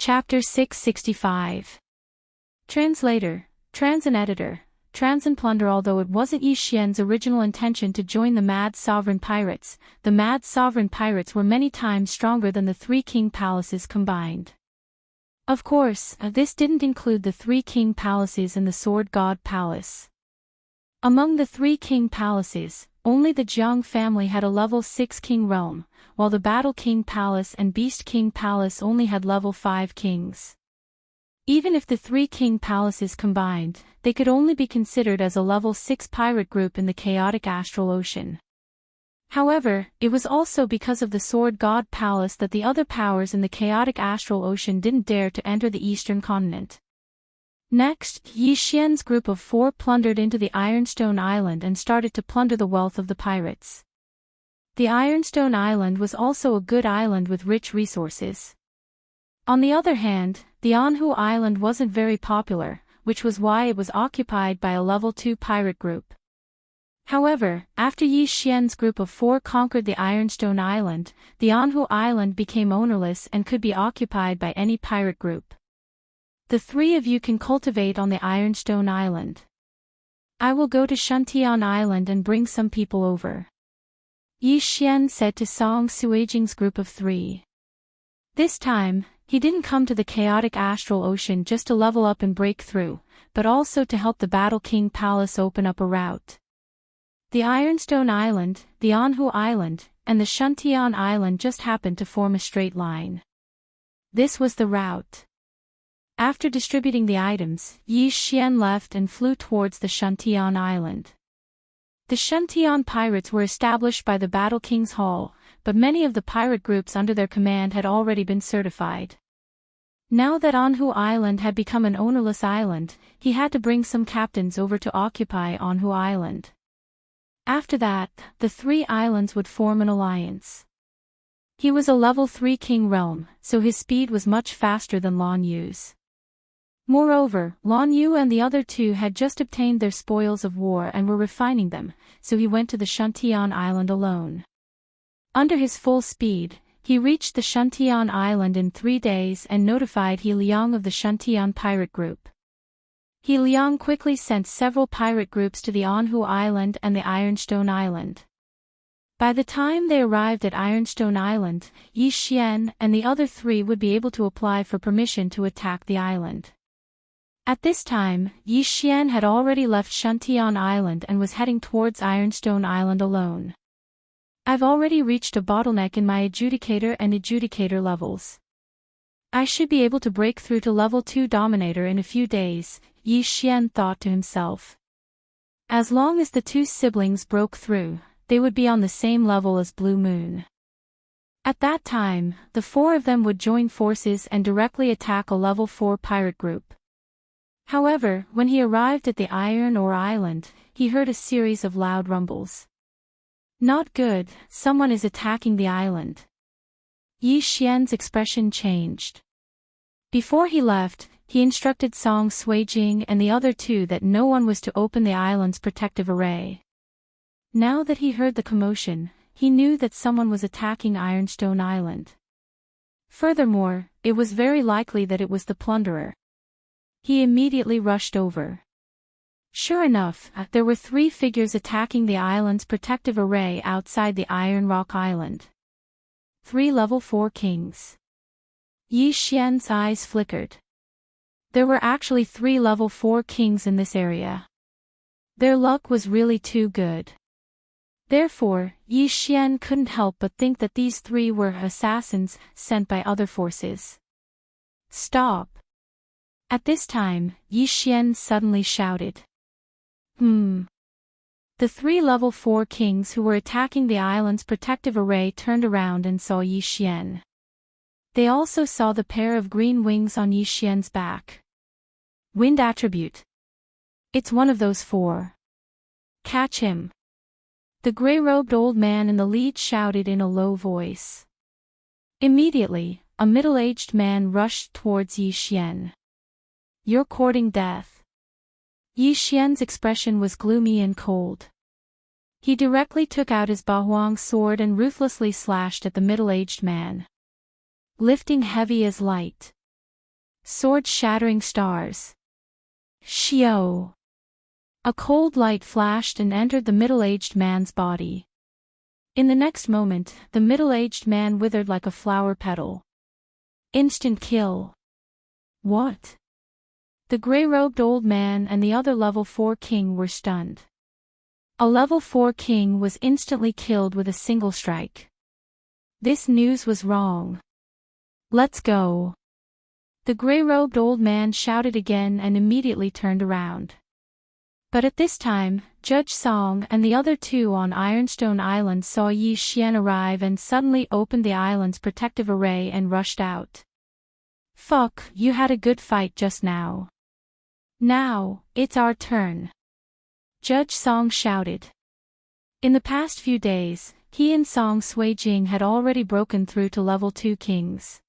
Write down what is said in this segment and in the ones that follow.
Chapter 665. Translator, Trans and Editor, Trans and Plunder. Although it wasn't Yi Xian's original intention to join the Mad Sovereign Pirates, the Mad Sovereign Pirates were many times stronger than the three king palaces combined. Of course, this didn't include the three king palaces and the Sword God Palace. Among the three king palaces, only the Jiang family had a level 6 king realm, while the Battle King Palace and Beast King Palace only had level 5 kings. Even if the three king palaces combined, they could only be considered as a level 6 pirate group in the chaotic astral ocean. However, it was also because of the Sword God Palace that the other powers in the chaotic astral ocean didn't dare to enter the eastern continent. Next, Yi Xian's group of 4 plundered into the Ironstone Island and started to plunder the wealth of the pirates. The Ironstone Island was also a good island with rich resources. On the other hand, the Anhu Island wasn't very popular, which was why it was occupied by a level 2 pirate group. However, after Yi Xian's group of 4 conquered the Ironstone Island, the Anhu Island became ownerless and could be occupied by any pirate group. The 3 of you can cultivate on the Ironstone Island. I will go to Shantian Island and bring some people over. Yi Xian said to Song Suijing's group of 3. This time, he didn't come to the chaotic astral ocean just to level up and break through, but also to help the Battle King Palace open up a route. The Ironstone Island, the Anhu Island, and the Shantian Island just happened to form a straight line. This was the route. After distributing the items, Yi Xian left and flew towards the Shantian Island. The Shantian pirates were established by the Battle King's Hall, but many of the pirate groups under their command had already been certified. Now that Anhu Island had become an ownerless island, he had to bring some captains over to occupy Anhu Island. After that, the 3 islands would form an alliance. He was a level 3 king realm, so his speed was much faster than Lan Yu's. Moreover, Lan Yu and the other 2 had just obtained their spoils of war and were refining them, so he went to the Shantian Island alone. Under his full speed, he reached the Shantian Island in 3 days and notified He Liang of the Shantian pirate group. He Liang quickly sent several pirate groups to the Anhu Island and the Ironstone Island. By the time they arrived at Ironstone Island, Yi Xian and the other 3 would be able to apply for permission to attack the island. At this time, Yi Xian had already left Shantian Island and was heading towards Ironstone Island alone. I've already reached a bottleneck in my adjudicator and adjudicator levels. I should be able to break through to level 2 Dominator in a few days, Yi Xian thought to himself. As long as the 2 siblings broke through, they would be on the same level as Blue Moon. At that time, the 4 of them would join forces and directly attack a level 4 pirate group. However, when he arrived at the Iron Ore Island, he heard a series of loud rumbles. Not good, someone is attacking the island. Yi Xian's expression changed. Before he left, he instructed Song Suijing and the other 2 that no one was to open the island's protective array. Now that he heard the commotion, he knew that someone was attacking Ironstone Island. Furthermore, it was very likely that it was the plunderer. He immediately rushed over. Sure enough, there were 3 figures attacking the island's protective array outside the Iron Rock Island. 3 level 4 kings. Yi Xian's eyes flickered. There were actually 3 level 4 kings in this area. Their luck was really too good. Therefore, Yi Xian couldn't help but think that these 3 were assassins sent by other forces. Stop! At this time, Yi Xian suddenly shouted. The 3 level 4 kings who were attacking the island's protective array turned around and saw Yi Xian. They also saw the pair of green wings on Yi Xian's back. Wind attribute. It's one of those 4. Catch him. The gray-robed old man in the lead shouted in a low voice. Immediately, a middle-aged man rushed towards Yi Xian. You're courting death. Yi Xian's expression was gloomy and cold. He directly took out his Bahuang sword and ruthlessly slashed at the middle-aged man. Lifting heavy as light. Sword-shattering stars. Shio. A cold light flashed and entered the middle-aged man's body. In the next moment, the middle-aged man withered like a flower petal. Instant kill. What? The gray-robed old man and the other level 4 king were stunned. A level 4 king was instantly killed with a single strike. This news was wrong. Let's go. The gray-robed old man shouted again and immediately turned around. But at this time, Judge Song and the other two on Ironstone Island saw Yi Xian arrive and suddenly opened the island's protective array and rushed out. Fuck, you had a good fight just now. Now, it's our turn. Judge Song shouted. In the past few days, he and Song Suijing had already broken through to level 2 kings.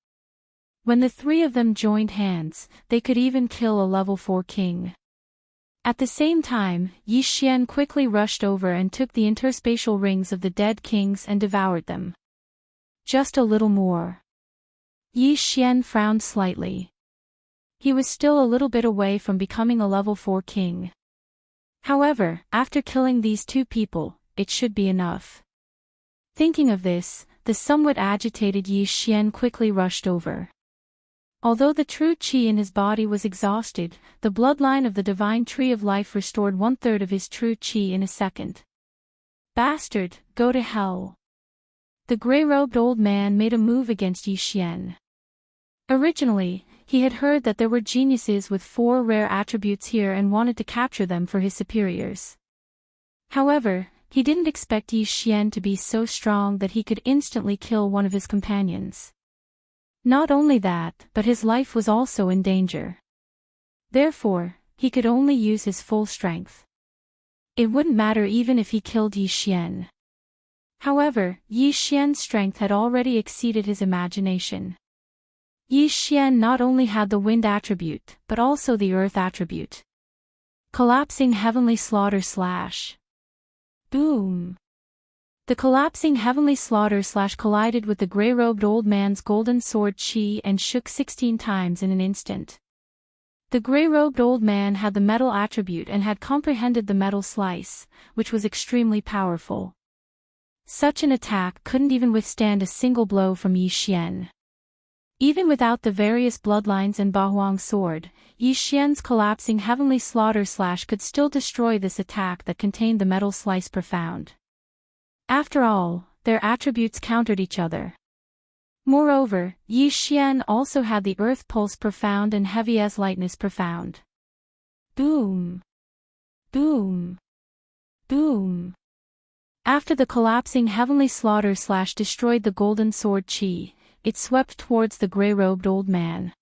When the three of them joined hands, they could even kill a level 4 king. At the same time, Yi Xian quickly rushed over and took the interspatial rings of the dead kings and devoured them. Just a little more. Yi Xian frowned slightly. He was still a little bit away from becoming a level 4 king. However, after killing these two people, it should be enough. Thinking of this, the somewhat agitated Yi Xian quickly rushed over. Although the true qi in his body was exhausted, the bloodline of the divine tree of life restored 1/3 of his true qi in a second. Bastard, go to hell. The gray-robed old man made a move against Yi Xian. Originally, he had heard that there were geniuses with 4 rare attributes here and wanted to capture them for his superiors. However, he didn't expect Yi Xian to be so strong that he could instantly kill one of his companions. Not only that, but his life was also in danger. Therefore, he could only use his full strength. It wouldn't matter even if he killed Yi Xian. However, Yi Xian's strength had already exceeded his imagination. Yi Xian not only had the wind attribute, but also the earth attribute. Collapsing heavenly slaughter slash. Boom. The collapsing heavenly slaughter slash collided with the gray-robed old man's golden sword qi and shook 16 times in an instant. The gray-robed old man had the metal attribute and had comprehended the metal slice, which was extremely powerful. Such an attack couldn't even withstand a single blow from Yi Xian. Even without the various bloodlines and Bahuang's sword, Yi Xian's collapsing heavenly slaughter slash could still destroy this attack that contained the metal slice profound. After all, their attributes countered each other. Moreover, Yi Xian also had the earth pulse profound and heavy as lightness profound. Boom. Boom. Boom. After the collapsing heavenly slaughter slash destroyed the golden sword qi, it swept towards the gray-robed old man.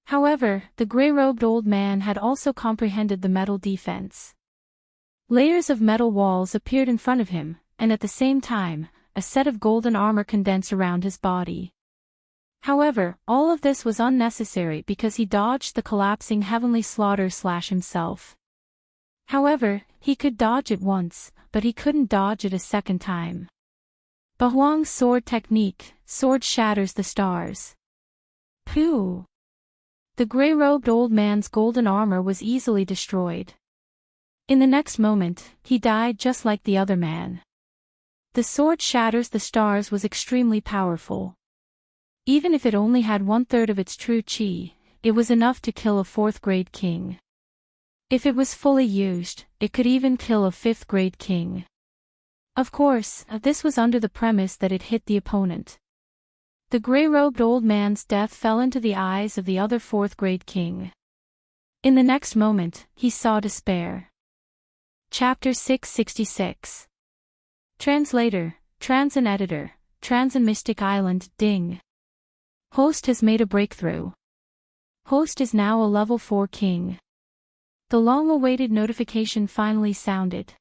However, the gray-robed old man had also comprehended the metal defense. Layers of metal walls appeared in front of him, and at the same time, a set of golden armor condensed around his body. However, all of this was unnecessary because he dodged the collapsing heavenly slaughter slash himself. However, he could dodge it once, but he couldn't dodge it a second time. Bahuang's sword technique, sword shatters the stars. Pooh! The gray-robed old man's golden armor was easily destroyed. In the next moment, he died just like the other man. The sword shatters the stars was extremely powerful. Even if it only had 1/3 of its true qi, it was enough to kill a 4th-grade king. If it was fully used, it could even kill a 5th-grade king. Of course, this was under the premise that it hit the opponent. The gray-robed old man's death fell into the eyes of the other 4th-grade king. In the next moment, he saw despair. Chapter 666. Translator, Trans and Editor, Trans and Mystic Island, Ding. Host has made a breakthrough. Host is now a level 4 king. The long-awaited notification finally sounded.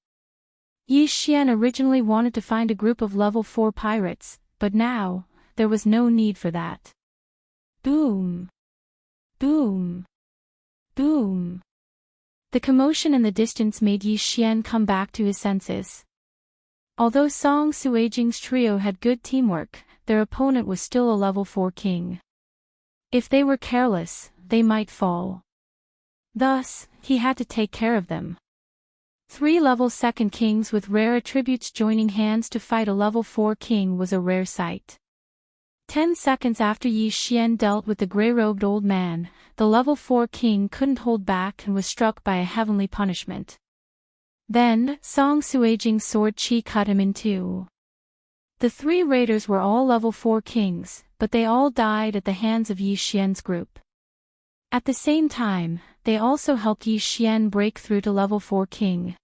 Yi Xian originally wanted to find a group of level 4 pirates, but now, there was no need for that. Boom. Boom. Boom. The commotion in the distance made Yi Xian come back to his senses. Although Song Suijing's trio had good teamwork, their opponent was still a level 4 king. If they were careless, they might fall. Thus, he had to take care of them. 3 level 2nd kings with rare attributes joining hands to fight a level 4 king was a rare sight. 10 seconds after Yi Xian dealt with the gray-robed old man, the level 4 king couldn't hold back and was struck by a heavenly punishment. Then, Song Suijing's sword chi cut him in two. The 3 raiders were all level 4 kings, but they all died at the hands of Yi Xian's group. At the same time, they also helped Yi Xian break through to level 4 king.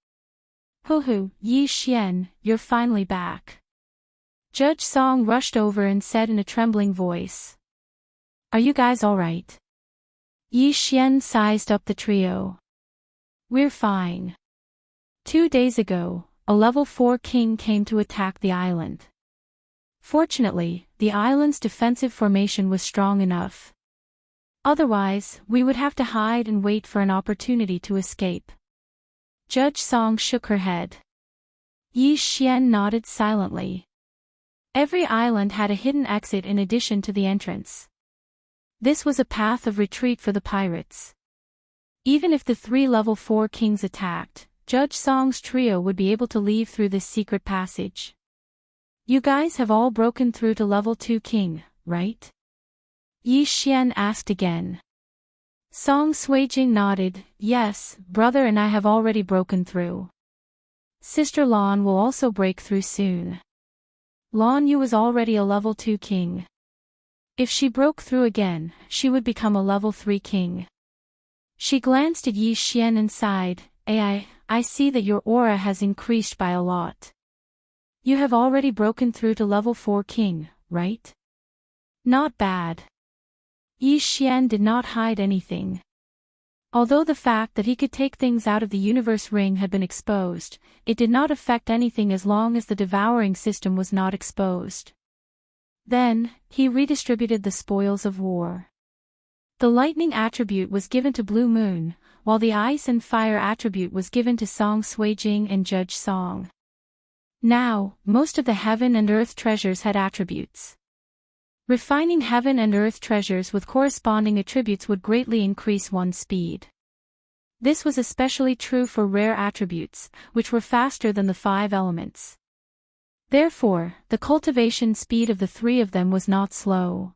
Hoo, Yi Xian, you're finally back. Judge Song rushed over and said in a trembling voice. Are you guys alright? Yi Xian sized up the trio. We're fine. 2 days ago, a level 4 king came to attack the island. Fortunately, the island's defensive formation was strong enough. Otherwise, we would have to hide and wait for an opportunity to escape. Judge Song shook her head. Yi Xian nodded silently. Every island had a hidden exit in addition to the entrance. This was a path of retreat for the pirates. Even if the 3 level 4 kings attacked, Judge Song's trio would be able to leave through this secret passage. You guys have all broken through to level 2 king, right? Yi Xian asked again. Song Suijing nodded, yes, brother and I have already broken through. Sister Lan will also break through soon. Lan Yu was already a level 2 king. If she broke through again, she would become a level 3 king. She glanced at Yi Xian and sighed, I see that your aura has increased by a lot. You have already broken through to level 4 king, right? Not bad. Yi Xian did not hide anything. Although the fact that he could take things out of the universe ring had been exposed, it did not affect anything as long as the devouring system was not exposed. Then, he redistributed the spoils of war. The lightning attribute was given to Blue Moon, while the ice and fire attribute was given to Song Suijing and Judge Song. Now, most of the heaven and earth treasures had attributes. Refining heaven and earth treasures with corresponding attributes would greatly increase one's speed. This was especially true for rare attributes, which were faster than the 5 elements. Therefore, the cultivation speed of the 3 of them was not slow.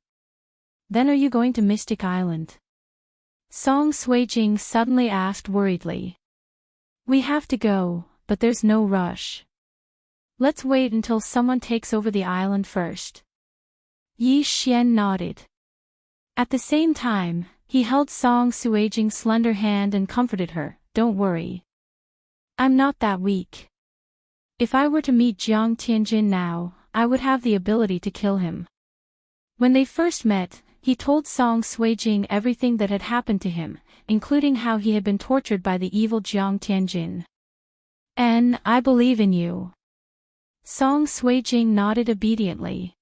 Then are you going to Mystic Island? Song Suijing suddenly asked worriedly. We have to go, but there's no rush. Let's wait until someone takes over the island first. Yi Xian nodded. At the same time, he held Song Suijing's slender hand and comforted her, don't worry. I'm not that weak. If I were to meet Jiang Tianjin now, I would have the ability to kill him. When they first met, he told Song Suijing everything that had happened to him, including how he had been tortured by the evil Jiang Tianjin. And I believe in you. Song Suijing nodded obediently.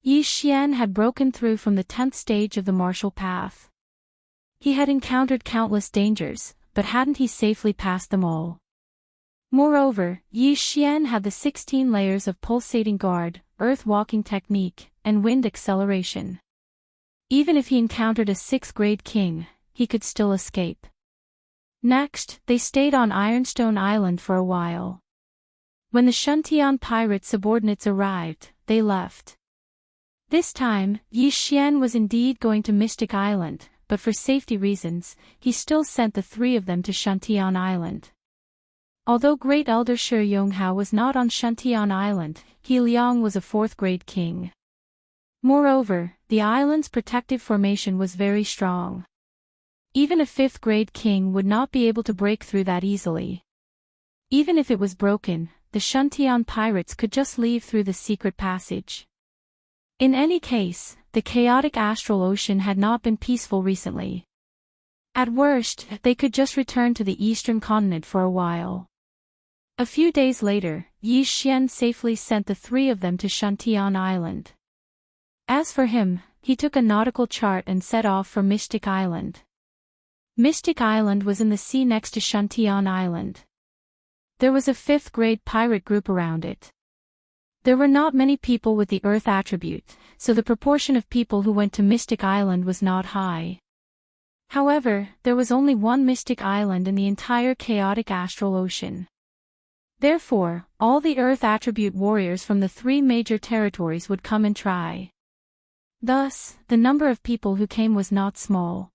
Yi Xian had broken through from the 10th stage of the martial path. He had encountered countless dangers, but hadn't he safely passed them all? Moreover, Yi Xian had the 16 layers of pulsating guard, earth walking technique, and wind acceleration. Even if he encountered a 6th grade king, he could still escape. Next, they stayed on Ironstone Island for a while. When the Shuntian pirate subordinates arrived, they left. This time, Yi Xian was indeed going to Mystic Island, but for safety reasons, he still sent the 3 of them to Shuntian Island. Although Great Elder Shi Yonghao was not on Shuntian Island, He Liang was a 4th grade king. Moreover, the island's protective formation was very strong. Even a 5th grade king would not be able to break through that easily. Even if it was broken, the Shuntian pirates could just leave through the secret passage. In any case, the chaotic astral ocean had not been peaceful recently. At worst, they could just return to the eastern continent for a while. A few days later, Yi Xian safely sent the 3 of them to Shuntian Island. As for him, he took a nautical chart and set off for Mystic Island. Mystic Island was in the sea next to Shuntian Island. There was a 5th grade pirate group around it. There were not many people with the Earth attribute, so the proportion of people who went to Mystic Island was not high. However, there was only one mystic island in the entire chaotic astral ocean. Therefore, all the Earth attribute warriors from the 3 major territories would come and try. Thus, the number of people who came was not small.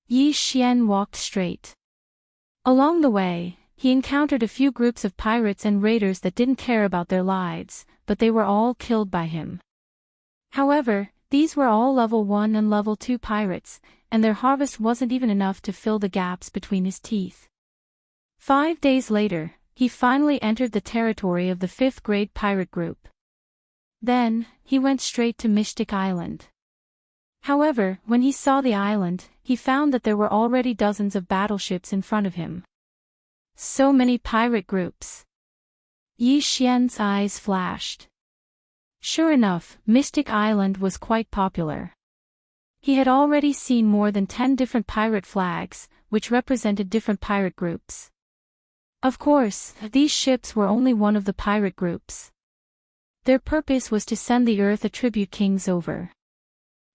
Yi Xian walked straight. Along the way, he encountered a few groups of pirates and raiders that didn't care about their lives, but they were all killed by him. However, these were all level 1 and level 2 pirates, and their harvest wasn't even enough to fill the gaps between his teeth. 5 days later, he finally entered the territory of the 5th grade pirate group. Then, he went straight to Mystic Island. However, when he saw the island, he found that there were already dozens of battleships in front of him. So many pirate groups. Yi Xian's eyes flashed. Sure enough, Mystic Island was quite popular. He had already seen more than 10 different pirate flags, which represented different pirate groups. Of course, these ships were only one of the pirate groups. Their purpose was to send the Earth attribute kings over.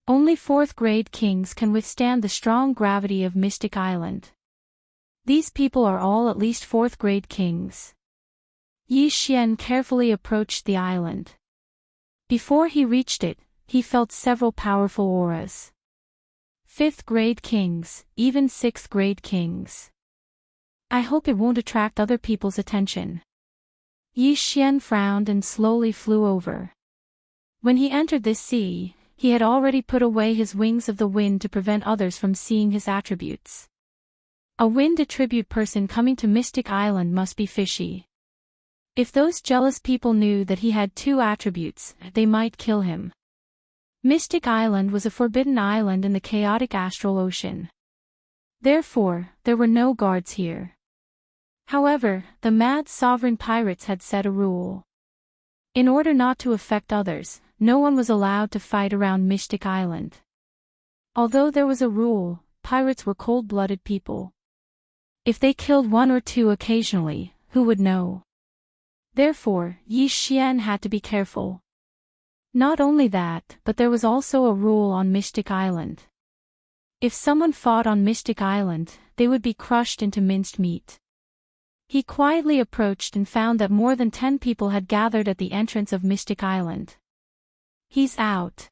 Only 4th grade kings can withstand the strong gravity of Mystic Island. These people are all at least 4th grade kings. Yi Xian carefully approached the island. Before he reached it, he felt several powerful auras. 5th grade kings, even 6th grade kings. I hope it won't attract other people's attention. Yi Xian frowned and slowly flew over. When he entered this sea, he had already put away his wings of the wind to prevent others from seeing his attributes. A wind attribute person coming to Mystic Island must be fishy. If those jealous people knew that he had 2 attributes, they might kill him. Mystic Island was a forbidden island in the chaotic astral ocean. Therefore, there were no guards here. However, the mad sovereign pirates had set a rule. In order not to affect others, no one was allowed to fight around Mystic Island. Although there was a rule, pirates were cold-blooded people. If they killed 1 or 2 occasionally, who would know? Therefore, Yi Xian had to be careful. Not only that, but there was also a rule on Mystic Island. If someone fought on Mystic Island, they would be crushed into minced meat. He quietly approached and found that more than 10 people had gathered at the entrance of Mystic Island. He's out.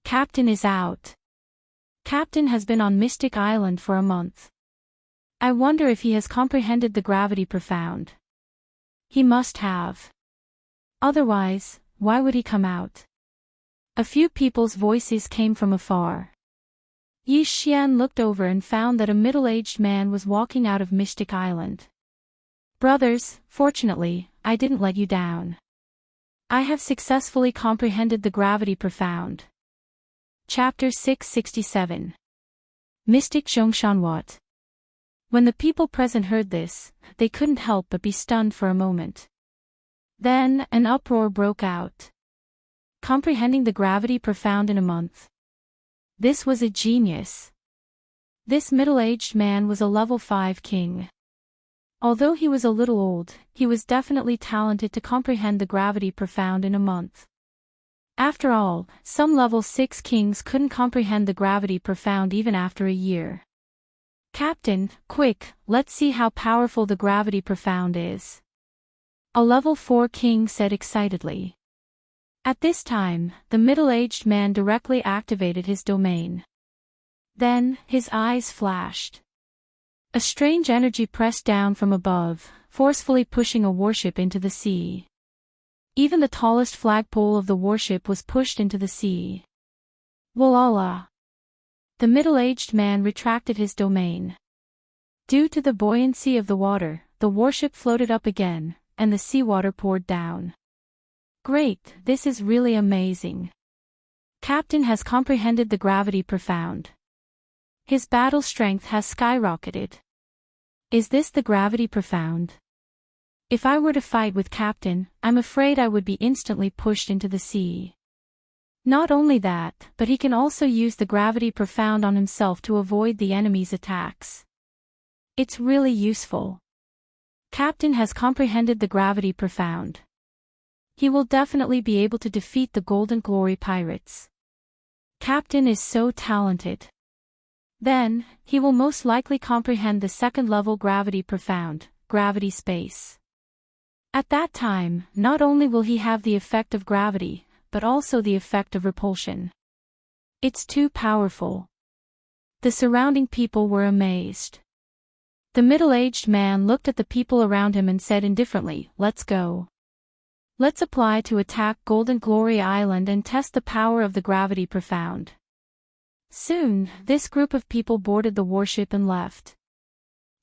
Captain is out. Captain has been on Mystic Island for a month. I wonder if he has comprehended the gravity profound. He must have. Otherwise, why would he come out? A few people's voices came from afar. Yi Xian looked over and found that a middle-aged man was walking out of Mystic Island. Brothers, fortunately, I didn't let you down. I have successfully comprehended the gravity profound. Chapter 667. Mystic Zhongshanwat. When the people present heard this, they couldn't help but be stunned for a moment. Then, an uproar broke out. Comprehending the gravity profound in a month. This was a genius. This middle-aged man was a level 5 king. Although he was a little old, he was definitely talented to comprehend the gravity profound in a month. After all, some level 6 kings couldn't comprehend the gravity profound even after a year. Captain, quick, let's see how powerful the gravity profound is. A level 4 king said excitedly. At this time, the middle-aged man directly activated his domain. Then, his eyes flashed. A strange energy pressed down from above, forcefully pushing a warship into the sea. Even the tallest flagpole of the warship was pushed into the sea. Walala. The middle-aged man retracted his domain. Due to the buoyancy of the water, the warship floated up again, and the seawater poured down. Great, this is really amazing. Captain has comprehended the gravity profound. His battle strength has skyrocketed. Is this the gravity profound? If I were to fight with Captain, I'm afraid I would be instantly pushed into the sea. Not only that, but he can also use the gravity profound on himself to avoid the enemy's attacks. It's really useful. Captain has comprehended the gravity profound. He will definitely be able to defeat the Golden Glory pirates. Captain is so talented. Then, he will most likely comprehend the second-level gravity profound, gravity space. At that time, not only will he have the effect of gravity, but also the effect of repulsion. It's too powerful. The surrounding people were amazed. The middle-aged man looked at the people around him and said indifferently, "Let's go. Let's apply to attack Golden Glory Island and test the power of the gravity profound." Soon, this group of people boarded the warship and left.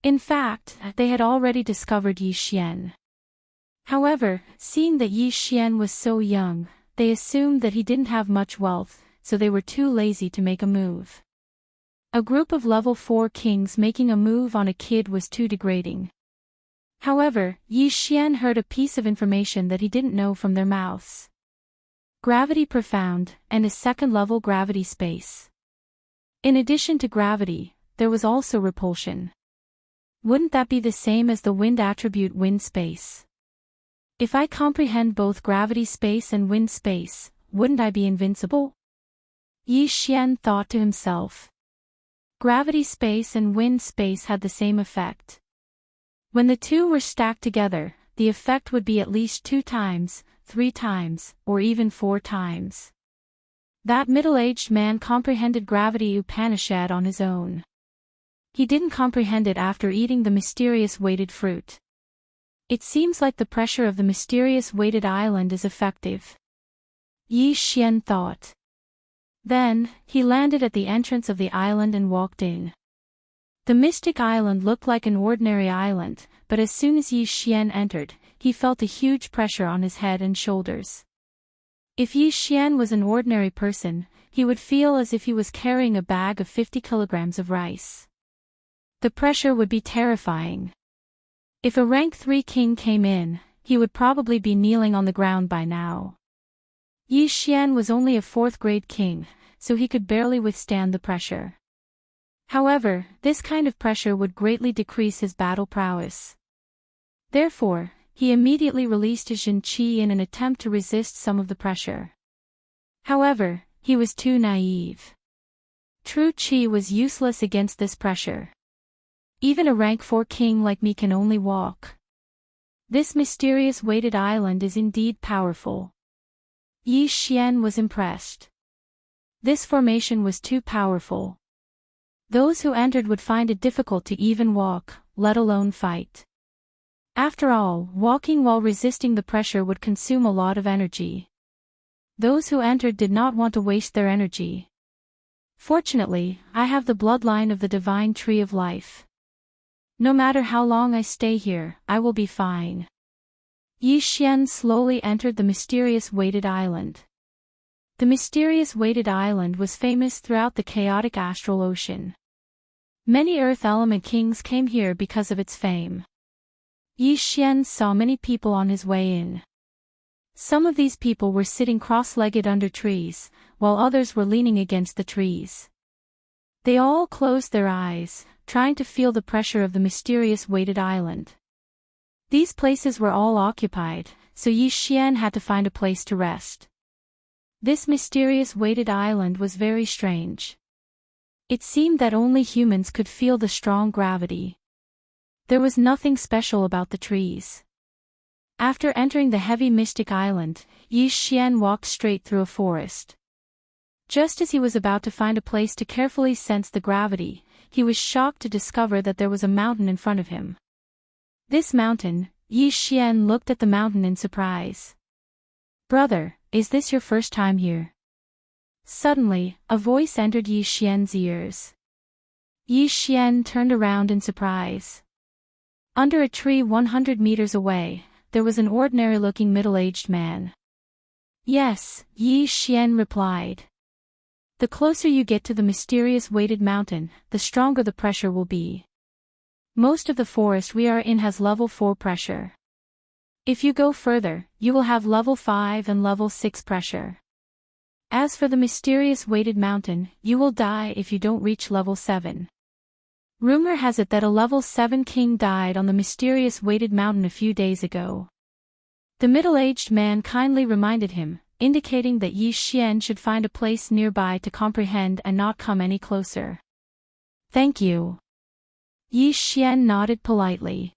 In fact, they had already discovered Yi Xian. However, seeing that Yi Xian was so young, they assumed that he didn't have much wealth, so they were too lazy to make a move. A group of level 4 kings making a move on a kid was too degrading. However, Yi Xian heard a piece of information that he didn't know from their mouths. Gravity profound, and a second-level gravity space. In addition to gravity, there was also repulsion. Wouldn't that be the same as the wind attribute wind space? If I comprehend both gravity space and wind space, wouldn't I be invincible? Yi Xian thought to himself. Gravity space and wind space had the same effect. When the two were stacked together, the effect would be at least 2 times, 3 times, or even 4 times. That middle-aged man comprehended gravity Upanishad on his own. He didn't comprehend it after eating the mysterious weighted fruit. It seems like the pressure of the mysterious weighted island is effective. Yi Xian thought. Then, he landed at the entrance of the island and walked in. The mystic island looked like an ordinary island, but as soon as Yi Xian entered, he felt a huge pressure on his head and shoulders. If Yi Xian was an ordinary person, he would feel as if he was carrying a bag of 50 kilograms of rice. The pressure would be terrifying. If a rank 3 king came in, he would probably be kneeling on the ground by now. Yi Xian was only a 4th-grade king, so he could barely withstand the pressure. However, this kind of pressure would greatly decrease his battle prowess. Therefore, he immediately released his Jin Qi in an attempt to resist some of the pressure. However, he was too naive. True Qi was useless against this pressure. Even a rank 4 king like me can only walk. This mysterious weighted island is indeed powerful. Yi Xian was impressed. This formation was too powerful. Those who entered would find it difficult to even walk, let alone fight. After all, walking while resisting the pressure would consume a lot of energy. Those who entered did not want to waste their energy. Fortunately, I have the bloodline of the divine tree of life. No matter how long I stay here, I will be fine. Yi Xian slowly entered the mysterious weighted island. The mysterious weighted island was famous throughout the chaotic astral ocean. Many earth element kings came here because of its fame. Yi Xian saw many people on his way in. Some of these people were sitting cross-legged under trees, while others were leaning against the trees. They all closed their eyes, trying to feel the pressure of the mysterious weighted island. These places were all occupied, so Yi Xian had to find a place to rest. This mysterious weighted island was very strange. It seemed that only humans could feel the strong gravity. There was nothing special about the trees. After entering the heavy mystic island, Yi Xian walked straight through a forest. Just as he was about to find a place to carefully sense the gravity, he was shocked to discover that there was a mountain in front of him. This mountain, Yi Xian looked at the mountain in surprise. "Brother, is this your first time here?" Suddenly, a voice entered Yi Xian's ears. Yi Xian turned around in surprise. Under a tree 100 meters away, there was an ordinary-looking middle-aged man. "Yes," Yi Xian replied. "The closer you get to the mysterious weighted mountain, the stronger the pressure will be. Most of the forest we are in has level 4 pressure. If you go further, you will have level 5 and level 6 pressure. As for the mysterious weighted mountain, you will die if you don't reach level 7. Rumor has it that a level 7 king died on the mysterious weighted mountain a few days ago." The middle-aged man kindly reminded him, indicating that Yi Xian should find a place nearby to comprehend and not come any closer. Thank you. Yi Xian nodded politely.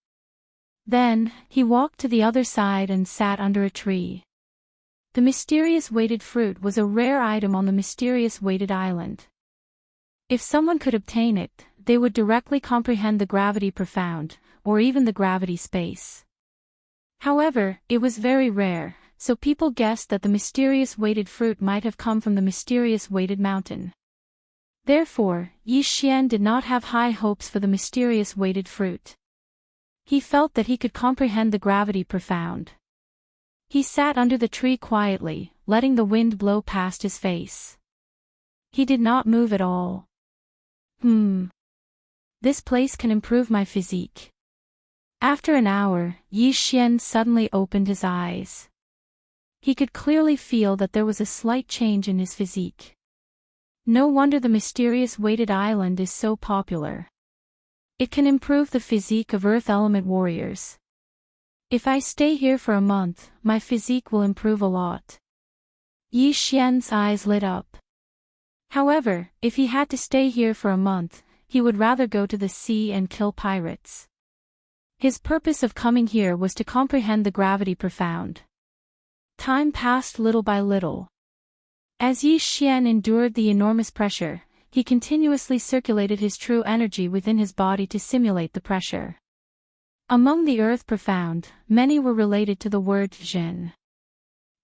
Then, he walked to the other side and sat under a tree. The mysterious weighted fruit was a rare item on the mysterious weighted island. If someone could obtain it, they would directly comprehend the gravity profound, or even the gravity space. However, it was very rare, so people guessed that the mysterious weighted fruit might have come from the mysterious weighted mountain. Therefore, Yi Xian did not have high hopes for the mysterious weighted fruit. He felt that he could comprehend the gravity profound. He sat under the tree quietly, letting the wind blow past his face. He did not move at all. This place can improve my physique. After an hour, Yi Xian suddenly opened his eyes. He could clearly feel that there was a slight change in his physique. No wonder the mysterious weighted island is so popular. It can improve the physique of Earth Element warriors. If I stay here for a month, my physique will improve a lot. Yi Xian's eyes lit up. However, if he had to stay here for a month, he would rather go to the sea and kill pirates. His purpose of coming here was to comprehend the gravity profound. Time passed little by little. As Yi Xian endured the enormous pressure, he continuously circulated his true energy within his body to simulate the pressure. Among the earth profound, many were related to the word Zhen.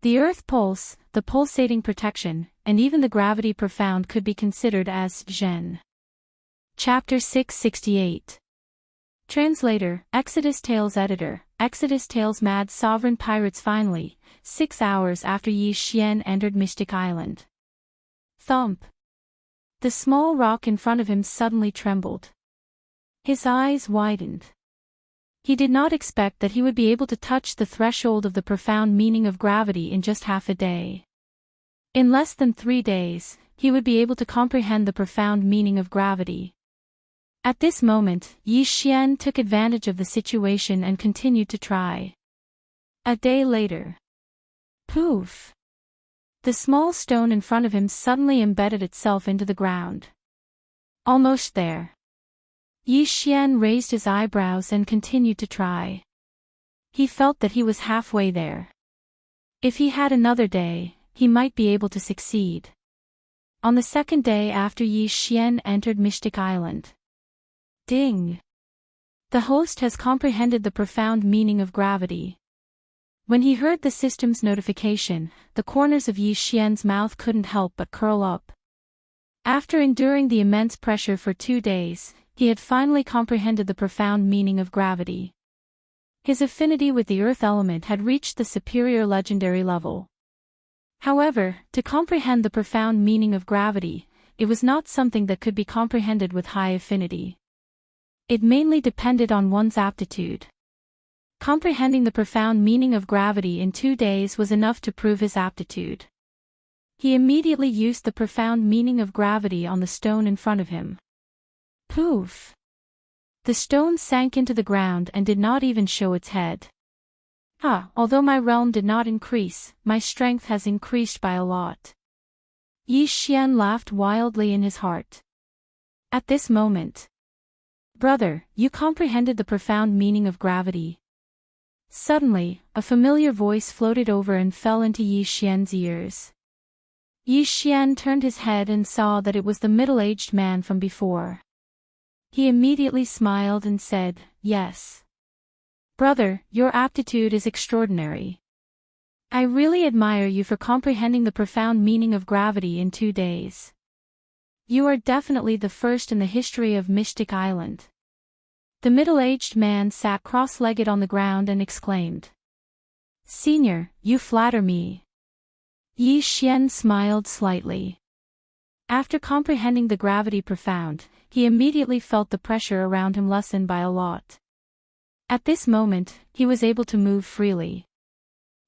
The earth pulse, the pulsating protection, and even the gravity profound could be considered as Zhen. Chapter 668. Translator, Exodus Tales Editor, Exodus Tales. Mad Sovereign Pirates. Finally, 6 hours after Yi Xian entered Mystic Island. Thump. The small rock in front of him suddenly trembled. His eyes widened. He did not expect that he would be able to touch the threshold of the profound meaning of gravity in just half a day. In less than 3 days, he would be able to comprehend the profound meaning of gravity. At this moment, Yi Xian took advantage of the situation and continued to try. A day later. Poof! The small stone in front of him suddenly embedded itself into the ground. Almost there. Yi Xian raised his eyebrows and continued to try. He felt that he was halfway there. If he had another day, he might be able to succeed. On the second day after Yi Xian entered Mystic Island. Ding! The host has comprehended the profound meaning of gravity. When he heard the system's notification, the corners of Yi Xian's mouth couldn't help but curl up. After enduring the immense pressure for 2 days, he had finally comprehended the profound meaning of gravity. His affinity with the earth element had reached the superior legendary level. However, to comprehend the profound meaning of gravity, it was not something that could be comprehended with high affinity. It mainly depended on one's aptitude. Comprehending the profound meaning of gravity in 2 days was enough to prove his aptitude. He immediately used the profound meaning of gravity on the stone in front of him. Poof! The stone sank into the ground and did not even show its head. Although my realm did not increase, my strength has increased by a lot. Yi Xian laughed wildly in his heart. At this moment. Brother, you comprehended the profound meaning of gravity. Suddenly, a familiar voice floated over and fell into Yi Xian's ears. Yi Xian turned his head and saw that it was the middle-aged man from before. He immediately smiled and said, "Yes. Brother, your aptitude is extraordinary. I really admire you for comprehending the profound meaning of gravity in 2 days. You are definitely the first in the history of Mystic Island." The middle-aged man sat cross-legged on the ground and exclaimed, "Senior, you flatter me." Yi Xian smiled slightly. After comprehending the gravity profound, he immediately felt the pressure around him lessen by a lot. At this moment, he was able to move freely.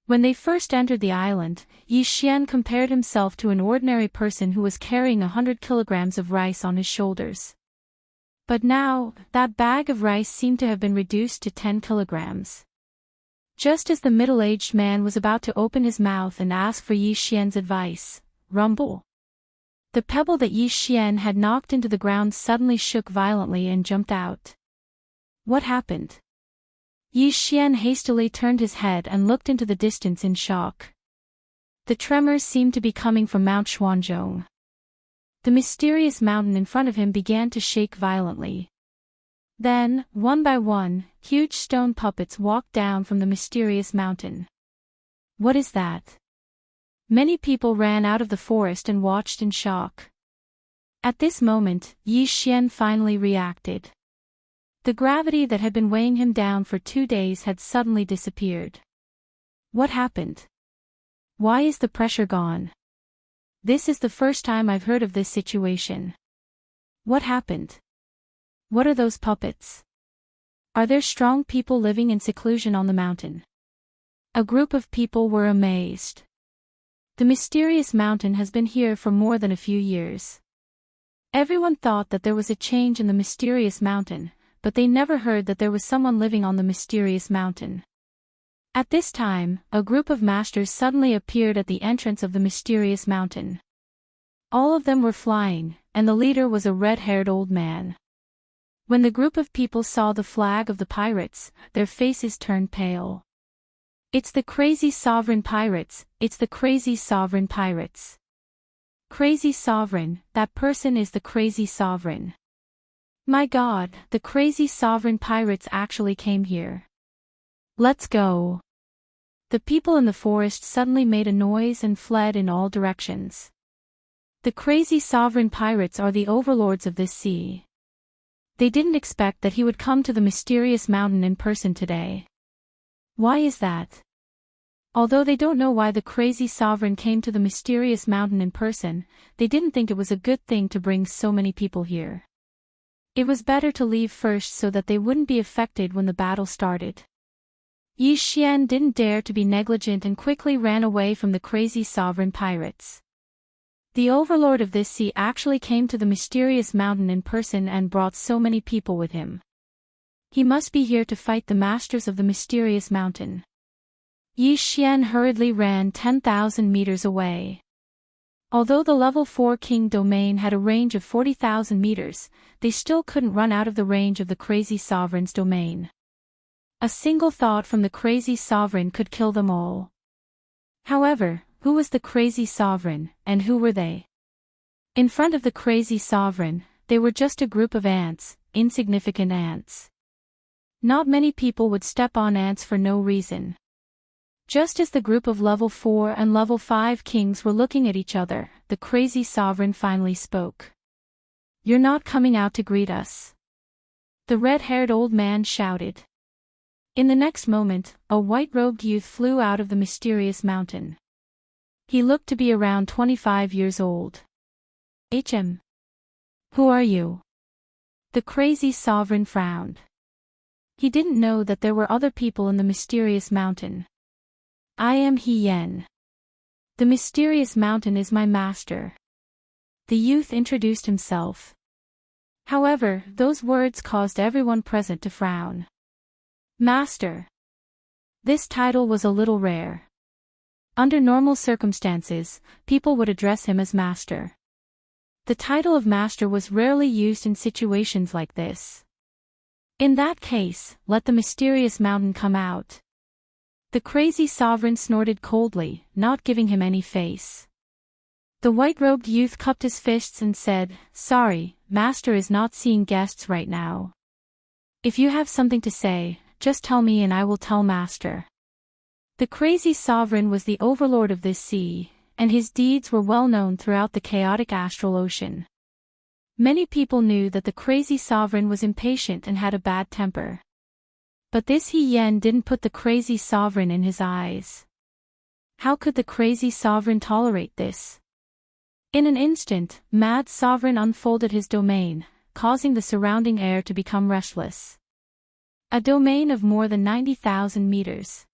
When they first entered the island, Yi Xian compared himself to an ordinary person who was carrying 100 kilograms of rice on his shoulders. But now, that bag of rice seemed to have been reduced to 10 kilograms. Just as the middle-aged man was about to open his mouth and ask for Yi Xian's advice, rumble. The pebble that Yi Xian had knocked into the ground suddenly shook violently and jumped out. What happened? Yi Xian hastily turned his head and looked into the distance in shock. The tremors seemed to be coming from Mount Xuanzhong. The mysterious mountain in front of him began to shake violently. Then, one by one, huge stone puppets walked down from the mysterious mountain. What is that? Many people ran out of the forest and watched in shock. At this moment, Yi Xian finally reacted. The gravity that had been weighing him down for 2 days had suddenly disappeared. What happened? Why is the pressure gone? This is the first time I've heard of this situation. What happened? What are those puppets? Are there strong people living in seclusion on the mountain? A group of people were amazed. The mysterious mountain has been here for more than a few years. Everyone thought that there was a change in the mysterious mountain, but they never heard that there was someone living on the mysterious mountain. At this time, a group of masters suddenly appeared at the entrance of the mysterious mountain. All of them were flying, and the leader was a red-haired old man. When the group of people saw the flag of the pirates, their faces turned pale. It's the crazy sovereign pirates, it's the crazy sovereign pirates. Crazy sovereign, that person is the crazy sovereign. My God, the crazy sovereign pirates actually came here. Let's go. The people in the forest suddenly made a noise and fled in all directions. The crazy sovereign pirates are the overlords of this sea. They didn't expect that he would come to the mysterious mountain in person today. Why is that? Although they don't know why the crazy sovereign came to the mysterious mountain in person, they didn't think it was a good thing to bring so many people here. It was better to leave first so that they wouldn't be affected when the battle started. Yi Xian didn't dare to be negligent and quickly ran away from the crazy sovereign pirates. The overlord of this sea actually came to the mysterious mountain in person and brought so many people with him. He must be here to fight the masters of the mysterious mountain. Yi Xian hurriedly ran 10,000 meters away. Although the level 4 king domain had a range of 40,000 meters, they still couldn't run out of the range of the crazy sovereign's domain. A single thought from the crazy sovereign could kill them all. However, who was the crazy sovereign, and who were they? In front of the crazy sovereign, they were just a group of ants, insignificant ants. Not many people would step on ants for no reason. Just as the group of level 4 and level 5 kings were looking at each other, the crazy sovereign finally spoke. You're not coming out to greet us. The red-haired old man shouted. In the next moment, a white-robed youth flew out of the mysterious mountain. He looked to be around 25 years old. Who are you? The crazy sovereign frowned. He didn't know that there were other people in the mysterious mountain. I am He Yen. The mysterious mountain is my master. The youth introduced himself. However, those words caused everyone present to frown. Master. This title was a little rare. Under normal circumstances, people would address him as master. The title of master was rarely used in situations like this. In that case, let the mysterious mountain come out. The crazy sovereign snorted coldly, not giving him any face. The white-robed youth cupped his fists and said, Sorry, master is not seeing guests right now. If you have something to say, just tell me and I will tell master. The crazy sovereign was the overlord of this sea, and his deeds were well known throughout the chaotic astral ocean. Many people knew that the crazy sovereign was impatient and had a bad temper. But this He Yen didn't put the crazy sovereign in his eyes. How could the crazy sovereign tolerate this? In an instant, Mad Sovereign unfolded his domain, causing the surrounding air to become restless. A domain of more than 90,000 meters.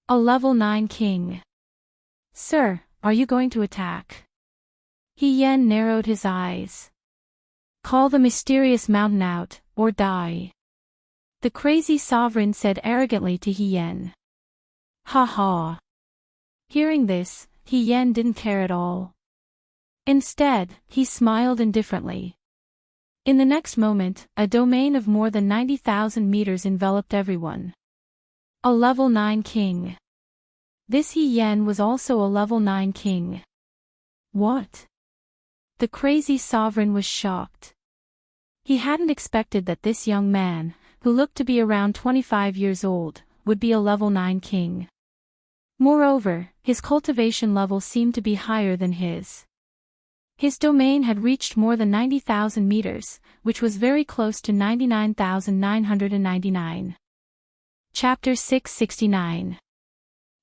A level 9 king. Sir, are you going to attack? He Yen narrowed his eyes. Call the mysterious mountain out, or die. The crazy sovereign said arrogantly to He Yen. Ha ha. Hearing this, He Yen didn't care at all. Instead, he smiled indifferently. In the next moment, a domain of more than 90,000 meters enveloped everyone. A level 9 king. This He Yen was also a level 9 king. What? The crazy sovereign was shocked. He hadn't expected that this young man, who looked to be around 25 years old, would be a level 9 king. Moreover, his cultivation level seemed to be higher than his. His domain had reached more than 90,000 meters, which was very close to 99,999. Chapter 669.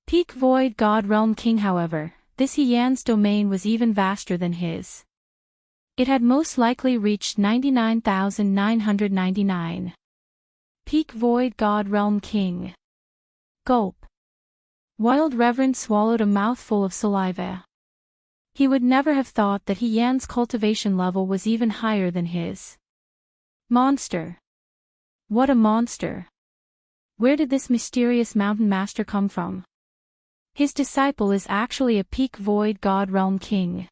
Peak Void God Realm King. However, this He Yan's domain was even vaster than his. It had most likely reached 99,999. Peak Void God Realm King. Gulp. Wild Reverend swallowed a mouthful of saliva. He would never have thought that He Yan's cultivation level was even higher than his. Monster. What a monster. Where did this mysterious mountain master come from? His disciple is actually a peak void god realm king.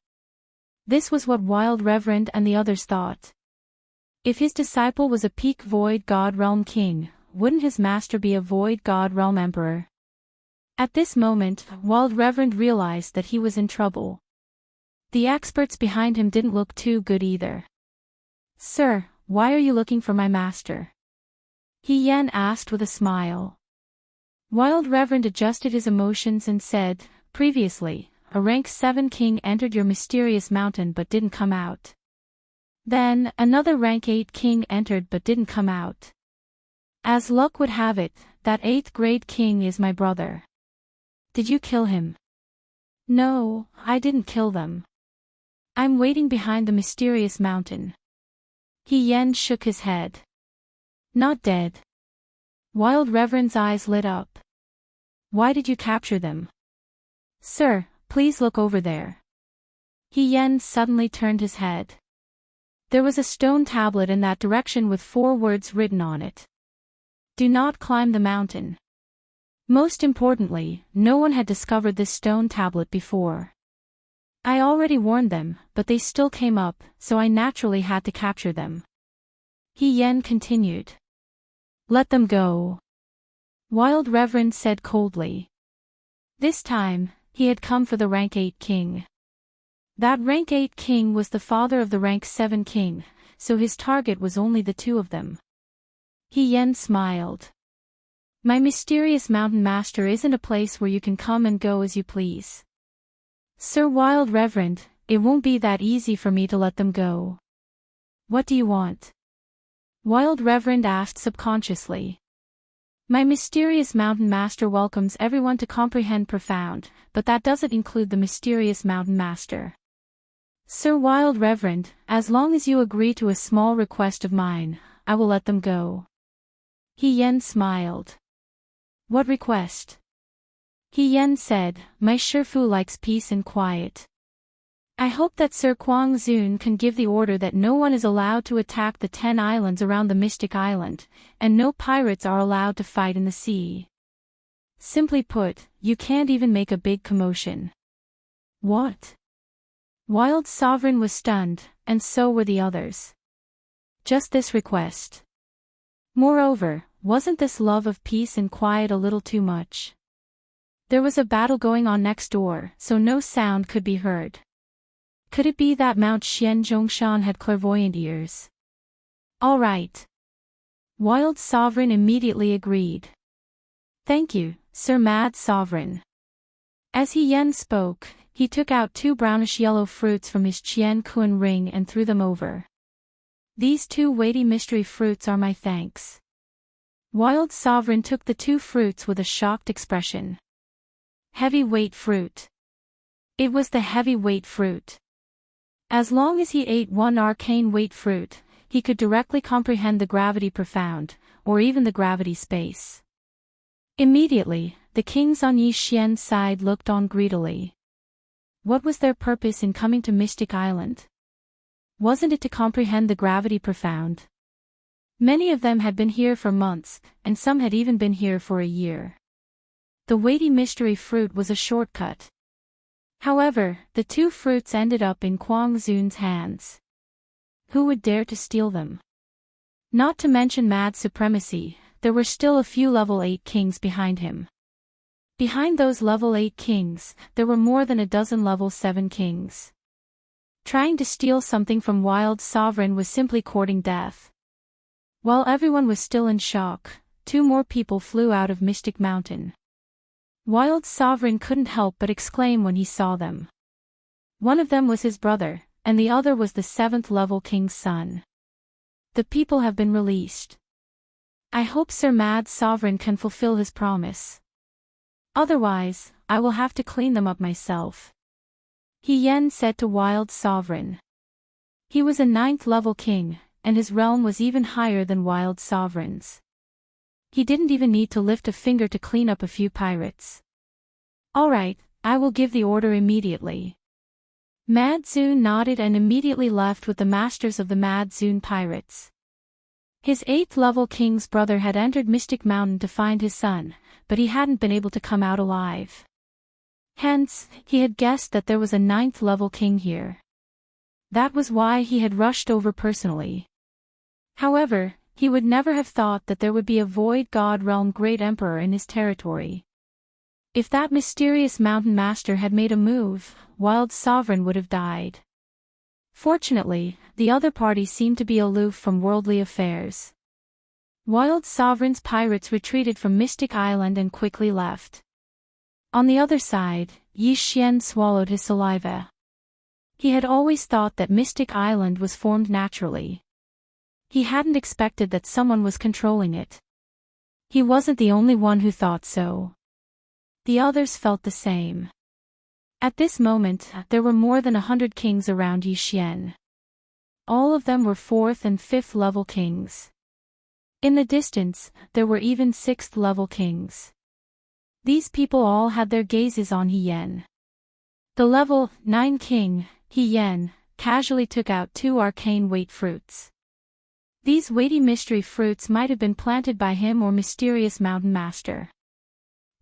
This was what Wild Reverend and the others thought. If his disciple was a peak void god realm king, wouldn't his master be a void god realm emperor? At this moment, Wild Reverend realized that he was in trouble. The experts behind him didn't look too good either. "Sir, why are you looking for my master?" He Yan asked with a smile. Wild Reverend adjusted his emotions and said, "Previously, a rank 7 king entered your mysterious mountain but didn't come out. Then, another rank 8 king entered but didn't come out. As luck would have it, that 8th grade king is my brother. Did you kill him?" "No, I didn't kill them. I'm waiting behind the mysterious mountain." He Yen shook his head. "Not dead." Wild Reverend's eyes lit up. "Why did you capture them?" "Sir, please look over there." He Yen suddenly turned his head. There was a stone tablet in that direction with 4 words written on it. "Do not climb the mountain." Most importantly, no one had discovered this stone tablet before. "I already warned them, but they still came up, so I naturally had to capture them." He Yen continued. "Let them go." Wild Reverend said coldly. This time, he had come for the rank 8 king. That rank 8 king was the father of the rank 7 king, so his target was only the 2 of them. He Yen smiled. "My mysterious mountain master isn't a place where you can come and go as you please. Sir Wild Reverend, it won't be that easy for me to let them go." "What do you want?" Wild Reverend asked subconsciously. "My mysterious mountain master welcomes everyone to comprehend profound, but that doesn't include the mysterious mountain master. Sir Wild Reverend, as long as you agree to a small request of mine, I will let them go." He Yen smiled. "What request?" He Yen said, "My Shifu likes peace and quiet. I hope that Sir Kwang Zun can give the order that no one is allowed to attack the 10 islands around the Mystic Island, and no pirates are allowed to fight in the sea. Simply put, you can't even make a big commotion." "What?" Wild Sovereign was stunned, and so were the others. Just this request. Moreover, wasn't this love of peace and quiet a little too much? There was a battle going on next door, so no sound could be heard. Could it be that Mount Xian Zhongshan had clairvoyant ears? "All right." Wild Sovereign immediately agreed. "Thank you, Sir Mad Sovereign." As He Yen spoke, he took out 2 brownish-yellow fruits from his Qian Kun ring and threw them over. "These 2 weighty mystery fruits are my thanks." Wild Sovereign took the 2 fruits with a shocked expression. Heavy-weight fruit. It was the heavy-weight fruit. As long as he ate 1 arcane weight fruit, he could directly comprehend the gravity profound, or even the gravity space. Immediately, the kings on Yi Xian's side looked on greedily. What was their purpose in coming to Mystic Island? Wasn't it to comprehend the gravity profound? Many of them had been here for months, and some had even been here for a year. The weighty mystery fruit was a shortcut. However, the two fruits ended up in Kwang Zun's hands. Who would dare to steal them? Not to mention mad supremacy, there were still a few level 8 kings behind him. Behind those level 8 kings, there were more than a dozen level 7 kings. Trying to steal something from Wild Sovereign was simply courting death. While everyone was still in shock, 2 more people flew out of Mystic Mountain. Wild Sovereign couldn't help but exclaim when he saw them. One of them was his brother, and the other was the 7th level king's son. The people have been released. I hope Sir Mad Sovereign can fulfill his promise. Otherwise, I will have to clean them up myself. He Yen said to Wild Sovereign. He was a 9th level king, and his realm was even higher than Wild Sovereign's. He didn't even need to lift a finger to clean up a few pirates. All right, I will give the order immediately. Mad Zun nodded and immediately left with the masters of the Mad Zun pirates. His 8th level king's brother had entered Mystic Mountain to find his son, but he hadn't been able to come out alive. Hence, he had guessed that there was a 9th level king here. That was why he had rushed over personally. However, he would never have thought that there would be a Void God Realm Great Emperor in his territory. If that mysterious mountain master had made a move, Wild Sovereign would have died. Fortunately, the other party seemed to be aloof from worldly affairs. Wild Sovereign's pirates retreated from Mystic Island and quickly left. On the other side, Yi Xian swallowed his saliva. He had always thought that Mystic Island was formed naturally. He hadn't expected that someone was controlling it. He wasn't the only one who thought so. The others felt the same. At this moment, there were more than 100 kings around Yi Xian. All of them were 4th and 5th level kings. In the distance, there were even 6th level kings. These people all had their gazes on He Yen. The level 9 king, He Yen, casually took out 2 arcane weight fruits. These weighty mystery fruits might have been planted by him or mysterious mountain master.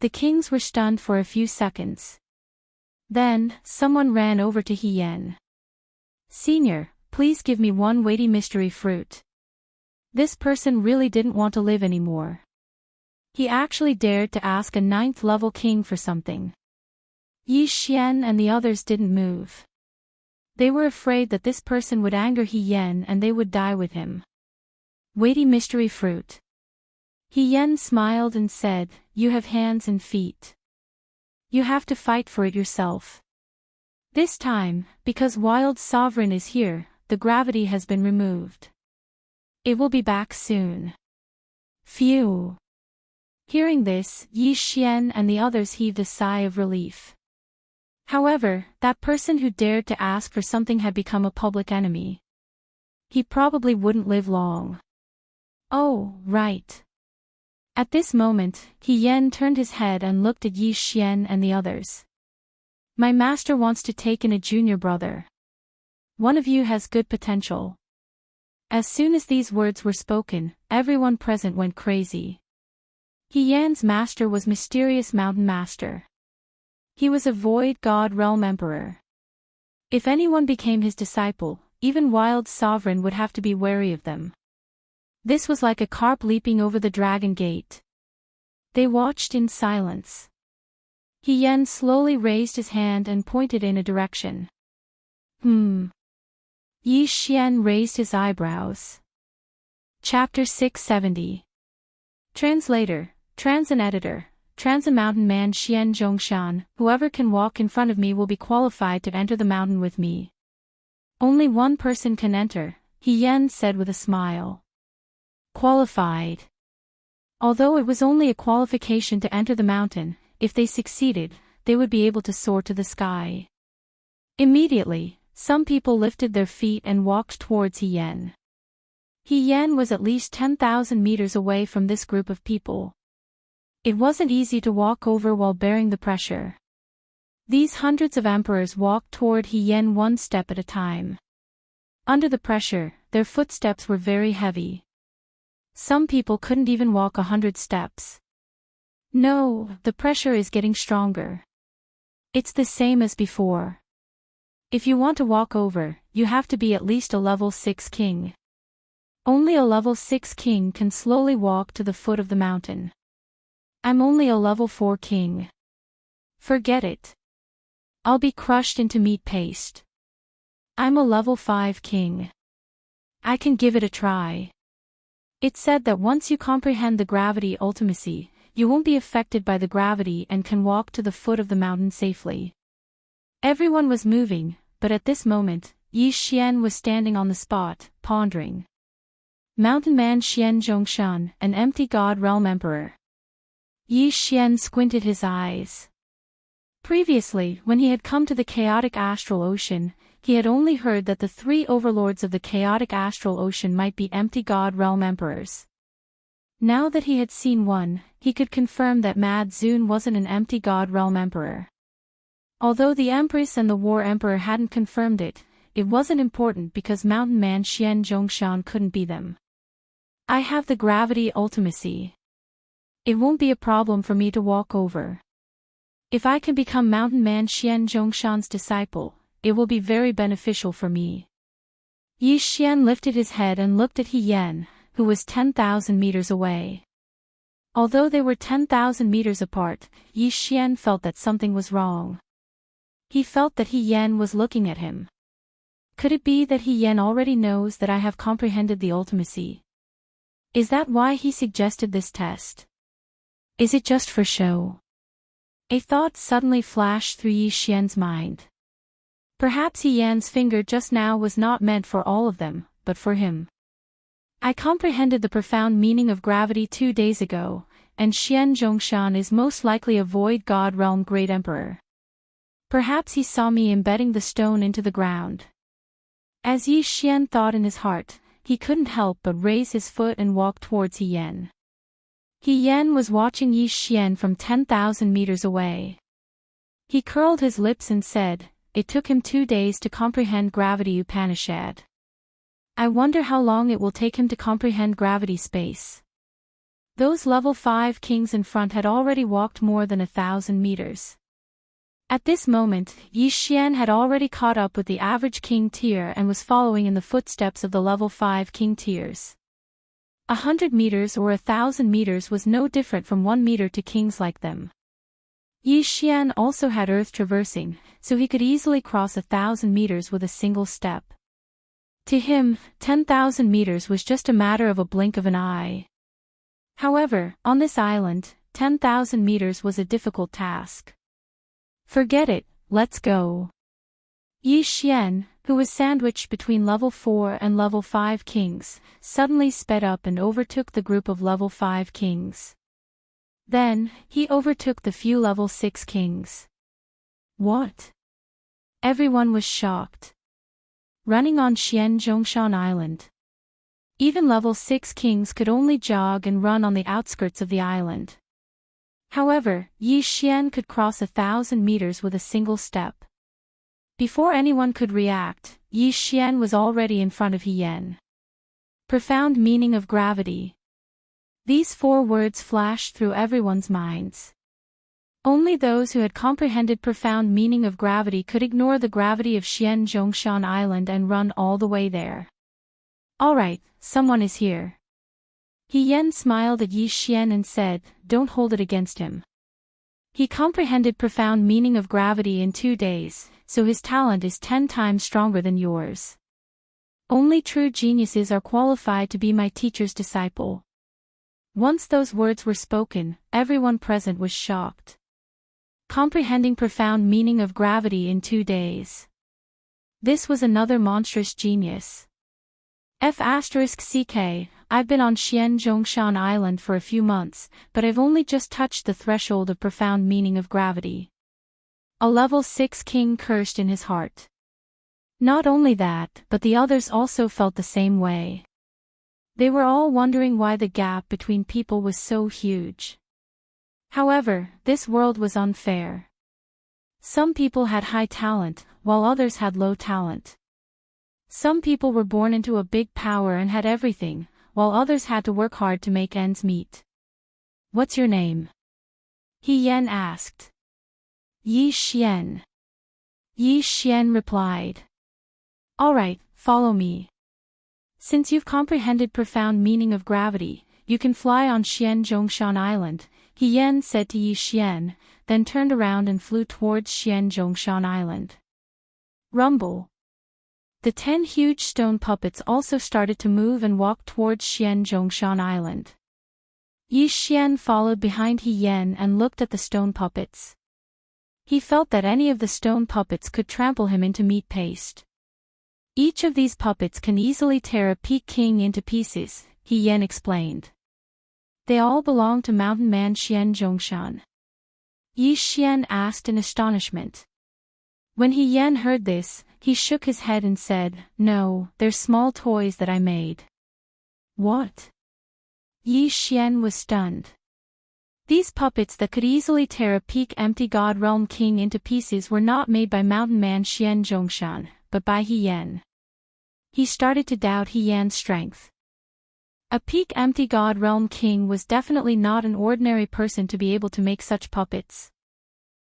The kings were stunned for a few seconds. Then, someone ran over to He Yen. Senior, please give me 1 weighty mystery fruit. This person really didn't want to live anymore. He actually dared to ask a 9th level king for something. Yi Xian and the others didn't move. They were afraid that this person would anger He Yen and they would die with him. Weighty mystery fruit. He Yen smiled and said, "You have hands and feet. You have to fight for it yourself. This time, because Wild Sovereign is here, the gravity has been removed. It will be back soon." Phew. Hearing this, Yi Xian and the others heaved a sigh of relief. However, that person who dared to ask for something had become a public enemy. He probably wouldn't live long. Oh, right. At this moment, He Yen turned his head and looked at Yi Xian and the others. My master wants to take in a junior brother. One of you has good potential. As soon as these words were spoken, everyone present went crazy. He Yan's master was Mysterious Mountain Master. He was a Void God Realm Emperor. If anyone became his disciple, even Wild Sovereign would have to be wary of them. This was like a carp leaping over the dragon gate. They watched in silence. He Yen slowly raised his hand and pointed in a direction. Yi Xian raised his eyebrows. Chapter 670. Translator, Transin Editor, Transin Mountain Man Xian Zhongshan, whoever can walk in front of me will be qualified to enter the mountain with me. Only one person can enter, He Yen said with a smile. Qualified. Although it was only a qualification to enter the mountain, if they succeeded, they would be able to soar to the sky. Immediately, some people lifted their feet and walked towards He Yen. He Yen was at least 10,000 meters away from this group of people. It wasn't easy to walk over while bearing the pressure. These hundreds of emperors walked toward He Yen one step at a time. Under the pressure, their footsteps were very heavy. Some people couldn't even walk 100 steps. No, the pressure is getting stronger. It's the same as before. If you want to walk over, you have to be at least a level 6 king. Only a level 6 king can slowly walk to the foot of the mountain. I'm only a level 4 king. Forget it. I'll be crushed into meat paste. I'm a level 5 king. I can give it a try. It's said that once you comprehend the gravity ultimacy, you won't be affected by the gravity and can walk to the foot of the mountain safely. Everyone was moving, but at this moment, Yi Xian was standing on the spot, pondering. Mountain Man Xian Zhongshan, an empty god realm emperor. Yi Xian squinted his eyes. Previously, when he had come to the chaotic astral ocean, he had only heard that the 3 overlords of the chaotic astral ocean might be empty god realm emperors. Now that he had seen one, he could confirm that Mad Zun wasn't an empty god realm emperor. Although the Empress and the War Emperor hadn't confirmed it, it wasn't important because Mountain Man Xian Zhongshan couldn't be them. I have the gravity ultimacy. It won't be a problem for me to walk over. If I can become Mountain Man Xian Zhongshan's disciple, it will be very beneficial for me. Yi Xian lifted his head and looked at He Yan, who was 10,000 meters away. Although they were 10,000 meters apart, Yi Xian felt that something was wrong. He felt that He Yan was looking at him. Could it be that He Yan already knows that I have comprehended the ultimacy? Is that why he suggested this test? Is it just for show? A thought suddenly flashed through Yi Xian's mind. Perhaps He Yan's finger just now was not meant for all of them, but for him. I comprehended the profound meaning of gravity 2 days ago, and Xian Zhongshan is most likely a void god realm great emperor. Perhaps he saw me embedding the stone into the ground. As Yi Xian thought in his heart, he couldn't help but raise his foot and walk towards He Yan. He Yan was watching Yi Xian from 10,000 meters away. He curled his lips and said, "It took him 2 days to comprehend gravity Upanishad. I wonder how long it will take him to comprehend gravity space." Those level 5 kings in front had already walked more than 1,000 meters. At this moment, Yi Xian had already caught up with the average king tier and was following in the footsteps of the level 5 king tiers. 100 meters or 1,000 meters was no different from 1 meter to kings like them. Yi Xian also had earth traversing, so he could easily cross 1,000 meters with a single step. To him, 10,000 meters was just a matter of a blink of an eye. However, on this island, 10,000 meters was a difficult task. Forget it, let's go. Yi Xian, who was sandwiched between level 4 and level 5 kings, suddenly sped up and overtook the group of level 5 kings. Then, he overtook the few level 6 kings. What? Everyone was shocked. Running on Xian Zhongshan Island. Even level 6 kings could only jog and run on the outskirts of the island. However, Yi Xian could cross 1,000 meters with a single step. Before anyone could react, Yi Xian was already in front of He Yan. Profound meaning of gravity. These 4 words flashed through everyone's minds. Only those who had comprehended profound meaning of gravity could ignore the gravity of Xian Zhongshan Island and run all the way there. Alright, someone is here. He Yan smiled at Yi Xian and said, "Don't hold it against him. He comprehended profound meaning of gravity in 2 days, so his talent is 10 times stronger than yours. Only true geniuses are qualified to be my teacher's disciple." Once those words were spoken, everyone present was shocked. Comprehending profound meaning of gravity in 2 days. This was another monstrous genius. F***ck, I've been on Xian Zhongshan Island for a few months, but I've only just touched the threshold of profound meaning of gravity. A level 6 king cursed in his heart. Not only that, but the others also felt the same way. They were all wondering why the gap between people was so huge. However, this world was unfair. Some people had high talent, while others had low talent. Some people were born into a big power and had everything, while others had to work hard to make ends meet. "What's your name?" He Yan asked. Yi Xian. Yi Xian replied. All right, follow me. Since you've comprehended profound meaning of gravity, you can fly on Xianzhongshan Island, He Yan said to Yi Xian, then turned around and flew towards Xianzhongshan Island. Rumble. The 10 huge stone puppets also started to move and walk towards Xianzhongshan Island. Yi Xian followed behind He Yan and looked at the stone puppets. He felt that any of the stone puppets could trample him into meat paste. Each of these puppets can easily tear a Peak King into pieces, He Yan explained. They all belong to Mountain Man Xianzhongshan. Yi Xian asked in astonishment. When He Yan heard this, he shook his head and said, No, they're small toys that I made. What? Yi Xian was stunned. These puppets that could easily tear a Peak Empty God Realm King into pieces were not made by Mountain Man Xianzhongshan, but by He Yan. He started to doubt He Yan's strength. A Peak Empty God Realm King was definitely not an ordinary person to be able to make such puppets.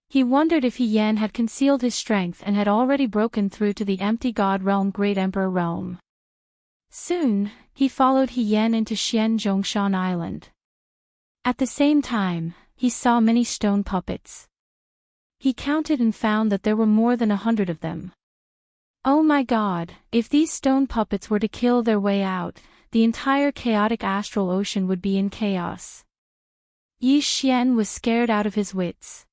He wondered if He Yan had concealed his strength and had already broken through to the Empty God Realm Great Emperor Realm. Soon, he followed He Yan into Xianzhongshan Island. At the same time, he saw many stone puppets. He counted and found that there were more than 100 of them. Oh my God, if these stone puppets were to kill their way out, the entire chaotic astral ocean would be in chaos. Yi Xian was scared out of his wits.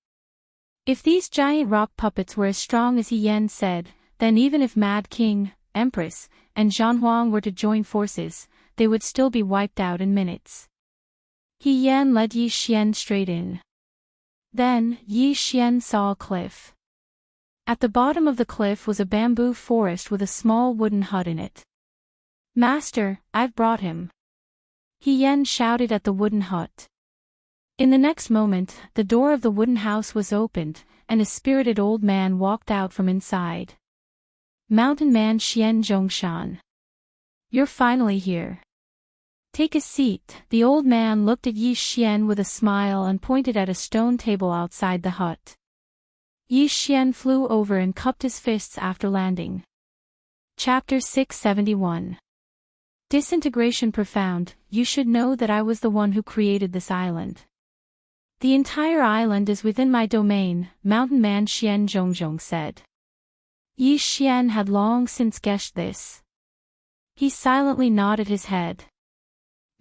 If these giant rock puppets were as strong as He Yan said, then even if Mad King, Empress, and Zhanhuang were to join forces, they would still be wiped out in minutes. He Yan led Yi Xian straight in. Then, Yi Xian saw a cliff. At the bottom of the cliff was a bamboo forest with a small wooden hut in it. Master, I've brought him. He Yan shouted at the wooden hut. In the next moment, the door of the wooden house was opened, and a spirited old man walked out from inside. Mountain Man Xianzhongshan. You're finally here. Take a seat. The old man looked at Yi Xian with a smile and pointed at a stone table outside the hut. Yi Xian flew over and cupped his fists after landing. Chapter 671. Disintegration Profound. You should know that I was the one who created this island. The entire island is within my domain, Mountain Man Xianzhongzhong said. Yi Xian had long since guessed this. He silently nodded his head.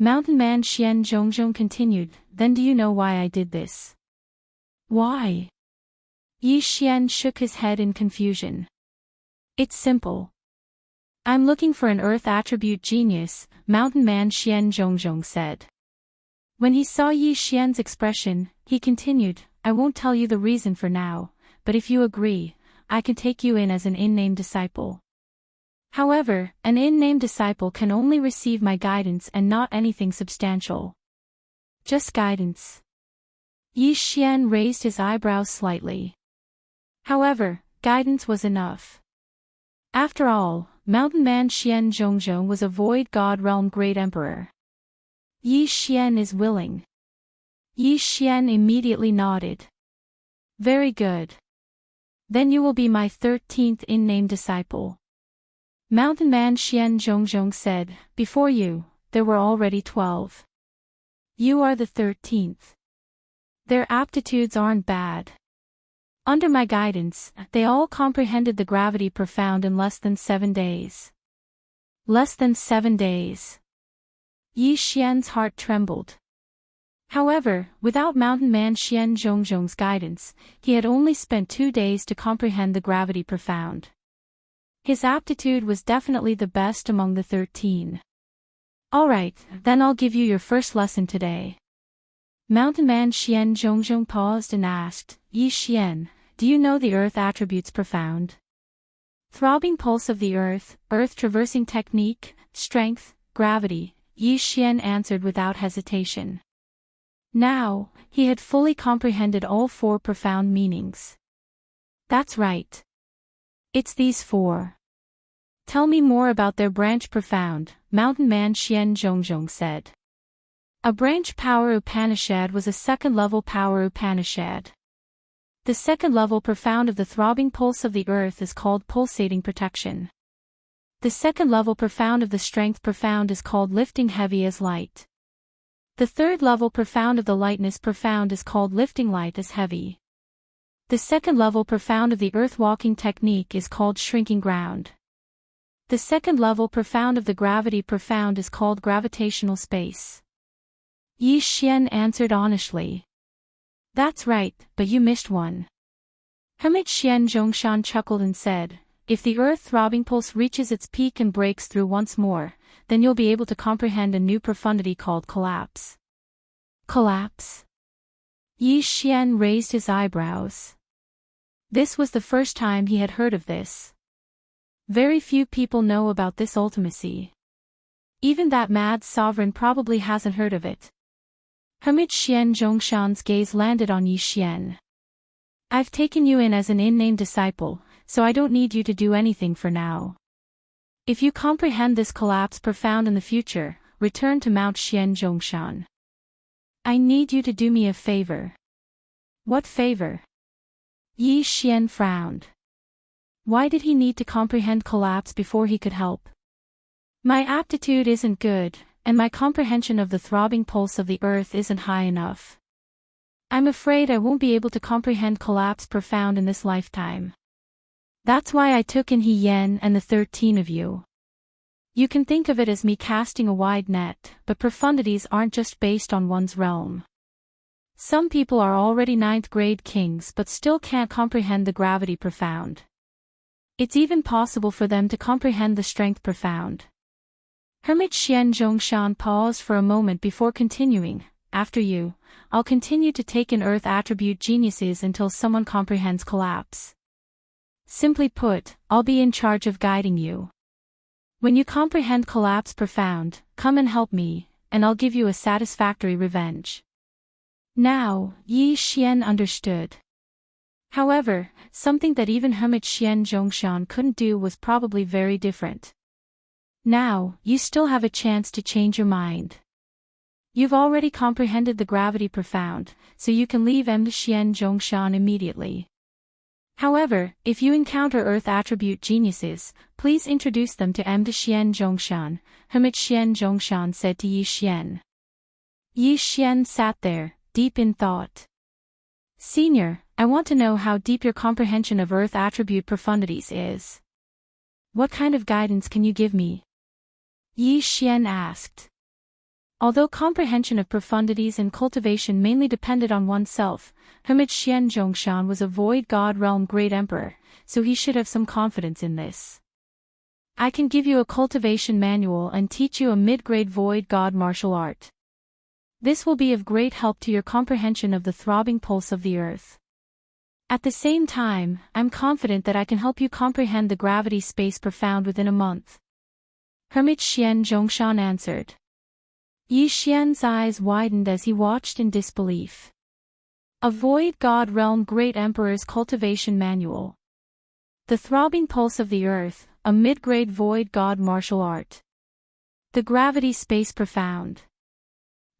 Mountain Man Xianzhongzhong continued, Then do you know why I did this? Why? Yi Xian shook his head in confusion. It's simple. I'm looking for an Earth attribute genius, Mountain Man Xianzhongzhong said. When he saw Yi Xian's expression, he continued, I won't tell you the reason for now, but if you agree, I can take you in as an in-name disciple. However, an in-name disciple can only receive my guidance and not anything substantial. Just guidance. Yi Xian raised his eyebrows slightly. However, guidance was enough. After all, Mountain Man Xianzhongzhong was a Void God Realm Great Emperor. Yi Xian is willing. Yi Xian immediately nodded. Very good. Then you will be my 13th in-name disciple. Mountain Man Xianzhongzhong said, Before you, there were already 12. You are the 13th. Their aptitudes aren't bad. Under my guidance, they all comprehended the gravity profound in less than 7 days. Less than 7 days. Yi Xian's heart trembled. However, without Mountain Man Xianzhongzhong's guidance, he had only spent 2 days to comprehend the gravity profound. His aptitude was definitely the best among the 13. Alright, then I'll give you your first lesson today. Mountain Man Xianzhongzhong paused and asked, Yi Xian, do you know the Earth attributes profound? Throbbing pulse of the Earth, Earth traversing technique, strength, gravity, Yi Xian answered without hesitation. Now, he had fully comprehended all 4 profound meanings. That's right. It's these 4. Tell me more about their branch profound, Mountain Man Xianzhongzhong said. A branch power Upanishad was a second-level power Upanishad. The second level profound of the throbbing pulse of the earth is called pulsating protection. The second level profound of the strength profound is called lifting heavy as light. The third level profound of the lightness profound is called lifting light as heavy. The second level profound of the earth walking technique is called shrinking ground. The second level profound of the gravity profound is called gravitational space. Yi Xian answered honestly. That's right, but you missed one. Hermit Xian Zhongshan chuckled and said, if the earth throbbing pulse reaches its peak and breaks through once more, then you'll be able to comprehend a new profundity called collapse. Collapse? Yi Xian raised his eyebrows. This was the first time he had heard of this. Very few people know about this ultimacy. Even that mad sovereign probably hasn't heard of it. Hermit Xian Zhongshan's gaze landed on Yi Xian. I've taken you in as an in-name disciple, so I don't need you to do anything for now. If you comprehend this collapse profound in the future, return to Mount Xian Zhongshan. I need you to do me a favor. What favor? Yi Xian frowned. Why did he need to comprehend collapse before he could help? My aptitude isn't good, and my comprehension of the throbbing pulse of the earth isn't high enough. I'm afraid I won't be able to comprehend collapse profound in this lifetime. That's why I took in He Yen and the 13 of you. You can think of it as me casting a wide net, but profundities aren't just based on one's realm. Some people are already 9th grade kings but still can't comprehend the gravity profound. It's even possible for them to comprehend the strength profound. Hermit Xian Zhongshan paused for a moment before continuing, after you, I'll continue to take in earth attribute geniuses until someone comprehends collapse. Simply put, I'll be in charge of guiding you. When you comprehend collapse profound, come and help me, and I'll give you a satisfactory revenge. Now, Yi Xian understood. However, something that even Hermit Xian Zhongshan couldn't do was probably very different. Now, you still have a chance to change your mind. You've already comprehended the gravity profound, so you can leave Xian Zhongshan immediately. However, if you encounter earth attribute geniuses, please introduce them to Xian Zhongshan, Hermit Xian Zhongshan said to Yi Xian. Yi Xian sat there, deep in thought. Senior, I want to know how deep your comprehension of earth attribute profundities is. What kind of guidance can you give me? Yi Xian asked. Although comprehension of profundities and cultivation mainly depended on oneself, Hermit Xian Zhongshan was a void god realm great emperor, so he should have some confidence in this. I can give you a cultivation manual and teach you a mid-grade void god martial art. This will be of great help to your comprehension of the throbbing pulse of the earth. At the same time, I'm confident that I can help you comprehend the gravity space profound within a month. Hermit Xian Zhongshan answered. Yi Xian's eyes widened as he watched in disbelief. A void god realm great emperor's cultivation manual. The throbbing pulse of the earth, a mid-grade void god martial art. The gravity space profound.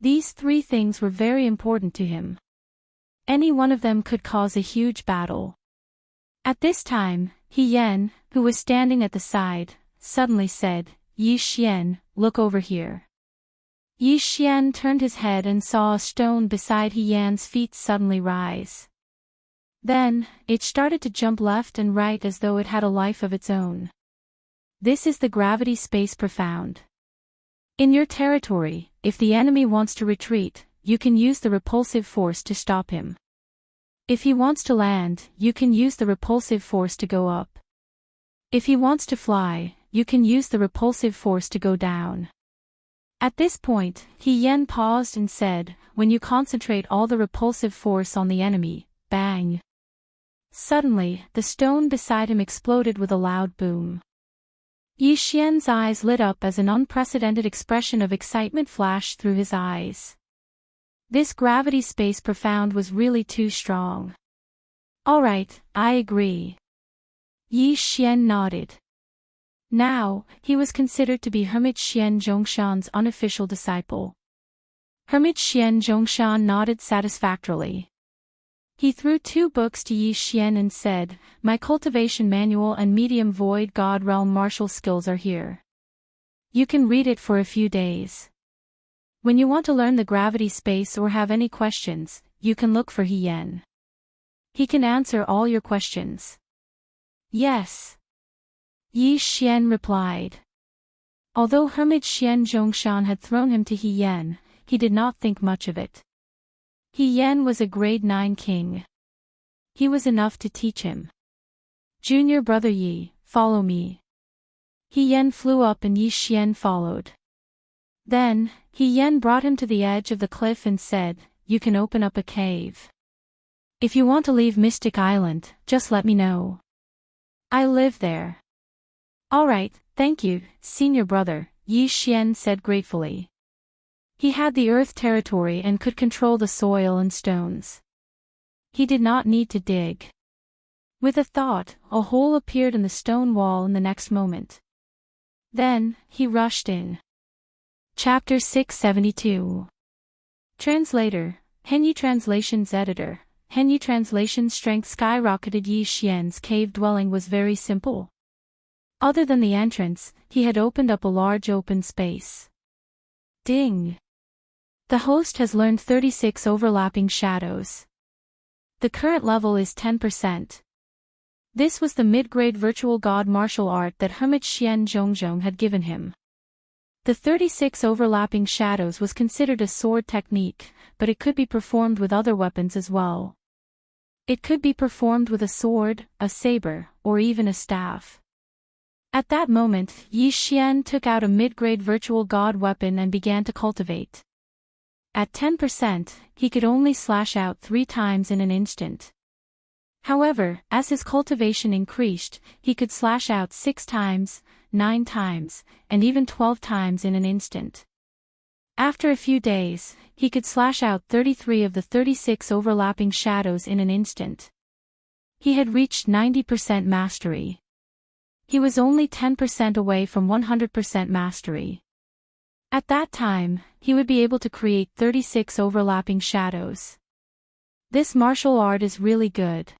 These three things were very important to him. Any one of them could cause a huge battle. At this time, He Yen, who was standing at the side, suddenly said, Yi Xian, look over here. Yi Xian turned his head and saw a stone beside He Yan's feet suddenly rise. Then, it started to jump left and right as though it had a life of its own. This is the gravity space profound. In your territory, if the enemy wants to retreat, you can use the repulsive force to stop him. If he wants to land, you can use the repulsive force to go up. If he wants to fly, you can use the repulsive force to go down. At this point, He Yen paused and said, when you concentrate all the repulsive force on the enemy, bang. Suddenly, the stone beside him exploded with a loud boom. Yi Xian's eyes lit up as an unprecedented expression of excitement flashed through his eyes. This gravity space profound was really too strong. All right, I agree. Yi Xian nodded. Now, he was considered to be Hermit Xian Zhongshan's unofficial disciple. Hermit Xian Zhongshan nodded satisfactorily. He threw 2 books to Yi Xian and said, "My cultivation manual and medium void god realm martial skills are here. You can read it for a few days. When you want to learn the gravity space or have any questions, you can look for He Yan. He can answer all your questions." "Yes," Yi Xian replied. Although Hermit Xian Zhongshan had thrown him to He Yan, he did not think much of it. He Yan was a grade 9 king. He was enough to teach him. "Junior brother Yi, follow me." He Yan flew up and Yi Xian followed. Then, He Yan brought him to the edge of the cliff and said, "You can open up a cave. If you want to leave Mystic Island, just let me know. I live there." "All right, thank you, senior brother," Yi Xian said gratefully. He had the earth territory and could control the soil and stones. He did not need to dig. With a thought, a hole appeared in the stone wall in the next moment. Then, he rushed in. Chapter 672. Translator, Henyu Translations Editor. Henyu Translation strength skyrocketed. Yi Xian's cave dwelling was very simple. Other than the entrance, he had opened up a large open space. Ding! The host has learned 36 overlapping shadows. The current level is 10%. This was the mid-grade virtual god martial art that Hermit Xian Zhongzhong had given him. The 36 overlapping shadows was considered a sword technique, but it could be performed with other weapons as well. It could be performed with a sword, a saber, or even a staff. At that moment, Yi Xian took out a mid-grade virtual god weapon and began to cultivate. At 10%, he could only slash out 3 times in an instant. However, as his cultivation increased, he could slash out 6 times, 9 times, and even 12 times in an instant. After a few days, he could slash out 33 of the 36 overlapping shadows in an instant. He had reached 90% mastery. He was only 10% away from 100% mastery. At that time, he would be able to create 36 overlapping shadows. This martial art is really good.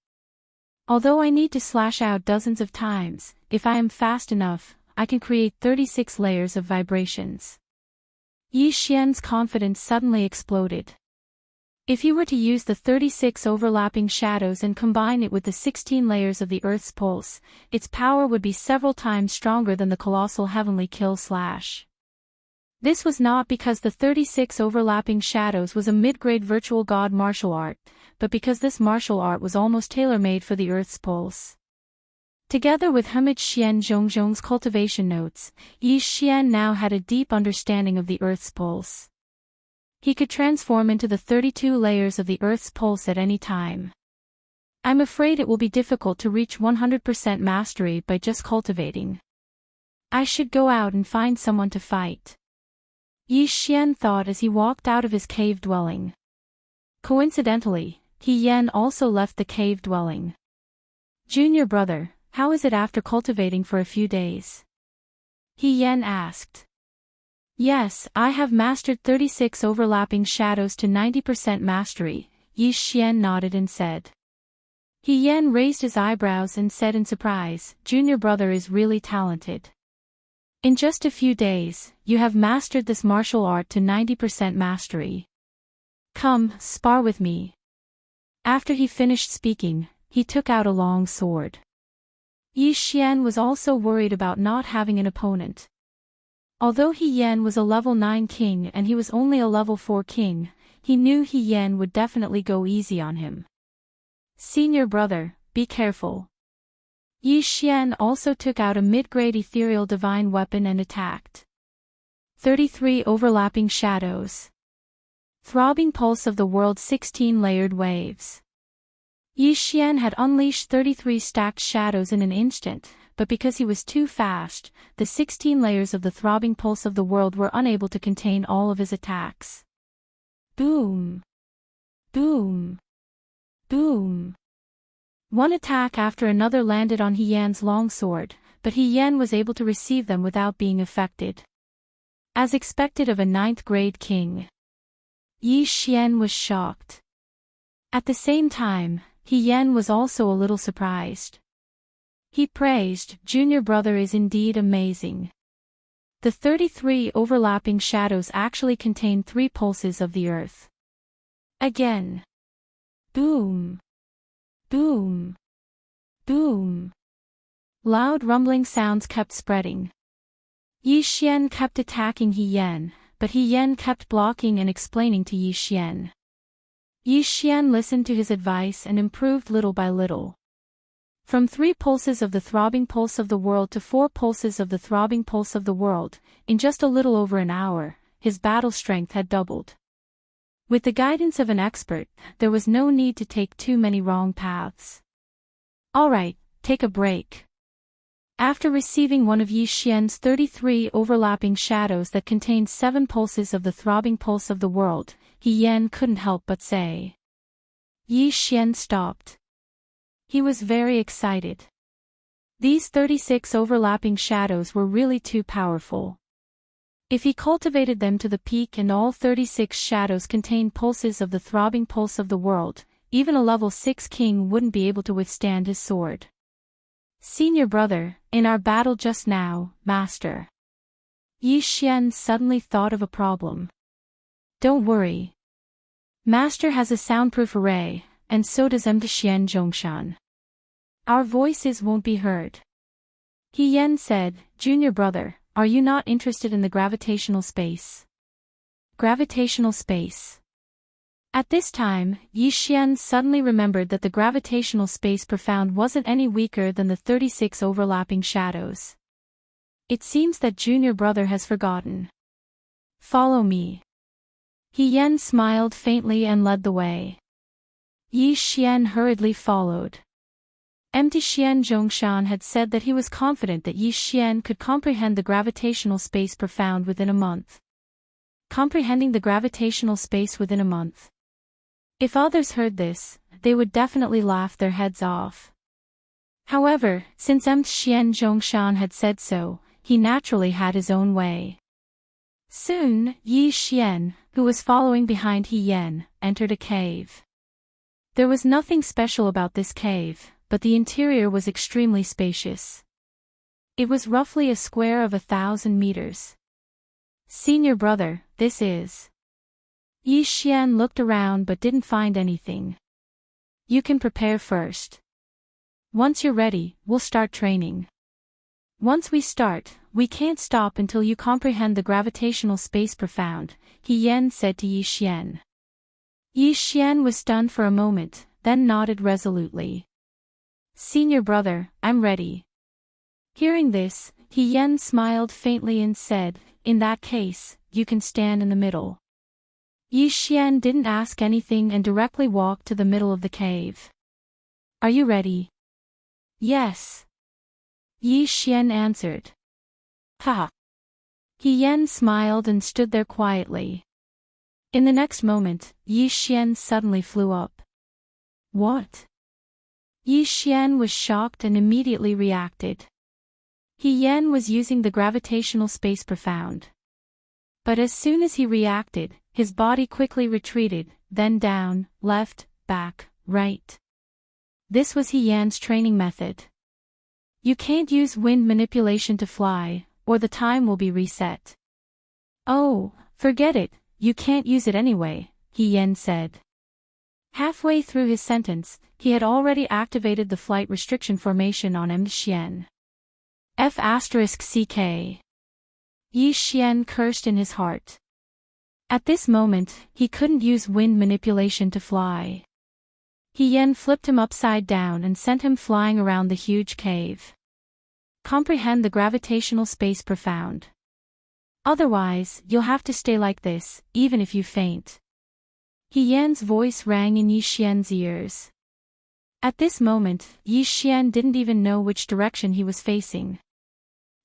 Although I need to slash out dozens of times, if I am fast enough, I can create 36 layers of vibrations. Yi Xian's confidence suddenly exploded. If he were to use the 36 overlapping shadows and combine it with the 16 layers of the Earth's pulse, its power would be several times stronger than the colossal heavenly kill slash. This was not because the 36 overlapping shadows was a mid-grade virtual god martial art, but because this martial art was almost tailor-made for the Earth's pulse. Together with Hermit Xian Zhongzhong's cultivation notes, Yi Xian now had a deep understanding of the Earth's pulse. He could transform into the 32 layers of the Earth's pulse at any time. I'm afraid it will be difficult to reach 100% mastery by just cultivating. I should go out and find someone to fight. Yi Xian thought as he walked out of his cave dwelling. Coincidentally, He Yan also left the cave dwelling. "Junior brother, how is it after cultivating for a few days?" He Yan asked. "Yes, I have mastered 36 overlapping shadows to 90% mastery," Yi Xian nodded and said. He Yan raised his eyebrows and said in surprise, "Junior brother is really talented. In just a few days, you have mastered this martial art to 90% mastery. Come, spar with me." After he finished speaking, he took out a long sword. Yi Xian was also worried about not having an opponent. Although He Yan was a level 9 king and he was only a level 4 king, he knew He Yan would definitely go easy on him. "Senior brother, be careful." Yi Xian also took out a mid-grade ethereal divine weapon and attacked. 33 overlapping shadows. Throbbing pulse of the world's 16 layered waves. Yi Xian had unleashed 33 stacked shadows in an instant, but because he was too fast, the 16 layers of the throbbing pulse of the world were unable to contain all of his attacks. Boom! Boom! Boom! One attack after another landed on He Yan's longsword, but He Yan was able to receive them without being affected. As expected of a 9th grade king. Yi Xian was shocked. At the same time, He Yen was also a little surprised. He praised, "Junior brother is indeed amazing." The 33 overlapping shadows actually contain 3 pulses of the earth. Again. Boom. Boom. Boom. Loud rumbling sounds kept spreading. Yi Xian kept attacking He Yen, but He Yen kept blocking and explaining to Yi Xian. Yi Xian listened to his advice and improved little by little. From 3 pulses of the throbbing pulse of the world to 4 pulses of the throbbing pulse of the world, in just a little over an hour, his battle strength had doubled. With the guidance of an expert, there was no need to take too many wrong paths. Alright, take a break. After receiving one of Yi Xian's 33 overlapping shadows that contained 7 pulses of the throbbing pulse of the world, He Yen couldn't help but say. Yi Xian stopped. He was very excited. These 36 overlapping shadows were really too powerful. If he cultivated them to the peak and all 36 shadows contained pulses of the throbbing pulse of the world, even a level 6 king wouldn't be able to withstand his sword. "Senior brother, in our battle just now, master." Yi Xian suddenly thought of a problem. "Don't worry. Master has a soundproof array, and so does Xian Zhongshan. Our voices won't be heard." He Yen said, "Junior brother, are you not interested in the gravitational space?" Gravitational space. At this time, Yi Xian suddenly remembered that the gravitational space profound wasn't any weaker than the 36 overlapping shadows. It seems that junior brother has forgotten. "Follow me." He Yen smiled faintly and led the way. Yi Xian hurriedly followed. Xian Zhongshan had said that he was confident that Yi Xian could comprehend the gravitational space profound within a month. Comprehending the gravitational space within a month. If others heard this, they would definitely laugh their heads off. However, since Xian Zhongshan had said so, he naturally had his own way. Soon, Yi Xian, who was following behind He Yen, entered a cave. There was nothing special about this cave, but the interior was extremely spacious. It was roughly a square of 1,000 meters. "Senior brother, this is..." Yi Xian looked around but didn't find anything. "You can prepare first. Once you're ready, we'll start training. Once we start, we can't stop until you comprehend the gravitational space profound," He Yen said to Yi Xian. Yi Xian was stunned for a moment, then nodded resolutely. "Senior brother, I'm ready." Hearing this, He Yen smiled faintly and said, "In that case, you can stand in the middle." Yi Xian didn't ask anything and directly walked to the middle of the cave. "Are you ready?" "Yes." Yi Xian answered. "Ha!" He Yen smiled and stood there quietly. In the next moment, Yi Xian suddenly flew up. "What?" Yi Xian was shocked and immediately reacted. He Yen was using the gravitational space profound. But as soon as he reacted, his body quickly retreated, then down, left, back, right. This was He Yan's training method. You can't use wind manipulation to fly, or the time will be reset. "Oh, forget it, you can't use it anyway," He Yen said. Halfway through his sentence, he had already activated the flight restriction formation on Xian. F***CK. Yi Xian cursed in his heart. At this moment, he couldn't use wind manipulation to fly. He Yen flipped him upside down and sent him flying around the huge cave. Comprehend the gravitational space profound. Otherwise, you'll have to stay like this, even if you faint. He Yan's voice rang in Yi Xian's ears. At this moment, Yi Xian didn't even know which direction he was facing.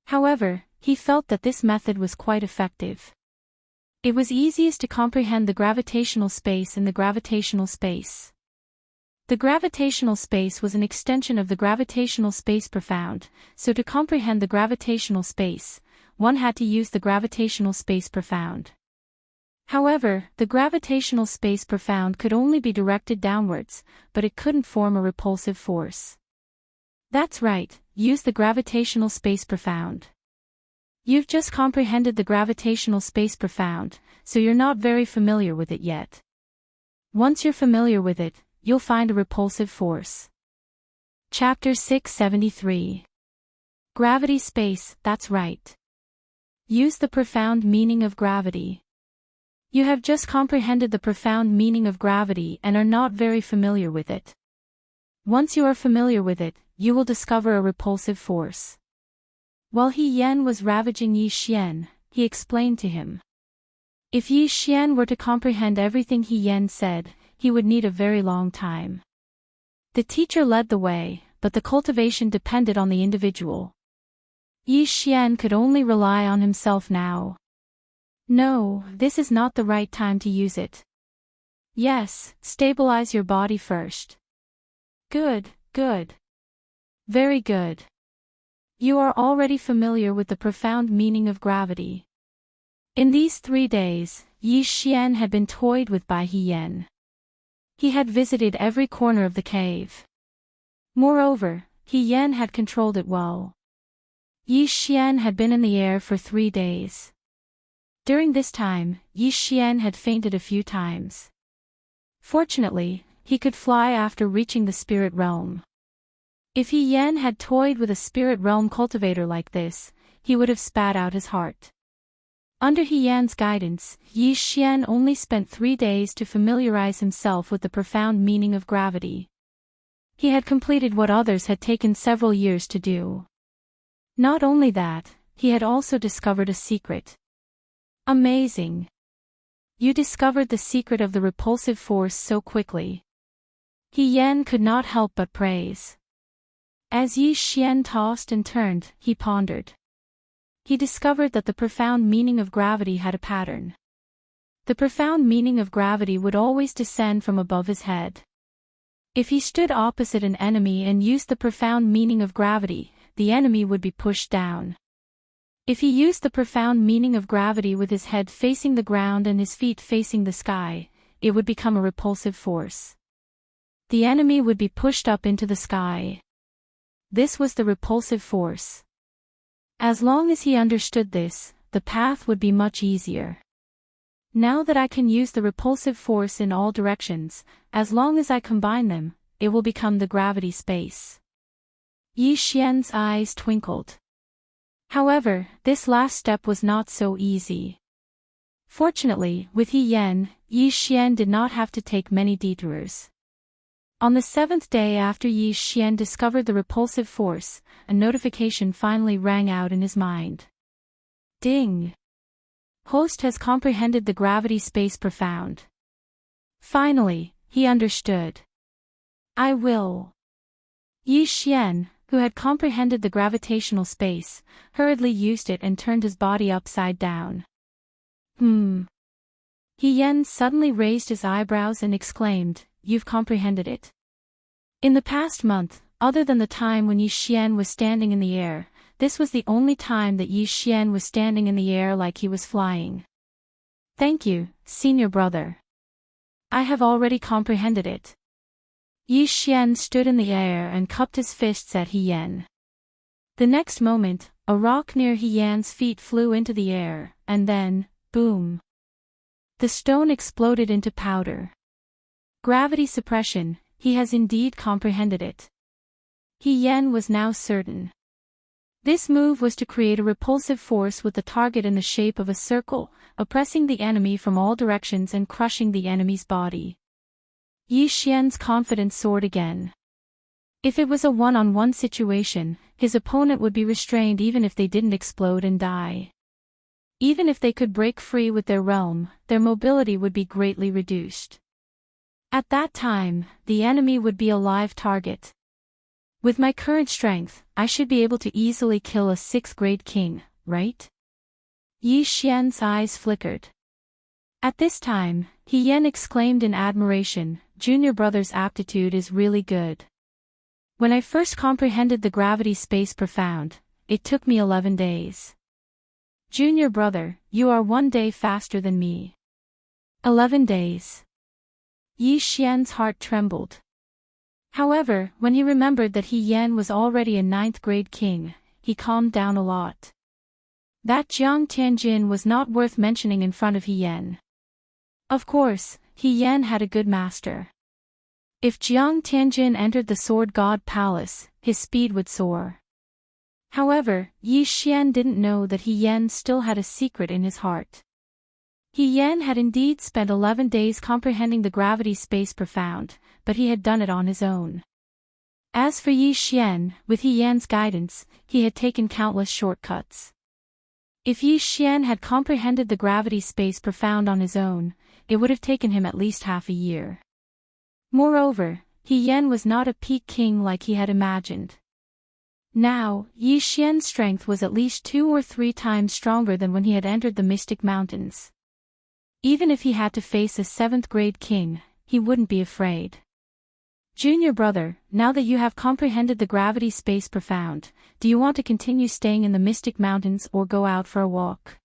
However, he felt that this method was quite effective. It was easiest to comprehend the gravitational space in the gravitational space. The gravitational space was an extension of the gravitational space profound, so to comprehend the gravitational space, one had to use the gravitational space profound. However, the gravitational space profound could only be directed downwards, but it couldn't form a repulsive force. That's right, use the gravitational space profound. You've just comprehended the gravitational space profound, so you're not very familiar with it yet. Once you're familiar with it, you'll find a repulsive force. Chapter 673. Gravity space, that's right. Use the profound meaning of gravity. You have just comprehended the profound meaning of gravity and are not very familiar with it. Once you are familiar with it, you will discover a repulsive force. While He Yan was ravaging Yi Xian, he explained to him. If Yi Xian were to comprehend everything He Yan said, he would need a very long time. The teacher led the way, but the cultivation depended on the individual. Yi Xian could only rely on himself now. No, this is not the right time to use it. Yes, stabilize your body first. Good, good. Very good. You are already familiar with the profound meaning of gravity. In these 3 days, Yi Xian had been toyed with by He Yan. He had visited every corner of the cave. Moreover, He Yan had controlled it well. Yi Xian had been in the air for 3 days. During this time, Yi Xian had fainted a few times. Fortunately, he could fly after reaching the spirit realm. If He Yan had toyed with a spirit realm cultivator like this, he would have spat out his heart. Under He Yan's guidance, Yi Xian only spent 3 days to familiarize himself with the profound meaning of gravity. He had completed what others had taken several years to do. Not only that, he had also discovered a secret. Amazing! You discovered the secret of the repulsive force so quickly. He Yan could not help but praise. As Yi Xian tossed and turned, he pondered. He discovered that the profound meaning of gravity had a pattern. The profound meaning of gravity would always descend from above his head. If he stood opposite an enemy and used the profound meaning of gravity, the enemy would be pushed down. If he used the profound meaning of gravity with his head facing the ground and his feet facing the sky, it would become a repulsive force. The enemy would be pushed up into the sky. This was the repulsive force. As long as he understood this, the path would be much easier. Now that I can use the repulsive force in all directions, as long as I combine them, it will become the gravity space. Yi Xian's eyes twinkled. However, this last step was not so easy. Fortunately, with He Yan, Yi Xian did not have to take many detours. On the 7th day after Yi Xian discovered the repulsive force, a notification finally rang out in his mind. Ding! Host has comprehended the gravity space profound. Finally, he understood. I will. Yi Xian, who had comprehended the gravitational space, hurriedly used it and turned his body upside down. He Yan suddenly raised his eyebrows and exclaimed, You've comprehended it. In the past month, other than the time when Yi Xian was standing in the air, this was the only time that Yi Xian was standing in the air like he was flying. Thank you, senior brother. I have already comprehended it. Yi Xian stood in the air and cupped his fists at He Yan. The next moment, a rock near He Yan's feet flew into the air, and then, boom! The stone exploded into powder. Gravity suppression, he has indeed comprehended it. He Yan was now certain. This move was to create a repulsive force with the target in the shape of a circle, oppressing the enemy from all directions and crushing the enemy's body. Yi Xian's confidence soared again. If it was a one-on-one situation, his opponent would be restrained even if they didn't explode and die. Even if they could break free with their realm, their mobility would be greatly reduced. At that time, the enemy would be a live target. With my current strength, I should be able to easily kill a 6th-grade king, right? Yi Xian's eyes flickered. At this time, He Yan exclaimed in admiration, Junior brother's aptitude is really good. When I first comprehended the gravity space profound, it took me 11 days. Junior brother, you are 1 day faster than me. 11 days. Yi Xian's heart trembled. However, when he remembered that He Yan was already a 9th grade king, he calmed down a lot. That Jiang Tianjin was not worth mentioning in front of He Yan. Of course, He Yan had a good master. If Jiang Tianjin entered the Sword God Palace, his speed would soar. However, Yi Xian didn't know that He Yan still had a secret in his heart. He Yan had indeed spent 11 days comprehending the gravity space profound, but he had done it on his own. As for Yi Xian, with He Yan's guidance, he had taken countless shortcuts. If Yi Xian had comprehended the gravity space profound on his own, it would have taken him at least half a year. Moreover, He Yan was not a peak king like he had imagined. Now, Yi Xian's strength was at least 2 or 3 times stronger than when he had entered the Mystic Mountains. Even if he had to face a 7th grade king, he wouldn't be afraid. Junior brother, now that you have comprehended the gravity space profound, do you want to continue staying in the Mystic Mountains or go out for a walk?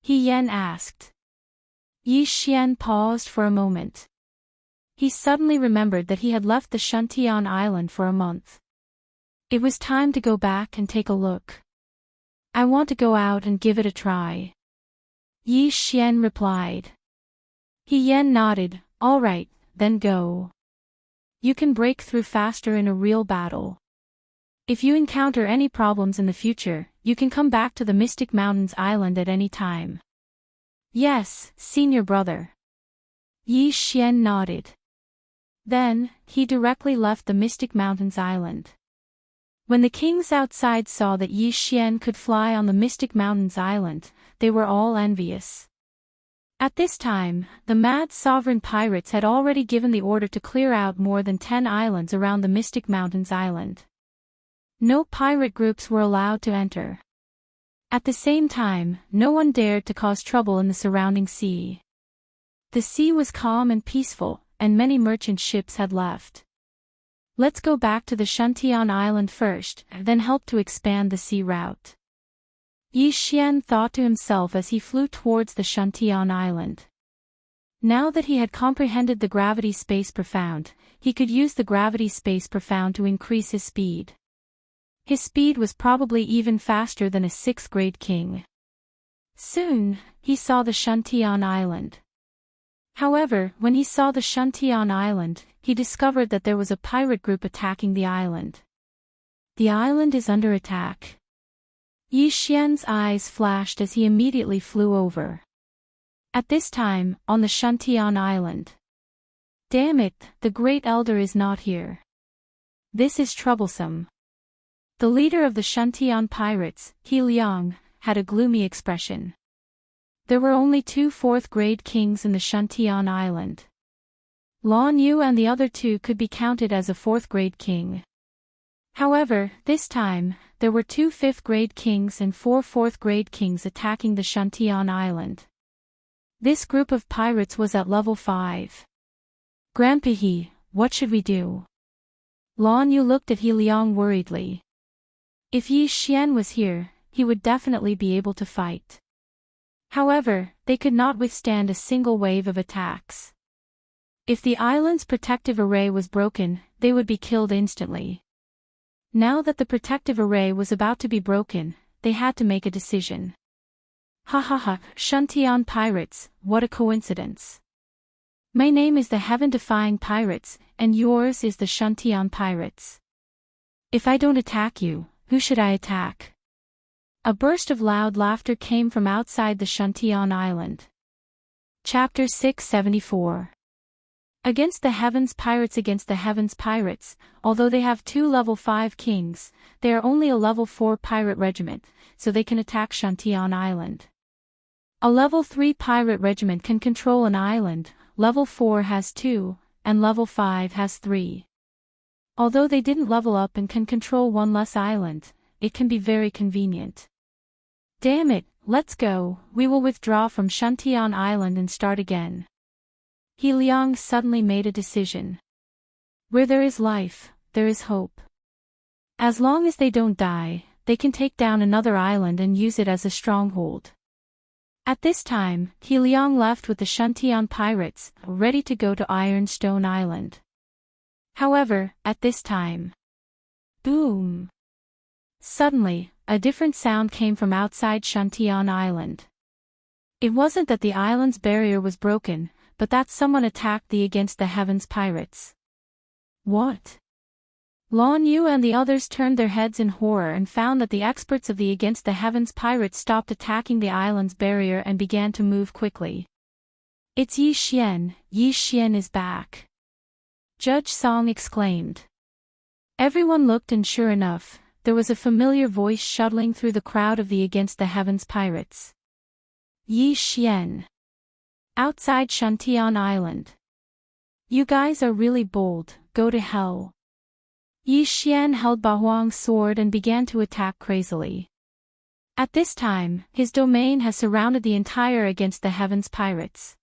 He Yan asked. Yi Xian paused for a moment. He suddenly remembered that he had left the Shuntian Island for a month. It was time to go back and take a look. I want to go out and give it a try. Yi Xian replied. He Yan nodded, all right, then go. You can break through faster in a real battle. If you encounter any problems in the future, you can come back to the Mystic Mountains Island at any time. Yes, senior brother. Yi Xian nodded. Then, he directly left the Mystic Mountains Island. When the kings outside saw that Yi Xian could fly on the Mystic Mountains Island, they were all envious. At this time, the mad sovereign pirates had already given the order to clear out more than 10 islands around the Mystic Mountains Island. No pirate groups were allowed to enter. At the same time, no one dared to cause trouble in the surrounding sea. The sea was calm and peaceful, and many merchant ships had left. Let's go back to the Shuntian Island first, then help to expand the sea route. Yi Xian thought to himself as he flew towards the Shuntian Island. Now that he had comprehended the gravity space profound, he could use the gravity space profound to increase his speed. His speed was probably even faster than a 6th grade king. Soon, he saw the Shuntian Island. However, when he saw the Shuntian Island, he discovered that there was a pirate group attacking the island. The island is under attack. Yi Xian's eyes flashed as he immediately flew over. At this time, on the Shuntian Island. Damn it, the Great Elder is not here. This is troublesome. The leader of the Shuntian pirates, He Liang, had a gloomy expression. There were only 2 4th grade kings in the Shuntian Island. Lan Yu and the other 2 could be counted as a 4th grade king. However, this time, there were 2 5th grade kings and 4 4th grade kings attacking the Shuntian Island. This group of pirates was at level 5. Grandpa He, what should we do? Lan Yu looked at He Liang worriedly. If Yi Xian was here, he would definitely be able to fight. However, they could not withstand a single wave of attacks. If the island's protective array was broken, they would be killed instantly. Now that the protective array was about to be broken, they had to make a decision. Ha ha ha, Shuntian pirates, what a coincidence. My name is the Heaven-Defying Pirates, and yours is the Shuntian Pirates. If I don't attack you, who should I attack? A burst of loud laughter came from outside the Shuntian Island. Chapter 674. Against the Heavens Pirates. Against the Heavens Pirates, although they have 2 level 5 kings, they are only a level 4 pirate regiment, so they can attack Shuntian Island. A level 3 pirate regiment can control an island, level 4 has 2, and level 5 has 3. Although they didn't level up and can control 1 less island, it can be very convenient. Damn it, let's go, we will withdraw from Shuntian Island and start again. He Liang suddenly made a decision. Where there is life, there is hope. As long as they don't die, they can take down another island and use it as a stronghold. At this time, He Liang left with the Shuntian pirates, ready to go to Ironstone Island. However, at this time, boom! Suddenly, a different sound came from outside Shuntian Island. It wasn't that the island's barrier was broken, but that someone attacked the Against the Heavens pirates. What? Lan Yu and the others turned their heads in horror and found that the experts of the Against the Heavens pirates stopped attacking the island's barrier and began to move quickly. It's Yi Xian is back! Judge Song exclaimed. Everyone looked and sure enough, there was a familiar voice shuttling through the crowd of the Against the Heavens pirates. Yi Xian. Outside Shuntian Island. You guys are really bold, go to hell. Yi Xian held Ba Huang's sword and began to attack crazily. At this time, his domain has surrounded the entire Against the Heavens pirates.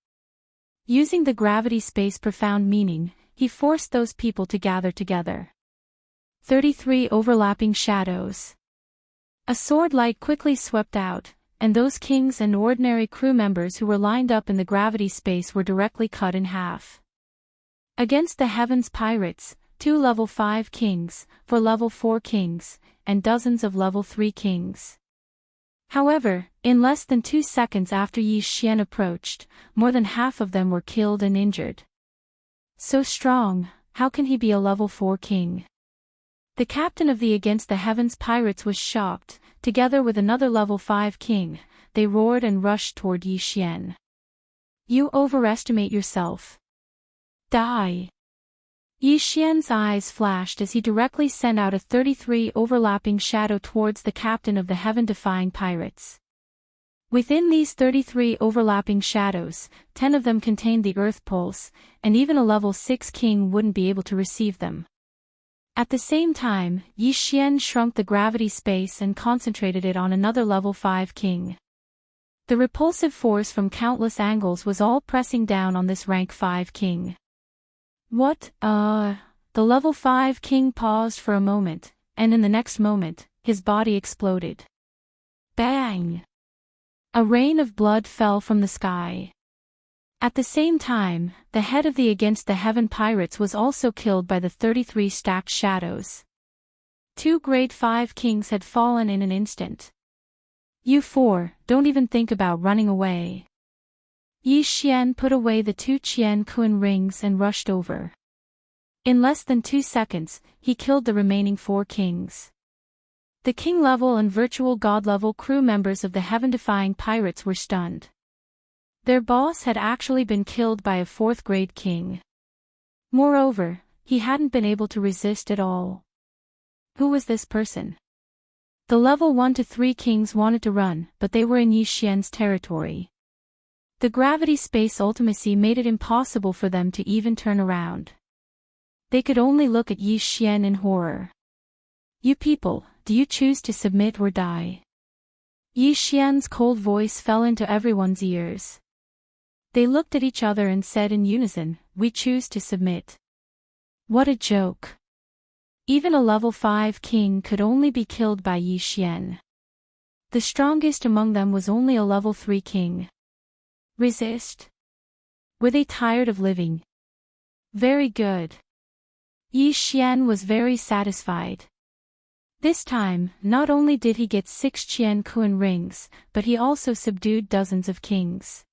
Using the gravity space profound meaning, he forced those people to gather together. 33 overlapping shadows. A sword light quickly swept out, and those kings and ordinary crew members who were lined up in the gravity space were directly cut in half. Against the Heavens pirates, 2 level 5 kings, 4 level 4 kings, and dozens of level 3 kings. However, in less than 2 seconds after Yi Xian approached, more than half of them were killed and injured. So strong, how can he be a level 4 king? The captain of the Against the Heavens pirates was shocked. Together with another level 5 king, they roared and rushed toward Yi Xian. You overestimate yourself. Die! Yi Xian's eyes flashed as he directly sent out a 33 overlapping shadow towards the captain of the heaven-defying pirates. Within these 33 overlapping shadows, 10 of them contained the Earth Pulse, and even a level 6 king wouldn't be able to receive them. At the same time, Yi Xian shrunk the gravity space and concentrated it on another level 5 king. The repulsive force from countless angles was all pressing down on this rank 5 king. What, The level 5 king paused for a moment, and in the next moment, his body exploded. Bang! A rain of blood fell from the sky. At the same time, the head of the Against the Heaven pirates was also killed by the 33 stacked shadows. 2 grade 5 kings had fallen in an instant. You 4, don't even think about running away. Yi Xian put away the 2 Qian Kun rings and rushed over. In less than 2 seconds, he killed the remaining 4 kings. The king level and virtual god level crew members of the heaven-defying pirates were stunned. Their boss had actually been killed by a 4th grade king. Moreover, he hadn't been able to resist at all. Who was this person? The level 1 to 3 kings wanted to run, but they were in Yi Xian's territory. The gravity space ultimacy made it impossible for them to even turn around. They could only look at Yi Xian in horror. You people, do you choose to submit or die? Yi Xian's cold voice fell into everyone's ears. They looked at each other and said in unison, we choose to submit. What a joke. Even a level 5 king could only be killed by Yi Xian. The strongest among them was only a level 3 king. Resist? Were they tired of living? Very good. Yi Xian was very satisfied. This time, not only did he get 6 Qian Kun rings, but he also subdued dozens of kings.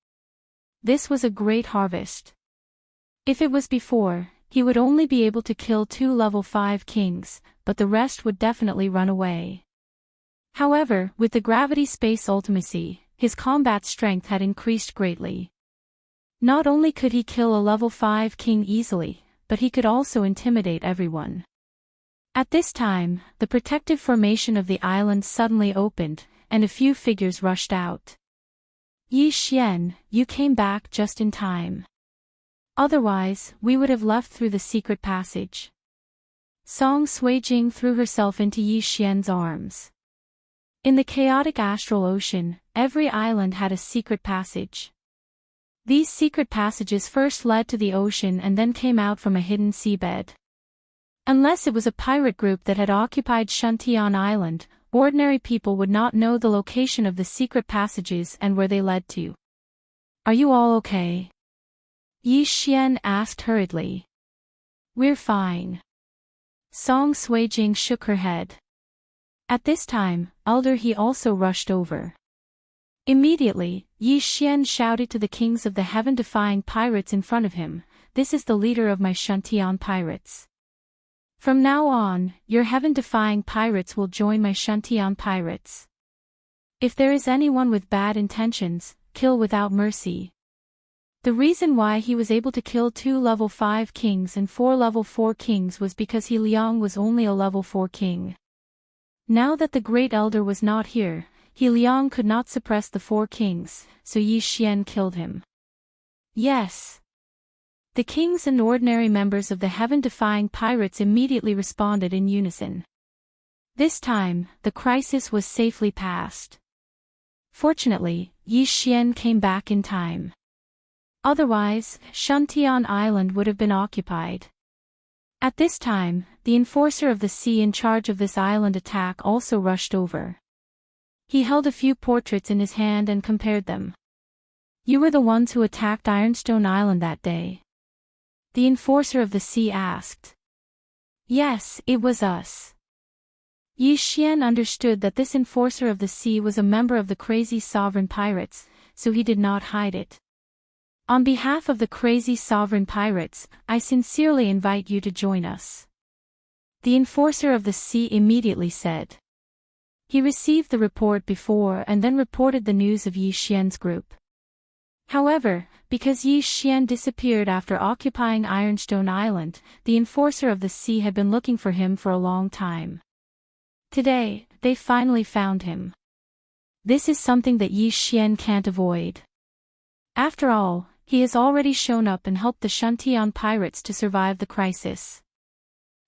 This was a great harvest. If it was before, he would only be able to kill 2 level 5 kings, but the rest would definitely run away. However, with the gravity space ultimacy, his combat strength had increased greatly. Not only could he kill a level 5 king easily, but he could also intimidate everyone. At this time, the protective formation of the island suddenly opened, and a few figures rushed out. Yi Xian, you came back just in time. Otherwise, we would have left through the secret passage. Song Suijing threw herself into Yi Xian's arms. In the chaotic astral ocean, every island had a secret passage. These secret passages first led to the ocean and then came out from a hidden seabed. Unless it was a pirate group that had occupied Shuntian Island, ordinary people would not know the location of the secret passages and where they led to. Are you all okay? Yi Xian asked hurriedly. We're fine. Song Suijing shook her head. At this time, Elder He also rushed over. Immediately, Yi Xian shouted to the kings of the heaven-defying pirates in front of him, "This is the leader of my Shantian pirates. From now on, your heaven-defying pirates will join my Shantian pirates. If there is anyone with bad intentions, kill without mercy." The reason why he was able to kill 2 level 5 kings and 4 level 4 kings was because He Liang was only a level 4 king. Now that the Great Elder was not here, He Liang could not suppress the 4 kings, so Yi Xian killed him. Yes. The kings and ordinary members of the heaven-defying pirates immediately responded in unison. This time, the crisis was safely passed. Fortunately, Yi Xian came back in time. Otherwise, Shantian Island would have been occupied. At this time, the enforcer of the sea in charge of this island attack also rushed over. He held a few portraits in his hand and compared them. You were the ones who attacked Ironstone Island that day? The enforcer of the sea asked. Yes, it was us. Yi Xian understood that this enforcer of the sea was a member of the crazy sovereign pirates, so he did not hide it. On behalf of the crazy sovereign pirates, I sincerely invite you to join us. The enforcer of the sea immediately said. He received the report before and then reported the news of Yi Xian's group. However, because Yi Xian disappeared after occupying Ironstone Island, the enforcer of the sea had been looking for him for a long time. Today, they finally found him. This is something that Yi Xian can't avoid. After all, he has already shown up and helped the Shantian pirates to survive the crisis.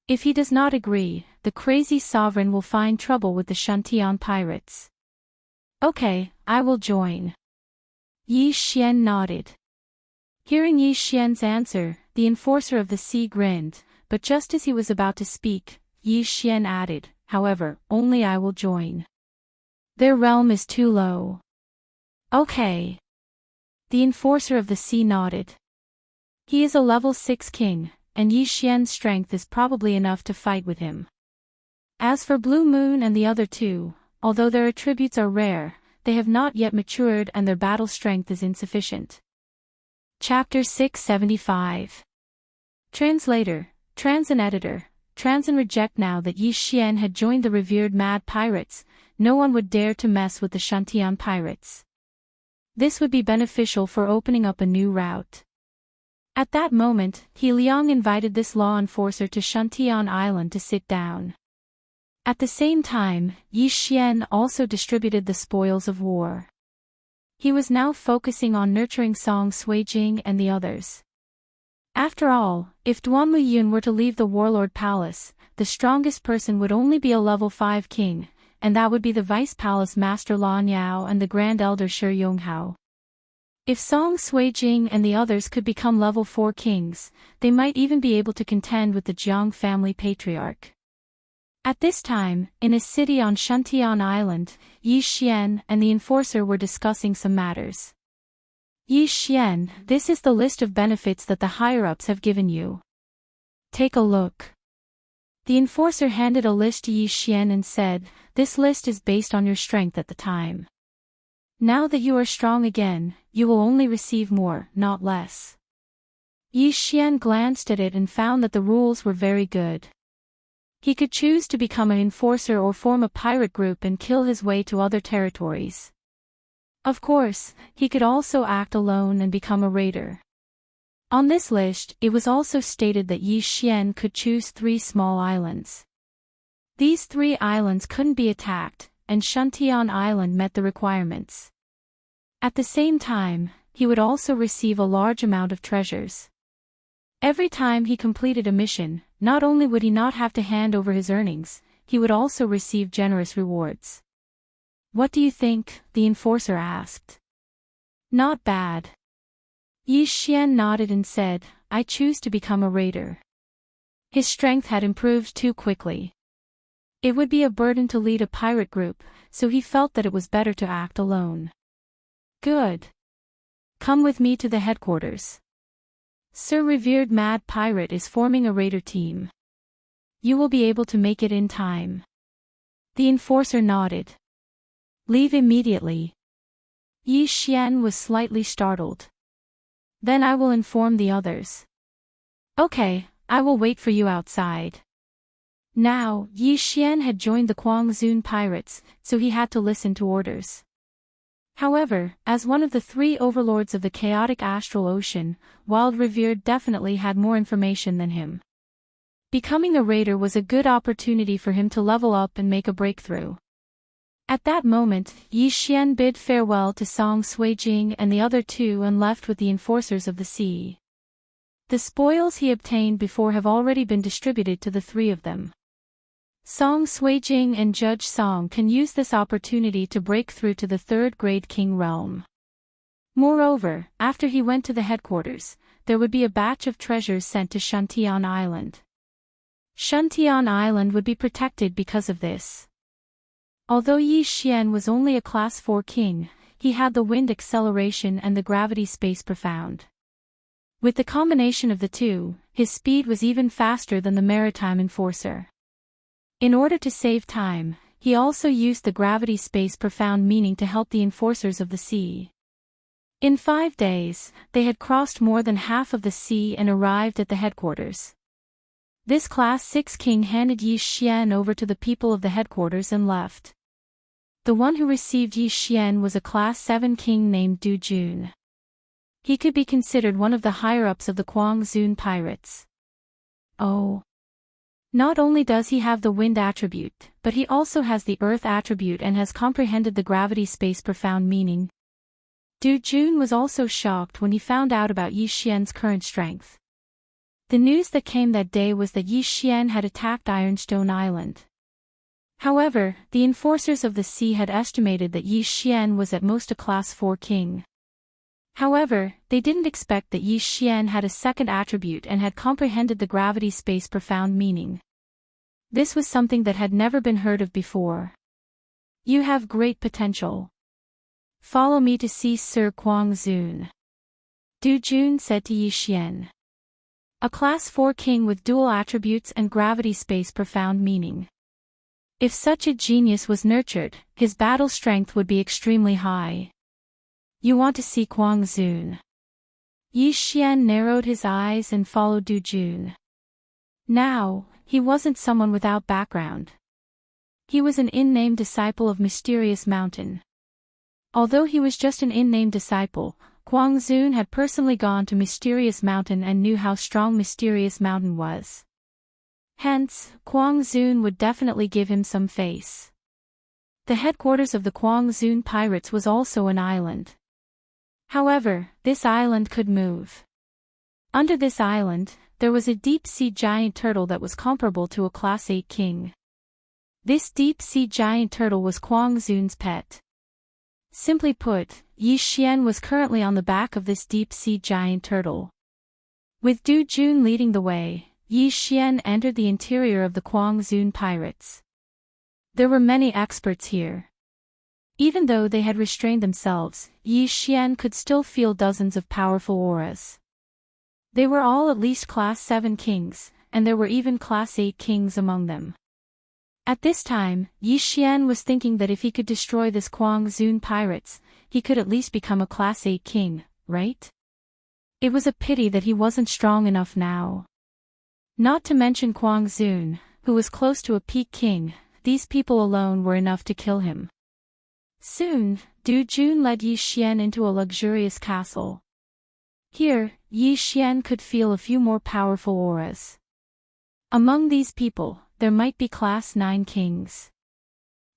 If he does not agree, the crazy sovereign will find trouble with the Shantian pirates. Okay, I will join. Yi Xian nodded. Hearing Yi Xian's answer, the enforcer of the sea grinned, but just as he was about to speak, Yi Xian added, however, only I will join. Their realm is too low. Okay. The enforcer of the sea nodded. He is a level 6 king, and Yi Xian's strength is probably enough to fight with him. As for Blue Moon and the other 2, although their attributes are rare, they have not yet matured and their battle strength is insufficient. Chapter 675. Translator, Trans and Editor. Trans and reject. Now that Yi Xian had joined the revered mad pirates, no one would dare to mess with the Shantian pirates. This would be beneficial for opening up a new route. At that moment, He Liang invited this law enforcer to Shantian Island to sit down. At the same time, Yi Xian also distributed the spoils of war. He was now focusing on nurturing Song Suijing and the others. After all, if Duan Liyun were to leave the Warlord Palace, the strongest person would only be a level 5 king, and that would be the Vice Palace Master Lan Yao and the Grand Elder Shi Yonghao. If Song Suijing and the others could become level 4 kings, they might even be able to contend with the Jiang family patriarch. At this time, in a city on Shantian Island, Yi Xian and the enforcer were discussing some matters. Yi Xian, this is the list of benefits that the higher-ups have given you. Take a look. The enforcer handed a list to Yi Xian and said, this list is based on your strength at the time. Now that you are strong again, you will only receive more, not less. Yi Xian glanced at it and found that the rules were very good. He could choose to become an enforcer or form a pirate group and kill his way to other territories. Of course, he could also act alone and become a raider. On this list, it was also stated that Yi Xian could choose 3 small islands. These 3 islands couldn't be attacked, and Shantian Island met the requirements. At the same time, he would also receive a large amount of treasures. Every time he completed a mission, not only would he not have to hand over his earnings, he would also receive generous rewards. What do you think? The enforcer asked. Not bad. Yi Xian nodded and said, I choose to become a raider. His strength had improved too quickly. It would be a burden to lead a pirate group, so he felt that it was better to act alone. Good. Come with me to the headquarters. Sir Revered Mad Pirate is forming a raider team. You will be able to make it in time. The enforcer nodded. Leave immediately. Yi Xian was slightly startled. Then I will inform the others. Okay, I will wait for you outside. Now, Yi Xian had joined the Quangzun pirates, so he had to listen to orders. However, as one of the three overlords of the chaotic astral ocean, Wild Revered definitely had more information than him. Becoming a raider was a good opportunity for him to level up and make a breakthrough. At that moment, Yi Xian bid farewell to Song Suijing and the other two and left with the enforcers of the sea. The spoils he obtained before have already been distributed to the three of them. Song Suijing and Judge Song can use this opportunity to break through to the third-grade king realm. Moreover, after he went to the headquarters, there would be a batch of treasures sent to Shantian Island. Shantian Island would be protected because of this. Although Yi Xian was only a Class 4 king, he had the wind acceleration and the gravity space profound. With the combination of the two, his speed was even faster than the maritime enforcer. In order to save time, he also used the gravity space profound meaning to help the enforcers of the sea. In 5 days, they had crossed more than half of the sea and arrived at the headquarters. This Class 6 king handed Yi Xian over to the people of the headquarters and left. The one who received Yi Xian was a Class 7 king named Du Jun. He could be considered one of the higher-ups of the Quangzun pirates. Oh. Not only does he have the wind attribute, but he also has the earth attribute and has comprehended the gravity space profound meaning. Du Jun was also shocked when he found out about Yi Xian's current strength. The news that came that day was that Yi Xian had attacked Ironstone Island. However, the enforcers of the sea had estimated that Yi Xian was at most a Class 4 king. However, they didn't expect that Yi Xian had a second attribute and had comprehended the gravity space profound meaning. This was something that had never been heard of before. You have great potential. Follow me to see Sir Quangzun. Du Jun said to Yi Xian. A Class 4 king with dual attributes and gravity space profound meaning. If such a genius was nurtured, his battle strength would be extremely high. You want to see Quangzun. Yi Xian narrowed his eyes and followed Du Jun. Now, he wasn't someone without background. He was an in-name disciple of Mysterious Mountain. Although he was just an in-name disciple, Quangzun had personally gone to Mysterious Mountain and knew how strong Mysterious Mountain was. Hence, Quangzun would definitely give him some face. The headquarters of the Quangzun pirates was also an island. However, this island could move. Under this island, there was a deep-sea giant turtle that was comparable to a Class 8 king. This deep-sea giant turtle was Quangzun's pet. Simply put, Yi Xian was currently on the back of this deep-sea giant turtle. With Du Jun leading the way, Yi Xian entered the interior of the Quangzun pirates. There were many experts here. Even though they had restrained themselves, Yi Xian could still feel dozens of powerful auras. They were all at least Class 7 kings, and there were even Class 8 kings among them. At this time, Yi Xian was thinking that if he could destroy this Quangzun pirates, he could at least become a Class 8 king, right? It was a pity that he wasn't strong enough now. Not to mention Quangzun, who was close to a peak king, these people alone were enough to kill him. Soon, Du Jun led Yi Xian into a luxurious castle. Here, Yi Xian could feel a few more powerful auras. Among these people, there might be Class 9 kings.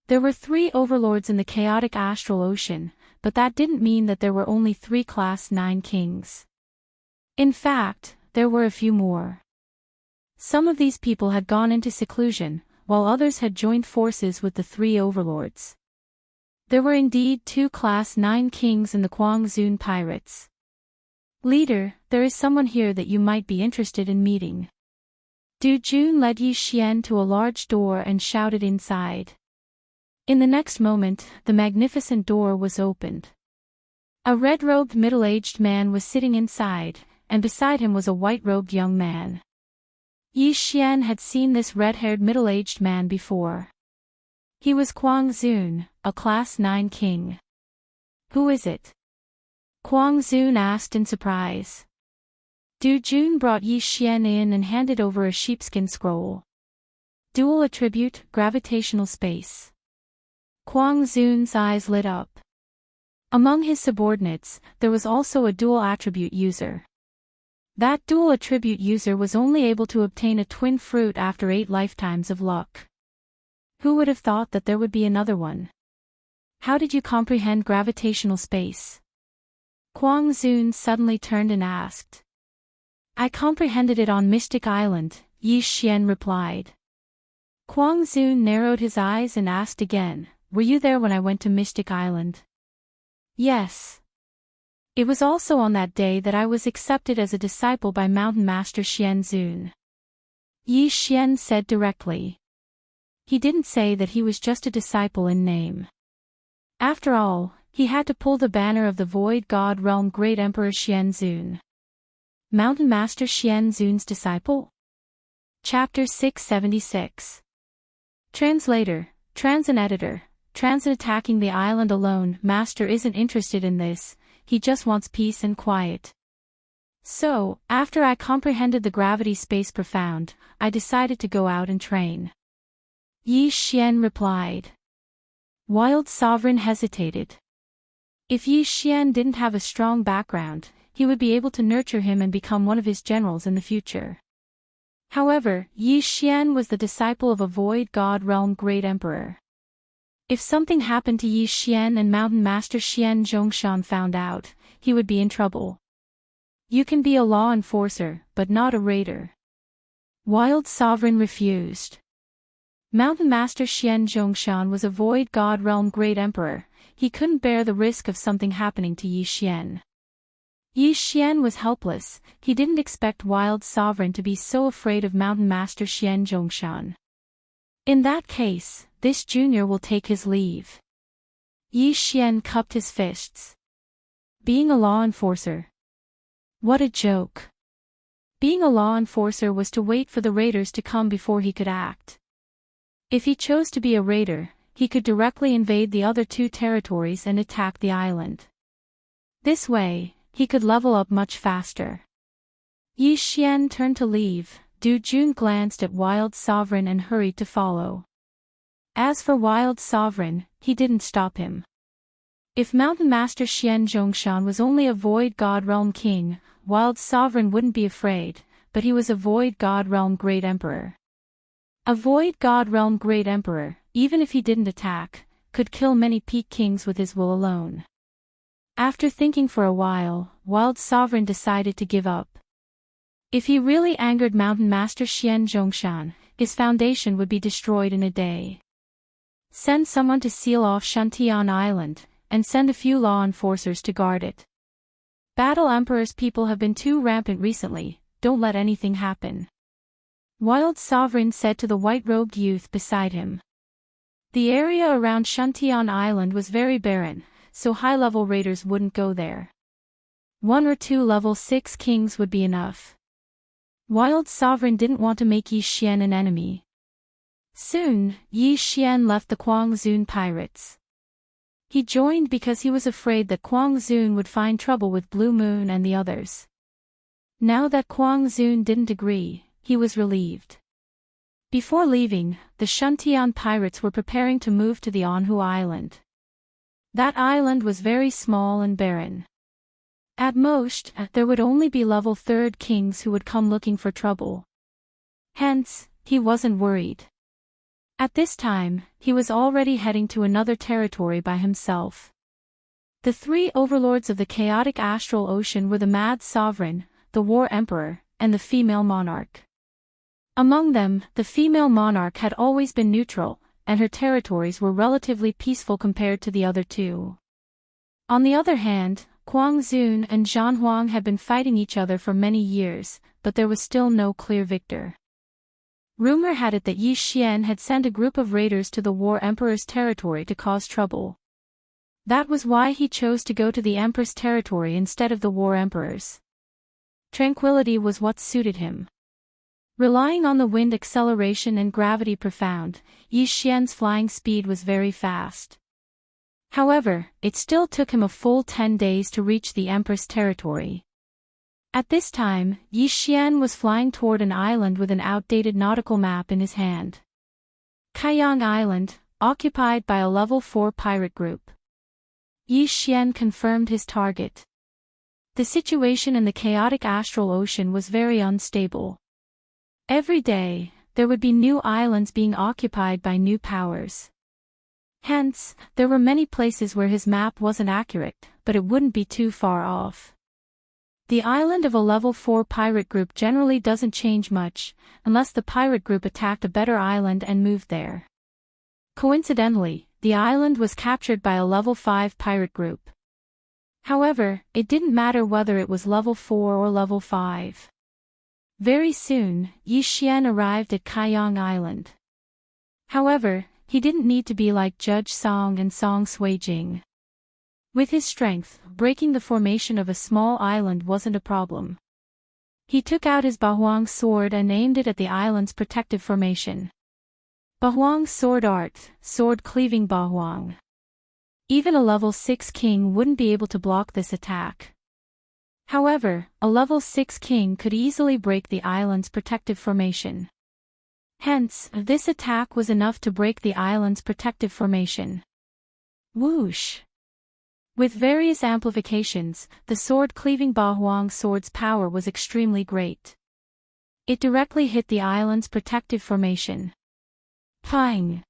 There were 3 overlords in the chaotic astral ocean, but that didn't mean that there were only 3 Class 9 kings. In fact, there were a few more. Some of these people had gone into seclusion, while others had joined forces with the 3 overlords. There were indeed 2 Class 9 kings in the Quangzun pirates. Leader, there is someone here that you might be interested in meeting. Du Jun led Yi Xian to a large door and shouted inside. In the next moment, the magnificent door was opened. A red-robed middle-aged man was sitting inside, and beside him was a white-robed young man. Yi Xian had seen this red-haired middle-aged man before. He was Kuang Zun, a Class 9 king. Who is it? Kuang Zun asked in surprise. Du Jun brought Yi Xian in and handed over a sheepskin scroll. Dual attribute, gravitational space. Kuang Zun's eyes lit up. Among his subordinates, there was also a dual attribute user. That dual attribute user was only able to obtain a twin fruit after 8 lifetimes of luck. Who would have thought that there would be another one? How did you comprehend gravitational space? Kuang Zun suddenly turned and asked. I comprehended it on Mystic Island, Yi Xian replied. Kuang Zun narrowed his eyes and asked again, were you there when I went to Mystic Island? Yes. It was also on that day that I was accepted as a disciple by Mountain Master Xian Zun. Yi Xian said directly. He didn't say that he was just a disciple in name. After all, he had to pull the banner of the Void God Realm Great Emperor Xian Zun. Mountain Master Xian Zun's disciple? Chapter 676. Translator, Transit Editor, Transit attacking the island alone. Master isn't interested in this, he just wants peace and quiet. So, after I comprehended the gravity space profound, I decided to go out and train. Yi Xian replied. Wild Sovereign hesitated. If Yi Xian didn't have a strong background, he would be able to nurture him and become one of his generals in the future. However, Yi Xian was the disciple of a Void God Realm Great Emperor. If something happened to Yi Xian and Mountain Master Xian Zhongshan found out, he would be in trouble. You can be a law enforcer, but not a raider. Wild Sovereign refused. Mountain Master Xian Zhongshan was a Void God Realm Great Emperor, he couldn't bear the risk of something happening to Yi Xian. Yi Xian was helpless, he didn't expect Wild Sovereign to be so afraid of Mountain Master Xian Zhongshan. In that case, this junior will take his leave. Yi Xian cupped his fists. Being a law enforcer. What a joke. Being a law enforcer was to wait for the raiders to come before he could act. If he chose to be a raider, he could directly invade the other 2 territories and attack the island. This way, he could level up much faster. Yi Xian turned to leave, Du Jun glanced at Wild Sovereign and hurried to follow. As for Wild Sovereign, he didn't stop him. If Mountain Master Xian Zhongshan was only a Void God Realm King, Wild Sovereign wouldn't be afraid, but he was a Void God Realm Great Emperor. A Void God Realm Great Emperor, even if he didn't attack, could kill many peak kings with his will alone. After thinking for a while, Wild Sovereign decided to give up. If he really angered Mountain Master Xian Zhongshan, his foundation would be destroyed in a day. Send someone to seal off Shantian Island, and send a few law enforcers to guard it. Battle Emperor's people have been too rampant recently, don't let anything happen. Wild Sovereign said to the white-robed youth beside him. The area around Shantian Island was very barren, so high-level raiders wouldn't go there. 1 or 2 level 6 kings would be enough. Wild Sovereign didn't want to make Yi Xian an enemy. Soon, Yi Xian left the Kuang Zun pirates. He joined because he was afraid that Kuang Zun would find trouble with Blue Moon and the others. Now that Kuang Zun didn't agree, he was relieved. Before leaving, the Shantian pirates were preparing to move to the Anhu Island. That island was very small and barren. At most, there would only be level 3rd kings who would come looking for trouble. Hence, he wasn't worried. At this time, he was already heading to another territory by himself. The 3 overlords of the chaotic astral ocean were the Mad Sovereign, the War Emperor, and the Female Monarch. Among them, the female monarch had always been neutral, and her territories were relatively peaceful compared to the other 2. On the other hand, Kuang Zun and Zhan Huang had been fighting each other for many years, but there was still no clear victor. Rumor had it that Yi Xian had sent a group of raiders to the War Emperor's territory to cause trouble. That was why he chose to go to the Emperor's territory instead of the War Emperor's. Tranquility was what suited him. Relying on the wind acceleration and gravity profound, Yi Xian's flying speed was very fast. However, it still took him a full 10 days to reach the Emperor's territory. At this time, Yi Xian was flying toward an island with an outdated nautical map in his hand. Kaiyang Island, occupied by a level 4 pirate group. Yi Xian confirmed his target. The situation in the chaotic astral ocean was very unstable. Every day, there would be new islands being occupied by new powers. Hence, there were many places where his map wasn't accurate, but it wouldn't be too far off. The island of a level 4 pirate group generally doesn't change much, unless the pirate group attacked a better island and moved there. Coincidentally, the island was captured by a level 5 pirate group. However, it didn't matter whether it was level 4 or level 5. Very soon, Yi Xian arrived at Kaiyang Island. However, he didn't need to be like Judge Song and Song Suijing. With his strength, breaking the formation of a small island wasn't a problem. He took out his Bahuang sword and aimed it at the island's protective formation. Bahuang's sword art, sword cleaving Bahuang. Even a level 6 king wouldn't be able to block this attack. However, a level 6 king could easily break the island's protective formation. Hence, this attack was enough to break the island's protective formation. Whoosh! With various amplifications, the sword-cleaving Bahuang sword's power was extremely great. It directly hit the island's protective formation. Pang!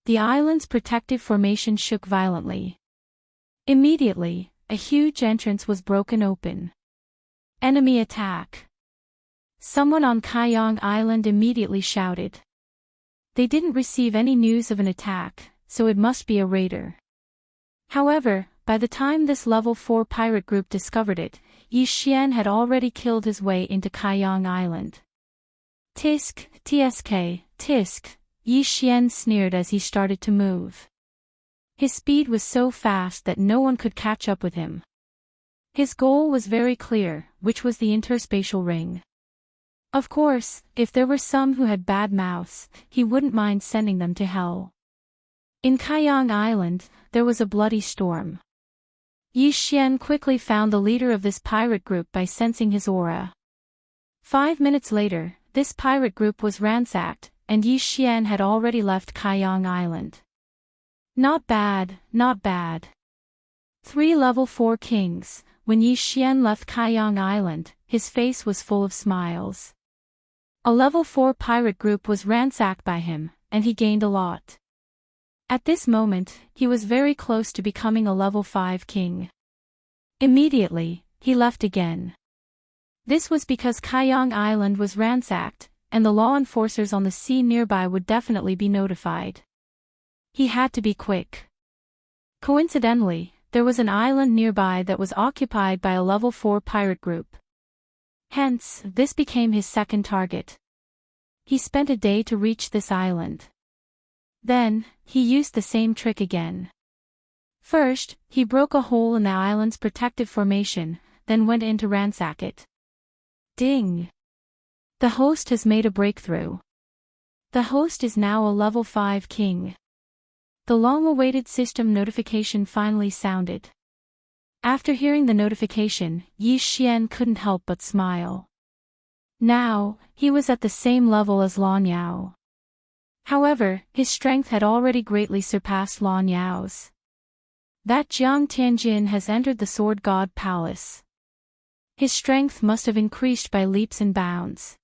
The island's protective formation shook violently. Immediately, a huge entrance was broken open. Enemy attack! Someone on Kaiyang Island immediately shouted. They didn't receive any news of an attack, so it must be a raider. However, by the time this level 4 pirate group discovered it, Yi Xian had already killed his way into Kaiyang Island. Tisk, tsk, tisk, Yi Xian sneered as he started to move. His speed was so fast that no one could catch up with him. His goal was very clear, which was the interspatial ring. Of course, if there were some who had bad mouths, he wouldn't mind sending them to hell. In Kaiyang Island, there was a bloody storm. Yi Xian quickly found the leader of this pirate group by sensing his aura. 5 minutes later, this pirate group was ransacked, and Yi Xian had already left Kaiyang Island. Not bad, not bad. 3 level 4 kings. When Yi Xian left Kaiyang Island, his face was full of smiles. A level 4 pirate group was ransacked by him, and he gained a lot. At this moment, he was very close to becoming a level 5 king. Immediately, he left again. This was because Kaiyang Island was ransacked, and the law enforcers on the sea nearby would definitely be notified. He had to be quick. Coincidentally, there was an island nearby that was occupied by a level 4 pirate group. Hence, this became his second target. He spent a day to reach this island. Then, he used the same trick again. First, he broke a hole in the island's protective formation, then went in to ransack it. Ding! The host has made a breakthrough. The host is now a level 5 king. The long-awaited system notification finally sounded. After hearing the notification, Yi Xian couldn't help but smile. Now, he was at the same level as Lan Yao. However, his strength had already greatly surpassed Lan Yao's. That Jiang Tianjin has entered the Sword God Palace. His strength must have increased by leaps and bounds.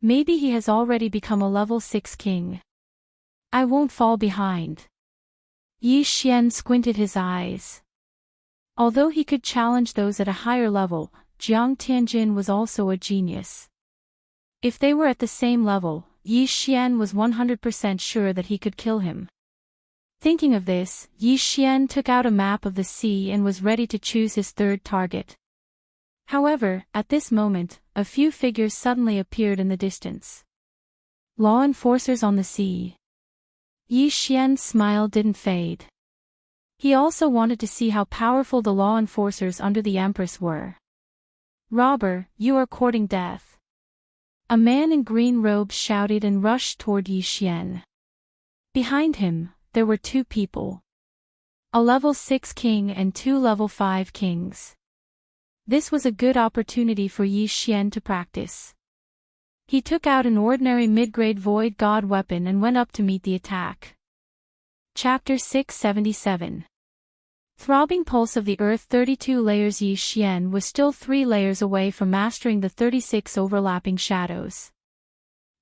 Maybe he has already become a level 6 king. I won't fall behind. Yi Xian squinted his eyes. Although he could challenge those at a higher level, Jiang Tianjin was also a genius. If they were at the same level, Yi Xian was 100% sure that he could kill him. Thinking of this, Yi Xian took out a map of the sea and was ready to choose his third target. However, at this moment, a few figures suddenly appeared in the distance. Law enforcers on the sea. Yi Xian's smile didn't fade. He also wanted to see how powerful the law enforcers under the Empress were. Robber, you are courting death. A man in green robes shouted and rushed toward Yi Xian. Behind him, there were two people. A level 6 king and two level 5 kings. This was a good opportunity for Yi Xian to practice. He took out an ordinary mid-grade Void God weapon and went up to meet the attack. Chapter 677. Throbbing Pulse of the Earth 32 layers. Yi Xian was still 3 layers away from mastering the 36 overlapping shadows.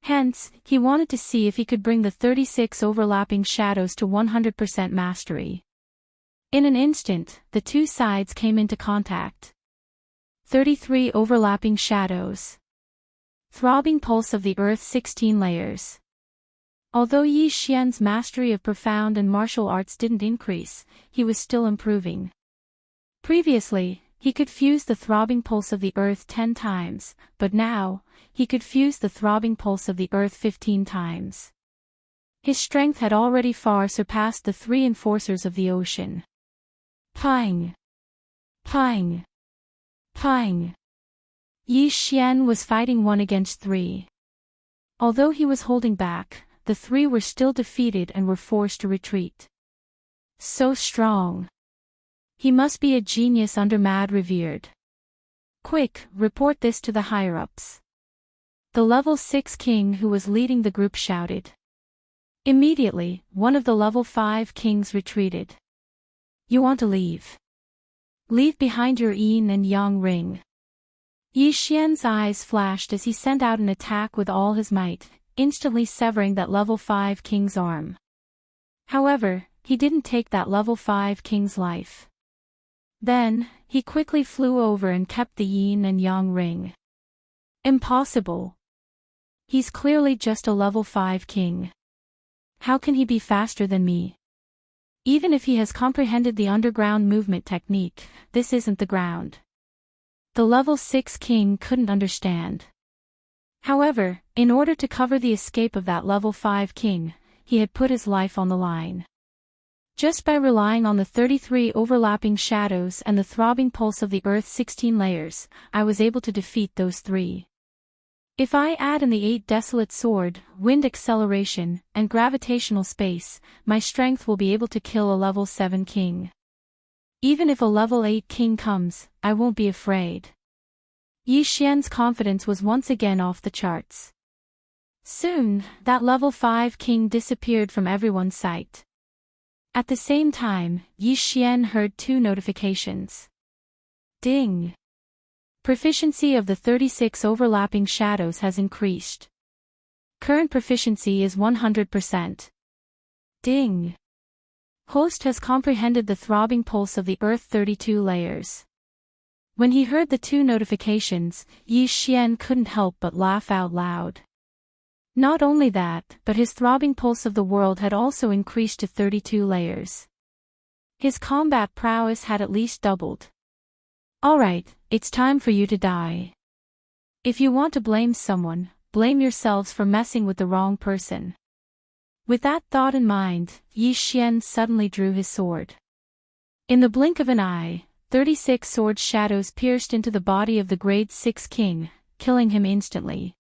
Hence, he wanted to see if he could bring the 36 overlapping shadows to 100% mastery. In an instant, the two sides came into contact. 33 overlapping shadows. Throbbing Pulse of the Earth 16 layers. Although Yi Xian's mastery of profound and martial arts didn't increase, he was still improving. Previously, he could fuse the throbbing pulse of the earth 10 times, but now, he could fuse the throbbing pulse of the earth 15 times. His strength had already far surpassed the 3 enforcers of the ocean. Pang! Pang! Pang! Yi Xian was fighting 1 against 3. Although he was holding back, the 3 were still defeated and were forced to retreat. So strong. He must be a genius under Mad Revered. Quick, report this to the higher-ups. The level 6 king who was leading the group shouted. Immediately, one of the level 5 kings retreated. You want to leave? Leave behind your yin and yang ring. Yi Xian's eyes flashed as he sent out an attack with all his might, instantly severing that level 5 king's arm. However, he didn't take that level 5 king's life. Then, he quickly flew over and kept the yin and yang ring. Impossible. He's clearly just a level 5 king. How can he be faster than me? Even if he has comprehended the underground movement technique, this isn't the ground. The level 6 king couldn't understand. However, in order to cover the escape of that level 5 king, he had put his life on the line. Just by relying on the 33 overlapping shadows and the throbbing pulse of the earth 16 layers, I was able to defeat those 3. If I add in the 8 desolate sword, wind acceleration, and gravitational space, my strength will be able to kill a level 7 king. Even if a level 8 king comes, I won't be afraid. Yi Xian's confidence was once again off the charts. Soon, that level 5 king disappeared from everyone's sight. At the same time, Yi Xian heard 2 notifications. Ding! Proficiency of the 36 overlapping shadows has increased. Current proficiency is 100%. Ding! Host has comprehended the throbbing pulse of the earth 32 layers. When he heard the 2 notifications, Yi Xian couldn't help but laugh out loud. Not only that, but his throbbing pulse of the world had also increased to 32 layers. His combat prowess had at least doubled. Alright, it's time for you to die. If you want to blame someone, blame yourselves for messing with the wrong person. With that thought in mind, Yi Xian suddenly drew his sword. In the blink of an eye, 36 sword shadows pierced into the body of the grade 6 king, killing him instantly.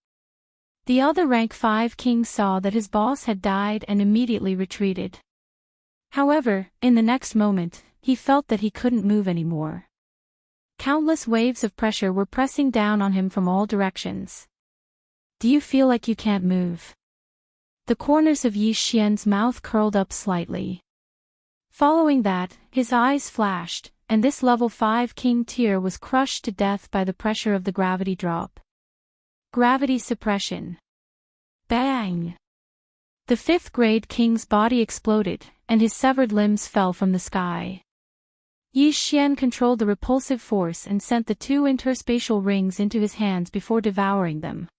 The other rank 5 king saw that his boss had died and immediately retreated. However, in the next moment, he felt that he couldn't move anymore. Countless waves of pressure were pressing down on him from all directions. Do you feel like you can't move? The corners of Yi Xian's mouth curled up slightly. Following that, his eyes flashed, and this level 5 king tier was crushed to death by the pressure of the gravity drop. Gravity suppression. Bang! The 5th grade king's body exploded, and his severed limbs fell from the sky. Yi Xian controlled the repulsive force and sent the 2 interspatial rings into his hands before devouring them.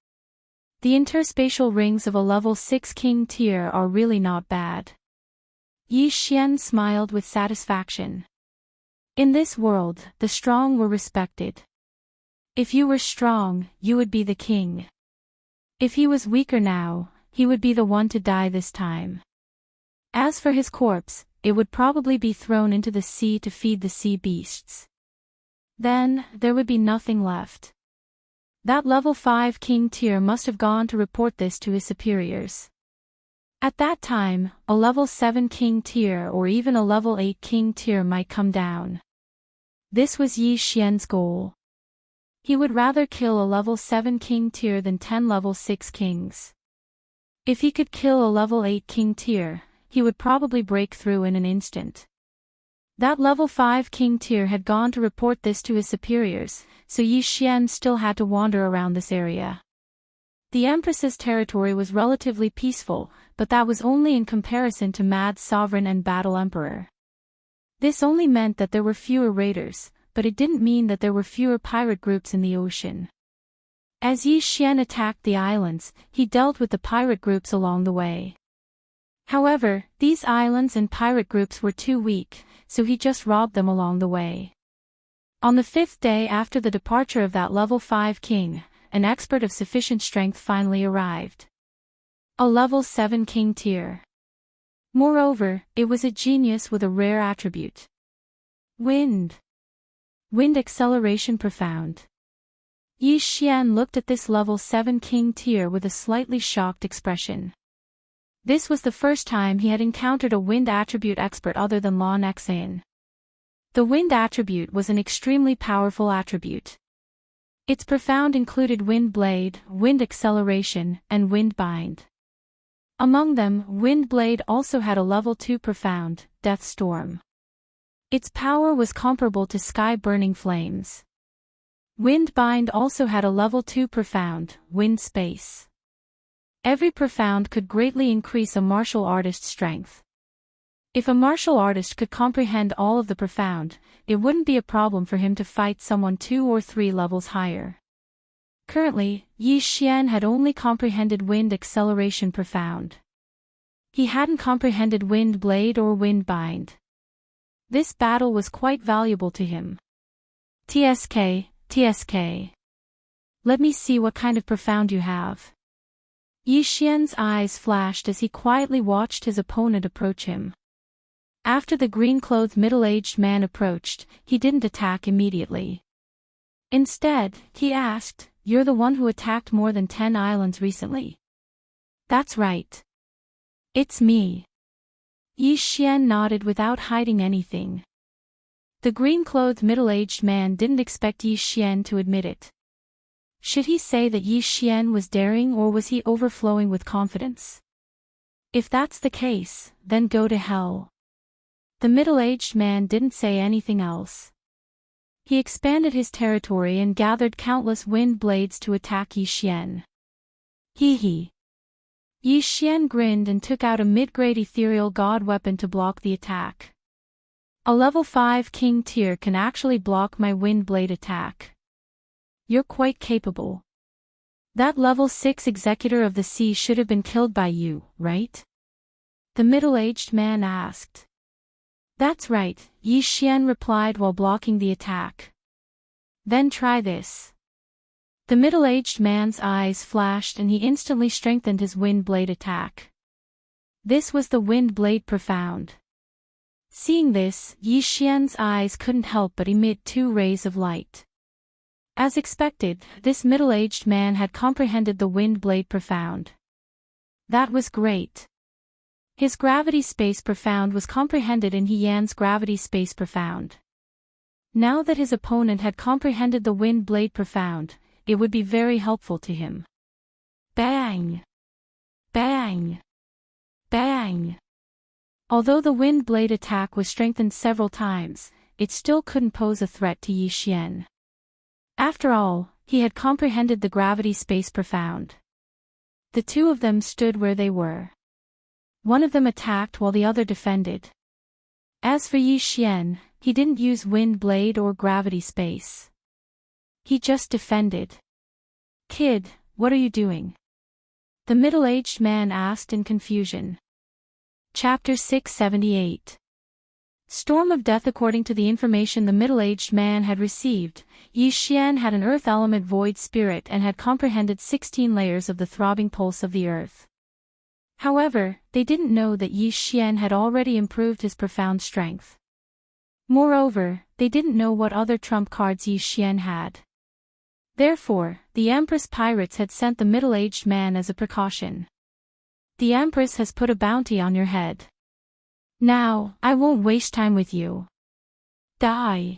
The interspatial rings of a level 6 king tier are really not bad. Yi Xian smiled with satisfaction. In this world, the strong were respected. If you were strong, you would be the king. If he was weaker now, he would be the one to die this time. As for his corpse, it would probably be thrown into the sea to feed the sea beasts. Then, there would be nothing left. That level 5 king tier must have gone to report this to his superiors. At that time, a level 7 king tier or even a level 8 king tier might come down. This was Yi Xian's goal. He would rather kill a level 7 king tier than 10 level 6 kings. If he could kill a level 8 king tier, he would probably break through in an instant. That level 5 king tier had gone to report this to his superiors, so Yi Xian still had to wander around this area. The Empress's territory was relatively peaceful, but that was only in comparison to Mad Sovereign and Battle Emperor. This only meant that there were fewer raiders, but it didn't mean that there were fewer pirate groups in the ocean. As Yi Xian attacked the islands, he dealt with the pirate groups along the way. However, these islands and pirate groups were too weak, so he just robbed them along the way. On the 5th day after the departure of that level 5 king, an expert of sufficient strength finally arrived. A level 7 king tier. Moreover, it was a genius with a rare attribute. Wind. Wind acceleration profound. Yi Xian looked at this level 7 king tier with a slightly shocked expression. This was the first time he had encountered a wind attribute expert other than Lan Xan. The wind attribute was an extremely powerful attribute. Its profound included wind blade, wind acceleration, and wind bind. Among them, wind blade also had a level 2 profound, death storm. Its power was comparable to sky burning flames. Wind bind also had a level 2 profound, wind space. Every profound could greatly increase a martial artist's strength. If a martial artist could comprehend all of the profound, it wouldn't be a problem for him to fight someone 2 or 3 levels higher. Currently, Yi Xian had only comprehended wind acceleration profound. He hadn't comprehended wind blade or wind bind. This battle was quite valuable to him. TSK. Let me see what kind of profound you have. Yi Xian's eyes flashed as he quietly watched his opponent approach him. After the green-clothed middle-aged man approached, he didn't attack immediately. Instead, he asked, "You're the one who attacked more than 10 islands recently?" "That's right. It's me." Yi Xian nodded without hiding anything. The green-clothed middle-aged man didn't expect Yi Xian to admit it. Should he say that Yi Xian was daring or was he overflowing with confidence? If that's the case, then go to hell. The middle-aged man didn't say anything else. He expanded his territory and gathered countless wind blades to attack Yi Xian. Hee. Yi Xian grinned and took out a mid-grade ethereal god weapon to block the attack. A level 5 king tier can actually block my wind blade attack. You're quite capable. That level 6 executor of the sea should have been killed by you, right? The middle-aged man asked. That's right, Yi Xian replied while blocking the attack. Then try this. The middle-aged man's eyes flashed and he instantly strengthened his wind blade attack. This was the wind blade profound. Seeing this, Yi Xian's eyes couldn't help but emit 2 rays of light. As expected, this middle-aged man had comprehended the wind blade profound. That was great. His gravity space profound was comprehended in He Yan's gravity space profound. Now that his opponent had comprehended the wind blade profound, it would be very helpful to him. Bang! Bang! Bang! Although the wind blade attack was strengthened several times, it still couldn't pose a threat to Yi Xian. After all, he had comprehended the gravity space profound. The two of them stood where they were. One of them attacked while the other defended. As for Yi Xian, he didn't use wind blade or gravity space. He just defended. Kid, what are you doing? The middle-aged man asked in confusion. Chapter 678. Storm of Death. According to the information the middle-aged man had received, Yi Xian had an earth element void spirit and had comprehended 16 layers of the throbbing pulse of the earth. However, they didn't know that Yi Xian had already improved his profound strength. Moreover, they didn't know what other trump cards Yi Xian had. Therefore, the Empress Pirates had sent the middle-aged man as a precaution. The Empress has put a bounty on your head. Now, I won't waste time with you. Die.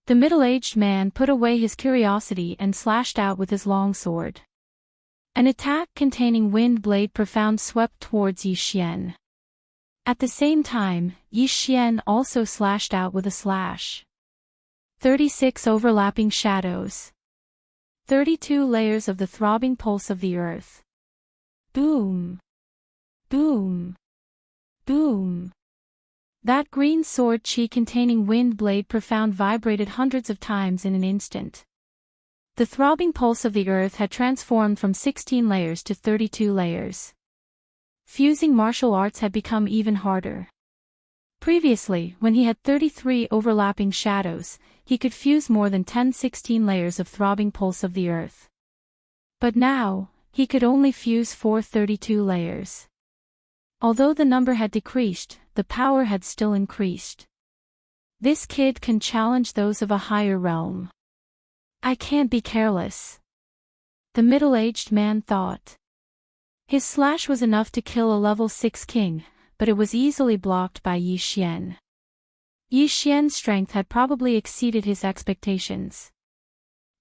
The middle-aged man put away his curiosity and slashed out with his long sword. An attack containing wind blade profound swept towards Yi Xian. At the same time, Yi Xian also slashed out with a slash. 36 overlapping shadows. 32 layers of the throbbing pulse of the earth. Boom. Boom. Boom. That green sword chi containing wind blade profound vibrated hundreds of times in an instant. The throbbing pulse of the earth had transformed from 16 layers to 32 layers. Fusing martial arts had become even harder. Previously, when he had 33 overlapping shadows, he could fuse more than 16 layers of throbbing pulse of the earth. But now, he could only fuse 32 layers. Although the number had decreased, the power had still increased. This kid can challenge those of a higher realm. I can't be careless. The middle-aged man thought. His slash was enough to kill a level 6 king, but it was easily blocked by Yi Xian. Yi Xian's strength had probably exceeded his expectations.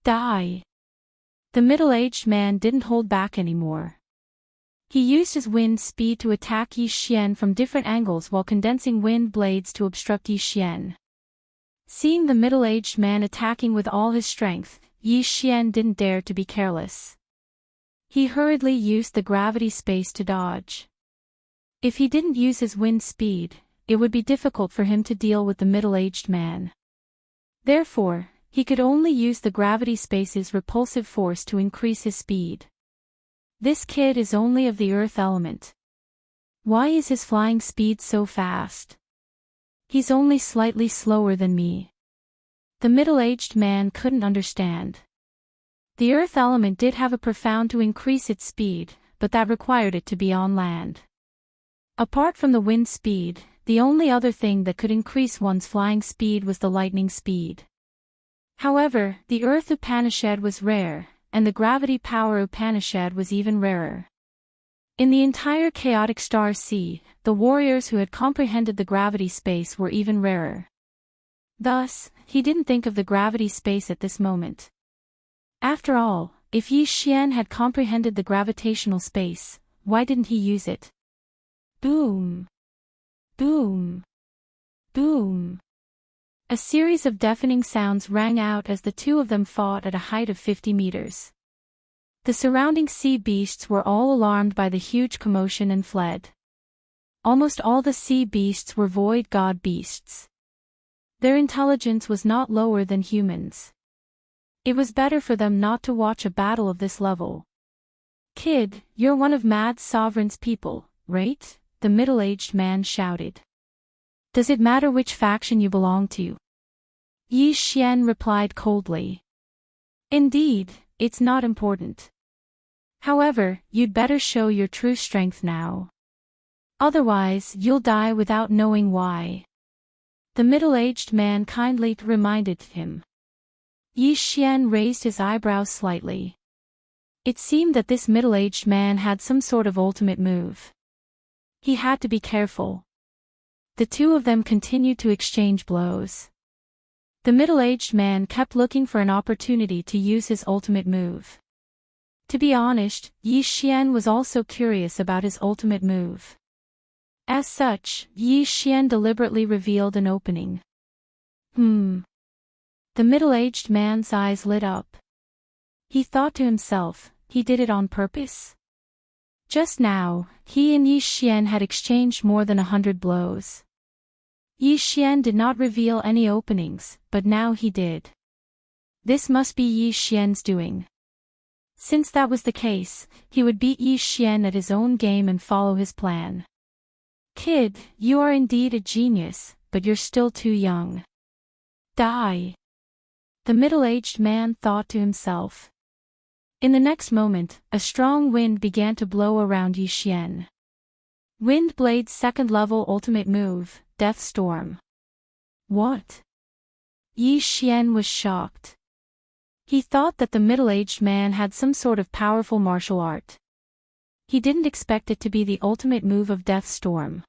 Die. The middle-aged man didn't hold back anymore. He used his wind speed to attack Yi Xian from different angles while condensing wind blades to obstruct Yi Xian. Seeing the middle-aged man attacking with all his strength, Yi Xian didn't dare to be careless. He hurriedly used the gravity space to dodge. If he didn't use his wind speed, it would be difficult for him to deal with the middle-aged man. Therefore, he could only use the gravity space's repulsive force to increase his speed. This kid is only of the earth element. Why is his flying speed so fast? He's only slightly slower than me. The middle-aged man couldn't understand. The earth element did have a profound to increase its speed, but that required it to be on land. Apart from the wind speed, the only other thing that could increase one's flying speed was the lightning speed. However, the earth Upanishad was rare, and the gravity power Upanishad was even rarer. In the entire chaotic star sea, the warriors who had comprehended the gravity space were even rarer. Thus, he didn't think of the gravity space at this moment. After all, if Yi Xian had comprehended the gravitational space, why didn't he use it? Boom! Boom! Boom! A series of deafening sounds rang out as the two of them fought at a height of 50 meters. The surrounding sea beasts were all alarmed by the huge commotion and fled. Almost all the sea beasts were void god beasts. Their intelligence was not lower than humans. It was better for them not to watch a battle of this level. Kid, you're one of Mad Sovereign's people, right? The middle-aged man shouted. Does it matter which faction you belong to? Yi Xian replied coldly. Indeed, it's not important. However, you'd better show your true strength now. Otherwise, you'll die without knowing why. The middle-aged man kindly reminded him. Yi Xian raised his eyebrows slightly. It seemed that this middle-aged man had some sort of ultimate move. He had to be careful. The two of them continued to exchange blows. The middle-aged man kept looking for an opportunity to use his ultimate move. To be honest, Yi Xian was also curious about his ultimate move. As such, Yi Xian deliberately revealed an opening. The middle-aged man's eyes lit up. He thought to himself, he did it on purpose? Just now, he and Yi Xian had exchanged more than 100 blows. Yi Xian did not reveal any openings, but now he did. This must be Yi Xian's doing. Since that was the case, he would beat Yi Xian at his own game and follow his plan. Kid, you are indeed a genius, but you're still too young. Die. The middle-aged man thought to himself. In the next moment, a strong wind began to blow around Yi Xian. Wind Blade's second level ultimate move, Death Storm. What? Yi Xian was shocked. He thought that the middle-aged man had some sort of powerful martial art. He didn't expect it to be the ultimate move of Death Storm.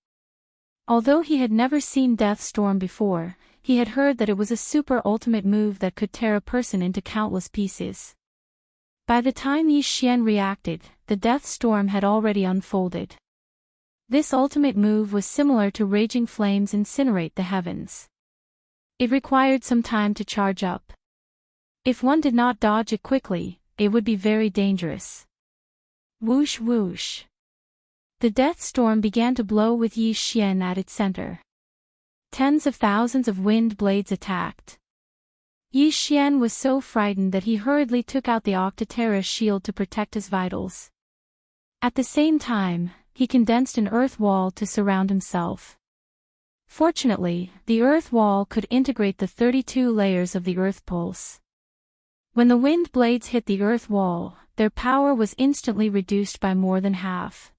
Although he had never seen Death Storm before, he had heard that it was a super ultimate move that could tear a person into countless pieces. By the time Yi Xian reacted, the Death Storm had already unfolded. This ultimate move was similar to raging flames incinerate the heavens. It required some time to charge up. If one did not dodge it quickly, it would be very dangerous. Whoosh whoosh. The Death Storm began to blow with Yi Xian at its center. Tens of thousands of wind blades attacked. Yi Xian was so frightened that he hurriedly took out the Octaterra shield to protect his vitals. At the same time, he condensed an earth wall to surround himself. Fortunately, the earth wall could integrate the 32 layers of the earth pulse. When the wind blades hit the earth wall, their power was instantly reduced by more than half.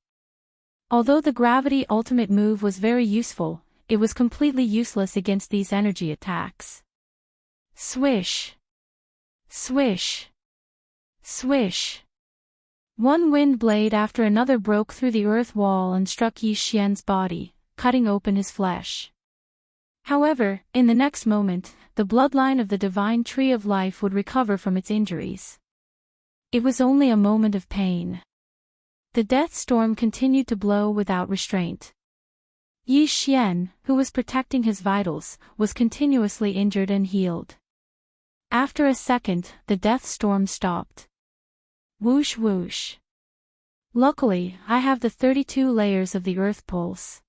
Although the gravity ultimate move was very useful, it was completely useless against these energy attacks. Swish! Swish! Swish! One wind blade after another broke through the earth wall and struck Yi Xian's body, cutting open his flesh. However, in the next moment, the bloodline of the divine tree of life would recover from its injuries. It was only a moment of pain. The Death Storm continued to blow without restraint. Yi Xian, who was protecting his vitals, was continuously injured and healed. After a second, the Death Storm stopped. Whoosh whoosh. Luckily, I have the 32 layers of the earth pulse.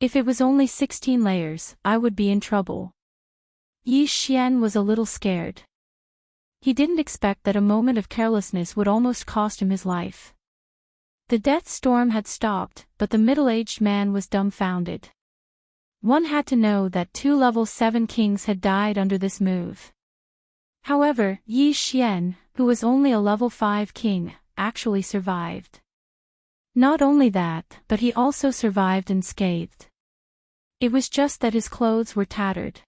If it was only 16 layers, I would be in trouble. Yi Xian was a little scared. He didn't expect that a moment of carelessness would almost cost him his life. The Death Storm had stopped, but the middle-aged man was dumbfounded. One had to know that 2 level 7 kings had died under this move. However, Yi Xian, who was only a level 5 king, actually survived. Not only that, but he also survived unscathed. It was just that his clothes were tattered.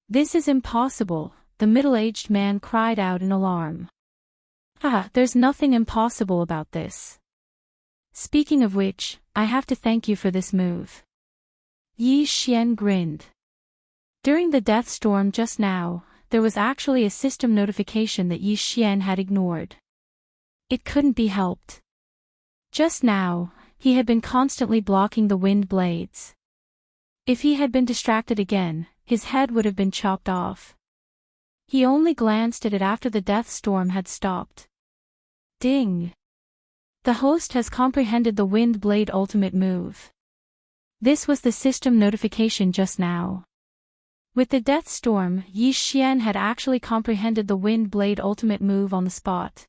"This is impossible," the middle-aged man cried out in alarm. There's nothing impossible about this. Speaking of which, I have to thank you for this move. Yi Xian grinned. During the Death Storm just now, there was actually a system notification that Yi Xian had ignored. It couldn't be helped. Just now, he had been constantly blocking the wind blades. If he had been distracted again, his head would have been chopped off. He only glanced at it after the Death Storm had stopped. Ding! The host has comprehended the wind blade ultimate move. This was the system notification just now. With the Death Storm, Yi Xian had actually comprehended the wind blade ultimate move on the spot.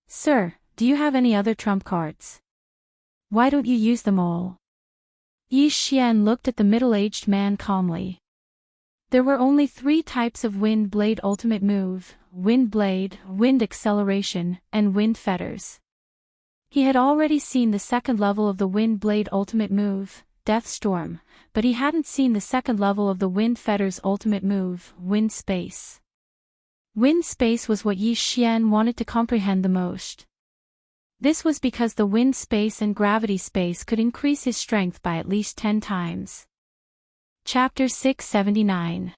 "Sir, do you have any other trump cards? Why don't you use them all?" Yi Xian looked at the middle-aged man calmly. There were only 3 types of wind blade ultimate move: wind blade, wind acceleration, and wind fetters. He had already seen the second level of the wind blade ultimate move, Death Storm, but he hadn't seen the second level of the wind fetters ultimate move, wind space. Wind space was what Yi Xian wanted to comprehend the most. This was because the wind space and gravity space could increase his strength by at least 10 times. Chapter 679.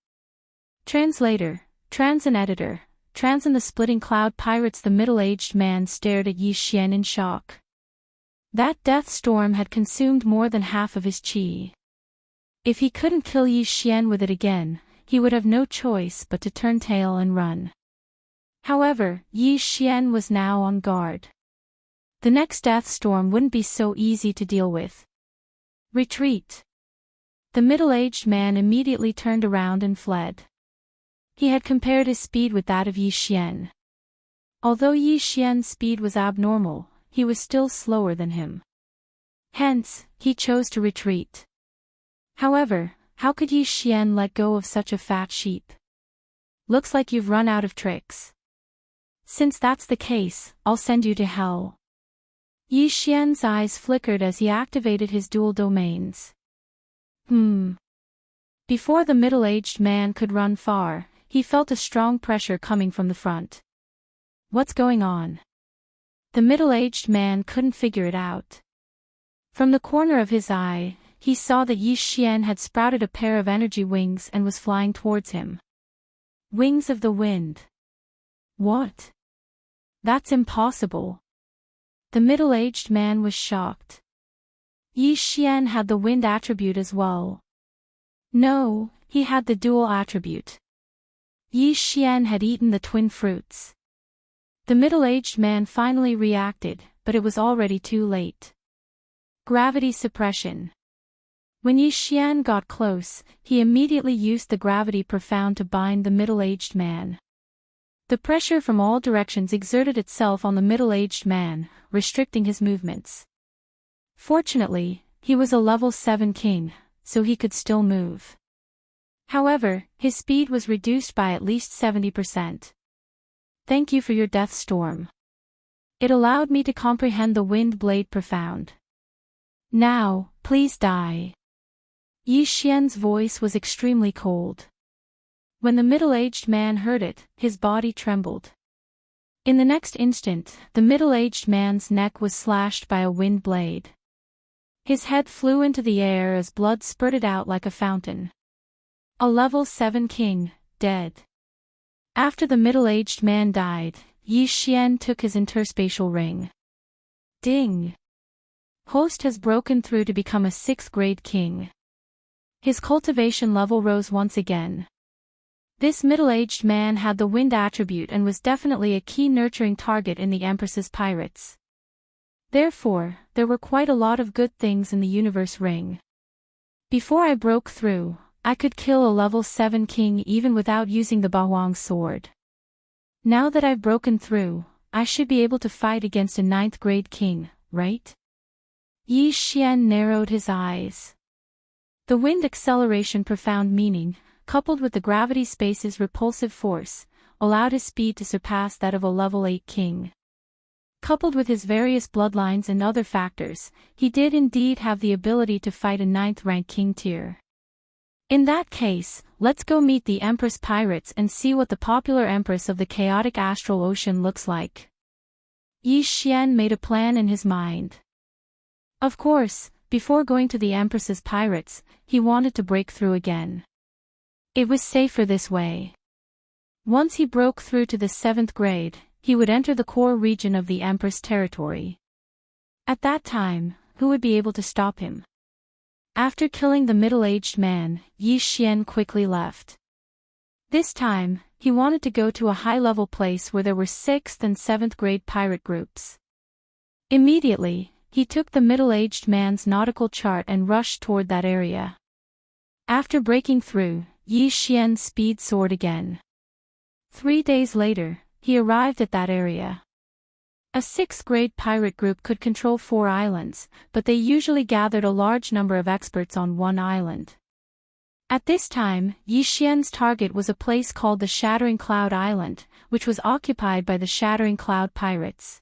Translator, Trans and Editor, Trans and the Splitting Cloud Pirates. The middle-aged man stared at Yi Xian in shock. That Death Storm had consumed more than half of his qi. If he couldn't kill Yi Xian with it again, he would have no choice but to turn tail and run. However, Yi Xian was now on guard. The next Death Storm wouldn't be so easy to deal with. Retreat! The middle-aged man immediately turned around and fled. He had compared his speed with that of Yi Xian. Although Yi Xian's speed was abnormal, he was still slower than him. Hence, he chose to retreat. However, how could Yi Xian let go of such a fat sheep? "Looks like you've run out of tricks. Since that's the case, I'll send you to hell." Yi Xian's eyes flickered as he activated his dual domains. Before the middle-aged man could run far, he felt a strong pressure coming from the front. What's going on? The middle-aged man couldn't figure it out. From the corner of his eye, he saw that Yi Xian had sprouted a pair of energy wings and was flying towards him. Wings of the wind. What? That's impossible. The middle-aged man was shocked. Yi Xian had the wind attribute as well. No, he had the dual attribute. Yi Xian had eaten the twin fruits. The middle-aged man finally reacted, but it was already too late. Gravity suppression. When Yi Xian got close, he immediately used the gravity profound to bind the middle-aged man. The pressure from all directions exerted itself on the middle-aged man, restricting his movements. Fortunately, he was a level 7 king, so he could still move. However, his speed was reduced by at least 70%. Thank you for your death storm. It allowed me to comprehend the wind blade profound. Now, please die. Yi Xian's voice was extremely cold. When the middle-aged man heard it, his body trembled. In the next instant, the middle-aged man's neck was slashed by a wind blade. His head flew into the air as blood spurted out like a fountain. A level 7 king, dead. After the middle-aged man died, Yi Xian took his interspatial ring. Ding! Host has broken through to become a 6th grade king. His cultivation level rose once again. This middle-aged man had the wind attribute and was definitely a key nurturing target in the Empress's pirates. Therefore, there were quite a lot of good things in the universe ring. Before I broke through, I could kill a level 7 king even without using the Bahuang sword. Now that I've broken through, I should be able to fight against a 9th grade king, right? Yi Xian narrowed his eyes. The wind acceleration profound meaning, coupled with the gravity space's repulsive force, allowed his speed to surpass that of a level 8 king. Coupled with his various bloodlines and other factors, he did indeed have the ability to fight a 9th rank king tier. In that case, let's go meet the Empress pirates and see what the popular Empress of the chaotic astral ocean looks like. Yi Xian made a plan in his mind. Of course, before going to the Empress's pirates, he wanted to break through again. It was safer this way. Once he broke through to the 7th grade, he would enter the core region of the Empress territory. At that time, who would be able to stop him? After killing the middle-aged man, Yi Xian quickly left. This time, he wanted to go to a high-level place where there were 6th and 7th grade pirate groups. Immediately, he took the middle-aged man's nautical chart and rushed toward that area. After breaking through, Yi Xian's speed soared again. 3 days later, he arrived at that area. A 6th grade pirate group could control 4 islands, but they usually gathered a large number of experts on one island. At this time, Yi Xian's target was a place called the Shattering Cloud Island, which was occupied by the Shattering Cloud Pirates.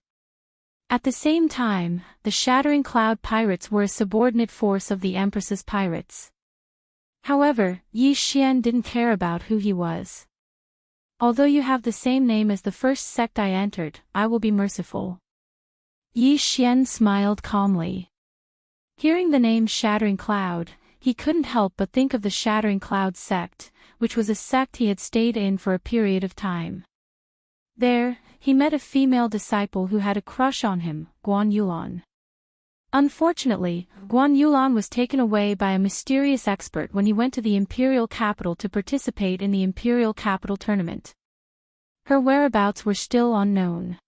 At the same time, the Shattering Cloud Pirates were a subordinate force of the Empress's pirates. However, Yi Xian didn't care about who he was. Although you have the same name as the first sect I entered, I will be merciful. Yi Xian smiled calmly. Hearing the name Shattering Cloud, he couldn't help but think of the Shattering Cloud sect, which was a sect he had stayed in for a period of time. There, he met a female disciple who had a crush on him, Guan Yulan. Unfortunately, Guan Yulan was taken away by a mysterious expert when he went to the imperial capital to participate in the imperial capital tournament. Her whereabouts were still unknown.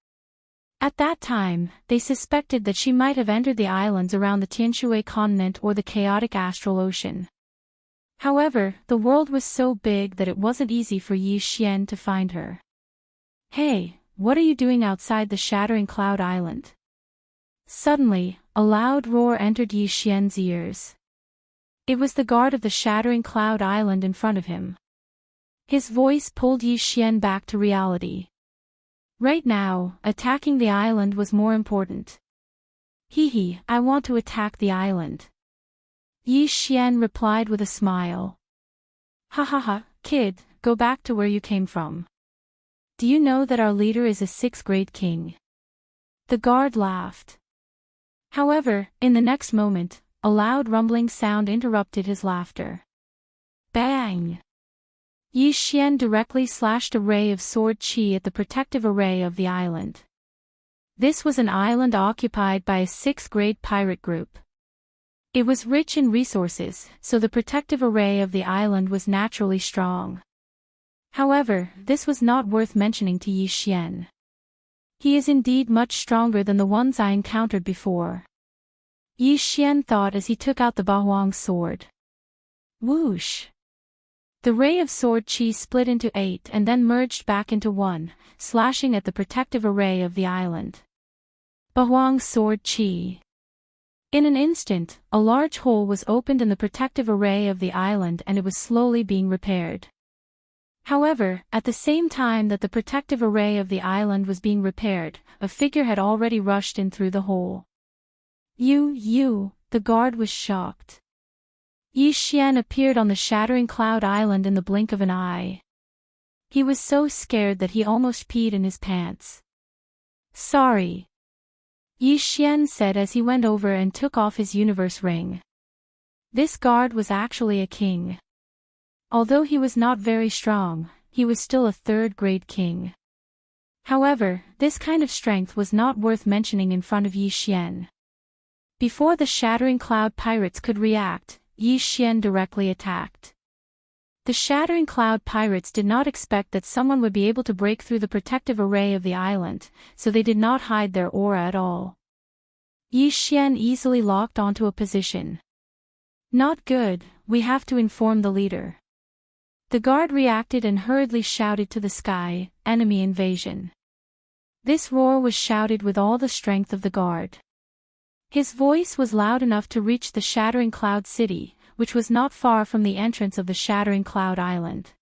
At that time, they suspected that she might have entered the islands around the Tianshui continent or the chaotic astral ocean. However, the world was so big that it wasn't easy for Yi Xian to find her. Hey, what are you doing outside the Shattering Cloud Island? Suddenly, a loud roar entered Yi Xian's ears. It was the guard of the Shattering Cloud Island in front of him. His voice pulled Yi Xian back to reality. Right now, attacking the island was more important. Hee, I want to attack the island. Yi Xian replied with a smile. Ha ha ha, kid, go back to where you came from. Do you know that our leader is a sixth-grade king? The guard laughed. However, in the next moment, a loud rumbling sound interrupted his laughter. Bang! Yi Xian directly slashed a ray of sword qi at the protective array of the island. This was an island occupied by a sixth-grade pirate group. It was rich in resources, so the protective array of the island was naturally strong. However, this was not worth mentioning to Yi Xian. He is indeed much stronger than the ones I encountered before. Yi Xian thought as he took out the Bahuang sword. Whoosh! The ray of sword qi split into 8 and then merged back into 1, slashing at the protective array of the island. Bahuang sword qi. In an instant, a large hole was opened in the protective array of the island and it was slowly being repaired. However, at the same time that the protective array of the island was being repaired, a figure had already rushed in through the hole. You, the guard was shocked. Yi Xian appeared on the Shattering Cloud Island in the blink of an eye. He was so scared that he almost peed in his pants. Sorry. Yi Xian said as he went over and took off his universe ring. This guard was actually a king. Although he was not very strong, he was still a third-grade king. However, this kind of strength was not worth mentioning in front of Yi Xian. Before the Shattering Cloud pirates could react, Yi Xian directly attacked. The Shattering Cloud pirates did not expect that someone would be able to break through the protective array of the island, so they did not hide their aura at all. Yi Xian easily locked onto a position. Not good, we have to inform the leader. The guard reacted and hurriedly shouted to the sky, enemy invasion. This roar was shouted with all the strength of the guard. His voice was loud enough to reach the Shattering Cloud City, which was not far from the entrance of the Shattering Cloud Island.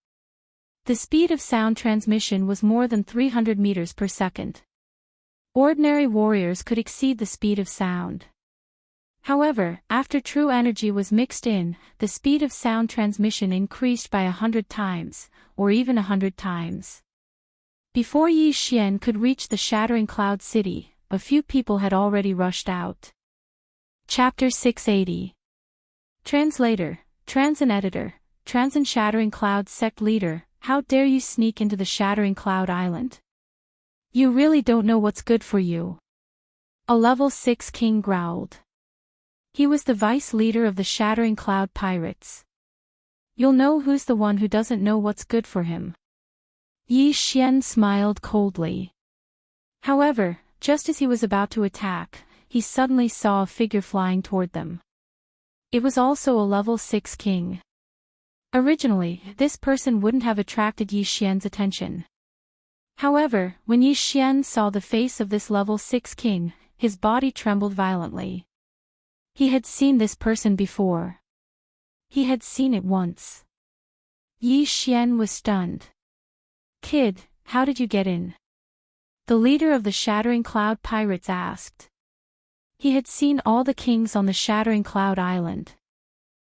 The speed of sound transmission was more than 300 meters per second. Ordinary warriors could exceed the speed of sound. However, after true energy was mixed in, the speed of sound transmission increased by 100 times, or even 100 times. Before Yi Xian could reach the Shattering Cloud City, a few people had already rushed out. Chapter 680. Translator, Transin Editor, Transin Shattering Cloud Sect Leader, how dare you sneak into the Shattering Cloud Island? You really don't know what's good for you. A level 6 king growled. He was the vice leader of the Shattering Cloud Pirates. You'll know who's the one who doesn't know what's good for him. Yi Xian smiled coldly. However, just as he was about to attack, he suddenly saw a figure flying toward them. It was also a level 6 king. Originally, this person wouldn't have attracted Yi Xian's attention. However, when Yi Xian saw the face of this level 6 king, his body trembled violently. He had seen this person before. He had seen it once. Yi Xian was stunned. Kid, how did you get in? The leader of the Shattering Cloud Pirates asked. He had seen all the kings on the Shattering Cloud Island.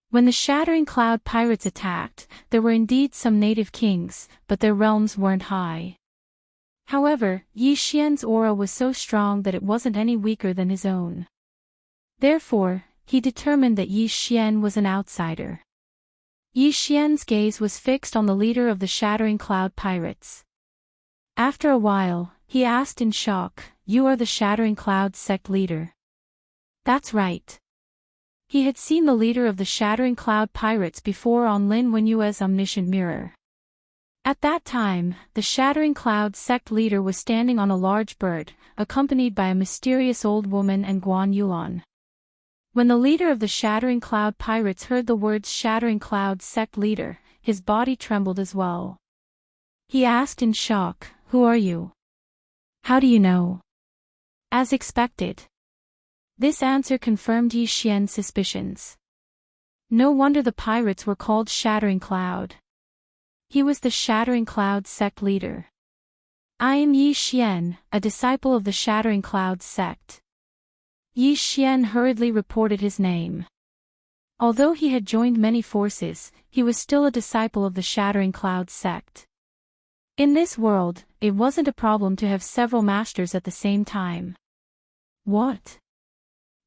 When the Shattering Cloud Pirates attacked, there were indeed some native kings, but their realms weren't high. However, Yi Xian's aura was so strong that it wasn't any weaker than his own. Therefore, he determined that Yi Xian was an outsider. Yi Xian's gaze was fixed on the leader of the Shattering Cloud Pirates. After a while, he asked in shock, "You are the Shattering Cloud sect leader?" That's right. He had seen the leader of the Shattering Cloud Pirates before on Lin Wenyue's omniscient mirror. At that time, the Shattering Cloud sect leader was standing on a large bird, accompanied by a mysterious old woman and Guan Yuan. When the leader of the Shattering Cloud Pirates heard the words Shattering Cloud sect leader, his body trembled as well. He asked in shock, "Who are you? How do you know?" As expected. This answer confirmed Yi Xian's suspicions. No wonder the pirates were called Shattering Cloud. He was the Shattering Cloud sect leader. I am Yi Xian, a disciple of the Shattering Cloud sect. Yi Xian hurriedly reported his name. Although he had joined many forces, he was still a disciple of the Shattering Cloud sect. In this world, it wasn't a problem to have several masters at the same time. What?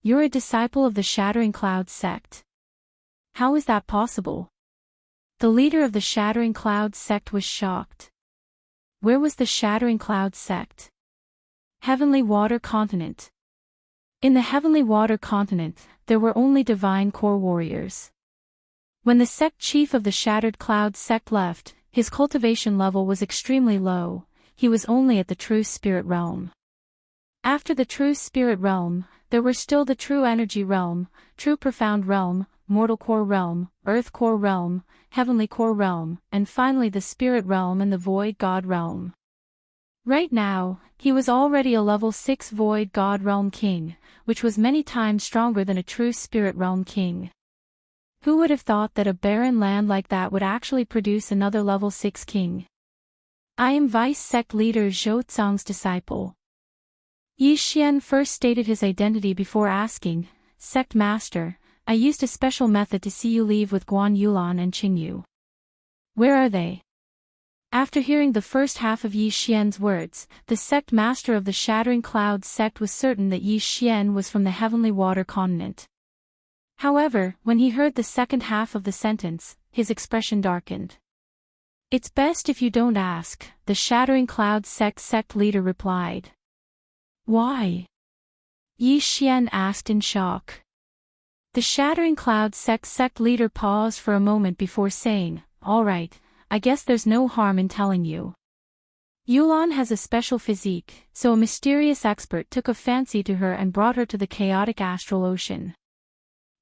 You're a disciple of the Shattering Cloud sect? How is that possible? The leader of the Shattering Cloud sect was shocked. Where was the Shattering Cloud sect? Heavenly Water Continent. In the Heavenly Water Continent, there were only divine core warriors. When the sect chief of the Shattered Cloud sect left, his cultivation level was extremely low. He was only at the True Spirit Realm. After the True Spirit Realm, there were still the True Energy Realm, True Profound Realm, Mortal Core Realm, Earth Core Realm, Heavenly Core Realm, and finally the Spirit Realm and the Void God Realm. Right now, he was already a level 6 Void God Realm King, which was many times stronger than a true Spirit Realm King. Who would have thought that a barren land like that would actually produce another level 6 King? I am Vice Sect Leader Zhou Tsang's disciple. Yi Xian first stated his identity before asking, Sect Master, I used a special method to see you leave with Guan Yulan and Qingyu. Where are they? After hearing the first half of Yi Xian's words, the sect master of the Shattering Cloud sect was certain that Yi Xian was from the Heavenly Water Continent. However, when he heard the second half of the sentence, his expression darkened. It's best if you don't ask, the Shattering Cloud sect leader replied. Why? Yi Xian asked in shock. The Shattering Cloud sect leader paused for a moment before saying, All right, I guess there's no harm in telling you. Yulan has a special physique, so a mysterious expert took a fancy to her and brought her to the chaotic astral ocean.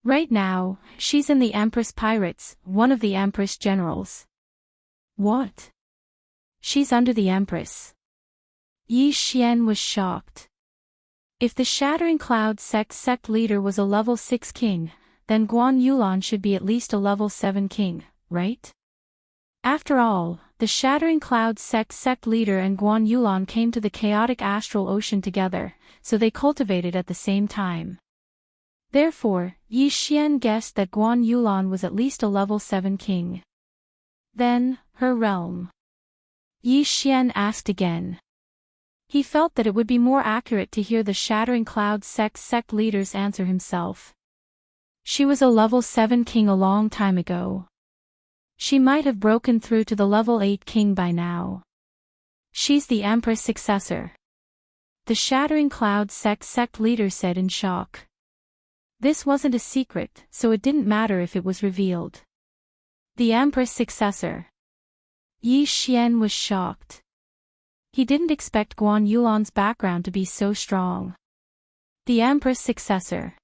Right now, she's in the Empress Pirates, one of the Empress generals. What? She's under the Empress. Yi Xian was shocked. If the Shattering Cloud sect leader was a level 6 king, then Guan Yulan should be at least a level 7 king, right? After all, the Shattering Cloud sect leader and Guan Yulan came to the chaotic astral ocean together, so they cultivated at the same time. Therefore, Yi Xian guessed that Guan Yulan was at least a level 7 king. Then, her realm. Yi Xian asked again. He felt that it would be more accurate to hear the Shattering Cloud sect leader's answer himself. She was a level 7 king a long time ago. She might have broken through to the level 8 king by now. She's the Empress successor. The Shattering Cloud sect leader said in shock. This wasn't a secret, so it didn't matter if it was revealed. The Empress successor. Yi Xian was shocked. He didn't expect Guan Yulan's background to be so strong. The Empress successor.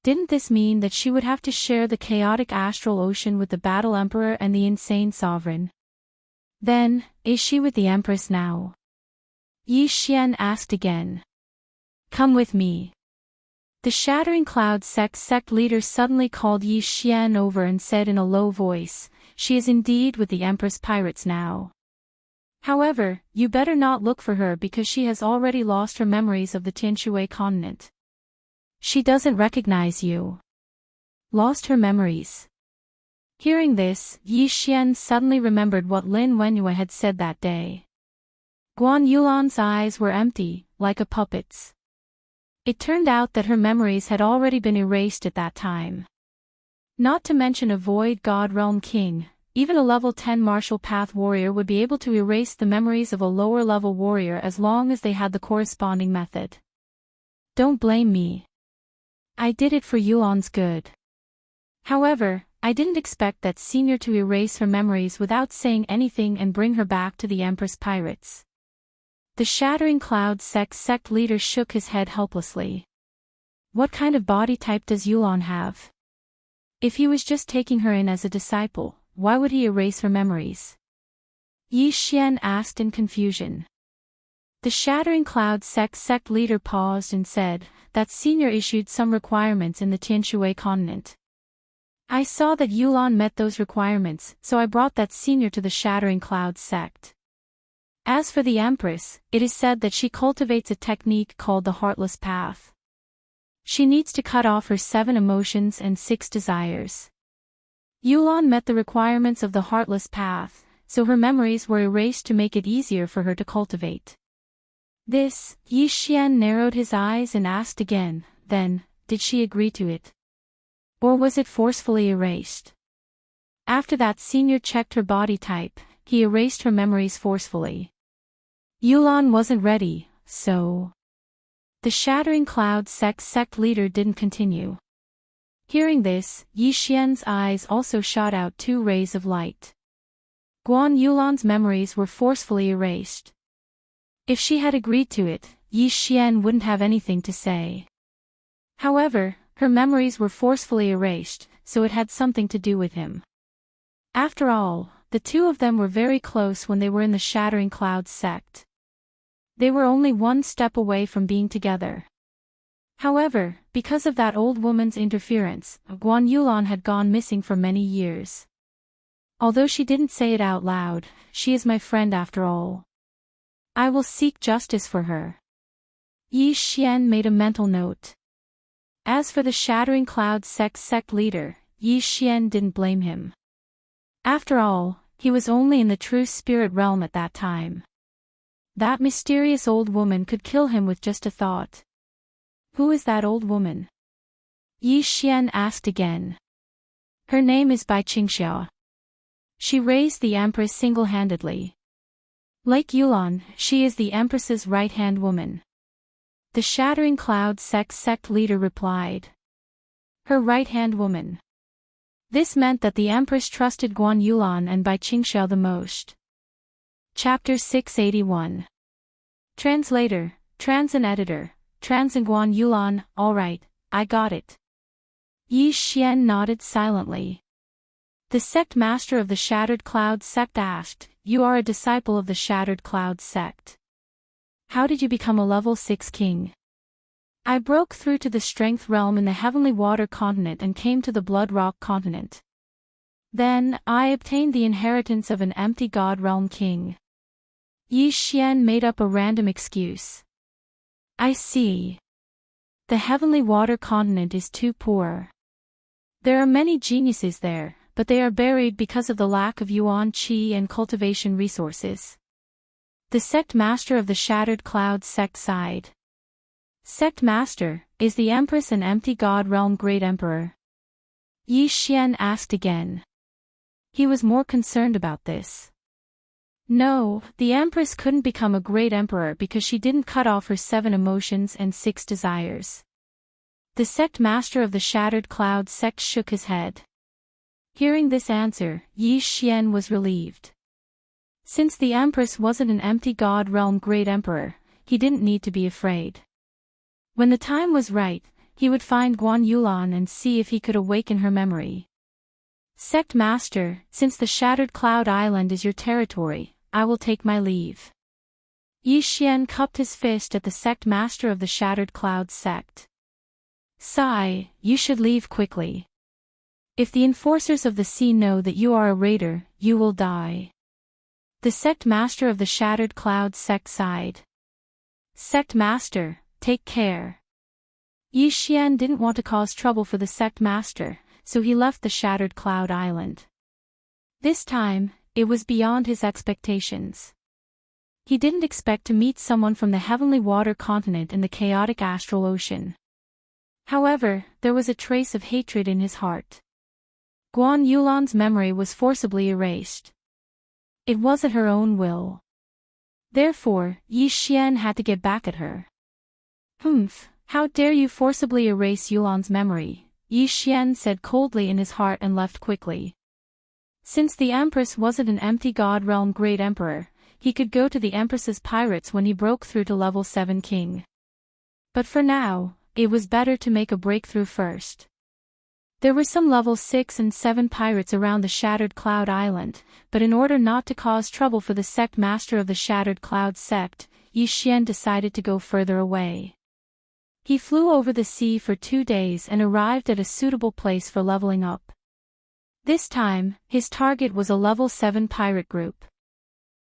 Didn't this mean that she would have to share the chaotic astral ocean with the Battle Emperor and the Insane Sovereign? Then, is she with the Empress now? Yi Xian asked again. Come with me. The Shattering Cloud sect leader suddenly called Yi Xian over and said in a low voice, She is indeed with the Empress Pirates now. However, you better not look for her because she has already lost her memories of the Tianshui continent. She doesn't recognize you. Lost her memories. Hearing this, Yi Xian suddenly remembered what Lin Wenyue had said that day. Guan Yulan's eyes were empty, like a puppet's. It turned out that her memories had already been erased at that time. Not to mention a Void God Realm King, even a level 10 Martial Path warrior would be able to erase the memories of a lower level warrior as long as they had the corresponding method. Don't blame me. I did it for Yulan's good. However, I didn't expect that senior to erase her memories without saying anything and bring her back to the Empress Pirates. The Shattering Cloud sect leader shook his head helplessly. What kind of body type does Yulan have? If he was just taking her in as a disciple, why would he erase her memories? Yi Xian asked in confusion. The Shattering Cloud sect leader paused and said, that senior issued some requirements in the Tianshui continent. I saw that Yulan met those requirements, so I brought that senior to the Shattering Cloud sect. As for the Empress, it is said that she cultivates a technique called the Heartless Path. She needs to cut off her 7 emotions and 6 desires. Yulan met the requirements of the heartless path, so her memories were erased to make it easier for her to cultivate. This, Yi Xian narrowed his eyes and asked again, then, did she agree to it? Or was it forcefully erased? After that senior checked her body type, he erased her memories forcefully. Yulan wasn't ready, so... The Shattering Cloud sect leader didn't continue. Hearing this, Yi Xian's eyes also shot out 2 rays of light. Guan Yulan's memories were forcefully erased. If she had agreed to it, Yi Xian wouldn't have anything to say. However, her memories were forcefully erased, so it had something to do with him. After all, the 2 of them were very close when they were in the Shattering Cloud sect. They were only 1 step away from being together. However, because of that old woman's interference, Guan Yulan had gone missing for many years. Although she didn't say it out loud, she is my friend after all. I will seek justice for her. Yi Xian made a mental note. As for the Shattering Cloud sect leader, Yi Xian didn't blame him. After all, he was only in the true spirit realm at that time. That mysterious old woman could kill him with just a thought. Who is that old woman? Yi Xian asked again. Her name is Bai Qingxiao. She raised the Empress single-handedly. Like Yulan, she is the Empress's right-hand woman. The Shattering Cloud sect leader replied. Her right-hand woman. This meant that the Empress trusted Guan Yulan and Bai Qingxiao the most. Chapter 681. Translator, Trans and Editor, Trans and Guan Yulan, alright, I got it. Yi Xian nodded silently. The sect master of the Shattered Cloud sect asked, you are a disciple of the Shattered Cloud sect. How did you become a level 6 king? I broke through to the Strength realm in the Heavenly Water continent and came to the Blood Rock continent. Then, I obtained the inheritance of an empty God realm king. Yi Xian made up a random excuse. I see. The Heavenly Water continent is too poor. There are many geniuses there, but they are buried because of the lack of yuan qi and cultivation resources. The sect master of the Shattered Cloud sect sighed. Sect master, is the Empress an empty God realm great emperor? Yi Xian asked again. He was more concerned about this. No, the Empress couldn't become a great emperor because she didn't cut off her 7 emotions and 6 desires. The sect master of the Shattered Cloud sect shook his head. Hearing this answer, Yi Xian was relieved. Since the Empress wasn't an empty God realm great emperor, he didn't need to be afraid. When the time was right, he would find Guan Yulan and see if he could awaken her memory. Sect master, since the Shattered Cloud Island is your territory, I will take my leave. Yi Xian cupped his fist at the sect master of the Shattered Cloud sect. Sigh, you should leave quickly. If the enforcers of the sea know that you are a raider, you will die. The sect master of the Shattered Cloud sect sighed. Sect master, take care. Yi Xian didn't want to cause trouble for the sect master, so he left the Shattered Cloud Island. This time, it was beyond his expectations. He didn't expect to meet someone from the Heavenly Water continent in the chaotic astral ocean. However, there was a trace of hatred in his heart. Guan Yulan's memory was forcibly erased. It was at her own will. Therefore, Yi Xian had to get back at her. Humph, how dare you forcibly erase Yulan's memory, Yi Xian said coldly in his heart and left quickly. Since the Empress wasn't an empty God realm great emperor, he could go to the Empress's pirates when he broke through to level 7 king. But for now, it was better to make a breakthrough first. There were some level 6 and 7 pirates around the Shattered Cloud Island, but in order not to cause trouble for the sect master of the Shattered Cloud sect, Yi Xian decided to go further away. He flew over the sea for 2 days and arrived at a suitable place for leveling up. This time, his target was a level 7 pirate group.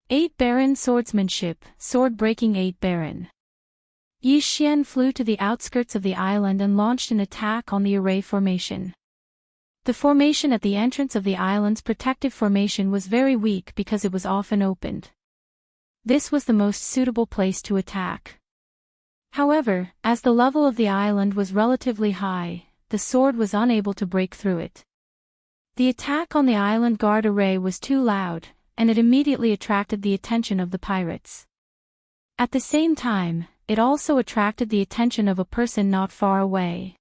8 Baron Swordsmanship, Sword Breaking 8 Baron. Yi Xian flew to the outskirts of the island and launched an attack on the array formation. The formation at the entrance of the island's protective formation was very weak because it was often opened. This was the most suitable place to attack. However, as the level of the island was relatively high, the sword was unable to break through it. The attack on the island guard array was too loud, and it immediately attracted the attention of the pirates. At the same time, it also attracted the attention of a person not far away.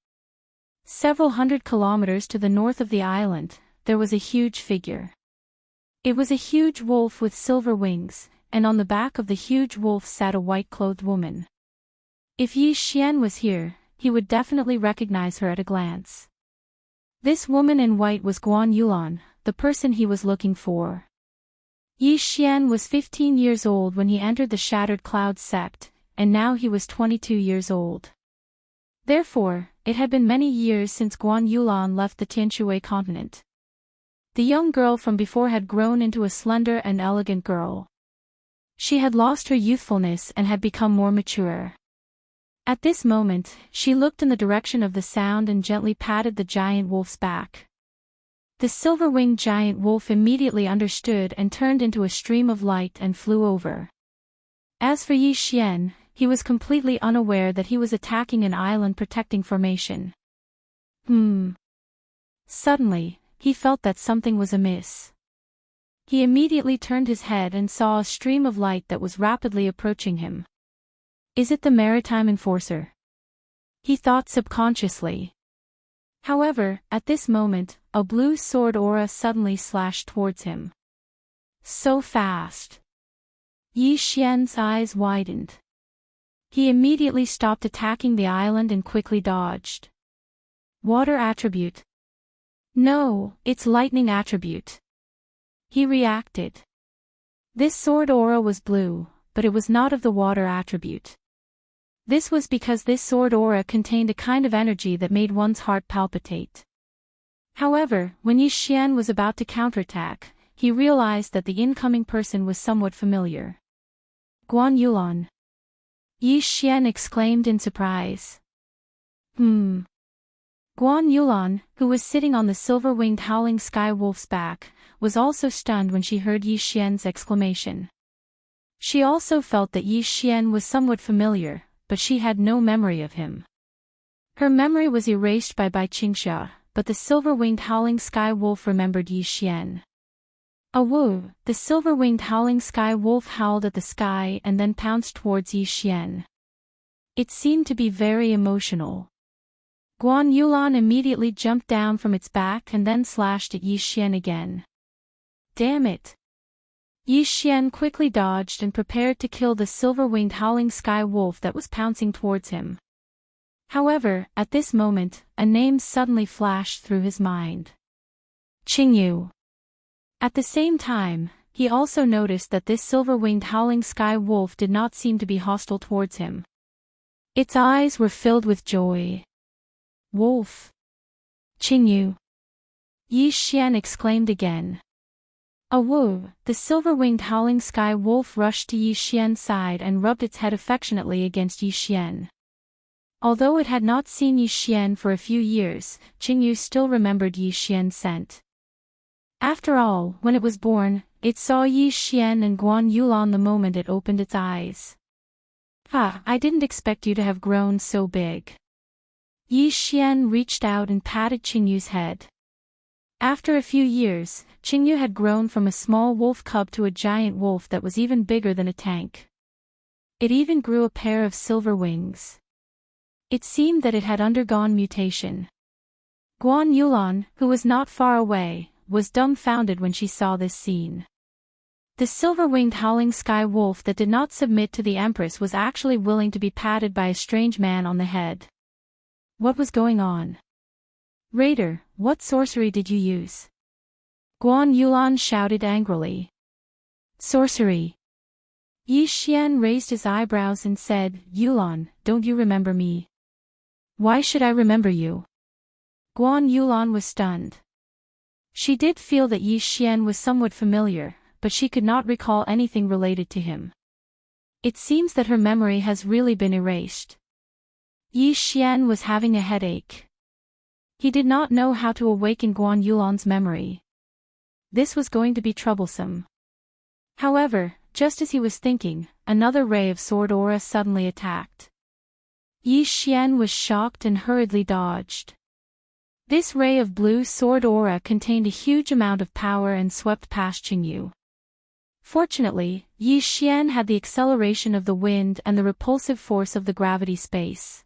Several hundred kilometers to the north of the island, there was a huge figure. It was a huge wolf with silver wings, and on the back of the huge wolf sat a white-clothed woman. If Yi Xian was here, he would definitely recognize her at a glance. This woman in white was Guan Yulan, the person he was looking for. Yi Xian was 15 years old when he entered the Shattered Cloud sect, and now he was 22 years old. Therefore, it had been many years since Guan Yulan left the Tianshui continent. The young girl from before had grown into a slender and elegant girl. She had lost her youthfulness and had become more mature. At this moment, she looked in the direction of the sound and gently patted the giant wolf's back. The silver-winged giant wolf immediately understood and turned into a stream of light and flew over. As for Yi Xian, he was completely unaware that he was attacking an island protecting formation. Suddenly, he felt that something was amiss. He immediately turned his head and saw a stream of light that was rapidly approaching him. Is it the maritime enforcer? He thought subconsciously. However, at this moment, a blue sword aura suddenly slashed towards him. So fast. Yi Xian's eyes widened. He immediately stopped attacking the island and quickly dodged. Water attribute. No, it's lightning attribute. He reacted. This sword aura was blue, but it was not of the water attribute. This was because this sword aura contained a kind of energy that made one's heart palpitate. However, when Yi Xian was about to counterattack, he realized that the incoming person was somewhat familiar. Guan Yulan. Yi Xian exclaimed in surprise. Guan Yulan, who was sitting on the silver-winged howling sky wolf's back, was also stunned when she heard Yi Xian's exclamation. She also felt that Yi Xian was somewhat familiar, but she had no memory of him. Her memory was erased by Bai Qingsha, but the silver-winged howling sky wolf remembered Yi Xian. Awoo! The silver-winged howling sky wolf howled at the sky and then pounced towards Yi Xian. It seemed to be very emotional. Guan Yulan immediately jumped down from its back and then slashed at Yi Xian again. Damn it! Yi Xian quickly dodged and prepared to kill the silver-winged howling sky wolf that was pouncing towards him. However, at this moment, a name suddenly flashed through his mind. Qingyu. At the same time, he also noticed that this silver-winged howling sky wolf did not seem to be hostile towards him. Its eyes were filled with joy. Wolf. Qingyu. Yi Xian exclaimed again. Awoo! The silver-winged howling sky wolf rushed to Yi Xian's side and rubbed its head affectionately against Yi Xian. Although it had not seen Yi Xian for a few years, Qingyu still remembered Yi Xian's scent. After all, when it was born, it saw Yi Xian and Guan Yulan the moment it opened its eyes. I didn't expect you to have grown so big. Yi Xian reached out and patted Qingyu's head. After a few years, Qingyu had grown from a small wolf cub to a giant wolf that was even bigger than a tank. It even grew a pair of silver wings. It seemed that it had undergone mutation. Guan Yulan, who was not far away, was dumbfounded when she saw this scene. The silver-winged howling sky wolf that did not submit to the Empress was actually willing to be patted by a strange man on the head. What was going on? Raider, what sorcery did you use? Guan Yulan shouted angrily. Sorcery. Yi Xian raised his eyebrows and said, Yulan, don't you remember me? Why should I remember you? Guan Yulan was stunned. She did feel that Yi Xian was somewhat familiar, but she could not recall anything related to him. It seems that her memory has really been erased. Yi Xian was having a headache. He did not know how to awaken Guan Yulan's memory. This was going to be troublesome. However, just as he was thinking, another ray of sword aura suddenly attacked. Yi Xian was shocked and hurriedly dodged. This ray of blue sword aura contained a huge amount of power and swept past Qingyu. Fortunately, Yi Xian had the acceleration of the wind and the repulsive force of the gravity space.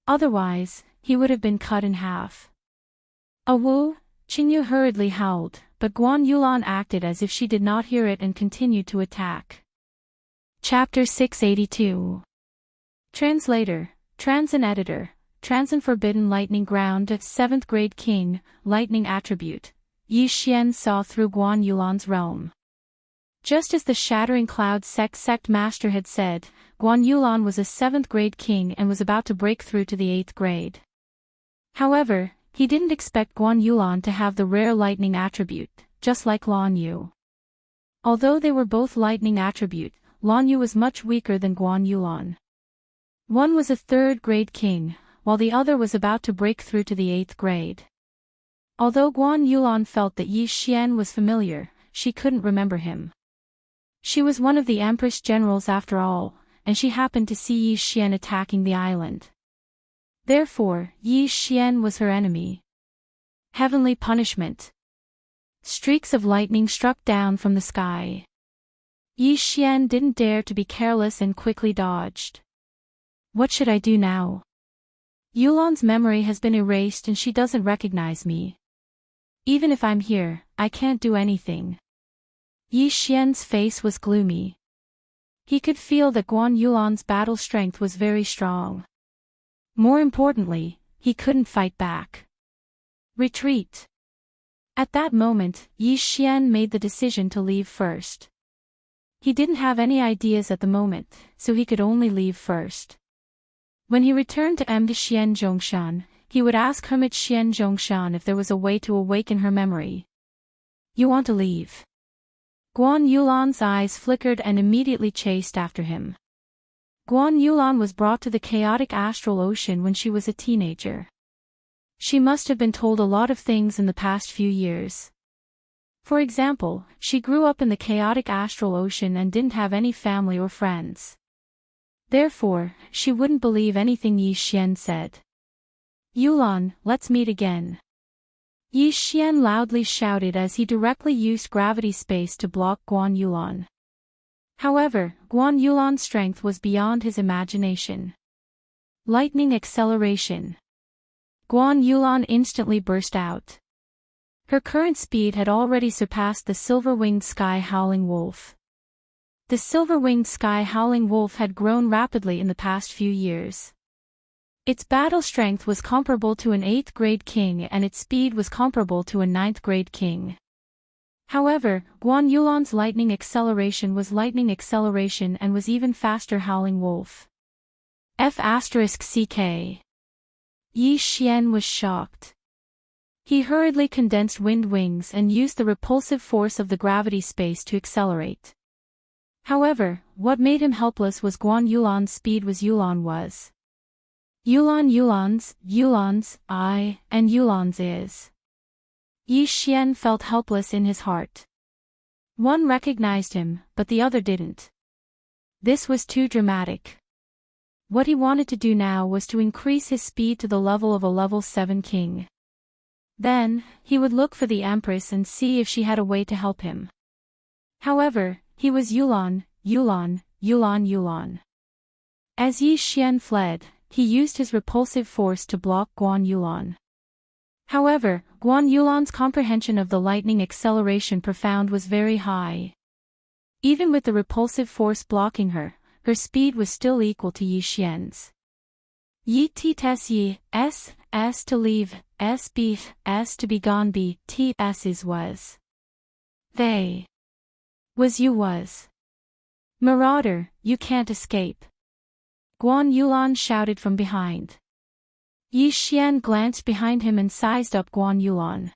Otherwise, he would have been cut in half. "Awu!" Qingyu hurriedly howled, but Guan Yulan acted as if she did not hear it and continued to attack. Chapter 682. Translator, Trans and Editor, Trans and Forbidden Lightning Ground 7th Grade King, Lightning Attribute. Yi Xian saw through Guan Yulan's realm. Just as the Shattering Cloud Sect Master had said, Guan Yulan was a 7th grade king and was about to break through to the 8th grade. However, he didn't expect Guan Yulan to have the rare lightning attribute, just like Lan Yu. Although they were both lightning attribute, Lan Yu was much weaker than Guan Yulan. One was a 3rd grade king, while the other was about to break through to the 8th grade. Although Guan Yulan felt that Yi Xian was familiar, she couldn't remember him. She was one of the Empress generals after all, and she happened to see Yi Xian attacking the island. Therefore, Yi Xian was her enemy. Heavenly punishment. Streaks of lightning struck down from the sky. Yi Xian didn't dare to be careless and quickly dodged. What should I do now? Yulan's memory has been erased and she doesn't recognize me. Even if I'm here, I can't do anything. Yi Xian's face was gloomy. He could feel that Guan Yulan's battle strength was very strong. More importantly, he couldn't fight back. Retreat. At that moment, Yi Xian made the decision to leave first. He didn't have any ideas at the moment, so he could only leave first. When he returned to Xian Zhongshan, he would ask Hermit Xian Zhongshan if there was a way to awaken her memory. You want to leave? Guan Yulan's eyes flickered and immediately chased after him. Guan Yulan was brought to the chaotic astral ocean when she was a teenager. She must have been told a lot of things in the past few years. For example, she grew up in the chaotic astral ocean and didn't have any family or friends. Therefore, she wouldn't believe anything Yi Xian said. Yulan, let's meet again. Yi Xian loudly shouted as he directly used gravity space to block Guan Yulan. However, Guan Yulan's strength was beyond his imagination. Lightning acceleration. Guan Yulan instantly burst out. Her current speed had already surpassed the silver-winged sky howling wolf. The silver-winged sky howling wolf had grown rapidly in the past few years. Its battle strength was comparable to an 8th grade king and its speed was comparable to a 9th grade king. However, Guan Yulan's lightning acceleration was lightning acceleration and was even faster howling wolf. F***ck. Yi Xian was shocked. He hurriedly condensed wind wings and used the repulsive force of the gravity space to accelerate. However, what made him helpless was Guan Yulan's speed was Yulan was. Yulan's I, and Yulan's is. Yi Xian felt helpless in his heart. One recognized him, but the other didn't. This was too dramatic. What he wanted to do now was to increase his speed to the level of a level 7 king. Then, he would look for the Empress and see if she had a way to help him. However, he was Yulan. As Yi Xian fled, he used his repulsive force to block Guan Yulan. However, Guan Yulan's comprehension of the lightning acceleration profound was very high. Even with the repulsive force blocking her, her speed was still equal to Yi Xian's. Yi ts yi, s to leave, s beef, s to be gone b, t s is was. They. Was you was. Marauder, you can't escape. Guan Yulan shouted from behind. Yi Xian glanced behind him and sized up Guan Yulan.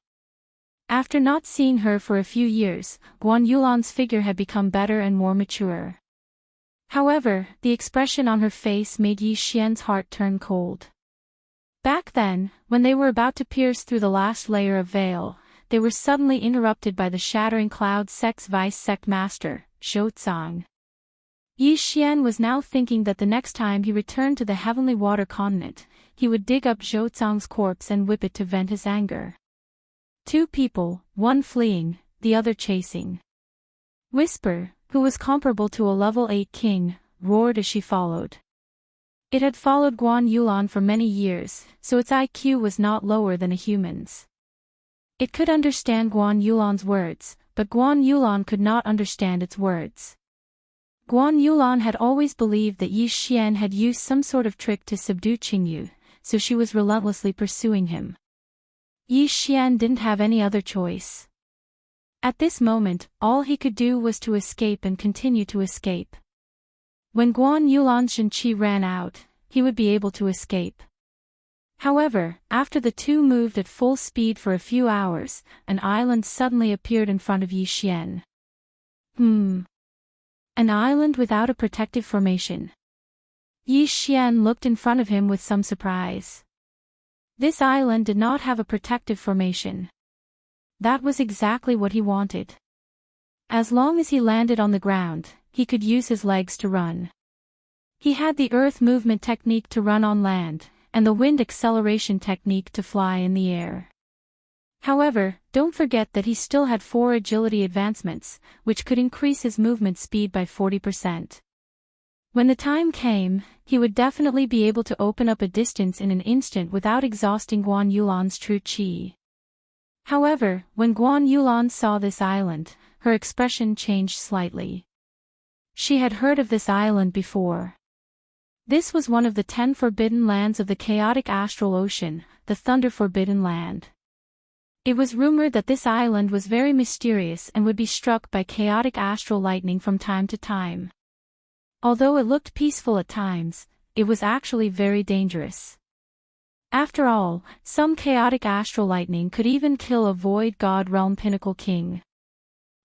After not seeing her for a few years, Guan Yulan's figure had become better and more mature. However, the expression on her face made Yi Xian's heart turn cold. Back then, when they were about to pierce through the last layer of veil, they were suddenly interrupted by the shattering cloud sect's vice sect master, Zhou. Yi Xian was now thinking that the next time he returned to the heavenly water continent, he would dig up Zhou's corpse and whip it to vent his anger. Two people, one fleeing, the other chasing. Whisper, who was comparable to a level 8 king, roared as she followed. It had followed Guan Yulan for many years, so its IQ was not lower than a human's. It could understand Guan Yulan's words, but Guan Yulan could not understand its words. Guan Yulan had always believed that Yi Xian had used some sort of trick to subdue Qingyu, so she was relentlessly pursuing him. Yi Xian didn't have any other choice. At this moment, all he could do was to escape and continue to escape. When Guan Yulan's Shenqi ran out, he would be able to escape. However, after the two moved at full speed for a few hours, an island suddenly appeared in front of Yi Xian. An island without a protective formation. Yi Xian looked in front of him with some surprise. This island did not have a protective formation. That was exactly what he wanted. As long as he landed on the ground, he could use his legs to run. He had the earth movement technique to run on land, and the wind acceleration technique to fly in the air. However, don't forget that he still had 4 agility advancements, which could increase his movement speed by 40%. When the time came, he would definitely be able to open up a distance in an instant without exhausting Guan Yulan's true qi. However, when Guan Yulan saw this island, her expression changed slightly. She had heard of this island before. This was one of the 10 forbidden lands of the chaotic astral ocean, the Thunder Forbidden Land. It was rumored that this island was very mysterious and would be struck by chaotic astral lightning from time to time. Although it looked peaceful at times, it was actually very dangerous. After all, some chaotic astral lightning could even kill a void god realm pinnacle king.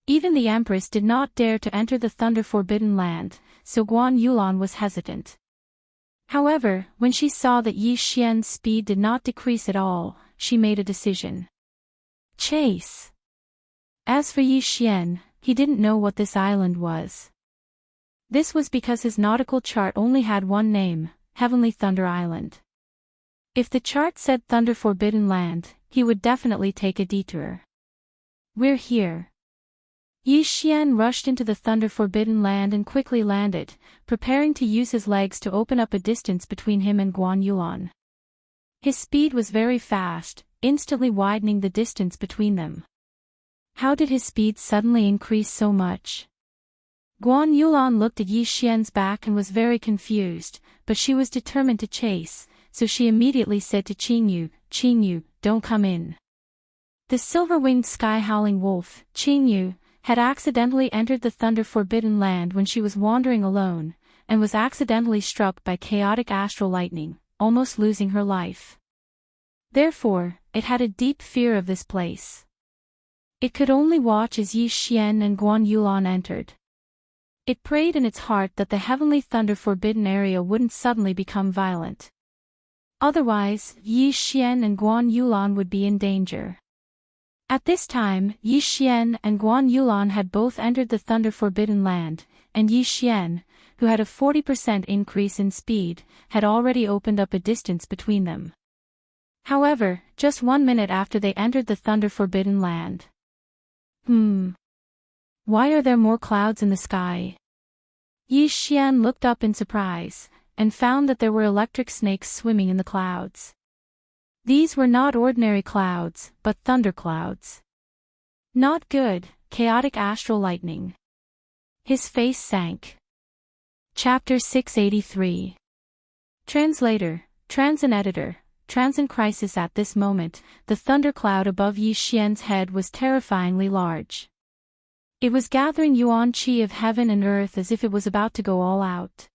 Even the Empress did not dare to enter the Thunder Forbidden Land, so Guan Yulan was hesitant. However, when she saw that Yi Xian's speed did not decrease at all, she made a decision. Chase. As for Yi Xian, he didn't know what this island was. This was because his nautical chart only had one name, Heavenly Thunder Island. If the chart said Thunder Forbidden Land, he would definitely take a detour. We're here. Yi Xian rushed into the Thunder Forbidden Land and quickly landed, preparing to use his legs to open up a distance between him and Guan Yulan. His speed was very fast, instantly widening the distance between them. How did his speed suddenly increase so much? Guan Yulan looked at Yi Xian's back and was very confused, but she was determined to chase, so she immediately said to Qingyu, don't come in. The silver-winged sky-howling wolf, Qingyu, had accidentally entered the Thunder Forbidden Land when she was wandering alone, and was accidentally struck by chaotic astral lightning, almost losing her life. Therefore, it had a deep fear of this place. It could only watch as Yi Xian and Guan Yulan entered. It prayed in its heart that the Heavenly Thunder Forbidden area wouldn't suddenly become violent. Otherwise, Yi Xian and Guan Yulan would be in danger. At this time, Yi Xian and Guan Yulan had both entered the Thunder Forbidden Land, and Yi Xian, who had a 40% increase in speed, had already opened up a distance between them. However, just 1 minute after they entered the Thunder Forbidden Land. Why are there more clouds in the sky? Yi Xian looked up in surprise, and found that there were electric snakes swimming in the clouds. These were not ordinary clouds, but thunderclouds. Not good, chaotic astral lightning. His face sank. Chapter 683. Translator, Transin Editor, Transin Crisis. At this moment, the thundercloud above Yi Xian's head was terrifyingly large. It was gathering yuan qi of heaven and earth as if it was about to go all out.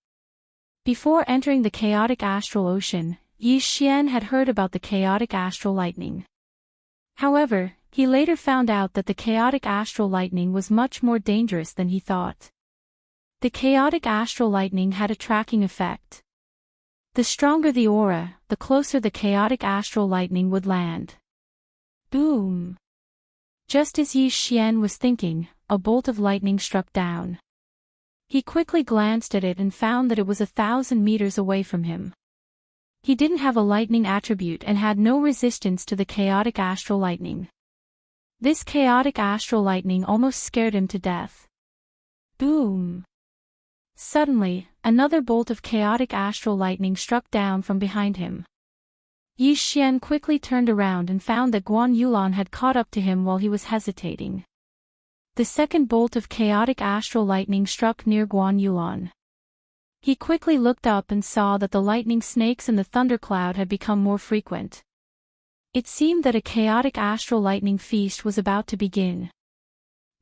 Before entering the chaotic astral ocean, Yi Xian had heard about the chaotic astral lightning. However, he later found out that the chaotic astral lightning was much more dangerous than he thought. The chaotic astral lightning had a tracking effect. The stronger the aura, the closer the chaotic astral lightning would land. Boom! Just as Yi Xian was thinking, a bolt of lightning struck down. He quickly glanced at it and found that it was 1,000 meters away from him. He didn't have a lightning attribute and had no resistance to the chaotic astral lightning. This chaotic astral lightning almost scared him to death. Boom! Suddenly, another bolt of chaotic astral lightning struck down from behind him. Yi Xian quickly turned around and found that Guan Yulan had caught up to him while he was hesitating. The second bolt of chaotic astral lightning struck near Guan Yulan. He quickly looked up and saw that the lightning snakes in the thundercloud had become more frequent. It seemed that a chaotic astral lightning feast was about to begin.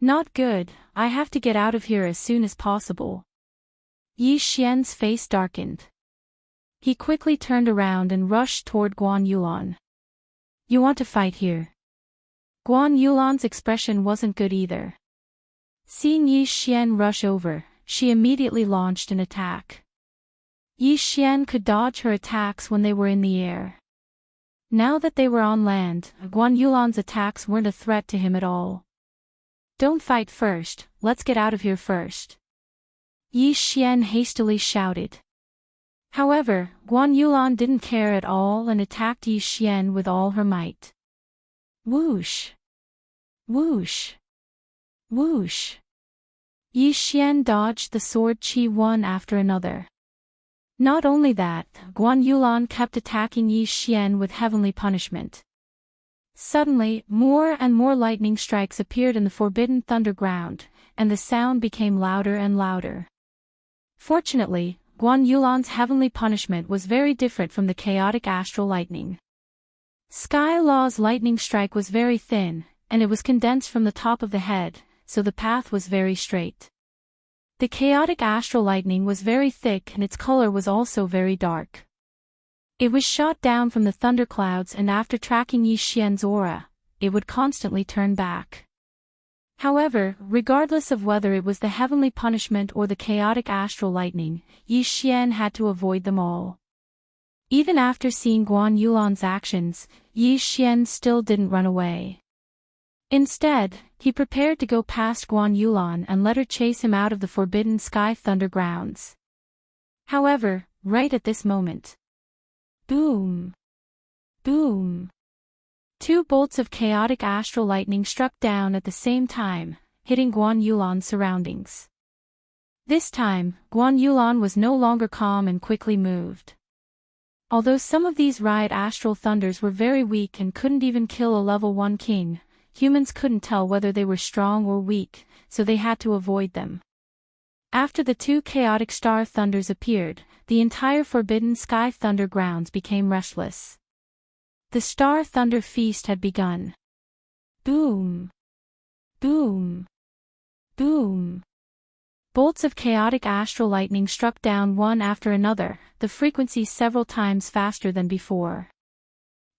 Not good, I have to get out of here as soon as possible. Yi Xian's face darkened. He quickly turned around and rushed toward Guan Yulan. You want to fight here? Guan Yulan's expression wasn't good either. Seeing Yi Xian rush over, she immediately launched an attack. Yi Xian could dodge her attacks when they were in the air. Now that they were on land, Guan Yulan's attacks weren't a threat to him at all. Don't fight first, let's get out of here first. Yi Xian hastily shouted. However, Guan Yulan didn't care at all and attacked Yi Xian with all her might. Whoosh! Whoosh! Whoosh! Yi Xian dodged the sword chi one after another. Not only that, Guan Yulan kept attacking Yi Xian with heavenly punishment. Suddenly, more and more lightning strikes appeared in the forbidden thunderground, and the sound became louder and louder. Fortunately, Guan Yulan's heavenly punishment was very different from the chaotic astral lightning. Sky Law's lightning strike was very thin, and it was condensed from the top of the head, so the path was very straight. The chaotic astral lightning was very thick and its color was also very dark. It was shot down from the thunderclouds, and after tracking Yi Xian's aura, it would constantly turn back. However, regardless of whether it was the heavenly punishment or the chaotic astral lightning, Yi Xian had to avoid them all. Even after seeing Guan Yulan's actions, Yi Xian still didn't run away. Instead, he prepared to go past Guan Yulan and let her chase him out of the forbidden sky thundergrounds. However, right at this moment. Boom! Boom! Two bolts of chaotic astral lightning struck down at the same time, hitting Guan Yulan's surroundings. This time, Guan Yulan was no longer calm and quickly moved. Although some of these riot astral thunders were very weak and couldn't even kill a level 1 king, humans couldn't tell whether they were strong or weak, so they had to avoid them. After the two chaotic star thunders appeared, the entire forbidden sky thundergrounds became restless. The star thunder feast had begun. Boom! Boom! Boom! Bolts of chaotic astral lightning struck down one after another, the frequency several times faster than before.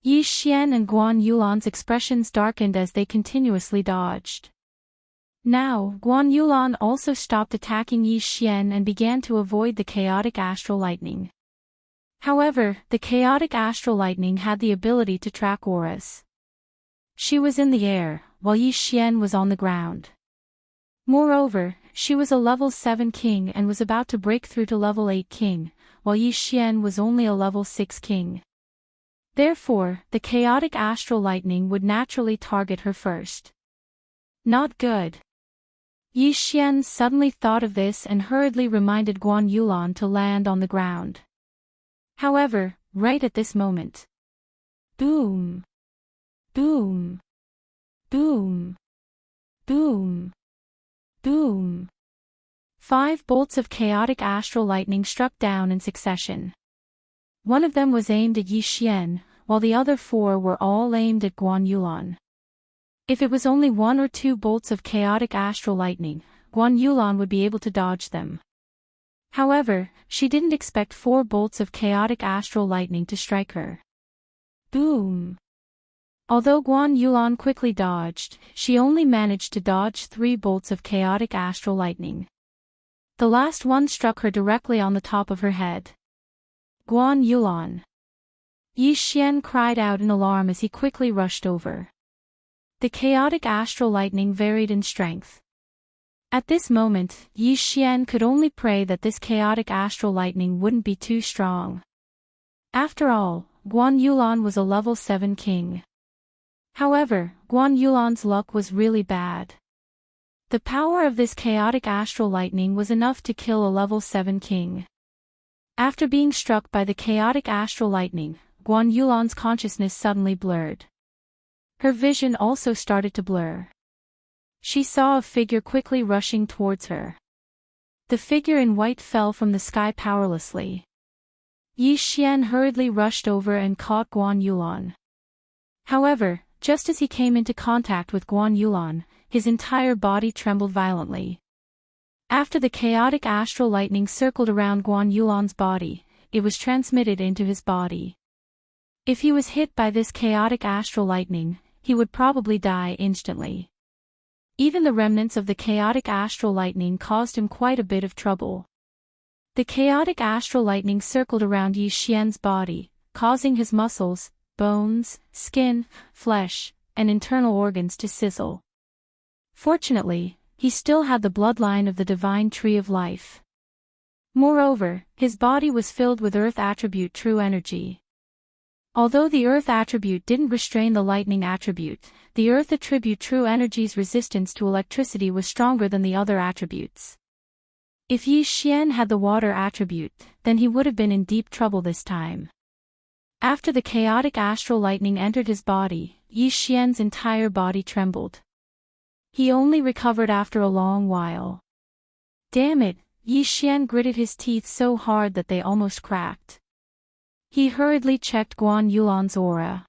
Yi Xian and Guan Yulan's expressions darkened as they continuously dodged. Now, Guan Yulan also stopped attacking Yi Xian and began to avoid the chaotic astral lightning. However, the chaotic astral lightning had the ability to track auras. She was in the air, while Yi Xian was on the ground. Moreover, she was a level 7 king and was about to break through to level 8 king, while Yi Xian was only a level 6 king. Therefore, the chaotic astral lightning would naturally target her first. Not good. Yi Xian suddenly thought of this and hurriedly reminded Guan Yulan to land on the ground. However, right at this moment. Boom! Boom! Boom! Boom! Boom! 5 bolts of chaotic astral lightning struck down in succession. One of them was aimed at Yi Xian, while the other 4 were all aimed at Guan Yulan. If it was only 1 or 2 bolts of chaotic astral lightning, Guan Yulan would be able to dodge them. However, she didn't expect 4 bolts of chaotic astral lightning to strike her. Boom! Although Guan Yulan quickly dodged, she only managed to dodge 3 bolts of chaotic astral lightning. The last one struck her directly on the top of her head. Guan Yulan! Yi Xian cried out in alarm as he quickly rushed over. The chaotic astral lightning varied in strength. At this moment, Yi Xian could only pray that this chaotic astral lightning wouldn't be too strong. After all, Guan Yulan was a level 7 king. However, Guan Yulan's luck was really bad. The power of this chaotic astral lightning was enough to kill a level 7 king. After being struck by the chaotic astral lightning, Guan Yulan's consciousness suddenly blurred. Her vision also started to blur. She saw a figure quickly rushing towards her. The figure in white fell from the sky powerlessly. Yi Xian hurriedly rushed over and caught Guan Yulan. However, just as he came into contact with Guan Yulan, his entire body trembled violently. After the chaotic astral lightning circled around Guan Yulan's body, it was transmitted into his body. If he was hit by this chaotic astral lightning, he would probably die instantly. Even the remnants of the chaotic astral lightning caused him quite a bit of trouble. The chaotic astral lightning circled around Yi Xian's body, causing his muscles, bones, skin, flesh, and internal organs to sizzle. Fortunately, he still had the bloodline of the divine tree of life. Moreover, his body was filled with earth attribute true energy. Although the earth attribute didn't restrain the lightning attribute, the earth attribute true energy's resistance to electricity was stronger than the other attributes. If Yi Xian had the water attribute, then he would have been in deep trouble this time. After the chaotic astral lightning entered his body, Yi Xian's entire body trembled. He only recovered after a long while. Damn it, Yi Xian gritted his teeth so hard that they almost cracked. He hurriedly checked Guan Yulan's aura.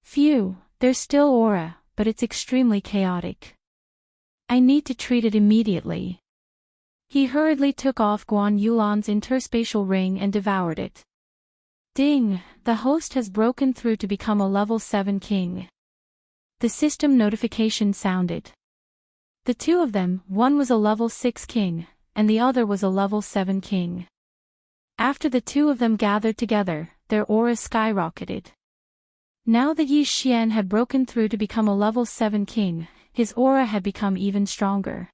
Phew, there's still aura, but it's extremely chaotic. I need to treat it immediately. He hurriedly took off Guan Yulan's interspatial ring and devoured it. Ding, the host has broken through to become a level 7 king. The system notification sounded. The two of them, one was a level 6 king, and the other was a level 7 king. After the two of them gathered together, their auras skyrocketed. Now that Yi Xian had broken through to become a level 7 king, his aura had become even stronger.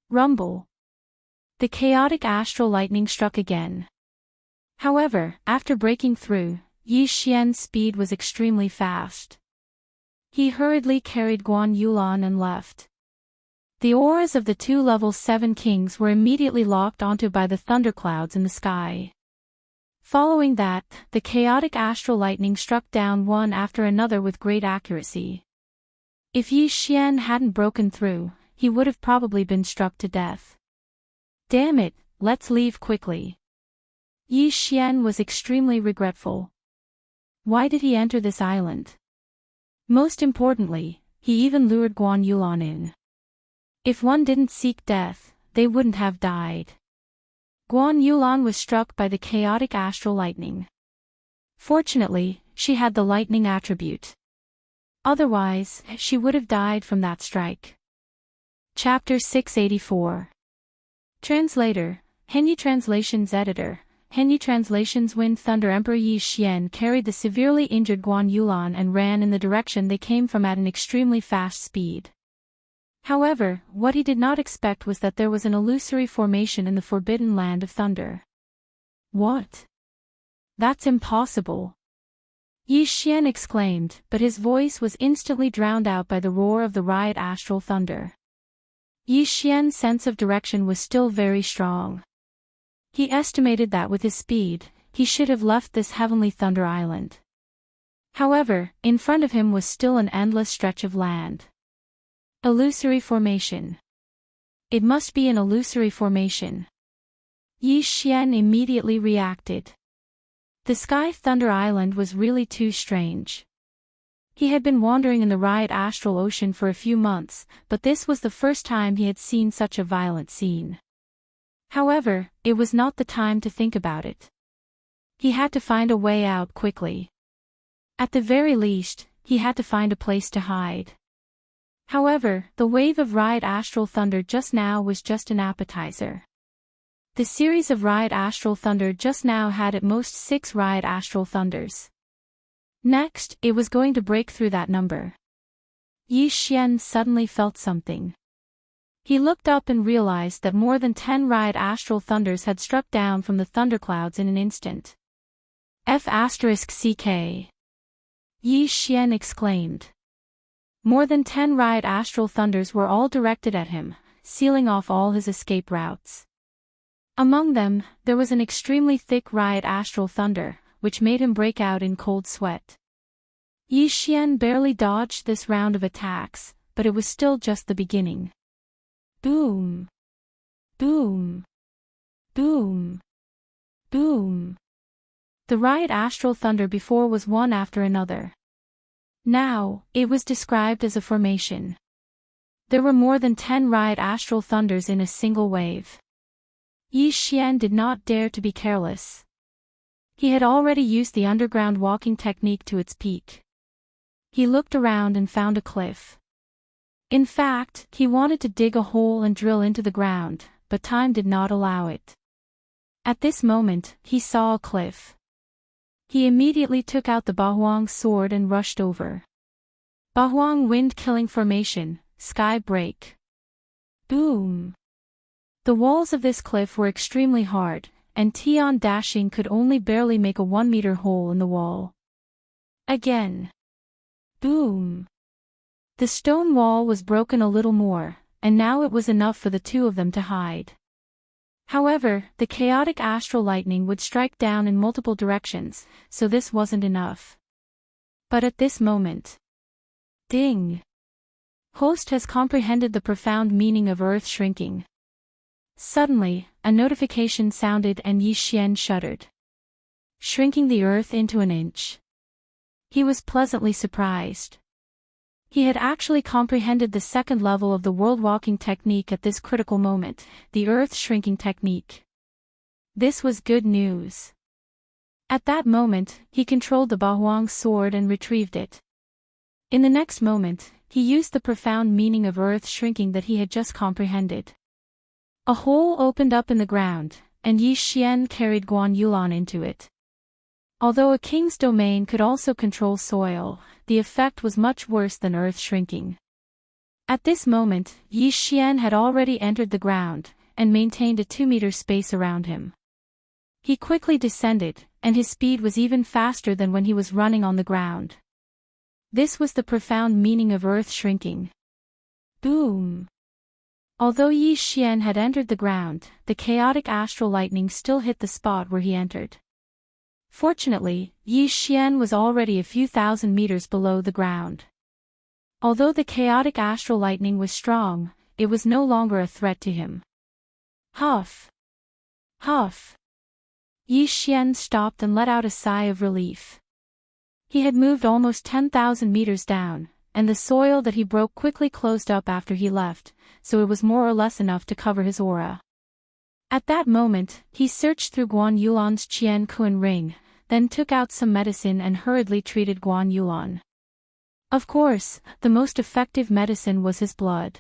Rumble. The chaotic astral lightning struck again. However, after breaking through, Yi Xian's speed was extremely fast. He hurriedly carried Guan Yulan and left. The auras of the two level 7 kings were immediately locked onto by the thunderclouds in the sky. Following that, the chaotic astral lightning struck down one after another with great accuracy. If Yi Xian hadn't broken through, he would have probably been struck to death. Damn it, let's leave quickly. Yi Xian was extremely regretful. Why did he enter this island? Most importantly, he even lured Guan Yulan in. If one didn't seek death, they wouldn't have died. Guan Yulan was struck by the chaotic astral lightning. Fortunately, she had the lightning attribute. Otherwise, she would have died from that strike. Chapter 684. Translator, Henyi Translations Editor, Henyi Translations Wind Thunder Emperor Yi Xian carried the severely injured Guan Yulan and ran in the direction they came from at an extremely fast speed. However, what he did not expect was that there was an illusory formation in the forbidden land of thunder. What? That's impossible! Yi Xian exclaimed, but his voice was instantly drowned out by the roar of the riot astral thunder. Yi Xian's sense of direction was still very strong. He estimated that with his speed, he should have left this heavenly thunder island. However, in front of him was still an endless stretch of land. Illusory formation. It must be an illusory formation. Yi Xian immediately reacted. The Sky Thunder Island was really too strange. He had been wandering in the riot astral ocean for a few months, but this was the first time he had seen such a violent scene. However, it was not the time to think about it. He had to find a way out quickly. At the very least, he had to find a place to hide. However, the wave of riot astral thunder just now was just an appetizer. The series of Riot Astral Thunder just now had at most 6 Riot Astral Thunders. Next, it was going to break through that number. Yi Xian suddenly felt something. He looked up and realized that more than 10 Riot Astral Thunders had struck down from the thunderclouds in an instant. F***CK. Yi Xian exclaimed. More than 10 Riot Astral Thunders were all directed at him, sealing off all his escape routes. Among them, there was an extremely thick Riot Astral Thunder, which made him break out in cold sweat. Yi Xian barely dodged this round of attacks, but it was still just the beginning. Boom! Boom! Boom! Boom! The Riot Astral Thunder before was one after another. Now, it was described as a formation. There were more than 10 Riot Astral Thunders in a single wave. Yi Xian did not dare to be careless. He had already used the underground walking technique to its peak. He looked around and found a cliff. In fact, he wanted to dig a hole and drill into the ground, but time did not allow it. At this moment, he saw a cliff. He immediately took out the Bahuang sword and rushed over. Bahuang wind-killing formation, sky break. Boom! The walls of this cliff were extremely hard, and Tian Dashing could only barely make a 1-meter hole in the wall. Again. Boom! The stone wall was broken a little more, and now it was enough for the two of them to hide. However, the chaotic astral lightning would strike down in multiple directions, so this wasn't enough. But at this moment. Ding! Host has comprehended the profound meaning of earth shrinking. Suddenly, a notification sounded and Yi Xian shuddered. Shrinking the earth into an inch. He was pleasantly surprised. He had actually comprehended the second level of the world walking technique at this critical moment, the earth shrinking technique. This was good news. At that moment, he controlled the Bahuang sword and retrieved it. In the next moment, he used the profound meaning of earth shrinking that he had just comprehended. A hole opened up in the ground, and Yi Xian carried Guan Yulan into it. Although a king's domain could also control soil, the effect was much worse than earth shrinking. At this moment, Yi Xian had already entered the ground, and maintained a 2-meter space around him. He quickly descended, and his speed was even faster than when he was running on the ground. This was the profound meaning of earth shrinking. Boom! Although Yi Xian had entered the ground, the chaotic astral lightning still hit the spot where he entered. Fortunately, Yi Xian was already a few thousand meters below the ground. Although the chaotic astral lightning was strong, it was no longer a threat to him. Huff! Huff! Yi Xian stopped and let out a sigh of relief. He had moved almost 10,000 meters down, and the soil that he broke quickly closed up after he left, so it was more or less enough to cover his aura. At that moment, he searched through Guan Yulan's Qian Kun ring, then took out some medicine and hurriedly treated Guan Yulan. Of course, the most effective medicine was his blood.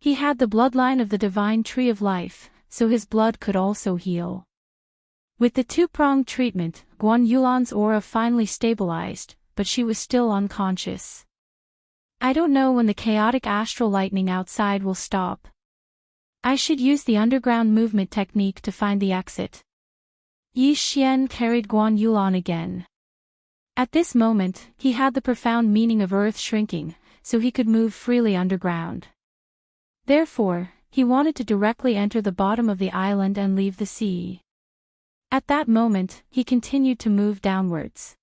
He had the bloodline of the divine tree of life, so his blood could also heal. With the 2-pronged treatment, Guan Yulan's aura finally stabilized, but she was still unconscious. I don't know when the chaotic astral lightning outside will stop. I should use the underground movement technique to find the exit. Yi Xian carried Guan Yulan again. At this moment, he had the profound meaning of earth shrinking, so he could move freely underground. Therefore, he wanted to directly enter the bottom of the island and leave the sea. At that moment, he continued to move downwards.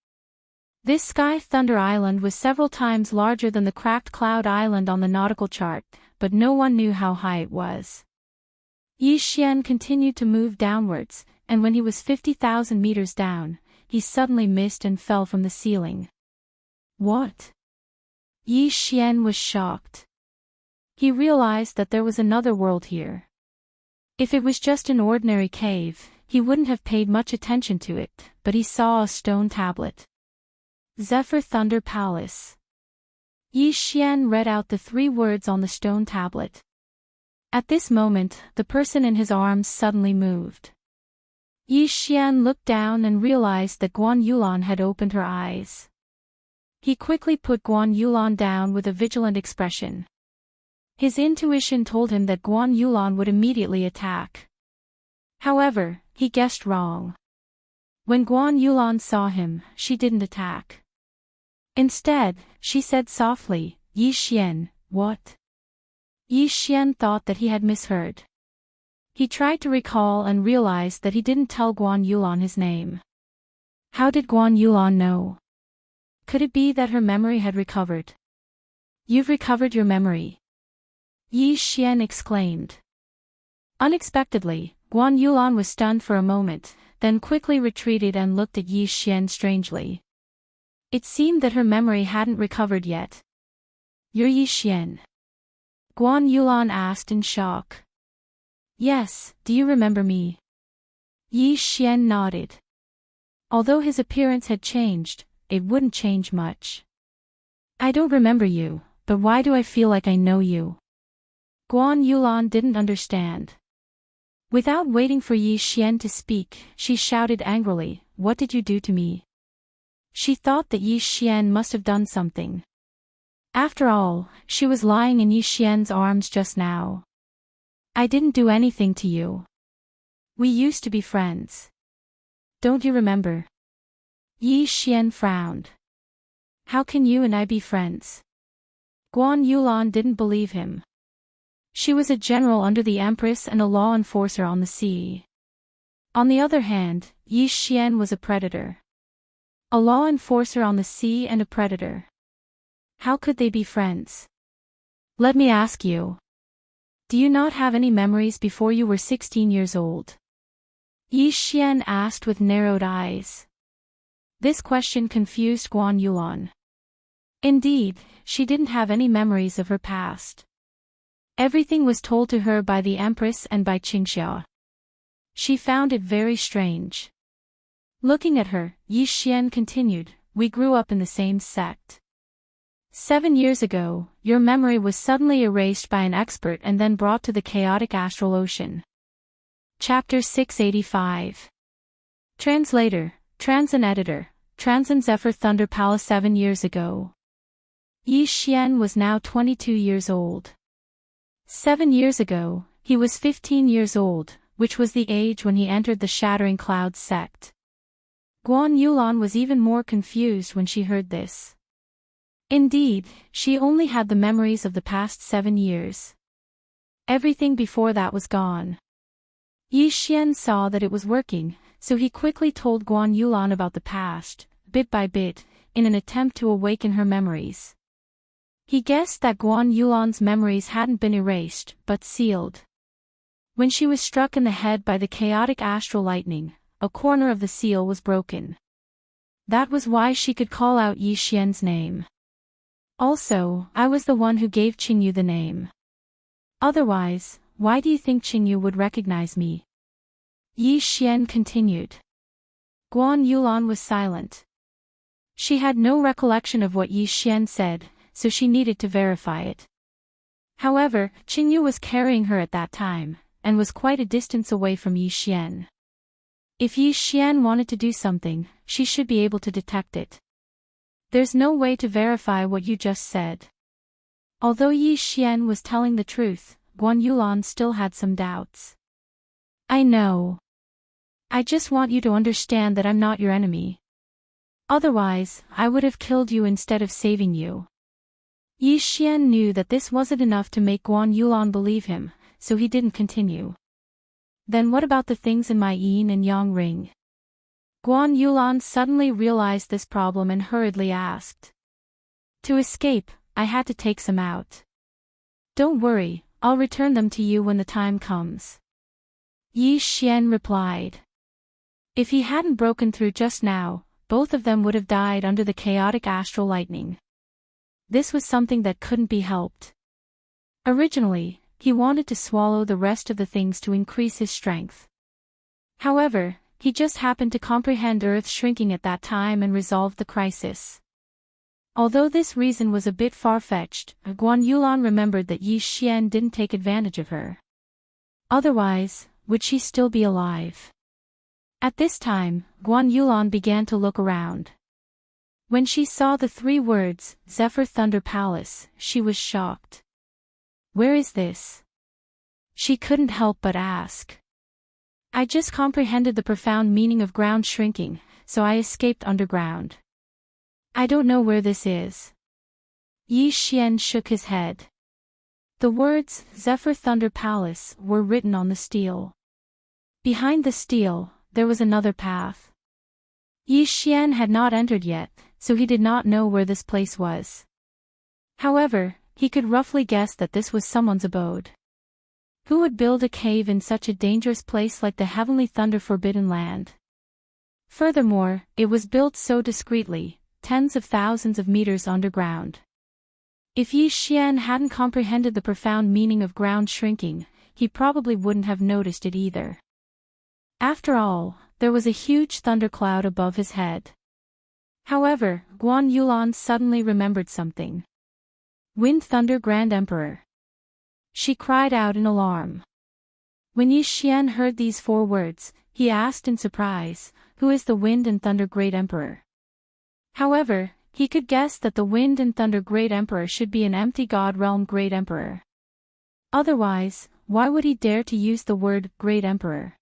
This Sky Thunder Island was several times larger than the Cracked Cloud Island on the nautical chart, but no one knew how high it was. Yi Xian continued to move downwards, and when he was 50,000 meters down, he suddenly missed and fell from the ceiling. What? Yi Xian was shocked. He realized that there was another world here. If it was just an ordinary cave, he wouldn't have paid much attention to it, but he saw a stone tablet. Zephyr Thunder Palace. Yi Xian read out the 3 words on the stone tablet. At this moment, the person in his arms suddenly moved. Yi Xian looked down and realized that Guan Yulan had opened her eyes. He quickly put Guan Yulan down with a vigilant expression. His intuition told him that Guan Yulan would immediately attack. However, he guessed wrong. When Guan Yulan saw him, she didn't attack. Instead, she said softly, "Yi Xian, what?" Yi Xian thought that he had misheard. He tried to recall and realized that he didn't tell Guan Yulan his name. How did Guan Yulan know? Could it be that her memory had recovered? "You've recovered your memory," Yi Xian exclaimed. Unexpectedly, Guan Yulan was stunned for a moment, then quickly retreated and looked at Yi Xian strangely. It seemed that her memory hadn't recovered yet. "You're Yi Xian?" Guan Yulan asked in shock. "Yes, do you remember me?" Yi Xian nodded. Although his appearance had changed, it wouldn't change much. "I don't remember you, but why do I feel like I know you?" Guan Yulan didn't understand. Without waiting for Yi Xian to speak, she shouted angrily, "What did you do to me?" She thought that Yi Xian must have done something. After all, she was lying in Yi Xian's arms just now. "I didn't do anything to you. We used to be friends. Don't you remember?" Yi Xian frowned. "How can you and I be friends?" Guan Yulan didn't believe him. She was a general under the Empress and a law enforcer on the sea. On the other hand, Yi Xian was a predator. A law enforcer on the sea and a predator. How could they be friends? "Let me ask you. Do you not have any memories before you were 16 years old?" Yi Xian asked with narrowed eyes. This question confused Guan Yulan. Indeed, she didn't have any memories of her past. Everything was told to her by the Empress and by Qingxia. She found it very strange. Looking at her, Yi Xian continued, "We grew up in the same sect. 7 years ago, your memory was suddenly erased by an expert and then brought to the chaotic astral ocean." Chapter 685. Translator, Transin Editor, Transin Zephyr Thunder Palace. 7 years ago. Yi Xian was now 22 years old. 7 years ago, he was 15 years old, which was the age when he entered the Shattering Clouds sect. Guan Yulan was even more confused when she heard this. Indeed, she only had the memories of the past 7 years. Everything before that was gone. Yi Xian saw that it was working, so he quickly told Guan Yulan about the past, bit by bit, in an attempt to awaken her memories. He guessed that Guan Yulan's memories hadn't been erased, but sealed. When she was struck in the head by the chaotic astral lightning, a corner of the seal was broken. That was why she could call out Yi Xian's name. "Also, I was the one who gave Qingyu the name. Otherwise, why do you think Qingyu would recognize me?" Yi Xian continued. Guan Yulan was silent. She had no recollection of what Yi Xian said, so she needed to verify it. However, Qingyu was carrying her at that time, and was quite a distance away from Yi Xian. If Yi Xian wanted to do something, she should be able to detect it. "There's no way to verify what you just said." Although Yi Xian was telling the truth, Guan Yulan still had some doubts. "I know. I just want you to understand that I'm not your enemy. Otherwise, I would have killed you instead of saving you." Yi Xian knew that this wasn't enough to make Guan Yulan believe him, so he didn't continue. "Then what about the things in my yin and yang ring?" Guan Yulan suddenly realized this problem and hurriedly asked. "To escape, I had to take some out. Don't worry, I'll return them to you when the time comes." Yi Xian replied. If he hadn't broken through just now, both of them would have died under the chaotic astral lightning. This was something that couldn't be helped. Originally, he wanted to swallow the rest of the things to increase his strength. However, he just happened to comprehend Earth shrinking at that time and resolved the crisis. Although this reason was a bit far-fetched, Guan Yulan remembered that Yi Xian didn't take advantage of her. Otherwise, would she still be alive? At this time, Guan Yulan began to look around. When she saw the 3 words, Zephyr Thunder Palace, she was shocked. Where is this? She couldn't help but ask. I just comprehended the profound meaning of ground shrinking, so I escaped underground. I don't know where this is. Yi Xian shook his head. The words, Zephyr Thunder Palace, were written on the steel. Behind the steel, there was another path. Yi Xian had not entered yet, so he did not know where this place was. However, he could roughly guess that this was someone's abode. Who would build a cave in such a dangerous place like the Heavenly Thunder Forbidden Land? Furthermore, it was built so discreetly, tens of thousands of meters underground. If Yi Xian hadn't comprehended the profound meaning of ground shrinking, he probably wouldn't have noticed it either. After all, there was a huge thundercloud above his head. However, Guan Yulan suddenly remembered something. Wind Thunder Grand Emperor. She cried out in alarm. When Yi Xian heard these 4 words, he asked in surprise, who is the Wind and Thunder Great Emperor? However, he could guess that the Wind and Thunder Great Emperor should be an empty God Realm Great Emperor. Otherwise, why would he dare to use the word Great Emperor?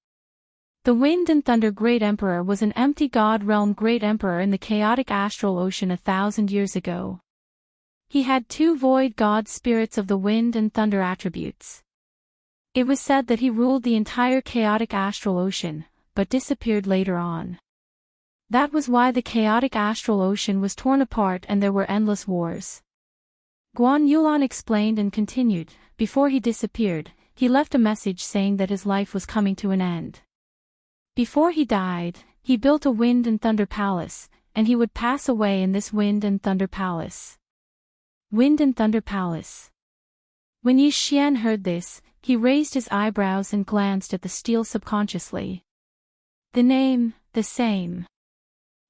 The Wind and Thunder Great Emperor was an empty God Realm Great Emperor in the chaotic astral ocean 1,000 years ago. He had 2 void god spirits of the wind and thunder attributes. It was said that he ruled the entire chaotic astral ocean, but disappeared later on. That was why the chaotic astral ocean was torn apart and there were endless wars. Guan Yulan explained and continued, before he disappeared, he left a message saying that his life was coming to an end. Before he died, he built a wind and thunder palace, and he would pass away in this wind and thunder palace. Wind and Thunder Palace. When Yi Xian heard this, he raised his eyebrows and glanced at the steel subconsciously. The name, the same.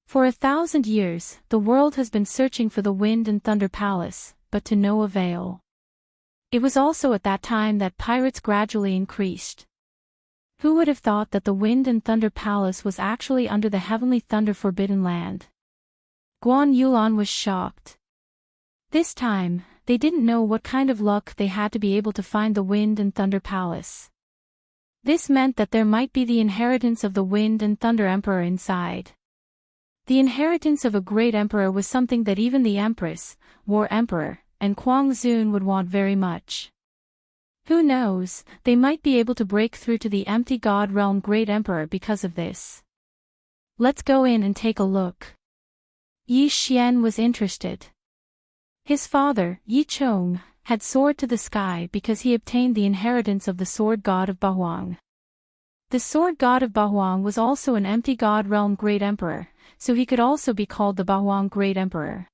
For 1,000 years, the world has been searching for the Wind and Thunder Palace, but to no avail. It was also at that time that pirates gradually increased. Who would have thought that the Wind and Thunder Palace was actually under the Heavenly Thunder Forbidden Land? Guan Yulan was shocked. This time, they didn't know what kind of luck they had to be able to find the Wind and Thunder Palace. This meant that there might be the inheritance of the Wind and Thunder Emperor inside. The inheritance of a great emperor was something that even the Empress, War Emperor, and Kuang Zun would want very much. Who knows, they might be able to break through to the empty God Realm Great Emperor because of this. Let's go in and take a look. Yi Xian was interested. His father, Yi Chong, had soared to the sky because he obtained the inheritance of the Sword God of Bahuang. The Sword God of Bahuang was also an empty God Realm Great Emperor, so he could also be called the Bahuang Great Emperor.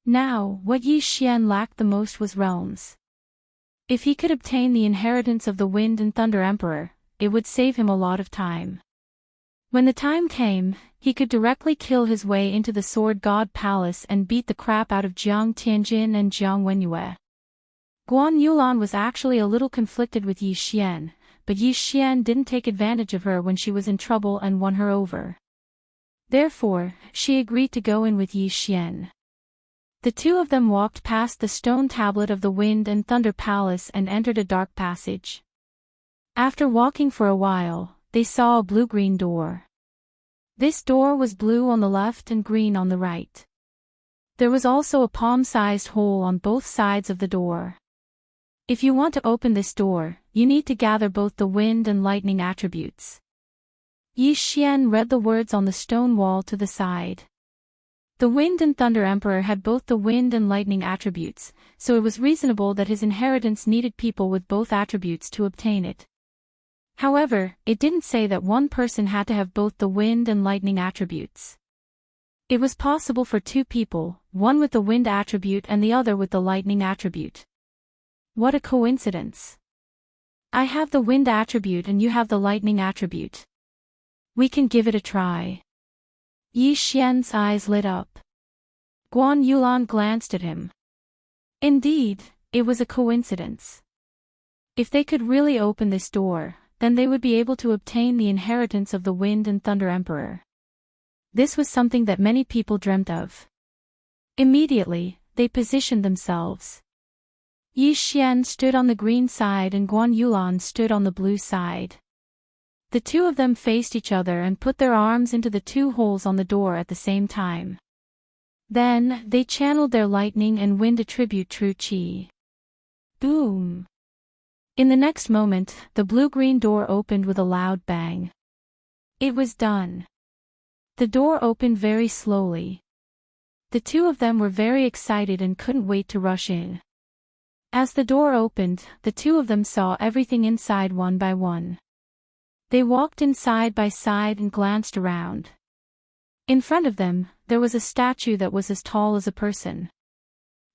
Now, what Yi Xian lacked the most was realms. If he could obtain the inheritance of the Wind and Thunder Emperor, it would save him a lot of time. When the time came, he could directly kill his way into the Sword God Palace and beat the crap out of Jiang Tianjin and Jiang Wenyue. Guan Yulan was actually a little conflicted with Yi Xian, but Yi Xian didn't take advantage of her when she was in trouble and won her over. Therefore, she agreed to go in with Yi Xian. The 2 of them walked past the stone tablet of the Wind and Thunder Palace and entered a dark passage. After walking for a while, they saw a blue-green door. This door was blue on the left and green on the right. There was also a palm-sized hole on both sides of the door. If you want to open this door, you need to gather both the wind and lightning attributes. Yi Xian read the words on the stone wall to the side. The Wind and Thunder Emperor had both the wind and lightning attributes, so it was reasonable that his inheritance needed people with both attributes to obtain it. However, it didn't say that one person had to have both the wind and lightning attributes. It was possible for 2 people, one with the wind attribute and the other with the lightning attribute. What a coincidence. I have the wind attribute and you have the lightning attribute. We can give it a try. Yi Xian's eyes lit up. Guan Yulan glanced at him. Indeed, it was a coincidence. If they could really open this door, then they would be able to obtain the inheritance of the Wind and Thunder Emperor. This was something that many people dreamt of. Immediately, they positioned themselves. Yi Xian stood on the green side and Guan Yulan stood on the blue side. The two of them faced each other and put their arms into the two holes on the door at the same time. Then, they channeled their lightning and wind attribute true qi. Boom! In the next moment, the blue-green door opened with a loud bang. It was done. The door opened very slowly. The two of them were very excited and couldn't wait to rush in. As the door opened, the two of them saw everything inside one by one. They walked in side by side and glanced around. In front of them, there was a statue that was as tall as a person.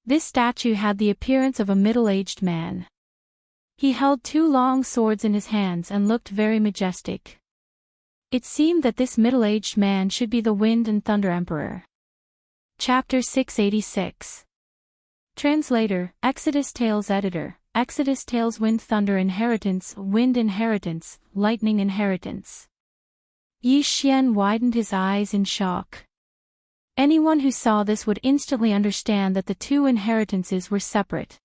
This statue had the appearance of a middle-aged man. He held two long swords in his hands and looked very majestic. It seemed that this middle-aged man should be the Wind and Thunder Emperor. Chapter 686. Translator, Exodus Tales Editor, Exodus Tales Wind Thunder Inheritance, Wind Inheritance, Lightning Inheritance. Yi Xian widened his eyes in shock. Anyone who saw this would instantly understand that the two inheritances were separate.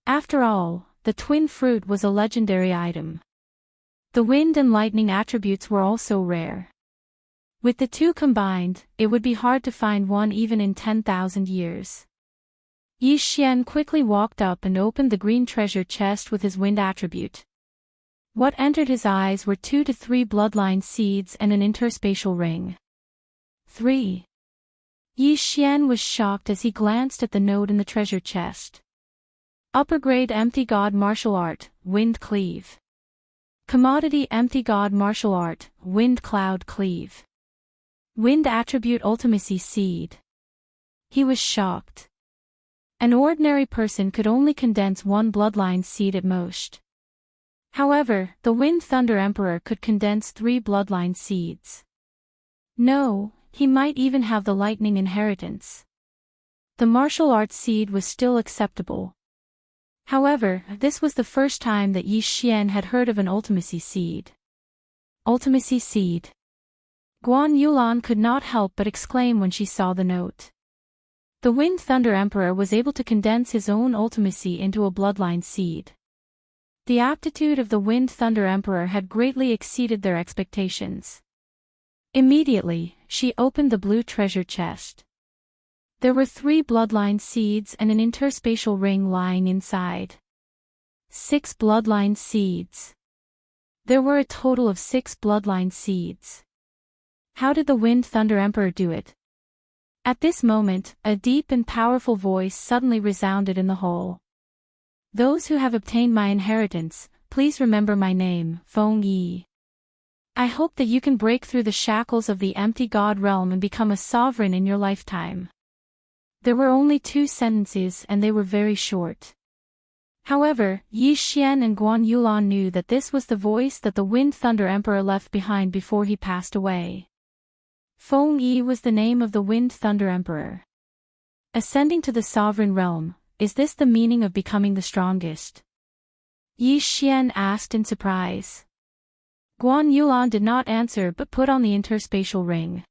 After all, the twin fruit was a legendary item. The wind and lightning attributes were also rare. With the two combined, it would be hard to find one even in 10,000 years. Yi Xian quickly walked up and opened the green treasure chest with his wind attribute. What entered his eyes were 2 to 3 bloodline seeds and an interspatial ring. 3. Yi Xian was shocked as he glanced at the note in the treasure chest. Upper grade empty god martial art, Wind Cleave. Commodity empty god martial art, Wind Cloud Cleave. Wind attribute ultimacy seed. He was shocked. An ordinary person could only condense one bloodline seed at most. However, the Wind Thunder Emperor could condense 3 bloodline seeds. No, he might even have the lightning inheritance. The martial arts seed was still acceptable. However, this was the first time that Yi Xian had heard of an ultimacy seed. Ultimacy seed. Guan Yulan could not help but exclaim when she saw the note. The Wind Thunder Emperor was able to condense his own ultimacy into a bloodline seed. The aptitude of the Wind Thunder Emperor had greatly exceeded their expectations. Immediately, she opened the blue treasure chest. There were 3 bloodline seeds and an interspatial ring lying inside. 6 bloodline seeds. There were a total of 6 bloodline seeds. How did the Wind Thunder Emperor do it? At this moment, a deep and powerful voice suddenly resounded in the hall. Those who have obtained my inheritance, please remember my name, Feng Yi. I hope that you can break through the shackles of the empty god realm and become a sovereign in your lifetime. There were only 2 sentences and they were very short. However, Yi Xian and Guan Yulan knew that this was the voice that the Wind Thunder Emperor left behind before he passed away. Feng Yi was the name of the Wind Thunder Emperor. Ascending to the sovereign realm, is this the meaning of becoming the strongest? Yi Xian asked in surprise. Guan Yulan did not answer but put on the interspatial ring.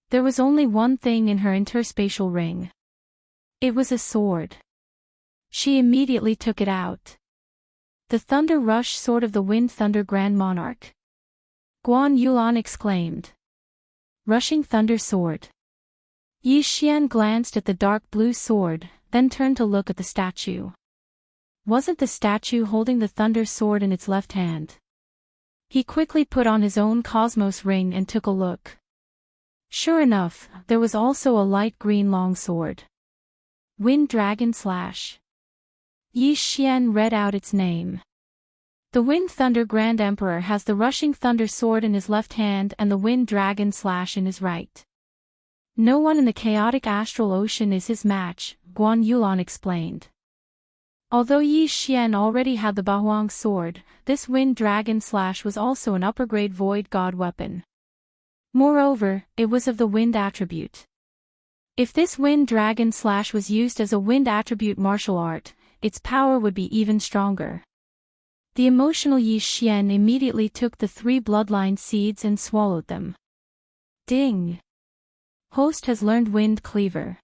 There was only one thing in her interspatial ring. It was a sword. She immediately took it out. The Thunder Rush Sword of the Wind Thunder Grand Monarch. Guan Yulan exclaimed. Rushing Thunder Sword. Yi Xian glanced at the dark blue sword, then turned to look at the statue. Wasn't the statue holding the thunder sword in its left hand? He quickly put on his own cosmos ring and took a look. Sure enough, there was also a light green longsword. Wind Dragon Slash. Yi Xian read out its name. The Wind Thunder Grand Emperor has the rushing thunder sword in his left hand and the Wind Dragon Slash in his right. No one in the chaotic astral ocean is his match, Guan Yulan explained. Although Yi Xian already had the Bahuang sword, this Wind Dragon Slash was also an upper-grade void god weapon. Moreover, it was of the wind attribute. If this wind dragon slash was used as a wind attribute martial art, its power would be even stronger. The emotional Yi Xian immediately took the 3 bloodline seeds and swallowed them. Ding! Host has learned Wind Cleaver.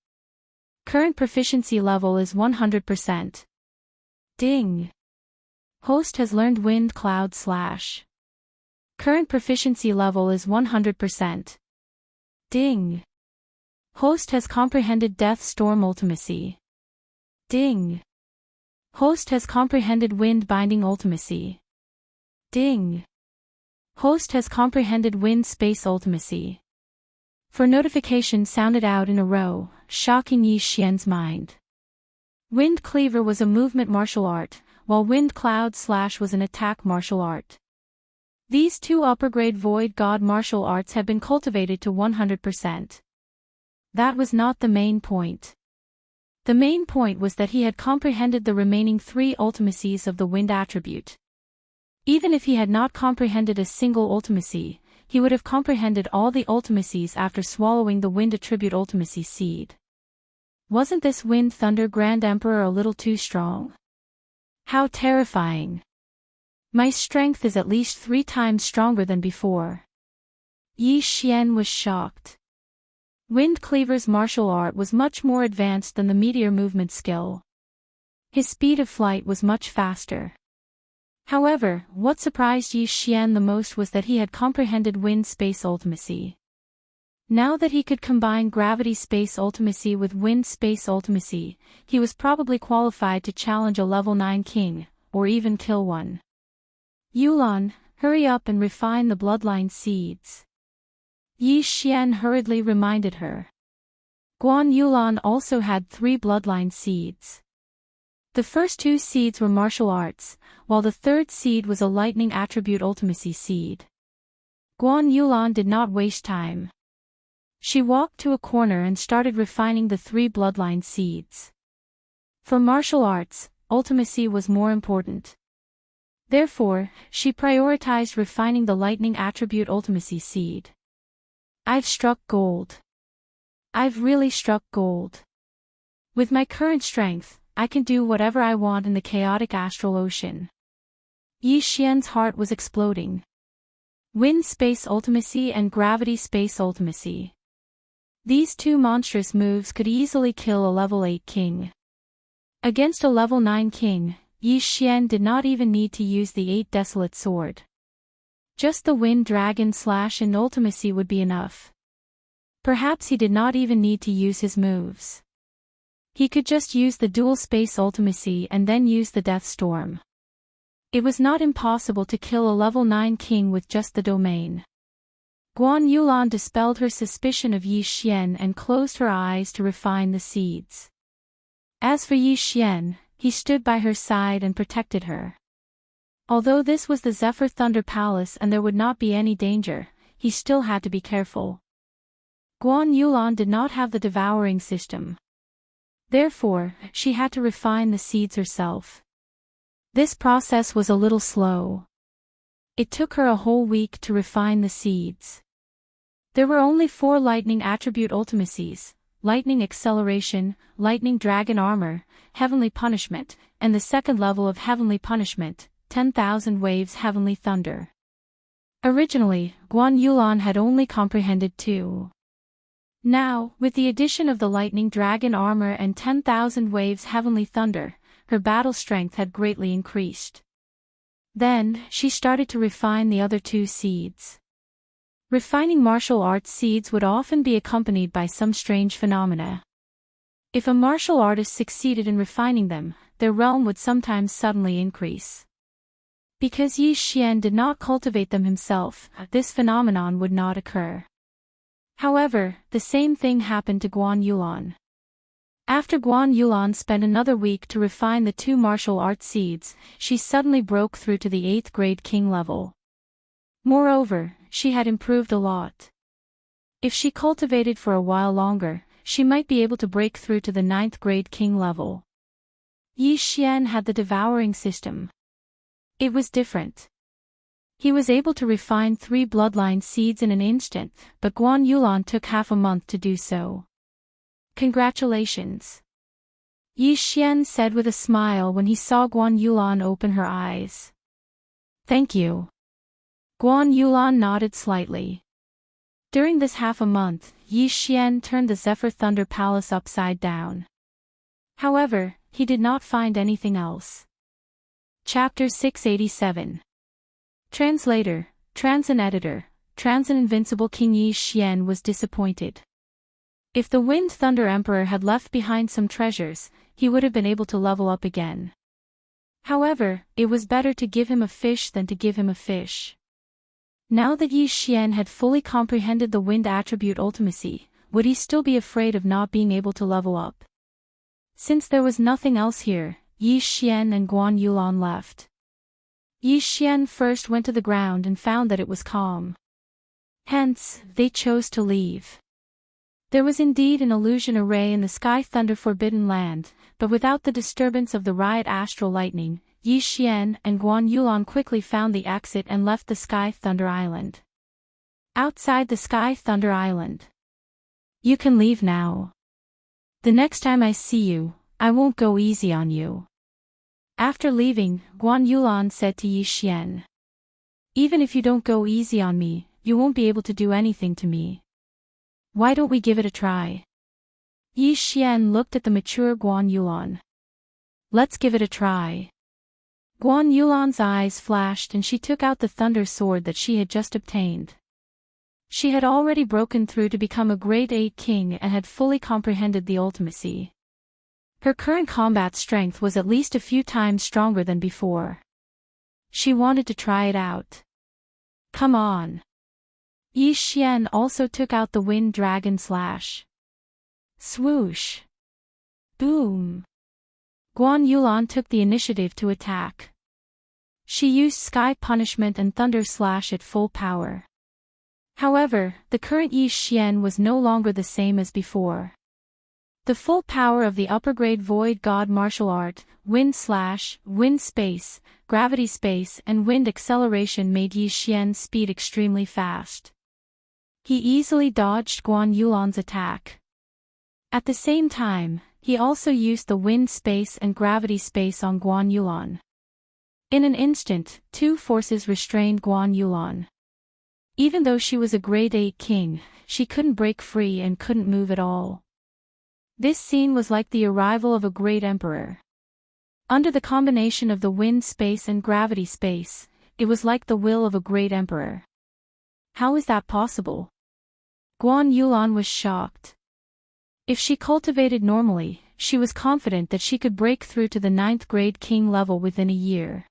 Current proficiency level is 100%. Ding! Host has learned Wind Cloud Slash. Current proficiency level is 100%. Ding! Host has comprehended Death Storm Ultimacy. Ding! Host has comprehended Wind Binding Ultimacy. Ding! Host has comprehended Wind Space Ultimacy. 4 notifications sounded out in a row, shocking Yi Xian's mind. Wind Cleaver was a movement martial art, while Wind Cloud Slash was an attack martial art. These 2 upper-grade Void God martial arts had been cultivated to 100%. That was not the main point. The main point was that he had comprehended the remaining 3 ultimacies of the wind attribute. Even if he had not comprehended a single ultimacy, he would have comprehended all the ultimacies after swallowing the wind attribute ultimacy seed. Wasn't this Wind Thunder Grand Emperor a little too strong? How terrifying! My strength is at least 3 times stronger than before. Yi Xian was shocked. Wind Cleaver's martial art was much more advanced than the meteor movement skill. His speed of flight was much faster. However, what surprised Yi Xian the most was that he had comprehended Wind Space Ultimacy. Now that he could combine Gravity Space Ultimacy with Wind Space Ultimacy, he was probably qualified to challenge a level 9 king, or even kill one. Yulan, hurry up and refine the bloodline seeds. Yi Xian hurriedly reminded her. Guan Yulan also had 3 bloodline seeds. The first 2 seeds were martial arts, while the 3rd seed was a lightning attribute ultimacy seed. Guan Yulan did not waste time. She walked to a corner and started refining the 3 bloodline seeds. For martial arts, ultimacy was more important. Therefore, she prioritized refining the lightning attribute ultimacy seed. I've struck gold. I've really struck gold. With my current strength, I can do whatever I want in the chaotic astral ocean. Yi Xian's heart was exploding. Wind Space Ultimacy and Gravity Space Ultimacy. These 2 monstrous moves could easily kill a level 8 king. Against a level 9 king, Yi Xian did not even need to use the 8 Desolate Sword. Just the Wind Dragon Slash and Ultimacy would be enough. Perhaps he did not even need to use his moves. He could just use the Dual Space Ultimacy and then use the Death Storm. It was not impossible to kill a level 9 king with just the domain. Guan Yulan dispelled her suspicion of Yi Xian and closed her eyes to refine the seeds. As for Yi Xian, he stood by her side and protected her. Although this was the Zephyr Thunder Palace and there would not be any danger, he still had to be careful. Guan Yulan did not have the devouring system. Therefore, she had to refine the seeds herself. This process was a little slow. It took her a whole week to refine the seeds. There were only 4 lightning attribute ultimacies: Lightning Acceleration, Lightning Dragon Armor, Heavenly Punishment, and the 2nd level of Heavenly Punishment, 10,000 Waves Heavenly Thunder. Originally, Guan Yulan had only comprehended 2. Now, with the addition of the Lightning Dragon Armor and 10,000 Waves Heavenly Thunder, her battle strength had greatly increased. Then, she started to refine the other 2 seeds. Refining martial arts seeds would often be accompanied by some strange phenomena. If a martial artist succeeded in refining them, their realm would sometimes suddenly increase. Because Yi Xian did not cultivate them himself, this phenomenon would not occur. However, the same thing happened to Guan Yulan. After Guan Yulan spent another week to refine the 2 martial arts seeds, she suddenly broke through to the 8th grade king level. Moreover, she had improved a lot. If she cultivated for a while longer, she might be able to break through to the 9th grade king level. Yi Xian had the devouring system. It was different. He was able to refine 3 bloodline seeds in an instant, but Guan Yulan took half a month to do so. Congratulations. Yi Xian said with a smile when he saw Guan Yulan open her eyes. Thank you. Guan Yulan nodded slightly. During this half a month, Yi Xian turned the Zephyr Thunder Palace upside down. However, he did not find anything else. Chapter 687. Translator, Transin Editor, Transin Invincible King Yi Xian was disappointed. If the Wind Thunder Emperor had left behind some treasures, he would have been able to level up again. However, it was better to give him a fish than to give him a fish. Now that Yi Xian had fully comprehended the wind attribute ultimacy, would he still be afraid of not being able to level up? Since there was nothing else here, Yi Xian and Guan Yulan left. Yi Xian first went to the ground and found that it was calm. Hence, they chose to leave. There was indeed an illusion array in the Sky Thunder Forbidden Land, but without the disturbance of the riot astral lightning, Yi Xian and Guan Yulan quickly found the exit and left the Sky Thunder Island. Outside the Sky Thunder Island. You can leave now. The next time I see you, I won't go easy on you. After leaving, Guan Yulan said to Yi Xian. Even if you don't go easy on me, you won't be able to do anything to me. Why don't we give it a try? Yi Xian looked at the mature Guan Yulan. Let's give it a try. Guan Yulan's eyes flashed and she took out the thunder sword that she had just obtained. She had already broken through to become a Grade 8 king and had fully comprehended the ultimacy. Her current combat strength was at least a few times stronger than before. She wanted to try it out. Come on. Yi Xian also took out the Wind Dragon Slash. Swoosh. Boom. Guan Yulan took the initiative to attack. She used Sky Punishment and Thunder Slash at full power. However, the current Yi Xian was no longer the same as before. The full power of the upper-grade Void God martial art, Wind Slash, Wind Space, Gravity Space and Wind Acceleration made Yi Xian's speed extremely fast. He easily dodged Guan Yulan's attack. At the same time, he also used the Wind Space and Gravity Space on Guan Yulan. In an instant, two forces restrained Guan Yulan. Even though she was a Grade 8 king, she couldn't break free and couldn't move at all. This scene was like the arrival of a great emperor. Under the combination of the Wind Space and Gravity Space, it was like the will of a great emperor. How is that possible? Guan Yulan was shocked. If she cultivated normally, she was confident that she could break through to the 9th grade king level within a year.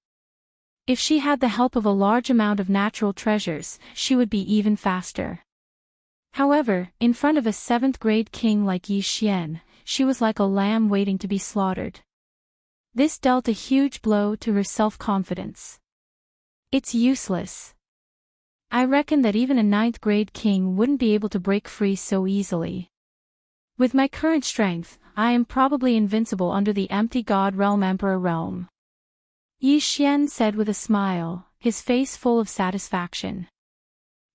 If she had the help of a large amount of natural treasures, she would be even faster. However, in front of a 7th grade king like Yi Xian, she was like a lamb waiting to be slaughtered. This dealt a huge blow to her self-confidence. It's useless. I reckon that even a 9th grade king wouldn't be able to break free so easily. With my current strength, I am probably invincible under the empty God Realm Emperor realm. Yi Xian said with a smile, his face full of satisfaction.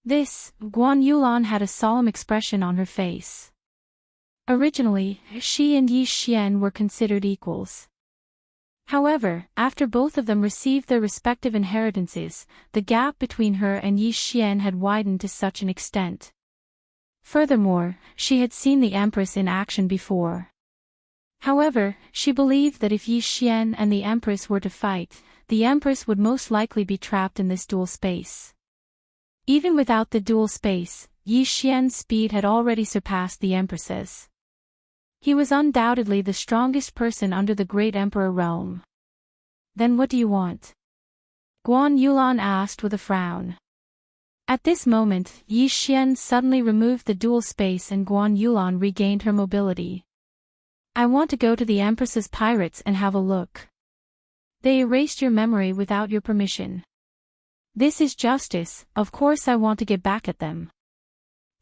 This, Guan Yulan had a solemn expression on her face. Originally, she and Yi Xian were considered equals. However, after both of them received their respective inheritances, the gap between her and Yi Xian had widened to such an extent. Furthermore, she had seen the Empress in action before. However, she believed that if Yi Xian and the Empress were to fight, the Empress would most likely be trapped in this dual space. Even without the dual space, Yi Xian's speed had already surpassed the Empress's. He was undoubtedly the strongest person under the Great Emperor realm. Then what do you want? Guan Yulan asked with a frown. At this moment, Yi Xian suddenly removed the dual space and Guan Yulan regained her mobility. I want to go to the Empress's pirates and have a look. They erased your memory without your permission. This is justice, of course I want to get back at them.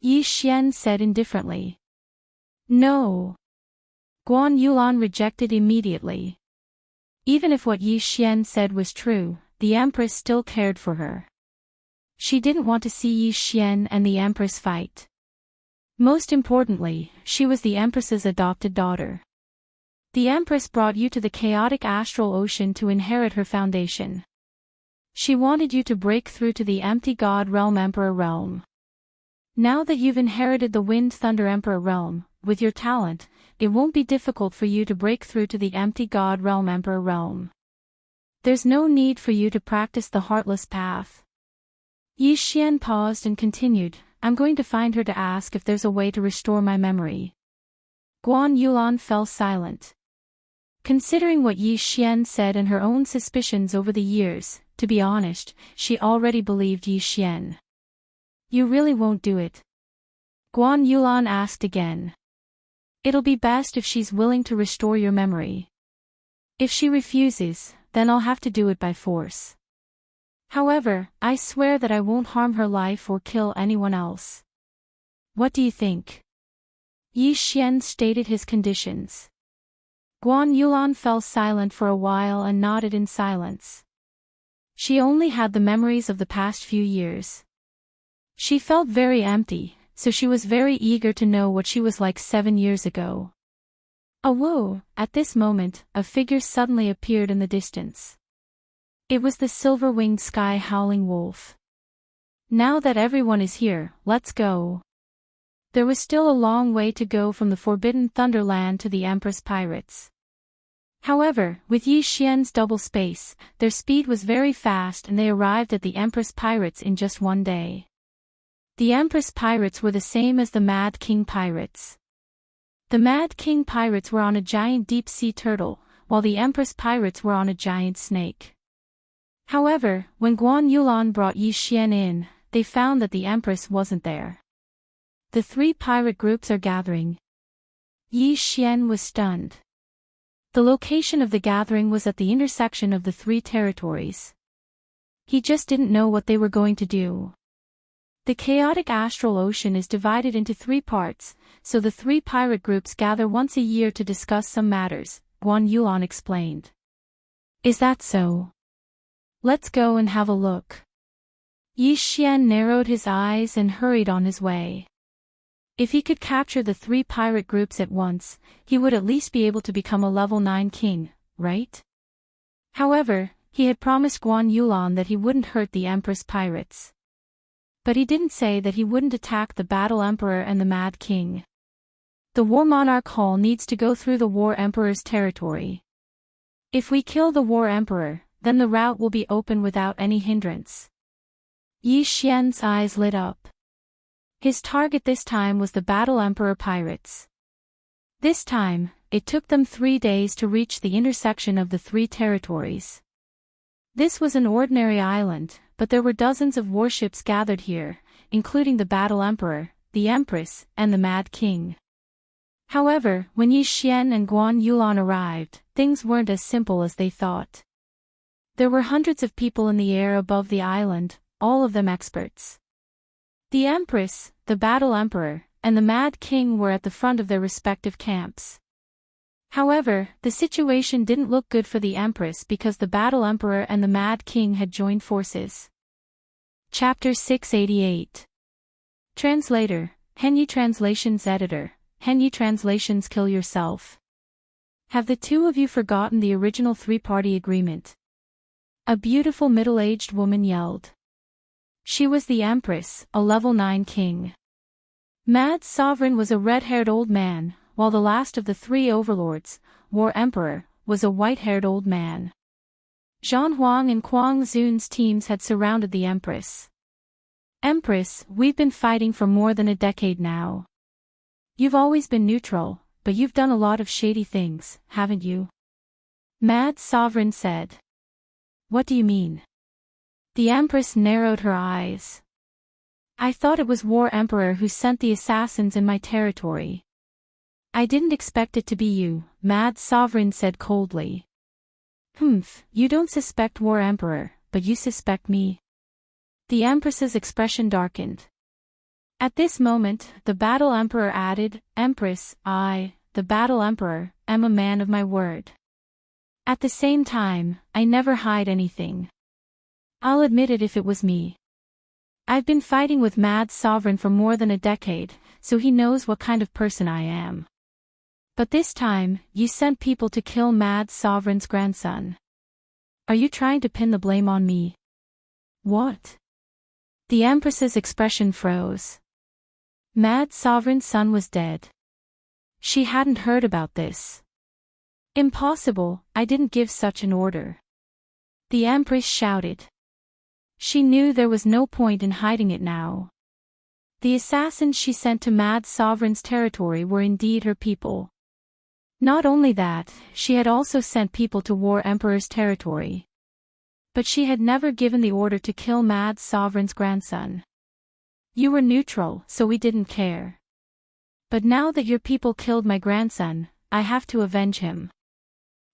Yi Xian said indifferently. No. Guan Yulan rejected immediately. Even if what Yi Xian said was true, the Empress still cared for her. She didn't want to see Yi Xian and the Empress fight. Most importantly, she was the Empress's adopted daughter. The Empress brought you to the chaotic astral ocean to inherit her foundation. She wanted you to break through to the empty God Realm Emperor realm. Now that you've inherited the Wind Thunder Emperor realm, with your talent, it won't be difficult for you to break through to the empty God Realm Emperor realm. There's no need for you to practice the Heartless Path. Yi Xian paused and continued, I'm going to find her to ask if there's a way to restore my memory. Guan Yulan fell silent. Considering what Yi Xian said and her own suspicions over the years, to be honest, she already believed Yi Xian. You really won't do it? Guan Yulan asked again. It'll be best if she's willing to restore your memory. If she refuses, then I'll have to do it by force. However, I swear that I won't harm her life or kill anyone else. What do you think? Yi Xian stated his conditions. Guan Yulan fell silent for a while and nodded in silence. She only had the memories of the past few years. She felt very empty, so she was very eager to know what she was like 7 years ago. Whoa! At this moment, a figure suddenly appeared in the distance. It was the silver-winged sky howling wolf. Now that everyone is here, let's go. There was still a long way to go from the Forbidden Thunderland to the Empress Pirates. However, with Yi Xian's double space, their speed was very fast and they arrived at the Empress Pirates in just one day. The Empress Pirates were the same as the Mad King Pirates. The Mad King Pirates were on a giant deep-sea turtle, while the Empress Pirates were on a giant snake. However, when Guan Yulan brought Yi Xian in, they found that the Empress wasn't there. The 3 pirate groups are gathering. Yi Xian was stunned. The location of the gathering was at the intersection of the 3 territories. He just didn't know what they were going to do. The chaotic astral ocean is divided into 3 parts, so the 3 pirate groups gather once a year to discuss some matters, Guan Yulan explained. Is that so? Let's go and have a look. Yi Xian narrowed his eyes and hurried on his way. If he could capture the 3 pirate groups at once, he would at least be able to become a level 9 king, right? However, he had promised Guan Yulan that he wouldn't hurt the Empress Pirates. But he didn't say that he wouldn't attack the Battle Emperor and the Mad King. The War Monarch Hall needs to go through the War Emperor's territory. If we kill the War Emperor, then the route will be open without any hindrance. Yi Xian's eyes lit up. His target this time was the Battle Emperor Pirates. This time, it took them 3 days to reach the intersection of the 3 territories. This was an ordinary island, but there were dozens of warships gathered here, including the Battle Emperor, the Empress, and the Mad King. However, when Yi Xian and Guan Yulan arrived, things weren't as simple as they thought. There were hundreds of people in the air above the island, all of them experts. The Empress, the Battle Emperor, and the Mad King were at the front of their respective camps. However, the situation didn't look good for the Empress because the Battle Emperor and the Mad King had joined forces. Chapter 688. Translator, Henyi Translations Editor, Henyi Translations Kill Yourself. Have the 2 of you forgotten the original 3-party agreement? A beautiful middle-aged woman yelled. She was the Empress, a level 9 king. Mad Sovereign was a red-haired old man, while the last of the 3 overlords, War Emperor, was a white-haired old man. Zhan Huang and Kuang Zun's teams had surrounded the Empress. Empress, we've been fighting for more than a decade now. You've always been neutral, but you've done a lot of shady things, haven't you? Mad Sovereign said. What do you mean? The Empress narrowed her eyes. I thought it was War Emperor who sent the assassins in my territory. I didn't expect it to be you, Mad Sovereign said coldly. You don't suspect War Emperor, but you suspect me. The Empress's expression darkened. At this moment, the Battle Emperor added, Empress, I, the Battle Emperor, am a man of my word. At the same time, I never hide anything. I'll admit it if it was me. I've been fighting with Mad Sovereign for more than a decade, so he knows what kind of person I am. But this time, you sent people to kill Mad Sovereign's grandson. Are you trying to pin the blame on me? What? The Empress's expression froze. Mad Sovereign's son was dead. She hadn't heard about this. Impossible, I didn't give such an order. The Empress shouted. She knew there was no point in hiding it now. The assassins she sent to Mad Sovereign's territory were indeed her people. Not only that, she had also sent people to War Emperor's territory. But she had never given the order to kill Mad Sovereign's grandson. You were neutral, so we didn't care. But now that your people killed my grandson, I have to avenge him.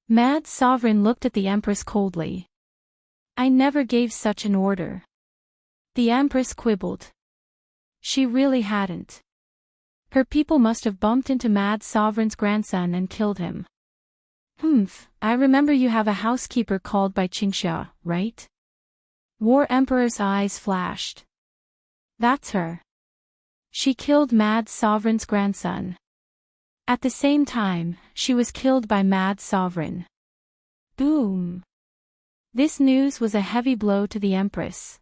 Mad Sovereign looked at the Empress coldly. I never gave such an order. The Empress quibbled. She really hadn't. Her people must have bumped into Mad Sovereign's grandson and killed him. I remember you have a housekeeper called Bai Qingxia, right? War Emperor's eyes flashed. That's her. She killed Mad Sovereign's grandson. At the same time, she was killed by Mad Sovereign. Boom. This news was a heavy blow to the Empress.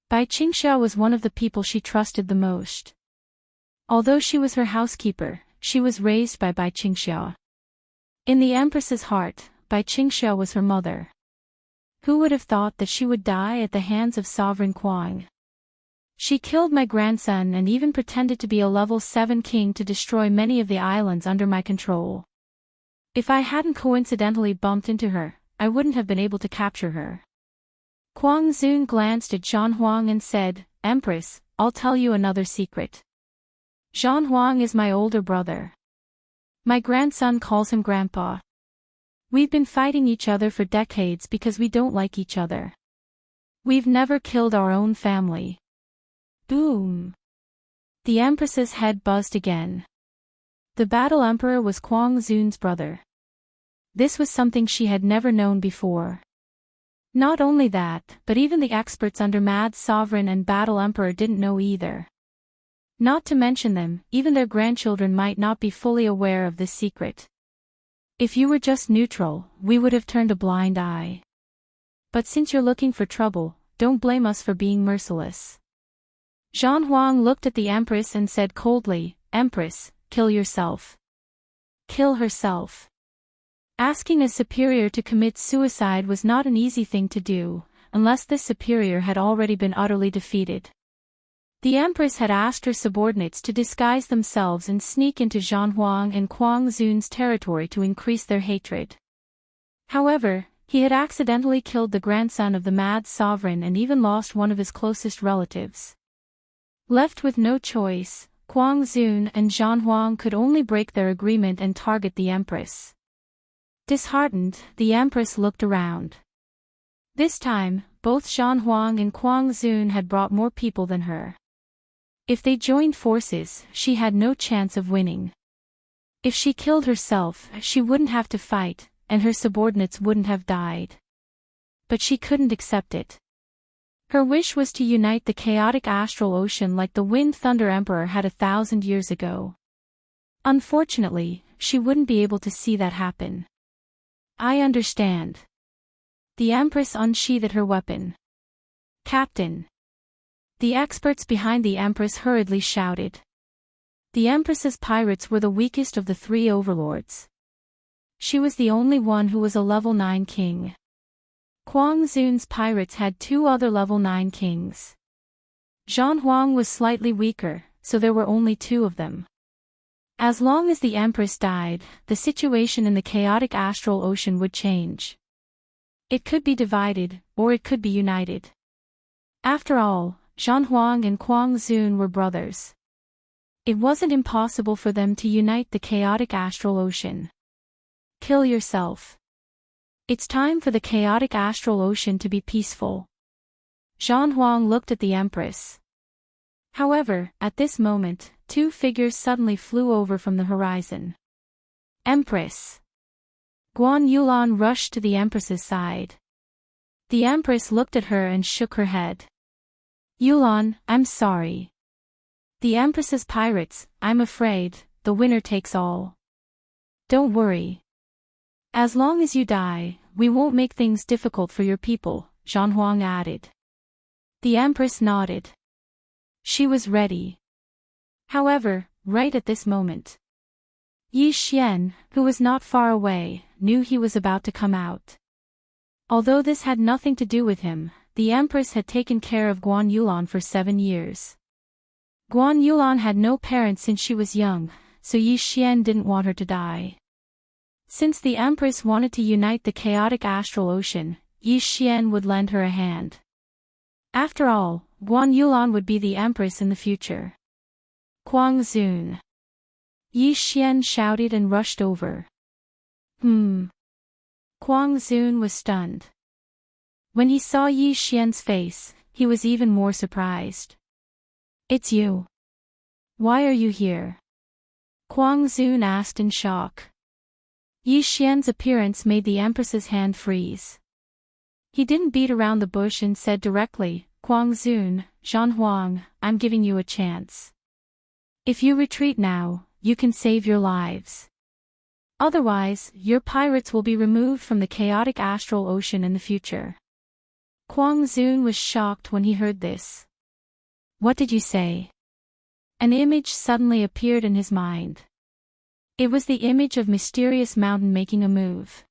Bai Qingxia was one of the people she trusted the most. Although she was her housekeeper, she was raised by Bai Qingxia. In the Empress's heart, Bai Qingxia was her mother. Who would have thought that she would die at the hands of Sovereign Kuang? She killed my grandson and even pretended to be a level 7 king to destroy many of the islands under my control. If I hadn't coincidentally bumped into her, I wouldn't have been able to capture her. Kuang Zun glanced at Zhan Huang and said, Empress, I'll tell you another secret. Zhan Huang is my older brother. My grandson calls him Grandpa. We've been fighting each other for decades because we don't like each other. We've never killed our own family. Boom. The Empress's head buzzed again. The Battle Emperor was Kuang Zun's brother. This was something she had never known before. Not only that, but even the experts under Mad Sovereign and Battle Emperor didn't know either. Not to mention them, even their grandchildren might not be fully aware of this secret. If you were just neutral, we would have turned a blind eye. But since you're looking for trouble, don't blame us for being merciless. Zhan Huang looked at the Empress and said coldly, Empress, kill yourself. Kill herself. Asking a superior to commit suicide was not an easy thing to do, unless this superior had already been utterly defeated. The Empress had asked her subordinates to disguise themselves and sneak into Zhan Huang and Kuang Zun's territory to increase their hatred. However, he had accidentally killed the grandson of the Mad Sovereign and even lost one of his closest relatives. Left with no choice, Kuang Zun and Zhan Huang could only break their agreement and target the Empress. Disheartened, the Empress looked around. This time, both Zhan Huang and Kuang Zun had brought more people than her. If they joined forces, she had no chance of winning. If she killed herself, she wouldn't have to fight, and her subordinates wouldn't have died. But she couldn't accept it. Her wish was to unite the chaotic astral ocean like the Wind Thunder Emperor had 1,000 years ago. Unfortunately, she wouldn't be able to see that happen. I understand. The Empress unsheathed her weapon. Captain. The experts behind the Empress hurriedly shouted. The Empress's pirates were the weakest of the 3 overlords. She was the only one who was a level 9 king. Kuang Zun's pirates had 2 other level 9 kings. Zhan Huang was slightly weaker, so there were only 2 of them. As long as the Empress died, the situation in the chaotic astral ocean would change. It could be divided, or it could be united. After all, Zhan Huang and Kuang Zun were brothers. It wasn't impossible for them to unite the chaotic astral ocean. Kill yourself. It's time for the chaotic astral ocean to be peaceful. Zhan Huang looked at the Empress. However, at this moment, 2 figures suddenly flew over from the horizon. Empress. Guan Yulan rushed to the Empress's side. The Empress looked at her and shook her head. Yulan, I'm sorry. The Empress's pirates, I'm afraid, the winner takes all. Don't worry. As long as you die, we won't make things difficult for your people, Zhang Huang added. The Empress nodded. She was ready. However, right at this moment, Yi Xian, who was not far away, knew he was about to come out. Although this had nothing to do with him, the Empress had taken care of Guan Yulan for 7 years. Guan Yulan had no parents since she was young, so Yi Xian didn't want her to die. Since the Empress wanted to unite the chaotic astral ocean, Yi Xian would lend her a hand. After all, Guan Yulan would be the Empress in the future. Kuang Zun. Yi Xian shouted and rushed over. Kuang Zun was stunned. When he saw Yi Xian's face, he was even more surprised. It's you. Why are you here? Kuang Zun asked in shock. Yi Xian's appearance made the Empress's hand freeze. He didn't beat around the bush and said directly, Kuang Zun, Zhan Huang, I'm giving you a chance. If you retreat now, you can save your lives. Otherwise, your pirates will be removed from the chaotic astral ocean in the future. Kuang Zun was shocked when he heard this. What did you say? An image suddenly appeared in his mind. It was the image of mysterious mountain making a move.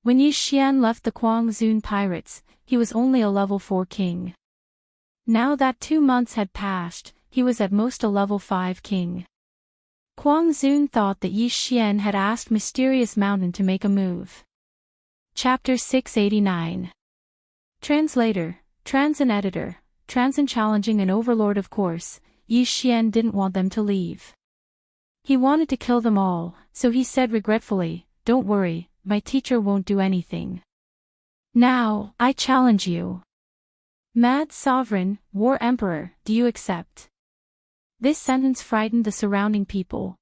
When Yi Xian left the Kuang Zun pirates, he was only a level 4 king. Now that 2 months had passed, he was at most a level 5 king. Kuang Zun thought that Yi Xian had asked Mysterious Mountain to make a move. Chapter 689. Translator, Transin Editor, Transin challenging an overlord. Of course, Yi Xian didn't want them to leave. He wanted to kill them all, so he said regretfully, Don't worry, my teacher won't do anything. Now, I challenge you. Mad Sovereign, War Emperor, do you accept? This sentence frightened the surrounding people.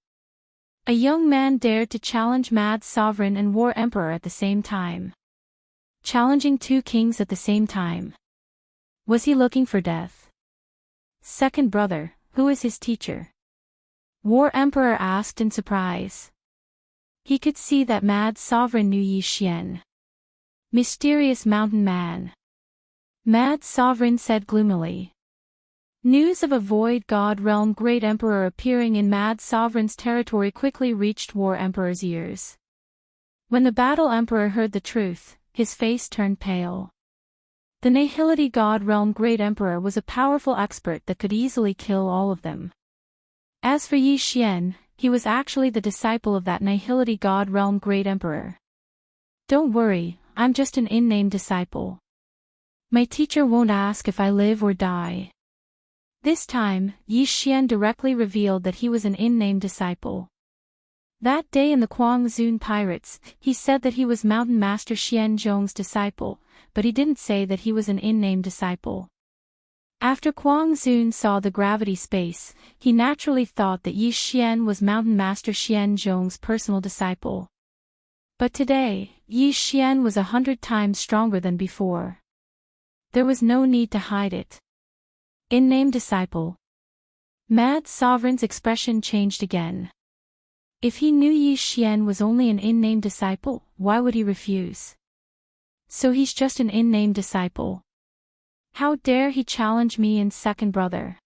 A young man dared to challenge Mad Sovereign and War Emperor at the same time. Challenging 2 kings at the same time. Was he looking for death? Second brother, who is his teacher? War Emperor asked in surprise. He could see that Mad Sovereign knew Yi Xian. Mysterious Mountain Man. Mad Sovereign said gloomily. News of a Void God Realm Great Emperor appearing in Mad Sovereign's territory quickly reached War Emperor's ears. When the Battle Emperor heard the truth, his face turned pale. The Nihility God Realm Great Emperor was a powerful expert that could easily kill all of them. As for Yi Xian, he was actually the disciple of that Nihility God Realm Great Emperor. Don't worry, I'm just an in-name disciple. My teacher won't ask if I live or die. This time, Yi Xian directly revealed that he was an in-name disciple. That day in the Kuang Zun pirates, he said that he was Mountain Master Xian Zhong's disciple, but he didn't say that he was an in-name disciple. After Kuang Zun saw the gravity space, he naturally thought that Yi Xian was Mountain Master Xian Zhong's personal disciple. But today, Yi Xian was 100 times stronger than before. There was no need to hide it. In-name disciple. Mad Sovereign's expression changed again. If he knew Yi Xian was only an in-name disciple, why would he refuse? So he's just an in-name disciple. How dare he challenge me and second brother?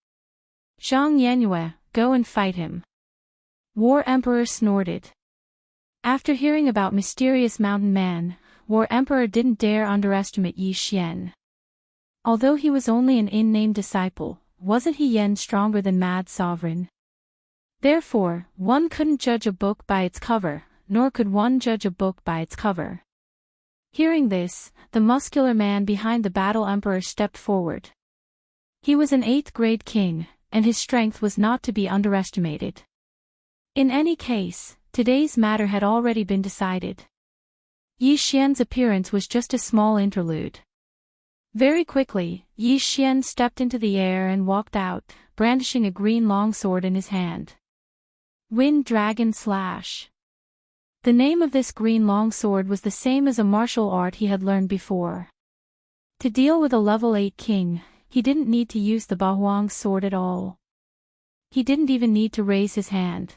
Zhang Yanue, go and fight him. War Emperor snorted. After hearing about Mysterious Mountain Man, War Emperor didn't dare underestimate Yi Xian. Although he was only an in-name disciple, wasn't he yen stronger than Mad Sovereign? Therefore, one couldn't judge a book by its cover, nor could one judge a book by its cover. Hearing this, the muscular man behind the Battle Emperor stepped forward. He was an 8th grade king, and his strength was not to be underestimated. In any case, today's matter had already been decided. Yi Xian's appearance was just a small interlude. Very quickly, Yi Xian stepped into the air and walked out, brandishing a green longsword in his hand. Wind Dragon Slash. The name of this green longsword was the same as a martial art he had learned before. To deal with a level 8 king, he didn't need to use the Bahuang sword at all. He didn't even need to raise his hand.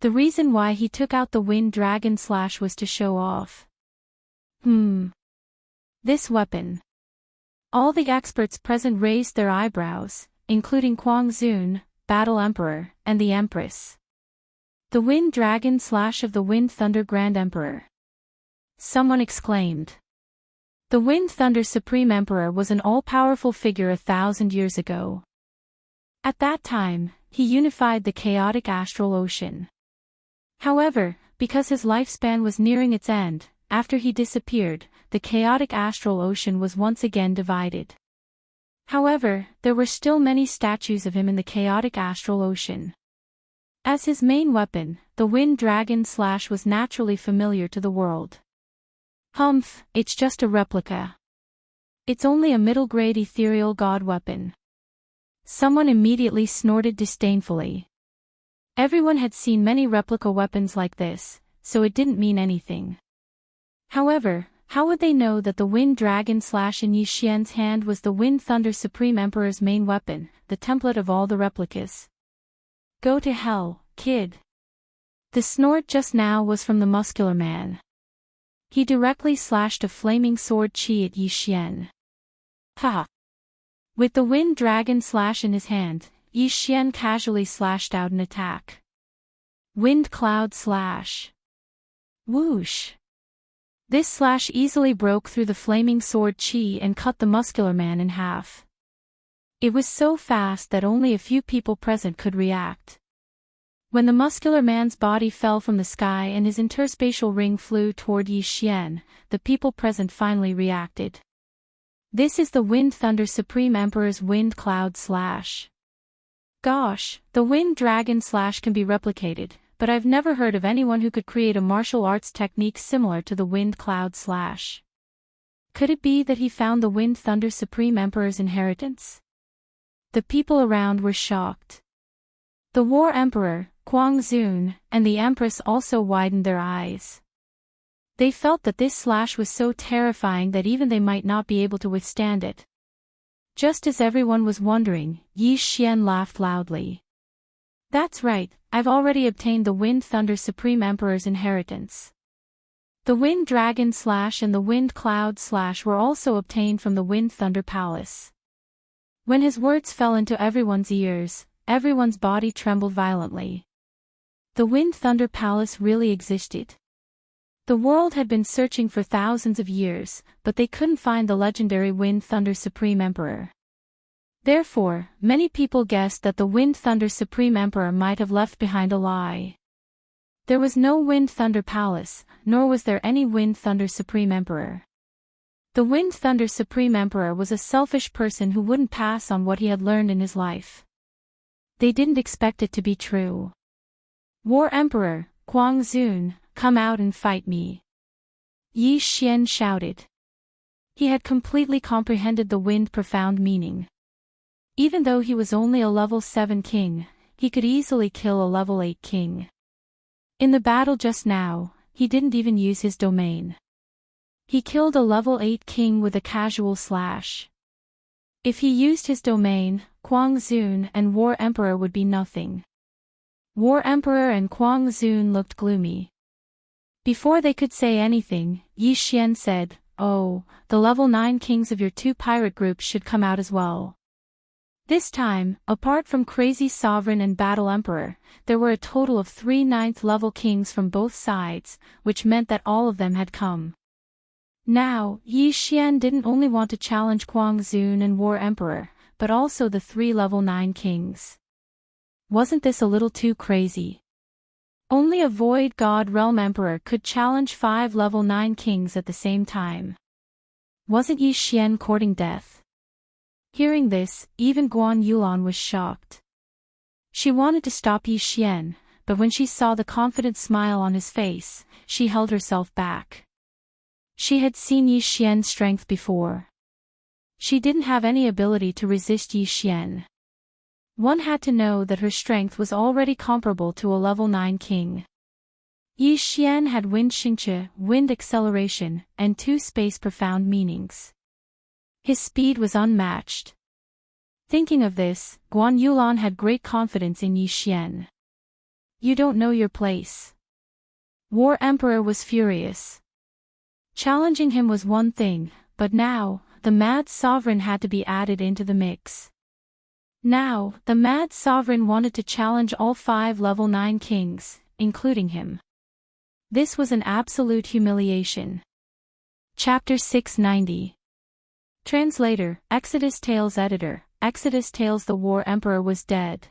The reason why he took out the wind dragon slash was to show off. This weapon. All the experts present raised their eyebrows, including Kwang Zun, Battle Emperor, and the Empress. The wind dragon slash of the Wind Thunder Grand Emperor. Someone exclaimed. The Wind Thunder Supreme Emperor was an all-powerful figure 1,000 years ago. At that time, he unified the chaotic astral ocean. However, because his lifespan was nearing its end, after he disappeared, the chaotic astral ocean was once again divided. However, there were still many statues of him in the chaotic astral ocean. As his main weapon, the wind dragon slash was naturally familiar to the world. Humph, it's just a replica. It's only a middle-grade ethereal god weapon. Someone immediately snorted disdainfully. Everyone had seen many replica weapons like this, so it didn't mean anything. However, how would they know that the wind dragon slash in Yi Xian's hand was the Wind Thunder Supreme Emperor's main weapon, the template of all the replicas? Go to hell, kid. The snort just now was from the muscular man. He directly slashed a flaming sword chi at Yi Xian. Ha! With the wind dragon slash in his hand, Yi Xian casually slashed out an attack. Wind cloud slash. Whoosh! This slash easily broke through the flaming sword chi and cut the muscular man in half. It was so fast that only a few people present could react. When the muscular man's body fell from the sky and his interspatial ring flew toward Yi Xian, the people present finally reacted. This is the Wind Thunder Supreme Emperor's Wind Cloud Slash. Gosh, the Wind Dragon Slash can be replicated, but I've never heard of anyone who could create a martial arts technique similar to the Wind Cloud Slash. Could it be that he found the Wind Thunder Supreme Emperor's inheritance? The people around were shocked. The War Emperor, Kwang Zun, and the Empress also widened their eyes. They felt that this slash was so terrifying that even they might not be able to withstand it. Just as everyone was wondering, Yi Xian laughed loudly. That's right, I've already obtained the Wind Thunder Supreme Emperor's inheritance. The Wind Dragon Slash and the Wind Cloud Slash were also obtained from the Wind Thunder Palace. When his words fell into everyone's ears, everyone's body trembled violently. The Wind Thunder Palace really existed. The world had been searching for thousands of years, but they couldn't find the legendary Wind Thunder Supreme Emperor. Therefore, many people guessed that the Wind Thunder Supreme Emperor might have left behind a lie. There was no Wind Thunder Palace, nor was there any Wind Thunder Supreme Emperor. The Wind Thunder Supreme Emperor was a selfish person who wouldn't pass on what he had learned in his life. They didn't expect it to be true. War Emperor, Kwang Zun, come out and fight me. Yi Xian shouted. He had completely comprehended the wind profound meaning. Even though he was only a level 7 king, he could easily kill a level 8 king. In the battle just now, he didn't even use his domain. He killed a level 8 king with a casual slash. If he used his domain, Kwang Zun and War Emperor would be nothing. War Emperor and Kwang Zun looked gloomy. Before they could say anything, Yi Xian said, "Oh, the level 9 kings of your 2 pirate groups should come out as well." This time, apart from Crazy Sovereign and Battle Emperor, there were a total of 3 9th level kings from both sides, which meant that all of them had come. Now, Yi Xian didn't only want to challenge Kwang Zun and War Emperor, but also the 3 level 9 kings. Wasn't this a little too crazy? Only a Void God Realm Emperor could challenge 5 level 9 kings at the same time. Wasn't Yi Xian courting death? Hearing this, even Guan Yulan was shocked. She wanted to stop Yi Xian, but when she saw the confident smile on his face, she held herself back. She had seen Yi Xian's strength before. She didn't have any ability to resist Yi Xian. One had to know that her strength was already comparable to a level 9 king. Yi Xian had Wind Xingqi, Wind Acceleration, and 2 Space Profound meanings. His speed was unmatched. Thinking of this, Guan Yulan had great confidence in Yi Xian. You don't know your place. War Emperor was furious. Challenging him was one thing, but now, the Mad Sovereign had to be added into the mix. Now, the Mad Sovereign wanted to challenge all 5 level 9 kings, including him. This was an absolute humiliation. Chapter 690. Translator, Exodus Tales Editor, Exodus Tales. The War Emperor was dead.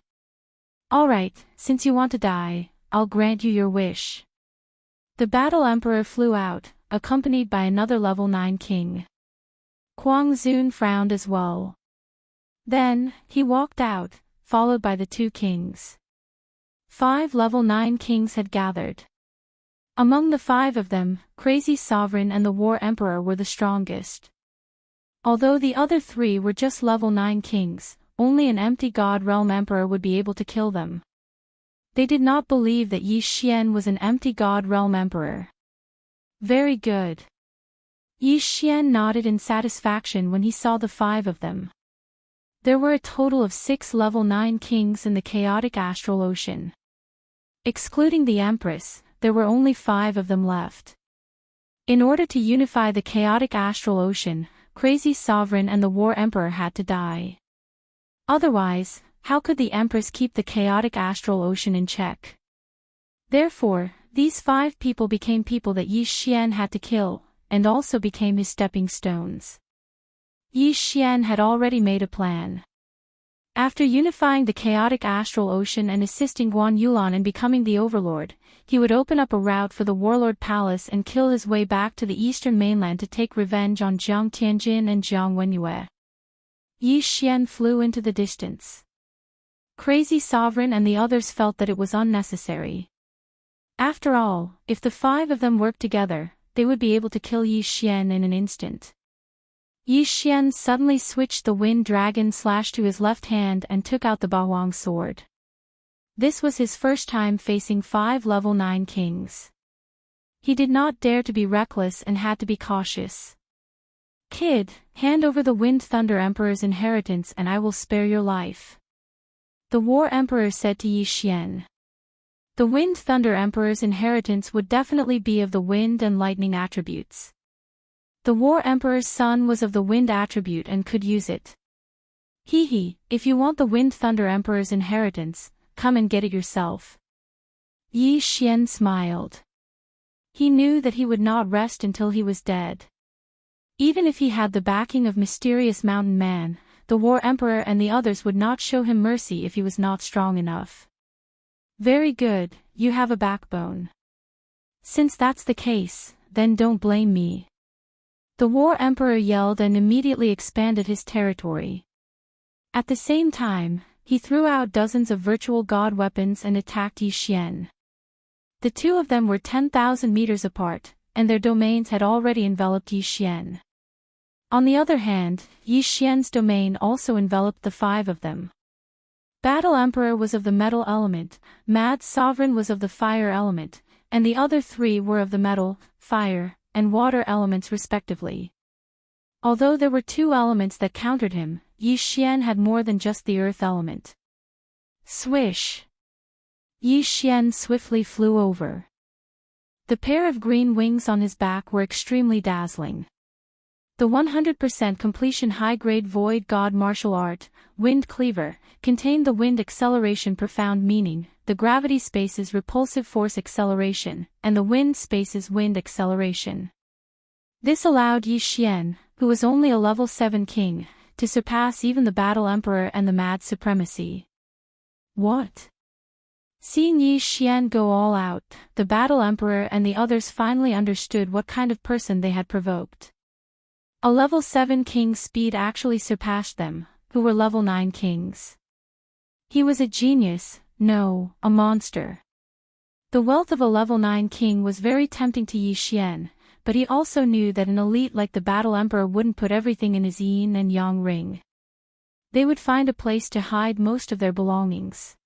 Alright, since you want to die, I'll grant you your wish. The Battle Emperor flew out, accompanied by another level 9 king. Kuang Zun frowned as well. Then, he walked out, followed by the 2 kings. 5 level 9 kings had gathered. Among the 5 of them, Crazy Sovereign and the War Emperor were the strongest. Although the other 3 were just level 9 kings, only an empty God Realm Emperor would be able to kill them. They did not believe that Yi Xian was an empty God Realm Emperor. Very good. Yi Xian nodded in satisfaction when he saw the 5 of them. There were a total of 6 level 9 kings in the chaotic astral ocean. Excluding the Empress, there were only 5 of them left. In order to unify the chaotic astral ocean, Crazy Sovereign and the War Emperor had to die. Otherwise, how could the Empress keep the chaotic astral ocean in check? Therefore, these 5 people became people that Yi Xian had to kill, and also became his stepping stones. Yi Xian had already made a plan. After unifying the chaotic astral ocean and assisting Guan Yulan in becoming the overlord, he would open up a route for the warlord palace and kill his way back to the eastern mainland to take revenge on Jiang Tianjin and Jiang Wenyue. Yi Xian flew into the distance. Crazy Sovereign and the others felt that it was unnecessary. After all, if the 5 of them worked together, they would be able to kill Yi Xian in an instant. Yi Xian suddenly switched the wind dragon slash to his left hand and took out the Bawang sword. This was his first time facing 5 level 9 kings. He did not dare to be reckless and had to be cautious. Kid, hand over the Wind Thunder Emperor's inheritance and I will spare your life. The War Emperor said to Yi Xian. The Wind Thunder Emperor's inheritance would definitely be of the wind and lightning attributes. The War Emperor's son was of the wind attribute and could use it. If you want the Wind Thunder Emperor's inheritance, come and get it yourself. Yi Xian smiled. He knew that he would not rest until he was dead. Even if he had the backing of Mysterious Mountain Man, the War Emperor and the others would not show him mercy if he was not strong enough. Very good, you have a backbone. Since that's the case, then don't blame me. The War Emperor yelled and immediately expanded his territory. At the same time, he threw out dozens of virtual god weapons and attacked Yi Xian. The 2 of them were 10,000 meters apart, and their domains had already enveloped Yi Xian. On the other hand, Yi Xian's domain also enveloped the 5 of them. Battle Emperor was of the metal element, Mad Sovereign was of the fire element, and the other 3 were of the metal, fire, and water elements respectively. Although there were 2 elements that countered him, Yi Xian had more than just the earth element. Swish! Yi Xian swiftly flew over. The pair of green wings on his back were extremely dazzling. The 100% completion high-grade void god martial art, Wind Cleaver, contained the wind acceleration profound meaning, the gravity space's repulsive force acceleration, and the wind space's wind acceleration. This allowed Yi Xian, who was only a level 7 king, to surpass even the Battle Emperor and the Mad Supremacy. What? Seeing Yi Xian go all out, the Battle Emperor and the others finally understood what kind of person they had provoked. A level 7 king's speed actually surpassed them, who were level 9 kings. He was a genius, no, a monster. The wealth of a level 9 king was very tempting to Yi Xian, but he also knew that an elite like the Battle Emperor wouldn't put everything in his yin and yang ring. They would find a place to hide most of their belongings.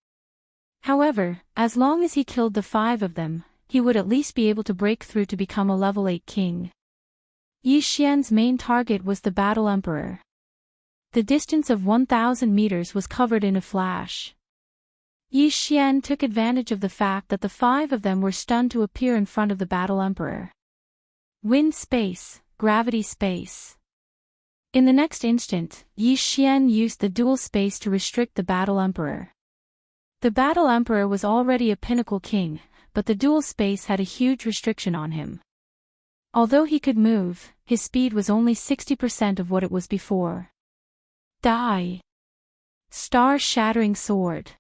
However, as long as he killed the 5 of them, he would at least be able to break through to become a level 8 king. Yi Xian's main target was the Battle Emperor. The distance of 1,000 meters was covered in a flash. Yi Xian took advantage of the fact that the 5 of them were stunned to appear in front of the battle emperor. Wind space, gravity space. In the next instant, Yi Xian used the dual space to restrict the battle emperor. The battle emperor was already a pinnacle king, but the dual space had a huge restriction on him. Although he could move, his speed was only 60% of what it was before. Die! Star-shattering sword.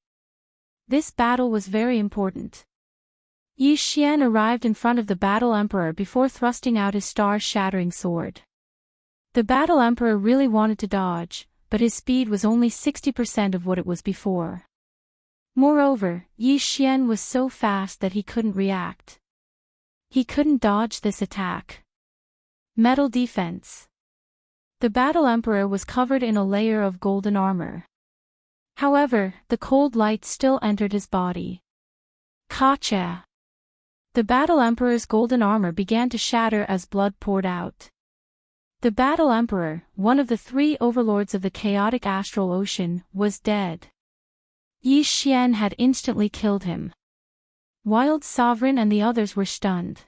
This battle was very important. Yi Xian arrived in front of the battle emperor before thrusting out his star-shattering sword. The battle emperor really wanted to dodge, but his speed was only 60% of what it was before. Moreover, Yi Xian was so fast that he couldn't react. He couldn't dodge this attack. Metal defense. The battle emperor was covered in a layer of golden armor. However, the cold light still entered his body. Kacha! The battle emperor's golden armor began to shatter as blood poured out. The battle emperor, one of the 3 overlords of the chaotic astral ocean, was dead. Yi Xian had instantly killed him. Wild Sovereign and the others were stunned.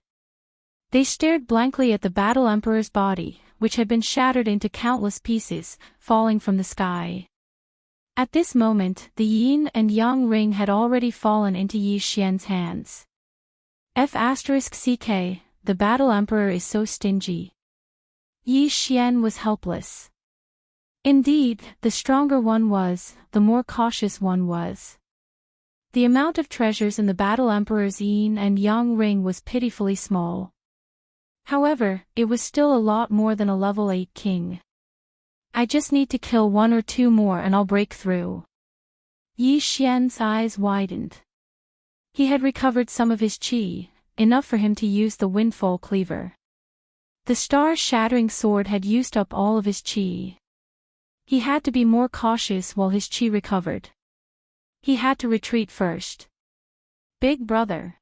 They stared blankly at the battle emperor's body, which had been shattered into countless pieces, falling from the sky. At this moment, the yin and yang ring had already fallen into Yi Xian's hands. F***ck, the battle emperor is so stingy. Yi Xian was helpless. Indeed, the stronger one was, the more cautious one was. The amount of treasures in the battle emperor's yin and yang ring was pitifully small. However, it was still a lot more than a level 8 king. I just need to kill 1 or 2 more and I'll break through. Yi Xian's eyes widened. He had recovered some of his qi, enough for him to use the windfall cleaver. The star-shattering sword had used up all of his qi. He had to be more cautious while his qi recovered. He had to retreat first. Big brother.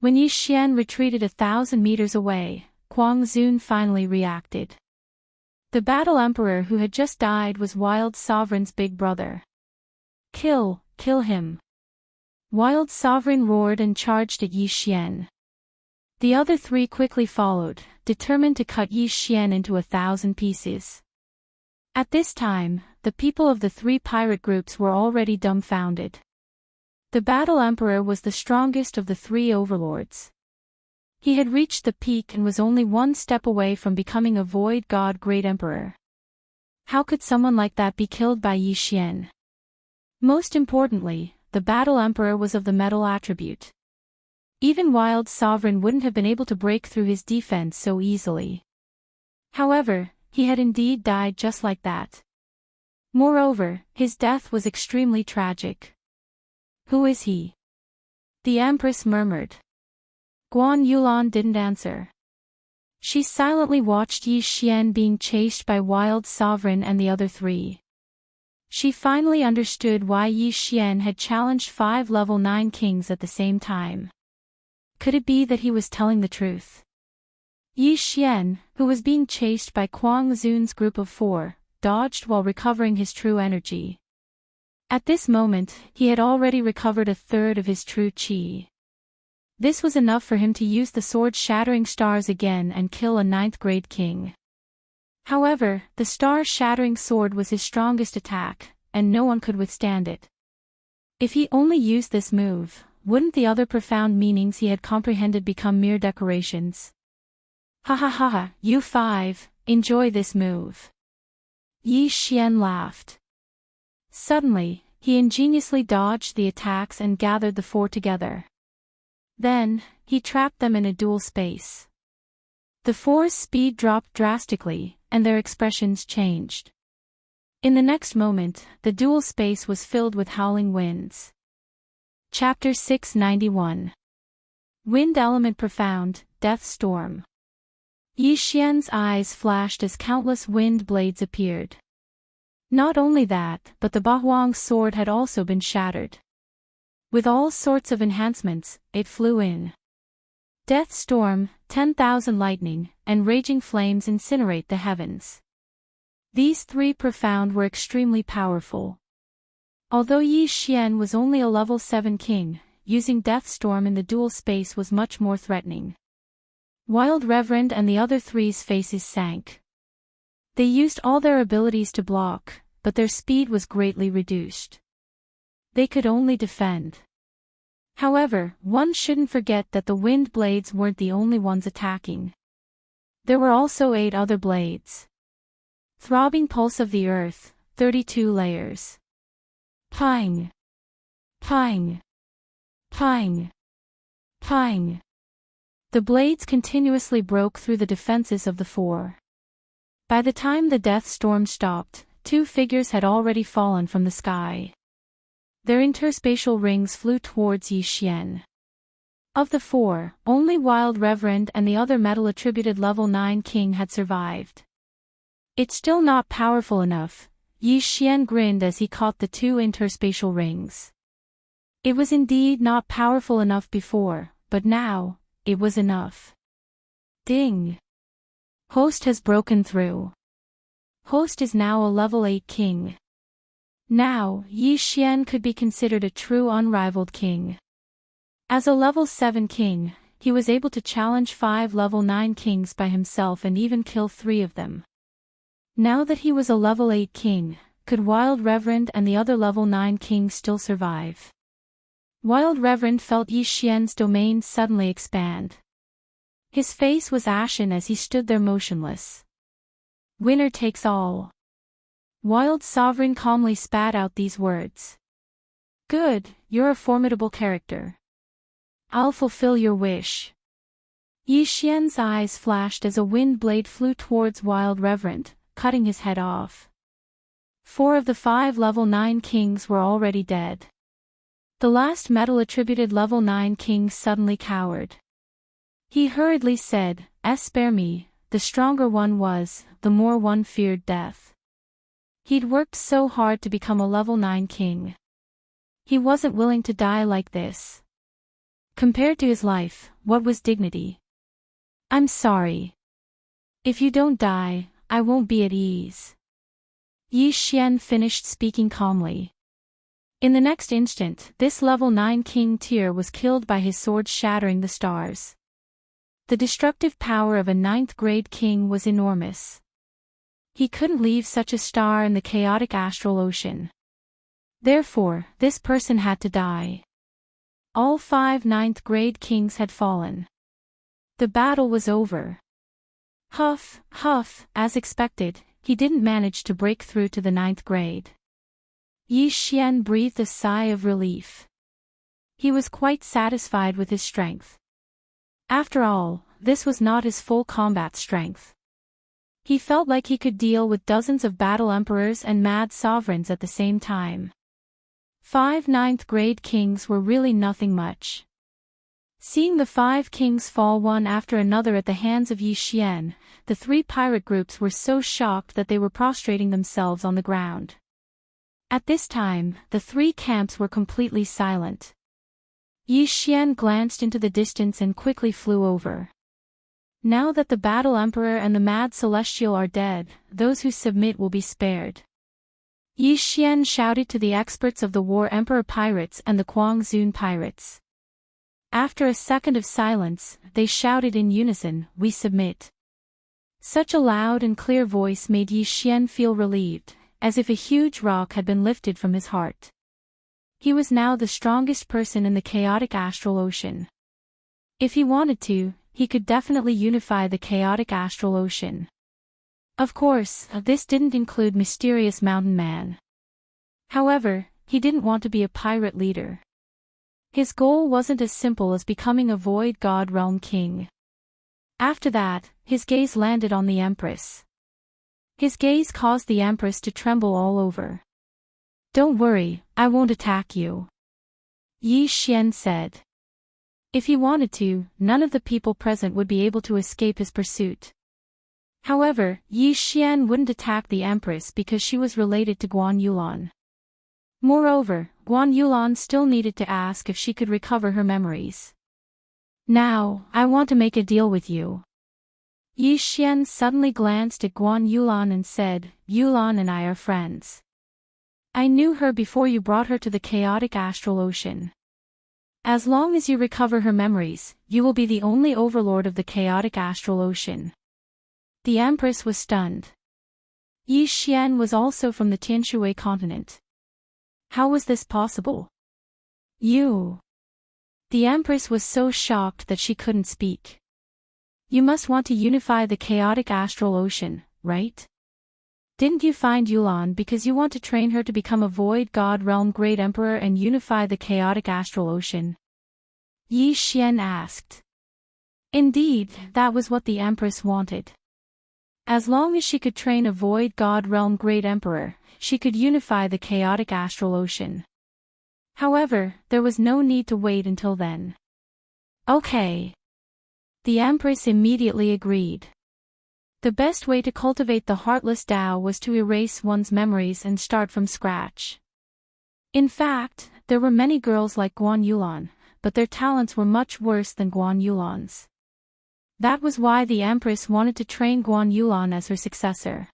When Yi Xian retreated 1,000 meters away, Quang Zun finally reacted. The battle emperor who had just died was Wild Sovereign's big brother. Kill him. Wild Sovereign roared and charged at Yi Xian. The other 3 quickly followed, determined to cut Yi Xian into 1,000 pieces. At this time, the people of the 3 pirate groups were already dumbfounded. The battle emperor was the strongest of the 3 overlords. He had reached the peak and was only 1 step away from becoming a void god great emperor. How could someone like that be killed by Yi Xian? Most importantly, the battle emperor was of the metal attribute. Even Wild Sovereign wouldn't have been able to break through his defense so easily. However, he had indeed died just like that. Moreover, his death was extremely tragic. Who is he? The Empress murmured. Guan Yulan didn't answer. She silently watched Yi Xian being chased by Wild Sovereign and the other 3. She finally understood why Yi Xian had challenged 5 level 9 kings at the same time. Could it be that he was telling the truth? Yi Xian, who was being chased by Quang Zun's group of 4, dodged while recovering his true energy. At this moment, he had already recovered 1/3 of his true qi. This was enough for him to use the sword-shattering stars again and kill a 9th-grade king. However, the star-shattering sword was his strongest attack, and no one could withstand it. If he only used this move, wouldn't the other profound meanings he had comprehended become mere decorations? Ha ha ha ha, you 5, enjoy this move. Yi Xian laughed. Suddenly, he ingeniously dodged the attacks and gathered the 4 together. Then, he trapped them in a dual space. The 4's speed dropped drastically, and their expressions changed. In the next moment, the dual space was filled with howling winds. Chapter 691. Wind Element Profound, Death Storm. Yi Xian's eyes flashed as countless wind blades appeared. Not only that, but the Bahuang sword had also been shattered. With all sorts of enhancements, it flew in. Death storm, 10,000 lightning, and raging flames incinerate the heavens. These three profound were extremely powerful. Although Yi Xian was only a level 7 king, using Death Storm in the dual space was much more threatening. Wild Reverend and the other three's faces sank. They used all their abilities to block, but their speed was greatly reduced. They could only defend. However, one shouldn't forget that the wind blades weren't the only ones attacking. There were also 8 other blades. Throbbing Pulse of the Earth, 32 layers. Pang! Pang! Pang! Pang! The blades continuously broke through the defenses of the 4. By the time the death storm stopped, 2 figures had already fallen from the sky. Their interspatial rings flew towards Yi Xian. Of the 4, only Wild Reverend and the other metal-attributed level 9 king had survived. It's still not powerful enough, Yi Xian grinned as he caught the 2 interspatial rings. It was indeed not powerful enough before, but now, it was enough. Ding! Host has broken through. Host is now a level 8 king. Now, Yi Xian could be considered a true unrivaled king. As a level 7 king, he was able to challenge 5 level 9 kings by himself and even kill 3 of them. Now that he was a level 8 king, could Wild Reverend and the other level 9 kings still survive? Wild Reverend felt Yi Xian's domain suddenly expand. His face was ashen as he stood there motionless. Winner takes all. Wild Sovereign calmly spat out these words. Good, you're a formidable character. I'll fulfill your wish. Yi Xian's eyes flashed as a wind blade flew towards Wild Reverend, cutting his head off. 4 of the 5 level 9 kings were already dead. The last metal-attributed level 9 king suddenly cowered. He hurriedly said, Spare me, the stronger one was, the more one feared death. He'd worked so hard to become a level 9 king. He wasn't willing to die like this. Compared to his life, what was dignity? I'm sorry. If you don't die, I won't be at ease. Yi Xian finished speaking calmly. In the next instant, this level 9 King Tyr was killed by his sword shattering the stars. The destructive power of a 9th grade king was enormous. He couldn't leave such a star in the chaotic astral ocean. Therefore, this person had to die. All 5 9th grade kings had fallen. The battle was over. Huff, huff, as expected, he didn't manage to break through to the 9th grade. Yi Xian breathed a sigh of relief. He was quite satisfied with his strength. After all, this was not his full combat strength. He felt like he could deal with dozens of battle emperors and mad sovereigns at the same time. 5 9th grade kings were really nothing much. Seeing the 5 kings fall one after another at the hands of Yi Xian, the 3 pirate groups were so shocked that they were prostrating themselves on the ground. At this time, the 3 camps were completely silent. Yi Xian glanced into the distance and quickly flew over. Now that the Battle Emperor and the Mad Celestial are dead, those who submit will be spared. Yi Xian shouted to the experts of the War Emperor pirates and the Guangzhou pirates. After a second of silence, they shouted in unison, "We submit." Such a loud and clear voice made Yi Xian feel relieved, as if a huge rock had been lifted from his heart. He was now the strongest person in the chaotic astral ocean. If he wanted to, he could definitely unify the chaotic astral ocean. Of course, this didn't include Mysterious Mountain Man. However, he didn't want to be a pirate leader. His goal wasn't as simple as becoming a Void God Realm king. After that, his gaze landed on the Empress. His gaze caused the Empress to tremble all over. "Don't worry, I won't attack you," Yi Xian said. If he wanted to, none of the people present would be able to escape his pursuit. However, Yi Xian wouldn't attack the Empress because she was related to Guan Yulan. Moreover, Guan Yulan still needed to ask if she could recover her memories. "Now, I want to make a deal with you." Yi Xian suddenly glanced at Guan Yulan and said, "Yulan and I are friends. I knew her before you brought her to the chaotic astral ocean. As long as you recover her memories, you will be the only overlord of the chaotic astral ocean." The Empress was stunned. Yi Xian was also from the Tianshui continent. How was this possible? You. The Empress was so shocked that she couldn't speak. You must want to unify the chaotic astral ocean, right? Didn't you find Yulan because you want to train her to become a void god realm great emperor and unify the chaotic astral ocean? Yi Xian asked. Indeed, that was what the Empress wanted. As long as she could train a void god realm great emperor, she could unify the chaotic astral ocean. However, there was no need to wait until then. Okay. The Empress immediately agreed. The best way to cultivate the heartless Tao was to erase one's memories and start from scratch. In fact, there were many girls like Guan Yulan, but their talents were much worse than Guan Yulan's. That was why the Empress wanted to train Guan Yulan as her successor.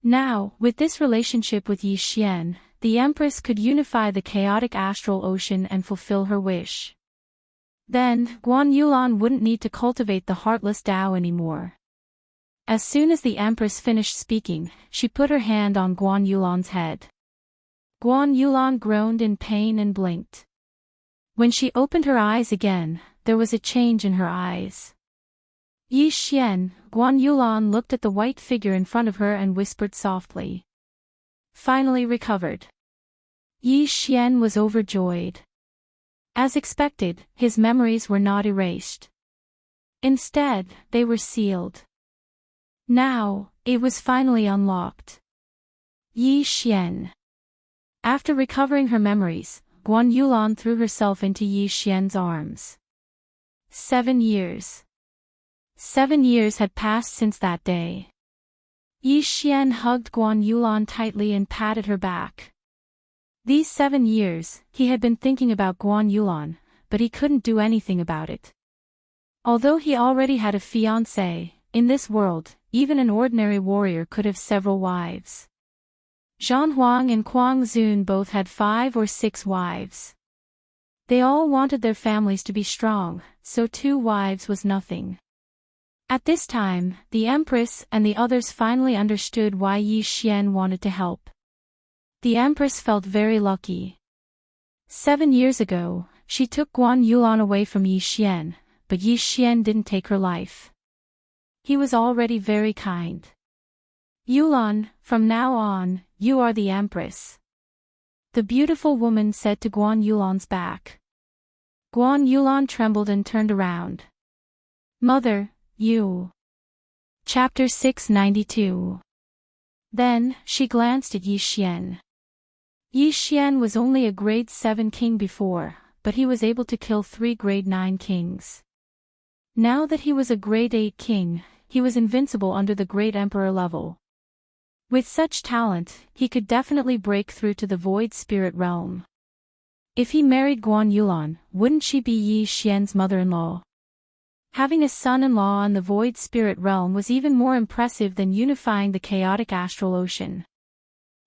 Now, with this relationship with Yi Xian, the Empress could unify the chaotic astral ocean and fulfill her wish. Then, Guan Yulan wouldn't need to cultivate the heartless Tao anymore. As soon as the Empress finished speaking, she put her hand on Guan Yulan's head. Guan Yulan groaned in pain and blinked. When she opened her eyes again, there was a change in her eyes. Yi Xian, Guan Yulan looked at the white figure in front of her and whispered softly. Finally recovered. Yi Xian was overjoyed. As expected, his memories were not erased. Instead, they were sealed. Now, it was finally unlocked. Yi Xian. After recovering her memories, Guan Yulan threw herself into Yi Xian's arms. 7 years. 7 years had passed since that day. Yi Xian hugged Guan Yulan tightly and patted her back. These 7 years, he had been thinking about Guan Yulan, but he couldn't do anything about it. Although he already had a fiancée, in this world, even an ordinary warrior could have several wives. Zhan Huang and Kuang Zun both had 5 or 6 wives. They all wanted their families to be strong, so 2 wives was nothing. At this time, the Empress and the others finally understood why Yi Xian wanted to help. The Empress felt very lucky. 7 years ago, she took Guan Yulan away from Yi Xian, but Yi Xian didn't take her life. He was already very kind. Yulan, from now on, you are the Empress. The beautiful woman said to Guan Yulan's back. Guan Yulan trembled and turned around. Mother, you. Chapter 692. Then, she glanced at Yi Xian. Yi Xian was only a grade 7 king before, but he was able to kill 3 grade 9 kings. Now that he was a grade 8 king, he was invincible under the great emperor level. With such talent, he could definitely break through to the void spirit realm. If he married Guan Yulan, wouldn't she be Yi Xian's mother-in-law? Having a son-in-law in the void spirit realm was even more impressive than unifying the chaotic astral ocean.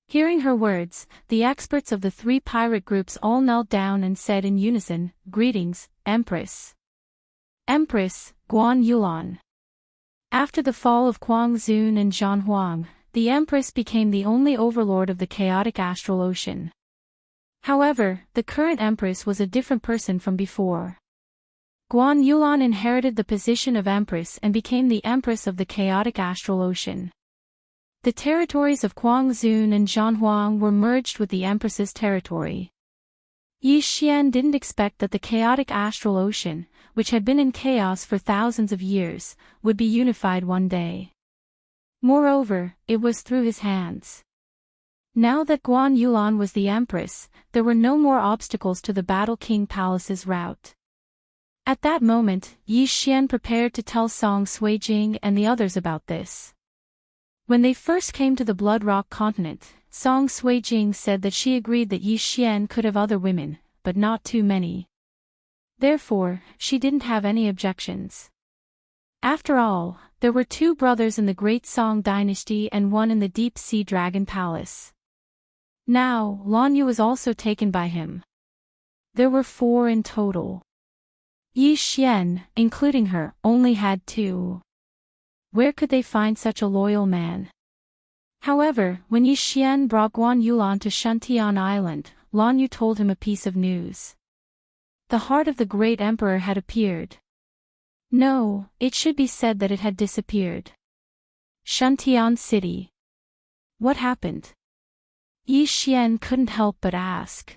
Hearing her words, the experts of the 3 pirate groups all knelt down and said in unison, "Greetings, Empress." Empress, Guan Yulan. After the fall of Kuang Zun and Zhan Huang, the Empress became the only overlord of the chaotic astral ocean. However, the current Empress was a different person from before. Guan Yulan inherited the position of Empress and became the Empress of the chaotic astral ocean. The territories of Kuang Zun and Zhan Huang were merged with the Empress's territory. Yi Xian didn't expect that the chaotic astral ocean, which had been in chaos for thousands of years, would be unified one day. Moreover, it was through his hands. Now that Guan Yulan was the Empress, there were no more obstacles to the Battle King Palace's route. At that moment, Yi Xian prepared to tell Song Suijing and the others about this. When they first came to the Blood Rock continent, Song Suijing said that she agreed that Yi Xian could have other women, but not too many. Therefore, she didn't have any objections. After all, there were 2 brothers in the Great Song dynasty and 1 in the Deep Sea Dragon Palace. Now, Lan Yu was also taken by him. There were 4 in total. Yi Xian, including her, only had 2. Where could they find such a loyal man? However, when Yi Xian brought Guan Yulan to Shuntian Island, Lan Yu told him a piece of news. The heart of the great emperor had appeared. No, it should be said that it had disappeared. Shuntian City. What happened? Yi Xian couldn't help but ask.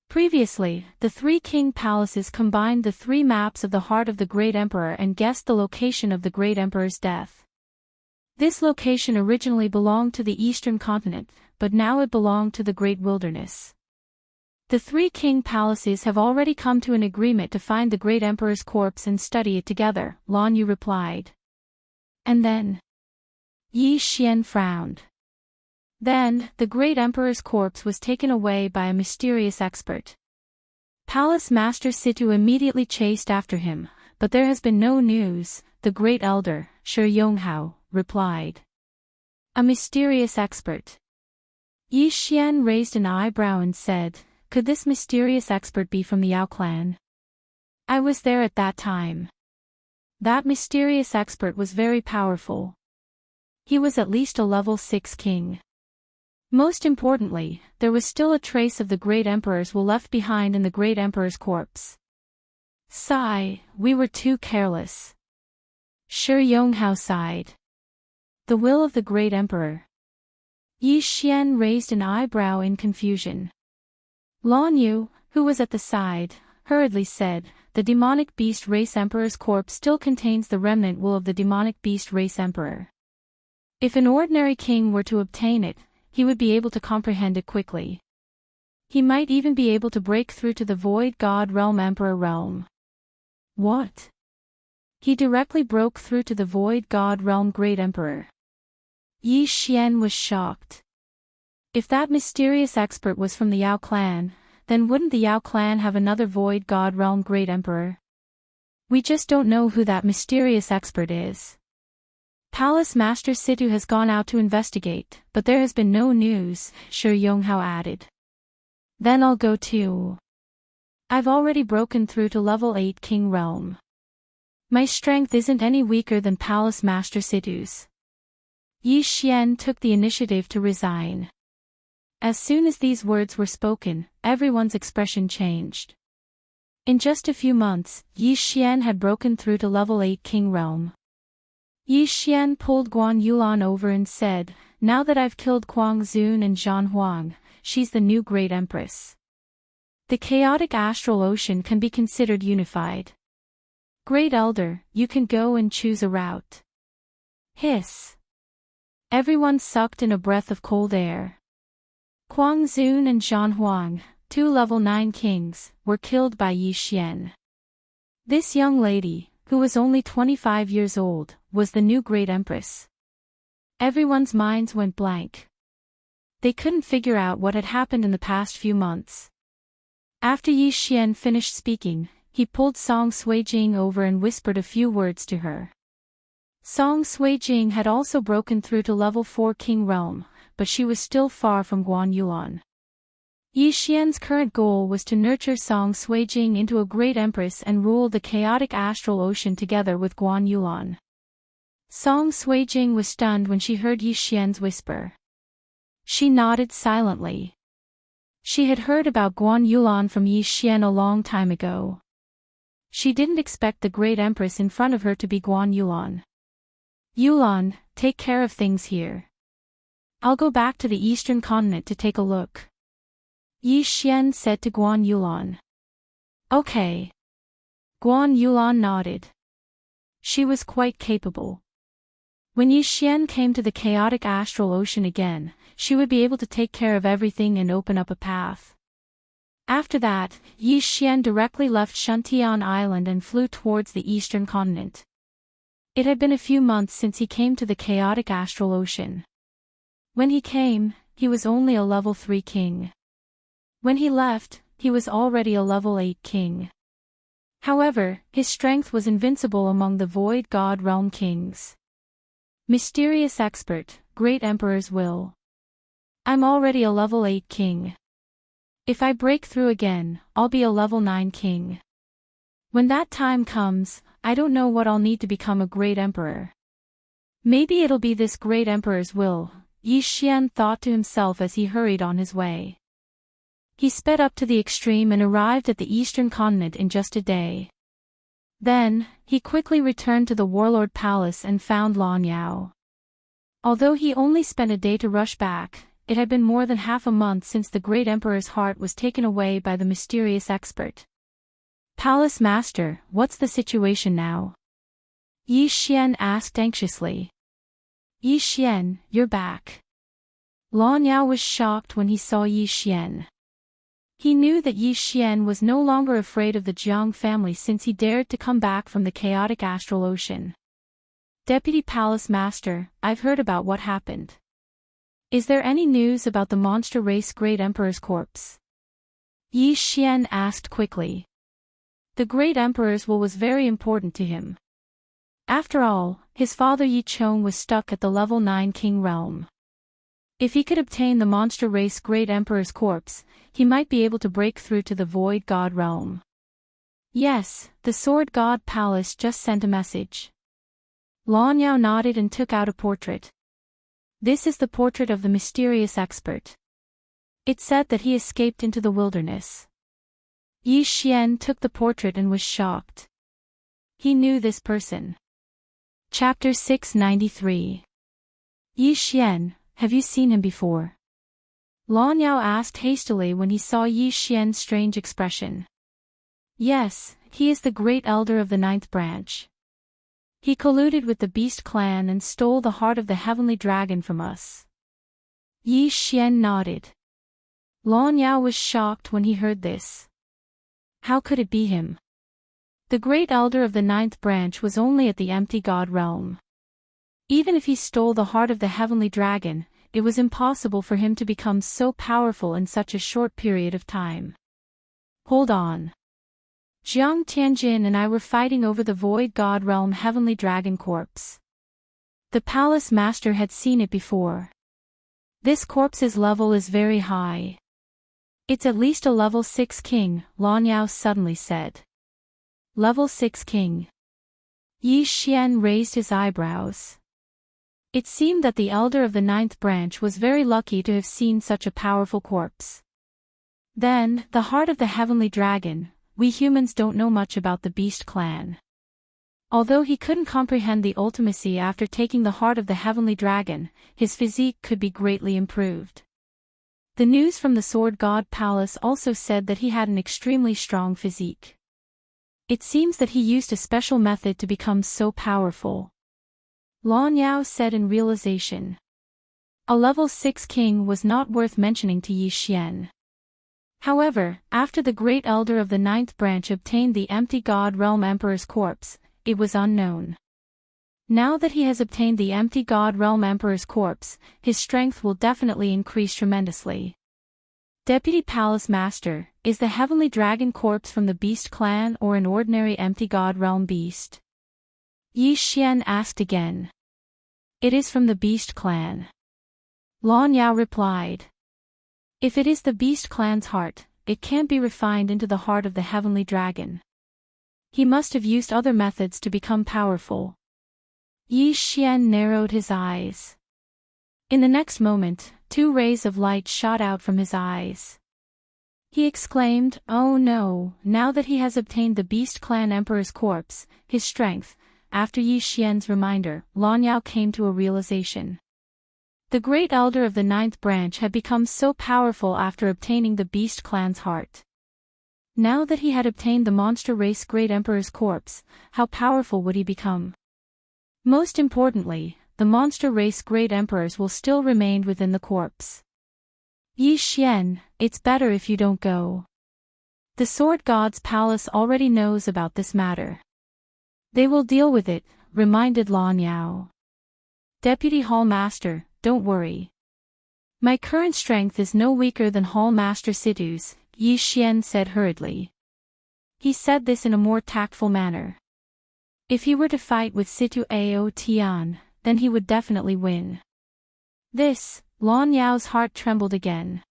Previously, the 3 king palaces combined the 3 maps of the heart of the great emperor and guessed the location of the great emperor's death. This location originally belonged to the eastern continent, but now it belonged to the great wilderness. The 3 king palaces have already come to an agreement to find the great emperor's corpse and study it together, Lan Yu replied. And then? Yi Xian frowned. Then, the great emperor's corpse was taken away by a mysterious expert. Palace Master Situ immediately chased after him, but there has been no news, the great elder, Shi Yonghao, replied. A mysterious expert. Yi Xian raised an eyebrow and said, could this mysterious expert be from the Yao clan? I was there at that time. That mysterious expert was very powerful. He was at least a level 6 king. Most importantly, there was still a trace of the great emperor's will left behind in the great emperor's corpse. Sigh, we were too careless. Shi Yonghao sighed. The will of the great emperor. Yi Xian raised an eyebrow in confusion. Lan Yu, who was at the side, hurriedly said, the demonic beast race emperor's corpse still contains the remnant will of the demonic beast race emperor. If an ordinary king were to obtain it, he would be able to comprehend it quickly. He might even be able to break through to the Void God Realm Emperor realm. What? He directly broke through to the Void God Realm Great Emperor. Yi Xian was shocked. If that mysterious expert was from the Yao clan, then wouldn't the Yao clan have another Void God Realm Great Emperor? We just don't know who that mysterious expert is. Palace Master Situ has gone out to investigate, but there has been no news, Shi Yonghao added. Then I'll go too. I've already broken through to level 8 King Realm. My strength isn't any weaker than Palace Master Situ's. Yi Xian took the initiative to resign. As soon as these words were spoken, everyone's expression changed. In just a few months, Yi Xian had broken through to level 8 King Realm. Yi Xian pulled Guan Yulan over and said, now that I've killed Kuang Zun and Zhan Huang, she's the new great empress. The chaotic astral ocean can be considered unified. Great Elder, you can go and choose a route. Hiss. Everyone sucked in a breath of cold air. Kuang Zun and Zhan Huang, 2 level 9 kings, were killed by Yi Xian. This young lady, who was only 25 years old, was the new great empress. Everyone's minds went blank. They couldn't figure out what had happened in the past few months. After Yi Xian finished speaking, he pulled Song Suijing over and whispered a few words to her. Song Suijing had also broken through to level 4 King Realm, but she was still far from Guan Yulan. Yi Xian's current goal was to nurture Song Suijing into a great empress and rule the chaotic astral ocean together with Guan Yulan. Song Suijing was stunned when she heard Yi Xian's whisper. She nodded silently. She had heard about Guan Yulan from Yi Xian a long time ago. She didn't expect the great empress in front of her to be Guan Yulan. Yulan, take care of things here. I'll go back to the eastern continent to take a look. Yi Xian said to Guan Yulan. Okay. Guan Yulan nodded. She was quite capable. When Yi Xian came to the chaotic astral ocean again, she would be able to take care of everything and open up a path. After that, Yi Xian directly left Shuntian Island and flew towards the eastern continent. It had been a few months since he came to the chaotic astral ocean. When he came, he was only a level 3 king. When he left, he was already a level 8 king. However, his strength was invincible among the Void God Realm kings. Mysterious expert, Great Emperor's will. I'm already a level 8 king. If I break through again, I'll be a level 9 king. When that time comes, I don't know what I'll need to become a great emperor. Maybe it'll be this great emperor's will, Yi Xian thought to himself as he hurried on his way. He sped up to the extreme and arrived at the eastern continent in just a day. Then, he quickly returned to the warlord palace and found Lan Yao. Although he only spent a day to rush back, it had been more than half a month since the great emperor's heart was taken away by the mysterious expert. Palace Master, what's the situation now? Yi Xian asked anxiously. Yi Xian, you're back. Lan Yao was shocked when he saw Yi Xian. He knew that Yi Xian was no longer afraid of the Jiang family since he dared to come back from the chaotic astral ocean. Deputy Palace Master, I've heard about what happened. Is there any news about the monster race Great Emperor's corpse? Yi Xian asked quickly. The Great Emperor's will was very important to him. After all, his father Yi Chong was stuck at the level 9 king realm. If he could obtain the monster race Great Emperor's corpse, he might be able to break through to the Void God realm. Yes, the Sword God Palace just sent a message. Lan Yao nodded and took out a portrait. This is the portrait of the mysterious expert. It said that he escaped into the wilderness. Yi Xian took the portrait and was shocked. He knew this person. Chapter 693. Yi Xian, have you seen him before? Lan Yao asked hastily when he saw Yi Xian's strange expression. Yes, he is the great elder of the 9th branch. He colluded with the Beast clan and stole the heart of the heavenly dragon from us. Yi Xian nodded. Lan Yao was shocked when he heard this. How could it be him? The great elder of the 9th branch was only at the empty god realm. Even if he stole the heart of the heavenly dragon, it was impossible for him to become so powerful in such a short period of time. Hold on. Jiang Tianjin and I were fighting over the Void God Realm Heavenly Dragon Corpse. The Palace Master had seen it before. This corpse's level is very high. It's at least a level 6 king, Lan Yao suddenly said. Level 6 king. Yi Xian raised his eyebrows. It seemed that the elder of the 9th branch was very lucky to have seen such a powerful corpse. Then, the heart of the heavenly dragon. We humans don't know much about the Beast clan. Although he couldn't comprehend the ultimacy after taking the heart of the heavenly dragon, his physique could be greatly improved. The news from the Sword God Palace also said that he had an extremely strong physique. It seems that he used a special method to become so powerful. Lan Yao said in realization. A level 6 king was not worth mentioning to Yi Xian. However, after the great elder of the 9th branch obtained the empty god realm emperor's corpse, it was unknown. Now that he has obtained the empty god realm emperor's corpse, his strength will definitely increase tremendously. Deputy Palace Master, is the heavenly dragon corpse from the Beast clan or an ordinary empty god realm beast? Yi Xian asked again. It is from the Beast clan. Lan Yao replied. If it is the Beast clan's heart, it can't be refined into the heart of the heavenly dragon. He must have used other methods to become powerful. Yi Xian narrowed his eyes. In the next moment, 2 rays of light shot out from his eyes. He exclaimed, oh no, now that he has obtained the Beast clan emperor's corpse, his strength. After Yi Xian's reminder, Lan Yao came to a realization. The great elder of the 9th branch had become so powerful after obtaining the Beast clan's heart. Now that he had obtained the monster race great emperor's corpse, how powerful would he become? Most importantly, the monster race great emperors will still remain within the corpse. Yi Xian, it's better if you don't go. The Sword God's palace already knows about this matter. They will deal with it, reminded Lan Yao. Deputy Hall Master, don't worry. My current strength is no weaker than Hall Master Situ's, Yi Xian said hurriedly. He said this in a more tactful manner. If he were to fight with Situ Ao Tian, then he would definitely win. This, Lan Yao's heart trembled again.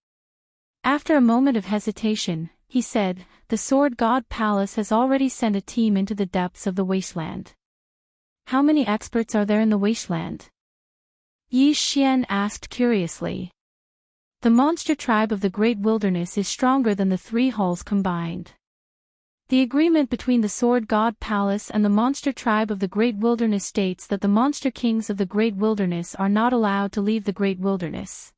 After a moment of hesitation, he said, the Sword God Palace has already sent a team into the depths of the wasteland. How many experts are there in the wasteland? Yi Xian asked curiously. The monster tribe of the Great Wilderness is stronger than the three halls combined. The agreement between the Sword God Palace and the monster tribe of the Great Wilderness states that the monster kings of the Great Wilderness are not allowed to leave the Great Wilderness.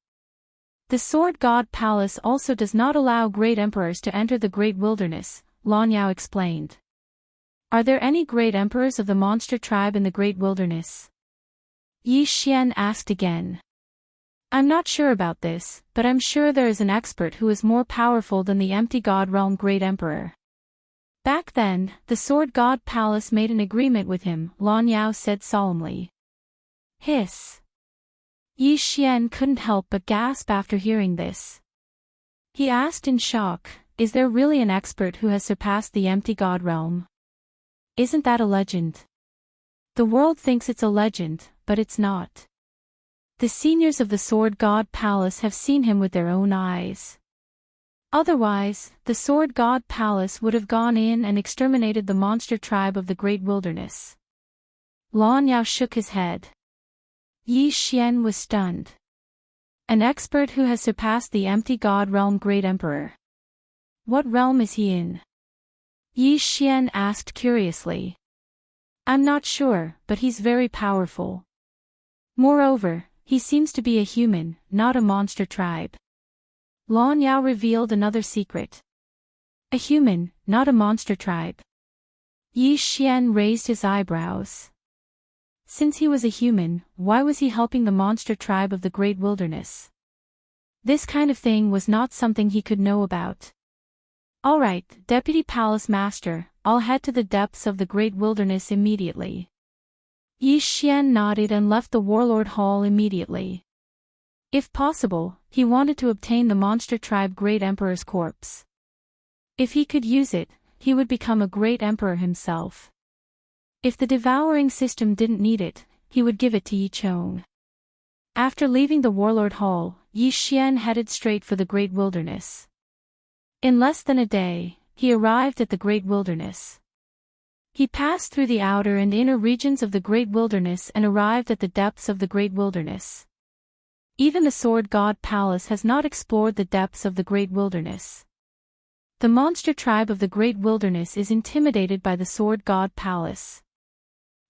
The Sword God Palace also does not allow great emperors to enter the Great Wilderness, Lan Yao explained. Are there any great emperors of the monster tribe in the Great Wilderness? Yi Xian asked again. I'm not sure about this, but I'm sure there is an expert who is more powerful than the Empty God Realm Great Emperor. Back then, the Sword God Palace made an agreement with him, Lan Yao said solemnly. Hiss. Yi Xian couldn't help but gasp after hearing this. He asked in shock, is there really an expert who has surpassed the Empty God Realm? Isn't that a legend? The world thinks it's a legend, but it's not. The seniors of the Sword God Palace have seen him with their own eyes. Otherwise, the Sword God Palace would have gone in and exterminated the monster tribe of the Great Wilderness. Lan Yao shook his head. Yi Xian was stunned. An expert who has surpassed the Empty God Realm Great Emperor. What realm is he in? Yi Xian asked curiously. I'm not sure, but he's very powerful. Moreover, he seems to be a human, not a monster tribe. Lan Yao revealed another secret. A human, not a monster tribe. Yi Xian raised his eyebrows. Since he was a human, why was he helping the monster tribe of the Great Wilderness? This kind of thing was not something he could know about. All right, Deputy Palace Master, I'll head to the depths of the Great Wilderness immediately. Yi Xian nodded and left the Warlord Hall immediately. If possible, he wanted to obtain the monster tribe Great Emperor's corpse. If he could use it, he would become a great emperor himself. If the devouring system didn't need it, he would give it to Yi Chong. After leaving the Warlord Hall, Yi Xian headed straight for the Great Wilderness. In less than a day, he arrived at the Great Wilderness. He passed through the outer and inner regions of the Great Wilderness and arrived at the depths of the Great Wilderness. Even the Sword God Palace has not explored the depths of the Great Wilderness. The monster tribe of the Great Wilderness is intimidated by the Sword God Palace.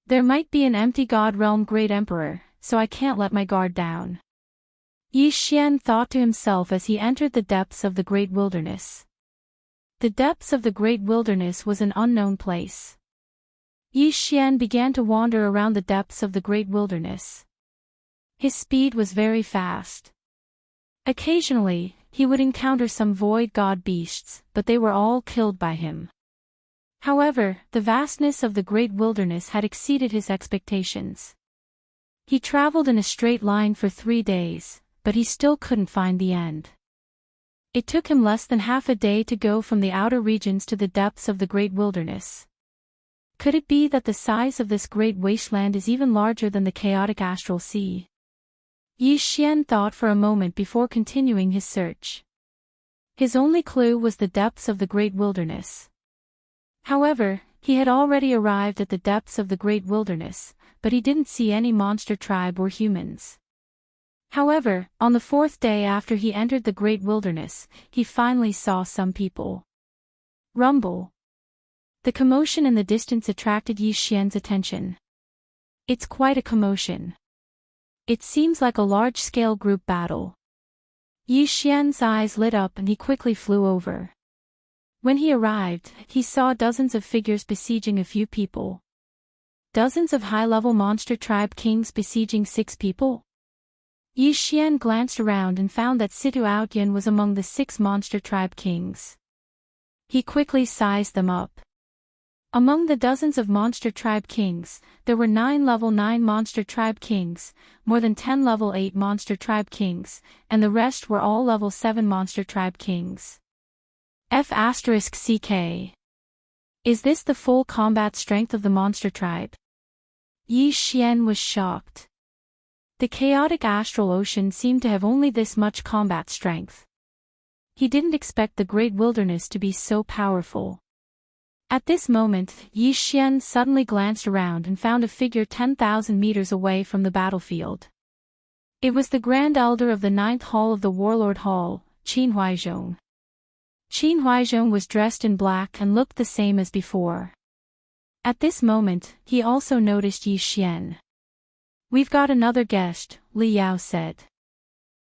There might be an Empty God Realm Great Emperor, so I can't let my guard down. Yi Xian thought to himself as he entered the depths of the Great Wilderness. The depths of the Great Wilderness was an unknown place. Yi Xian began to wander around the depths of the Great Wilderness. His speed was very fast. Occasionally, he would encounter some void god beasts, but they were all killed by him. However, the vastness of the Great Wilderness had exceeded his expectations. He traveled in a straight line for 3 days, but he still couldn't find the end. It took him less than half a day to go from the outer regions to the depths of the Great Wilderness. Could it be that the size of this great wasteland is even larger than the chaotic astral sea? Yi Xian thought for a moment before continuing his search. His only clue was the depths of the Great Wilderness. However, he had already arrived at the depths of the Great Wilderness, but he didn't see any monster tribe or humans. However, on the 4th day after he entered the Great Wilderness, he finally saw some people. Rumble. The commotion in the distance attracted Yi Xian's attention. It's quite a commotion. It seems like a large-scale group battle. Yi Xian's eyes lit up and he quickly flew over. When he arrived, he saw dozens of figures besieging a few people. Dozens of high-level monster tribe kings besieging 6 people? Yi Xian glanced around and found that Situ Outyan was among the 6 monster tribe kings. He quickly sized them up. Among the dozens of monster tribe kings, there were 9 level 9 monster tribe kings, more than 10 level 8 monster tribe kings, and the rest were all level 7 monster tribe kings. F***ck. Is this the full combat strength of the monster tribe? Yi Xian was shocked. The chaotic astral ocean seemed to have only this much combat strength. He didn't expect the great wilderness to be so powerful. At this moment, Yi Xian suddenly glanced around and found a figure 10,000 meters away from the battlefield. It was the Grand Elder of the 9th Hall of the Warlord Hall, Qin Huaizhong. Qin Huaizhong was dressed in black and looked the same as before. At this moment, he also noticed Yi Xian. "We've got another guest," Li Yao said.